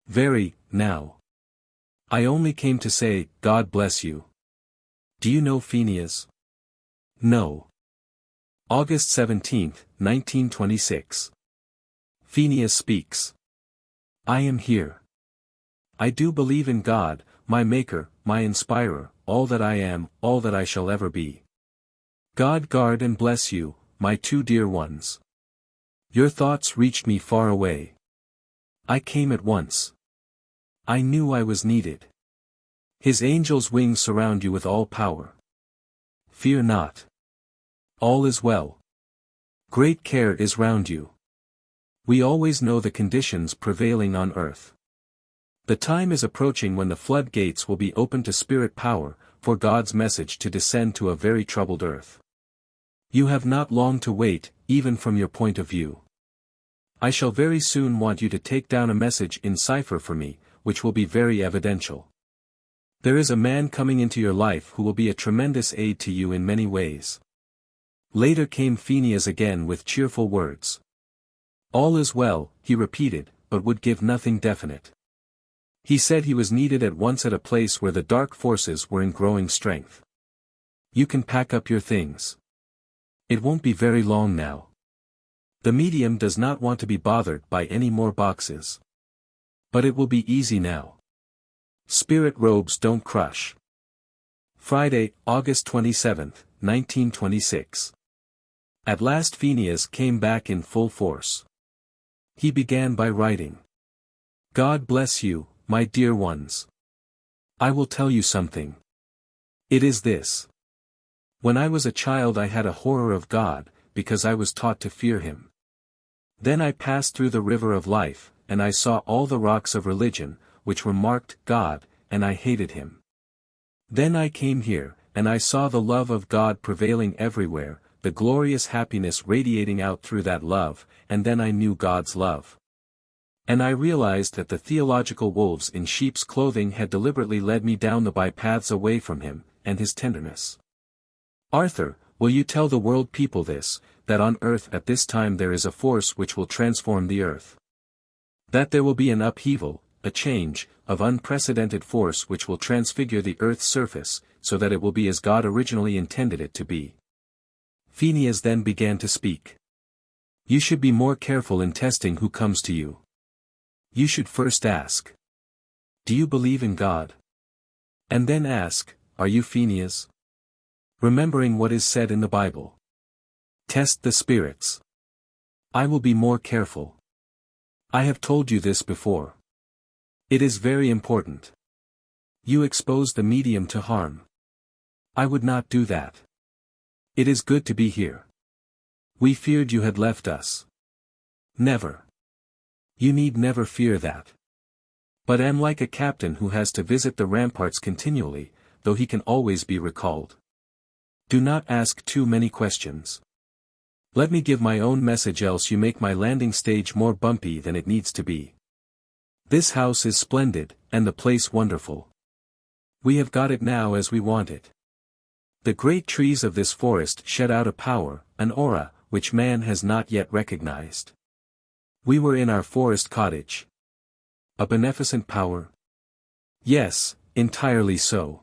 Very, now. I only came to say, God bless you. Do you know Pheneas? No. August 17, 1926. Pheneas Speaks. I am here. I do believe in God, my Maker, my Inspirer, all that I am, all that I shall ever be. God guard and bless you, my two dear ones. Your thoughts reached me far away. I came at once. I knew I was needed. His angels' wings surround you with all power. Fear not. All is well. Great care is round you. We always know the conditions prevailing on earth. The time is approaching when the floodgates will be open to spirit power, for God's message to descend to a very troubled earth. You have not long to wait, even from your point of view. I shall very soon want you to take down a message in cipher for me, which will be very evidential. There is a man coming into your life who will be a tremendous aid to you in many ways. Later came Pheneas again with cheerful words. All is well, he repeated, but would give nothing definite. He said he was needed at once at a place where the dark forces were in growing strength. You can pack up your things. It won't be very long now. The medium does not want to be bothered by any more boxes. But it will be easy now. Spirit robes don't crush. Friday, August 27, 1926. At last Pheneas came back in full force. He began by writing. God bless you, my dear ones. I will tell you something. It is this. When I was a child I had a horror of God, because I was taught to fear him. Then I passed through the river of life, and I saw all the rocks of religion, which were marked God, and I hated him. Then I came here, and I saw the love of God prevailing everywhere, the glorious happiness radiating out through that love, and then I knew God's love. And I realized that the theological wolves in sheep's clothing had deliberately led me down the bypaths away from him, and his tenderness. Arthur, will you tell the world people this, that on earth at this time there is a force which will transform the earth? That there will be an upheaval, a change, of unprecedented force which will transfigure the earth's surface, so that it will be as God originally intended it to be. Pheneas then began to speak. You should be more careful in testing who comes to you. You should first ask. Do you believe in God? And then ask, are you Pheneas? Remembering what is said in the Bible. Test the spirits. I will be more careful. I have told you this before. It is very important. You expose the medium to harm. I would not do that. It is good to be here. We feared you had left us. Never. You need never fear that. But am like a captain who has to visit the ramparts continually, though he can always be recalled. Do not ask too many questions. Let me give my own message, else you make my landing stage more bumpy than it needs to be. This house is splendid, and the place wonderful. We have got it now as we want it. The great trees of this forest shed out a power, an aura, which man has not yet recognized. We were in our forest cottage. A beneficent power? Yes, entirely so.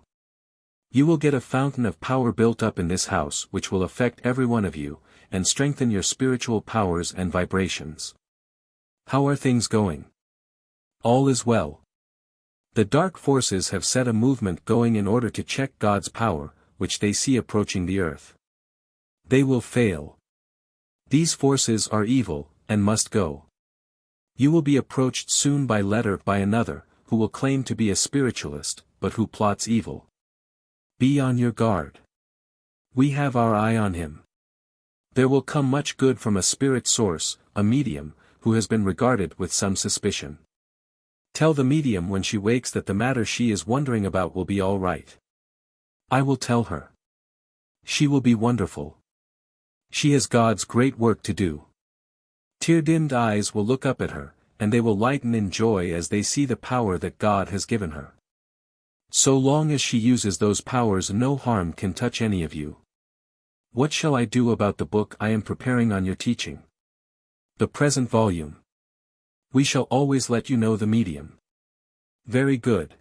You will get a fountain of power built up in this house which will affect every one of you, and strengthen your spiritual powers and vibrations. How are things going? All is well. The dark forces have set a movement going in order to check God's power, which they see approaching the earth. They will fail. These forces are evil, and must go. You will be approached soon by another, who will claim to be a spiritualist, but who plots evil. Be on your guard. We have our eye on him. There will come much good from a spirit source, a medium, who has been regarded with some suspicion. Tell the medium when she wakes that the matter she is wondering about will be all right. I will tell her. She will be wonderful. She has God's great work to do. Tear-dimmed eyes will look up at her, and they will lighten in joy as they see the power that God has given her. So long as she uses those powers, no harm can touch any of you. What shall I do about the book I am preparing on your teaching? The present volume. We shall always let you know the medium. Very good.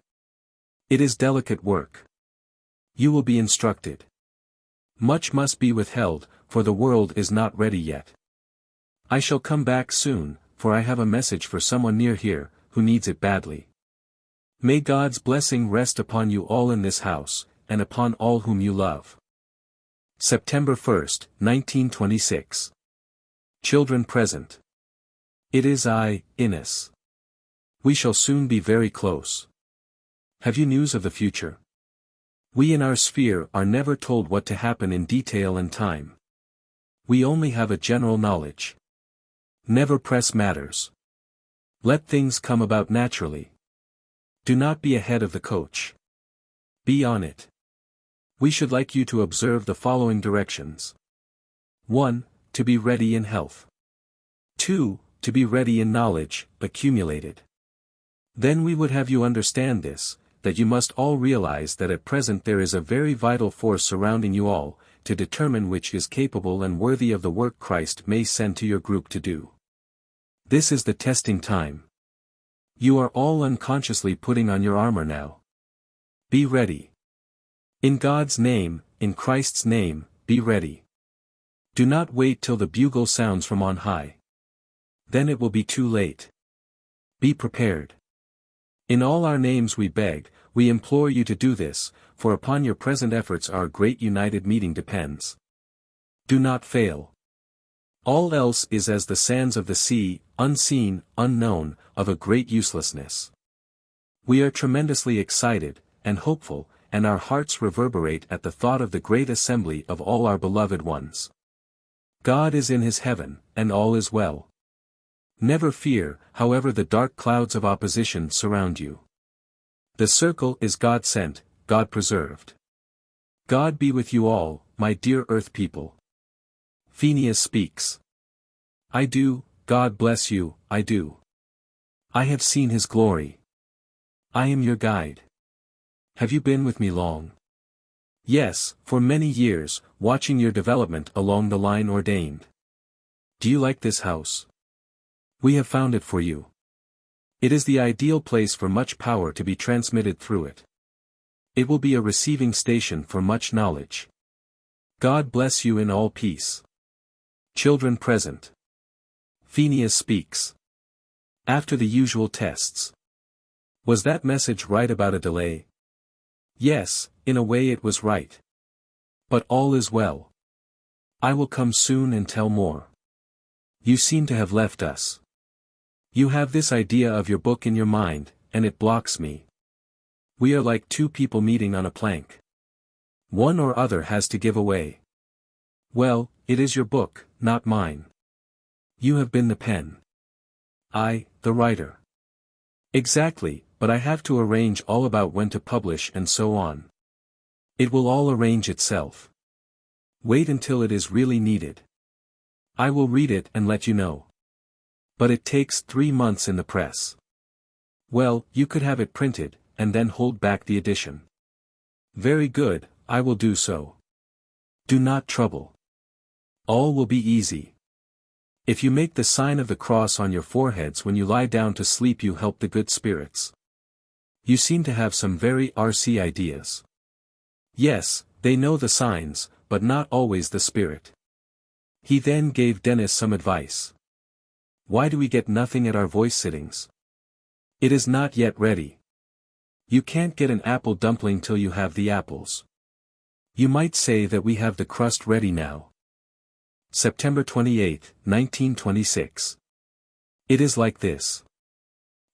It is delicate work. You will be instructed. Much must be withheld, for the world is not ready yet. I shall come back soon, for I have a message for someone near here, who needs it badly. May God's blessing rest upon you all in this house, and upon all whom you love. September 1st, 1926. Children present. It is I, Ines. We shall soon be very close. Have you news of the future? We in our sphere are never told what to happen in detail and time. We only have a general knowledge. Never press matters. Let things come about naturally. Do not be ahead of the coach. Be on it. We should like you to observe the following directions. 1. To be ready in health. 2. To be ready in knowledge, accumulated. Then we would have you understand this, that you must all realize that at present there is a very vital force surrounding you all, to determine which is capable and worthy of the work Christ may send to your group to do. This is the testing time. You are all unconsciously putting on your armor now. Be ready. In God's name, in Christ's name, be ready. Do not wait till the bugle sounds from on high. Then it will be too late. Be prepared. In all our names we beg, we implore you to do this, for upon your present efforts our great united meeting depends. Do not fail. All else is as the sands of the sea, unseen, unknown, of a great uselessness. We are tremendously excited, and hopeful, and our hearts reverberate at the thought of the great assembly of all our beloved ones. God is in his heaven, and all is well. Never fear, however the dark clouds of opposition surround you. The circle is God sent, God preserved. God be with you all, my dear earth people. Pheneas Speaks. I do, God bless you, I do. I have seen his glory. I am your guide. Have you been with me long? Yes, for many years, watching your development along the line ordained. Do you like this house? We have found it for you. It is the ideal place for much power to be transmitted through it. It will be a receiving station for much knowledge. God bless you in all peace. Children present. Pheneas Speaks. After the usual tests. Was that message right about a delay? Yes, in a way it was right. But all is well. I will come soon and tell more. You seem to have left us. You have this idea of your book in your mind, and it blocks me. We are like two people meeting on a plank. One or other has to give away. Well, it is your book, not mine. You have been the pen. I, the writer. Exactly, but I have to arrange all about when to publish and so on. It will all arrange itself. Wait until it is really needed. I will read it and let you know. But it takes 3 months in the press. Well, you could have it printed, and then hold back the edition. Very good, I will do so. Do not trouble. All will be easy. If you make the sign of the cross on your foreheads when you lie down to sleep, you help the good spirits. You seem to have some very RC ideas. Yes, they know the signs, but not always the spirit. He then gave Dennis some advice. Why do we get nothing at our voice sittings? It is not yet ready. You can't get an apple dumpling till you have the apples. You might say that we have the crust ready now. September 28, 1926. It is like this.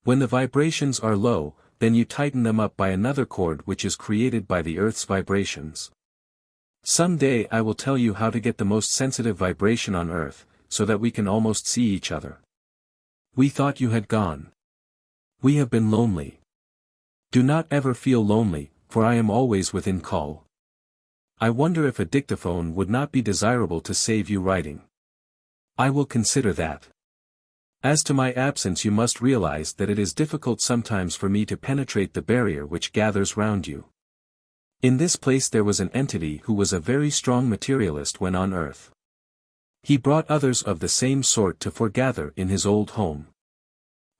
When the vibrations are low, then you tighten them up by another chord which is created by the Earth's vibrations. Some day I will tell you how to get the most sensitive vibration on Earth, so that we can almost see each other. We thought you had gone. We have been lonely. Do not ever feel lonely, for I am always within call. I wonder if a dictaphone would not be desirable to save you writing. I will consider that. As to my absence, you must realize that it is difficult sometimes for me to penetrate the barrier which gathers round you. In this place there was an entity who was a very strong materialist when on earth. He brought others of the same sort to foregather in his old home.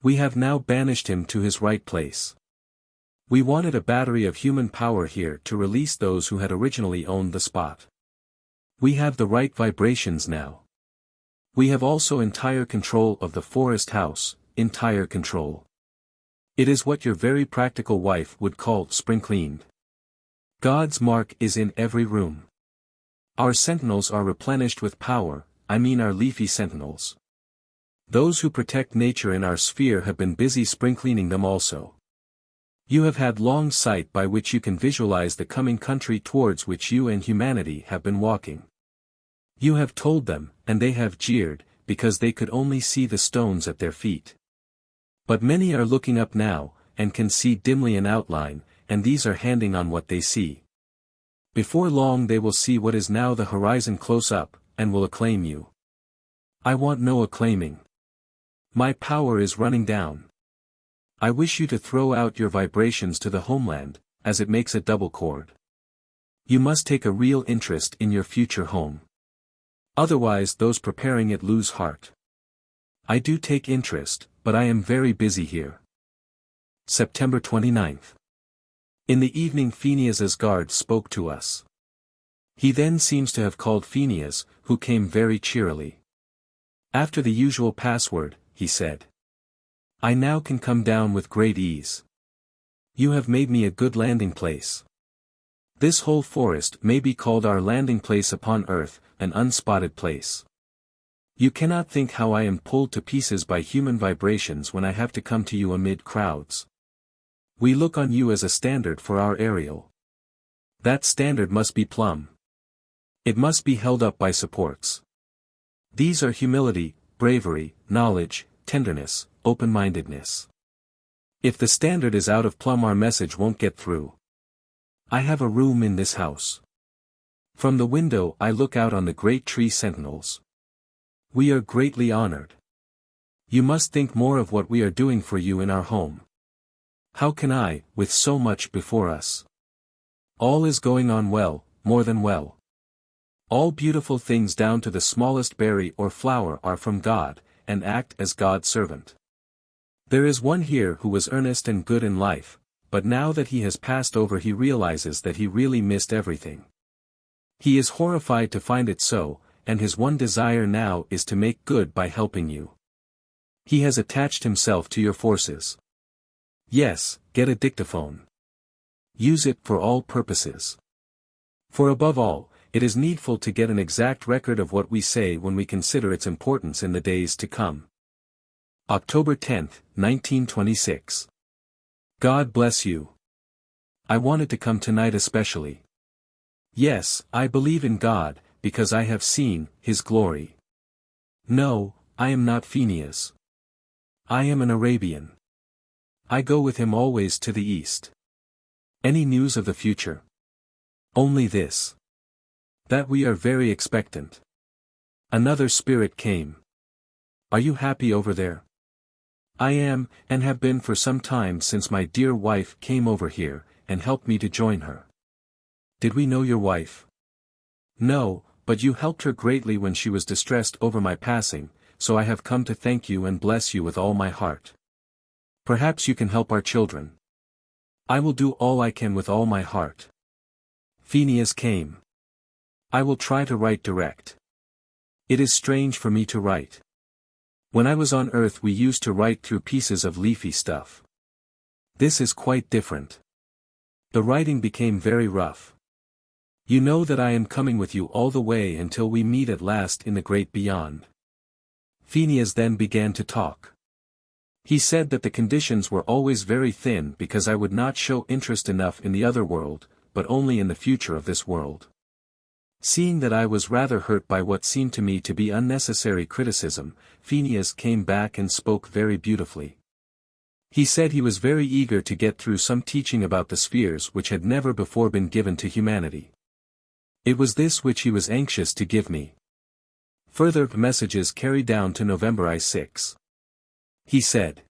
We have now banished him to his right place. We wanted a battery of human power here to release those who had originally owned the spot. We have the right vibrations now. We have also entire control of the forest house, entire control. It is what your very practical wife would call spring-cleaned. God's mark is in every room. Our sentinels are replenished with power, I mean our leafy sentinels. Those who protect nature in our sphere have been busy spring-cleaning them also. You have had long sight by which you can visualize the coming country towards which you and humanity have been walking. You have told them, and they have jeered, because they could only see the stones at their feet. But many are looking up now, and can see dimly an outline, and these are handing on what they see. Before long they will see what is now the horizon close up, and will acclaim you. I want no acclaiming. My power is running down. I wish you to throw out your vibrations to the homeland, as it makes a double chord. You must take a real interest in your future home. Otherwise those preparing it lose heart. I do take interest, but I am very busy here. September 29th. In the evening Pheneas's guard spoke to us. He then seems to have called Pheneas, who came very cheerily. After the usual password, he said. I now can come down with great ease. You have made me a good landing place. This whole forest may be called our landing place upon earth, an unspotted place. You cannot think how I am pulled to pieces by human vibrations when I have to come to you amid crowds. We look on you as a standard for our aerial. That standard must be plumb. It must be held up by supports. These are humility, bravery, knowledge, tenderness, open-mindedness. If the standard is out of plumb, our message won't get through. I have a room in this house. From the window I look out on the great tree sentinels. We are greatly honored. You must think more of what we are doing for you in our home. How can I, with so much before us? All is going on well, more than well. All beautiful things down to the smallest berry or flower are from God, and act as God's servant. There is one here who was earnest and good in life, but now that he has passed over he realizes that he really missed everything. He is horrified to find it so, and his one desire now is to make good by helping you. He has attached himself to your forces. Yes, get a dictaphone. Use it for all purposes. For above all, it is needful to get an exact record of what we say when we consider its importance in the days to come. October 10, 1926. God bless you. I wanted to come tonight especially. Yes, I believe in God, because I have seen His glory. No, I am not Pheneas. I am an Arabian. I go with him always to the east. Any news of the future? Only this. That we are very expectant. Another spirit came. Are you happy over there? I am, and have been for some time since my dear wife came over here, and helped me to join her. Did we know your wife? No, but you helped her greatly when she was distressed over my passing, so I have come to thank you and bless you with all my heart. Perhaps you can help our children. I will do all I can with all my heart. Pheneas came. I will try to write direct. It is strange for me to write. When I was on earth we used to write through pieces of leafy stuff. This is quite different. The writing became very rough. You know that I am coming with you all the way until we meet at last in the great beyond. Pheneas then began to talk. He said that the conditions were always very thin because I would not show interest enough in the other world, but only in the future of this world. Seeing that I was rather hurt by what seemed to me to be unnecessary criticism, Pheneas came back and spoke very beautifully. He said he was very eager to get through some teaching about the spheres which had never before been given to humanity. It was this which he was anxious to give me. Further messages carried down to November 6. He said,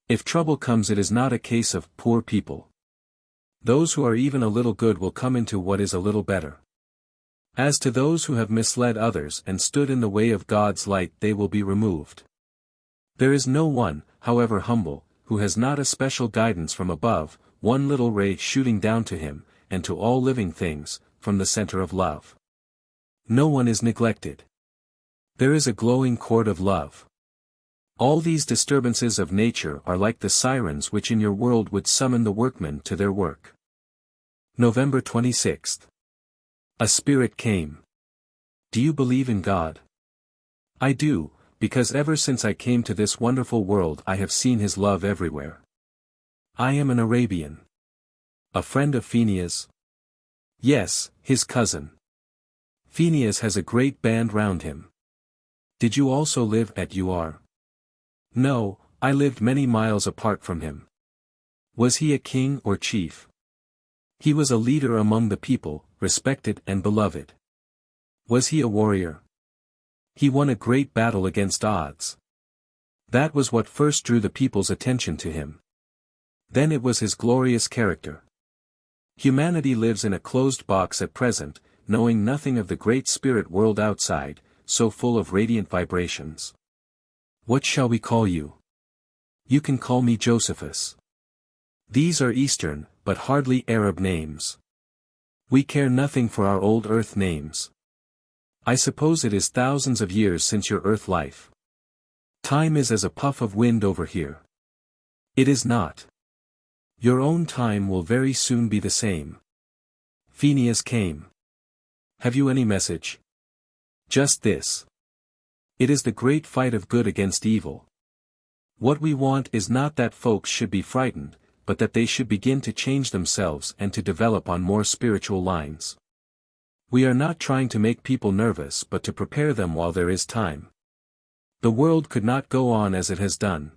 if trouble comes it is not a case of poor people. Those who are even a little good will come into what is a little better. As to those who have misled others and stood in the way of God's light they will be removed. There is no one, however humble, who has not a special guidance from above, one little ray shooting down to him, and to all living things, from the center of love. No one is neglected. There is a glowing cord of love. All these disturbances of nature are like the sirens which in your world would summon the workmen to their work. November 26. A spirit came. Do you believe in God? I do, because ever since I came to this wonderful world I have seen His love everywhere. I am an Arabian. A friend of Pheneas? Yes, his cousin. Pheneas has a great band round him. Did you also live at Ur? No, I lived many miles apart from him. Was he a king or chief? He was a leader among the people, respected and beloved. Was he a warrior? He won a great battle against odds. That was what first drew the people's attention to him. Then it was his glorious character. Humanity lives in a closed box at present, knowing nothing of the great spirit world outside, so full of radiant vibrations. What shall we call you? You can call me Josephus. These are Eastern, but hardly Arab names. We care nothing for our old earth names. I suppose it is thousands of years since your earth life. Time is as a puff of wind over here. It is not. Your own time will very soon be the same. Pheneas came. Have you any message? Just this. It is the great fight of good against evil. What we want is not that folks should be frightened, but that they should begin to change themselves and to develop on more spiritual lines. We are not trying to make people nervous but to prepare them while there is time. The world could not go on as it has done.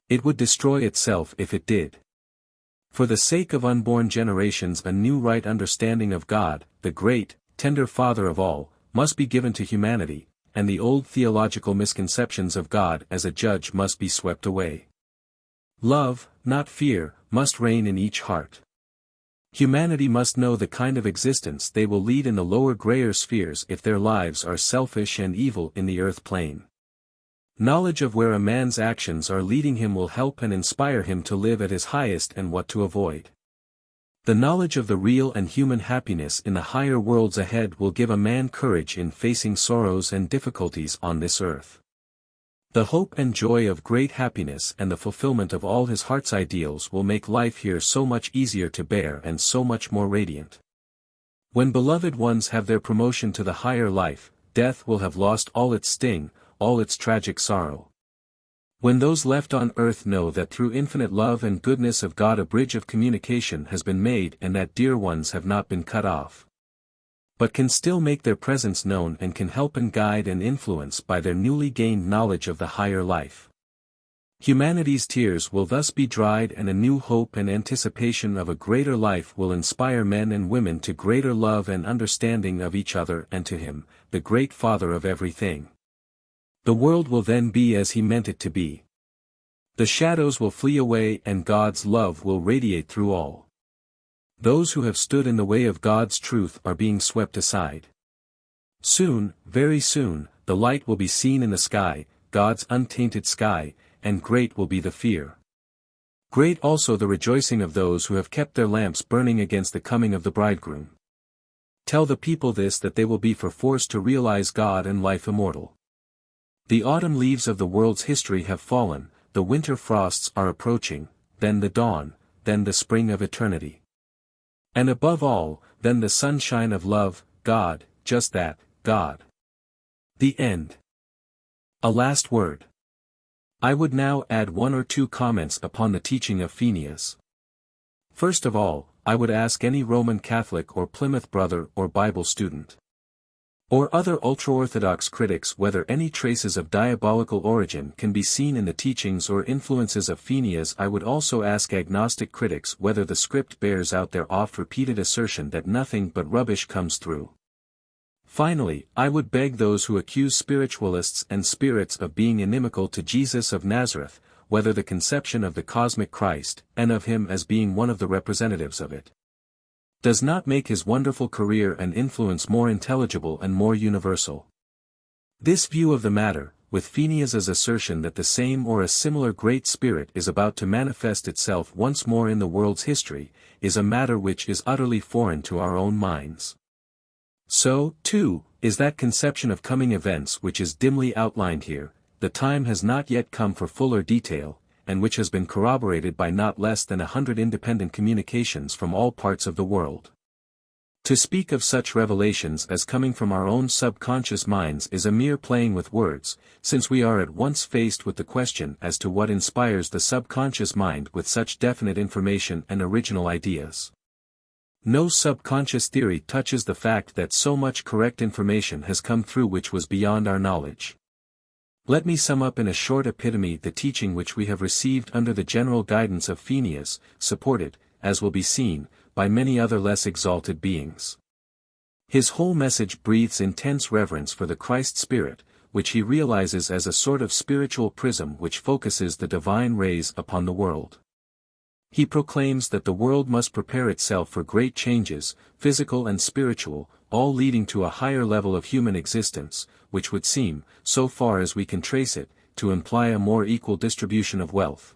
It would destroy itself if it did. For the sake of unborn generations a new right understanding of God, the great, tender Father of all, must be given to humanity, and the old theological misconceptions of God as a judge must be swept away. Love, not fear, must reign in each heart. Humanity must know the kind of existence they will lead in the lower grayer spheres if their lives are selfish and evil in the earth plane. Knowledge of where a man's actions are leading him will help and inspire him to live at his highest and what to avoid. The knowledge of the real and human happiness in the higher worlds ahead will give a man courage in facing sorrows and difficulties on this earth. The hope and joy of great happiness and the fulfillment of all his heart's ideals will make life here so much easier to bear and so much more radiant. When beloved ones have their promotion to the higher life, death will have lost all its sting, all its tragic sorrow. When those left on earth know that through infinite love and goodness of God a bridge of communication has been made and that dear ones have not been cut off, but can still make their presence known and can help and guide and influence by their newly gained knowledge of the higher life. Humanity's tears will thus be dried and a new hope and anticipation of a greater life will inspire men and women to greater love and understanding of each other and to Him, the great Father of everything. The world will then be as He meant it to be. The shadows will flee away and God's love will radiate through all. Those who have stood in the way of God's truth are being swept aside. Soon, very soon, the light will be seen in the sky, God's untainted sky, and great will be the fear. Great also the rejoicing of those who have kept their lamps burning against the coming of the bridegroom. Tell the people this that they will be forced to realize God and life immortal. The autumn leaves of the world's history have fallen, the winter frosts are approaching, then the dawn, then the spring of eternity. And above all, then the sunshine of love, God, just that, God. The end. A last word. I would now add one or two comments upon the teaching of Pheneas. First of all, I would ask any Roman Catholic or Plymouth Brother or Bible student, or other ultra-Orthodox critics whether any traces of diabolical origin can be seen in the teachings or influences of Pheneas. I would also ask agnostic critics whether the script bears out their oft-repeated assertion that nothing but rubbish comes through. Finally, I would beg those who accuse spiritualists and spirits of being inimical to Jesus of Nazareth, whether the conception of the cosmic Christ, and of Him as being one of the representatives of it, does not make His wonderful career and influence more intelligible and more universal. This view of the matter, with Pheneas's assertion that the same or a similar great spirit is about to manifest itself once more in the world's history, is a matter which is utterly foreign to our own minds. So, too, is that conception of coming events which is dimly outlined here. The time has not yet come for fuller detail, and which has been corroborated by not less than 100 independent communications from all parts of the world. To speak of such revelations as coming from our own subconscious minds is a mere playing with words, since we are at once faced with the question as to what inspires the subconscious mind with such definite information and original ideas. No subconscious theory touches the fact that so much correct information has come through which was beyond our knowledge. Let me sum up in a short epitome the teaching which we have received under the general guidance of Pheneas, supported, as will be seen, by many other less exalted beings. His whole message breathes intense reverence for the Christ Spirit, which he realizes as a sort of spiritual prism which focuses the divine rays upon the world. He proclaims that the world must prepare itself for great changes, physical and spiritual, all leading to a higher level of human existence, which would seem, so far as we can trace it, to imply a more equal distribution of wealth,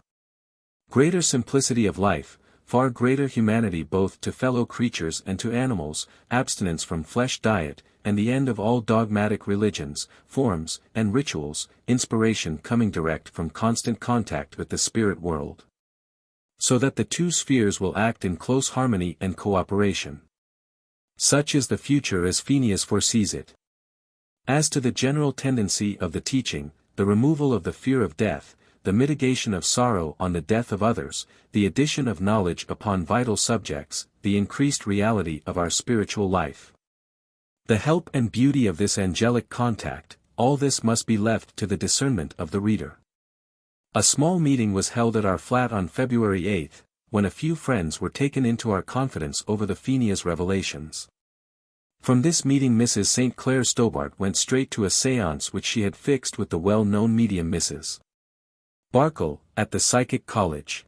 greater simplicity of life, far greater humanity both to fellow creatures and to animals, abstinence from flesh diet, and the end of all dogmatic religions, forms, and rituals, inspiration coming direct from constant contact with the spirit world, so that the two spheres will act in close harmony and cooperation. Such is the future as Pheneas foresees it. As to the general tendency of the teaching, the removal of the fear of death, the mitigation of sorrow on the death of others, the addition of knowledge upon vital subjects, the increased reality of our spiritual life, the help and beauty of this angelic contact, all this must be left to the discernment of the reader. A small meeting was held at our flat on February 8, when a few friends were taken into our confidence over the Pheneas revelations. From this meeting Mrs. St. Clair Stobart went straight to a séance which she had fixed with the well-known medium Mrs. Barkle, at the Psychic College.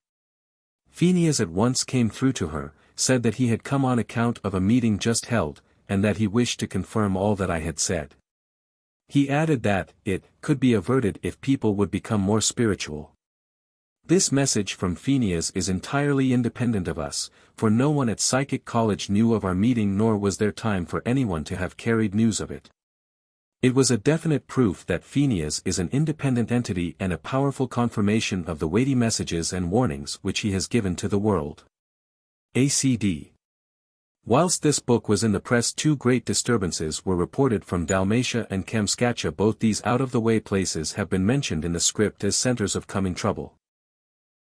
Pheneas at once came through to her, said that he had come on account of a meeting just held, and that he wished to confirm all that I had said. He added that it could be averted if people would become more spiritual. This message from Pheneas is entirely independent of us, for no one at Psychic College knew of our meeting nor was there time for anyone to have carried news of it. It was a definite proof that Pheneas is an independent entity and a powerful confirmation of the weighty messages and warnings which he has given to the world. ACD. Whilst this book was in the press, two great disturbances were reported from Dalmatia and Kamskatka. Both these out-of-the-way places have been mentioned in the script as centers of coming trouble.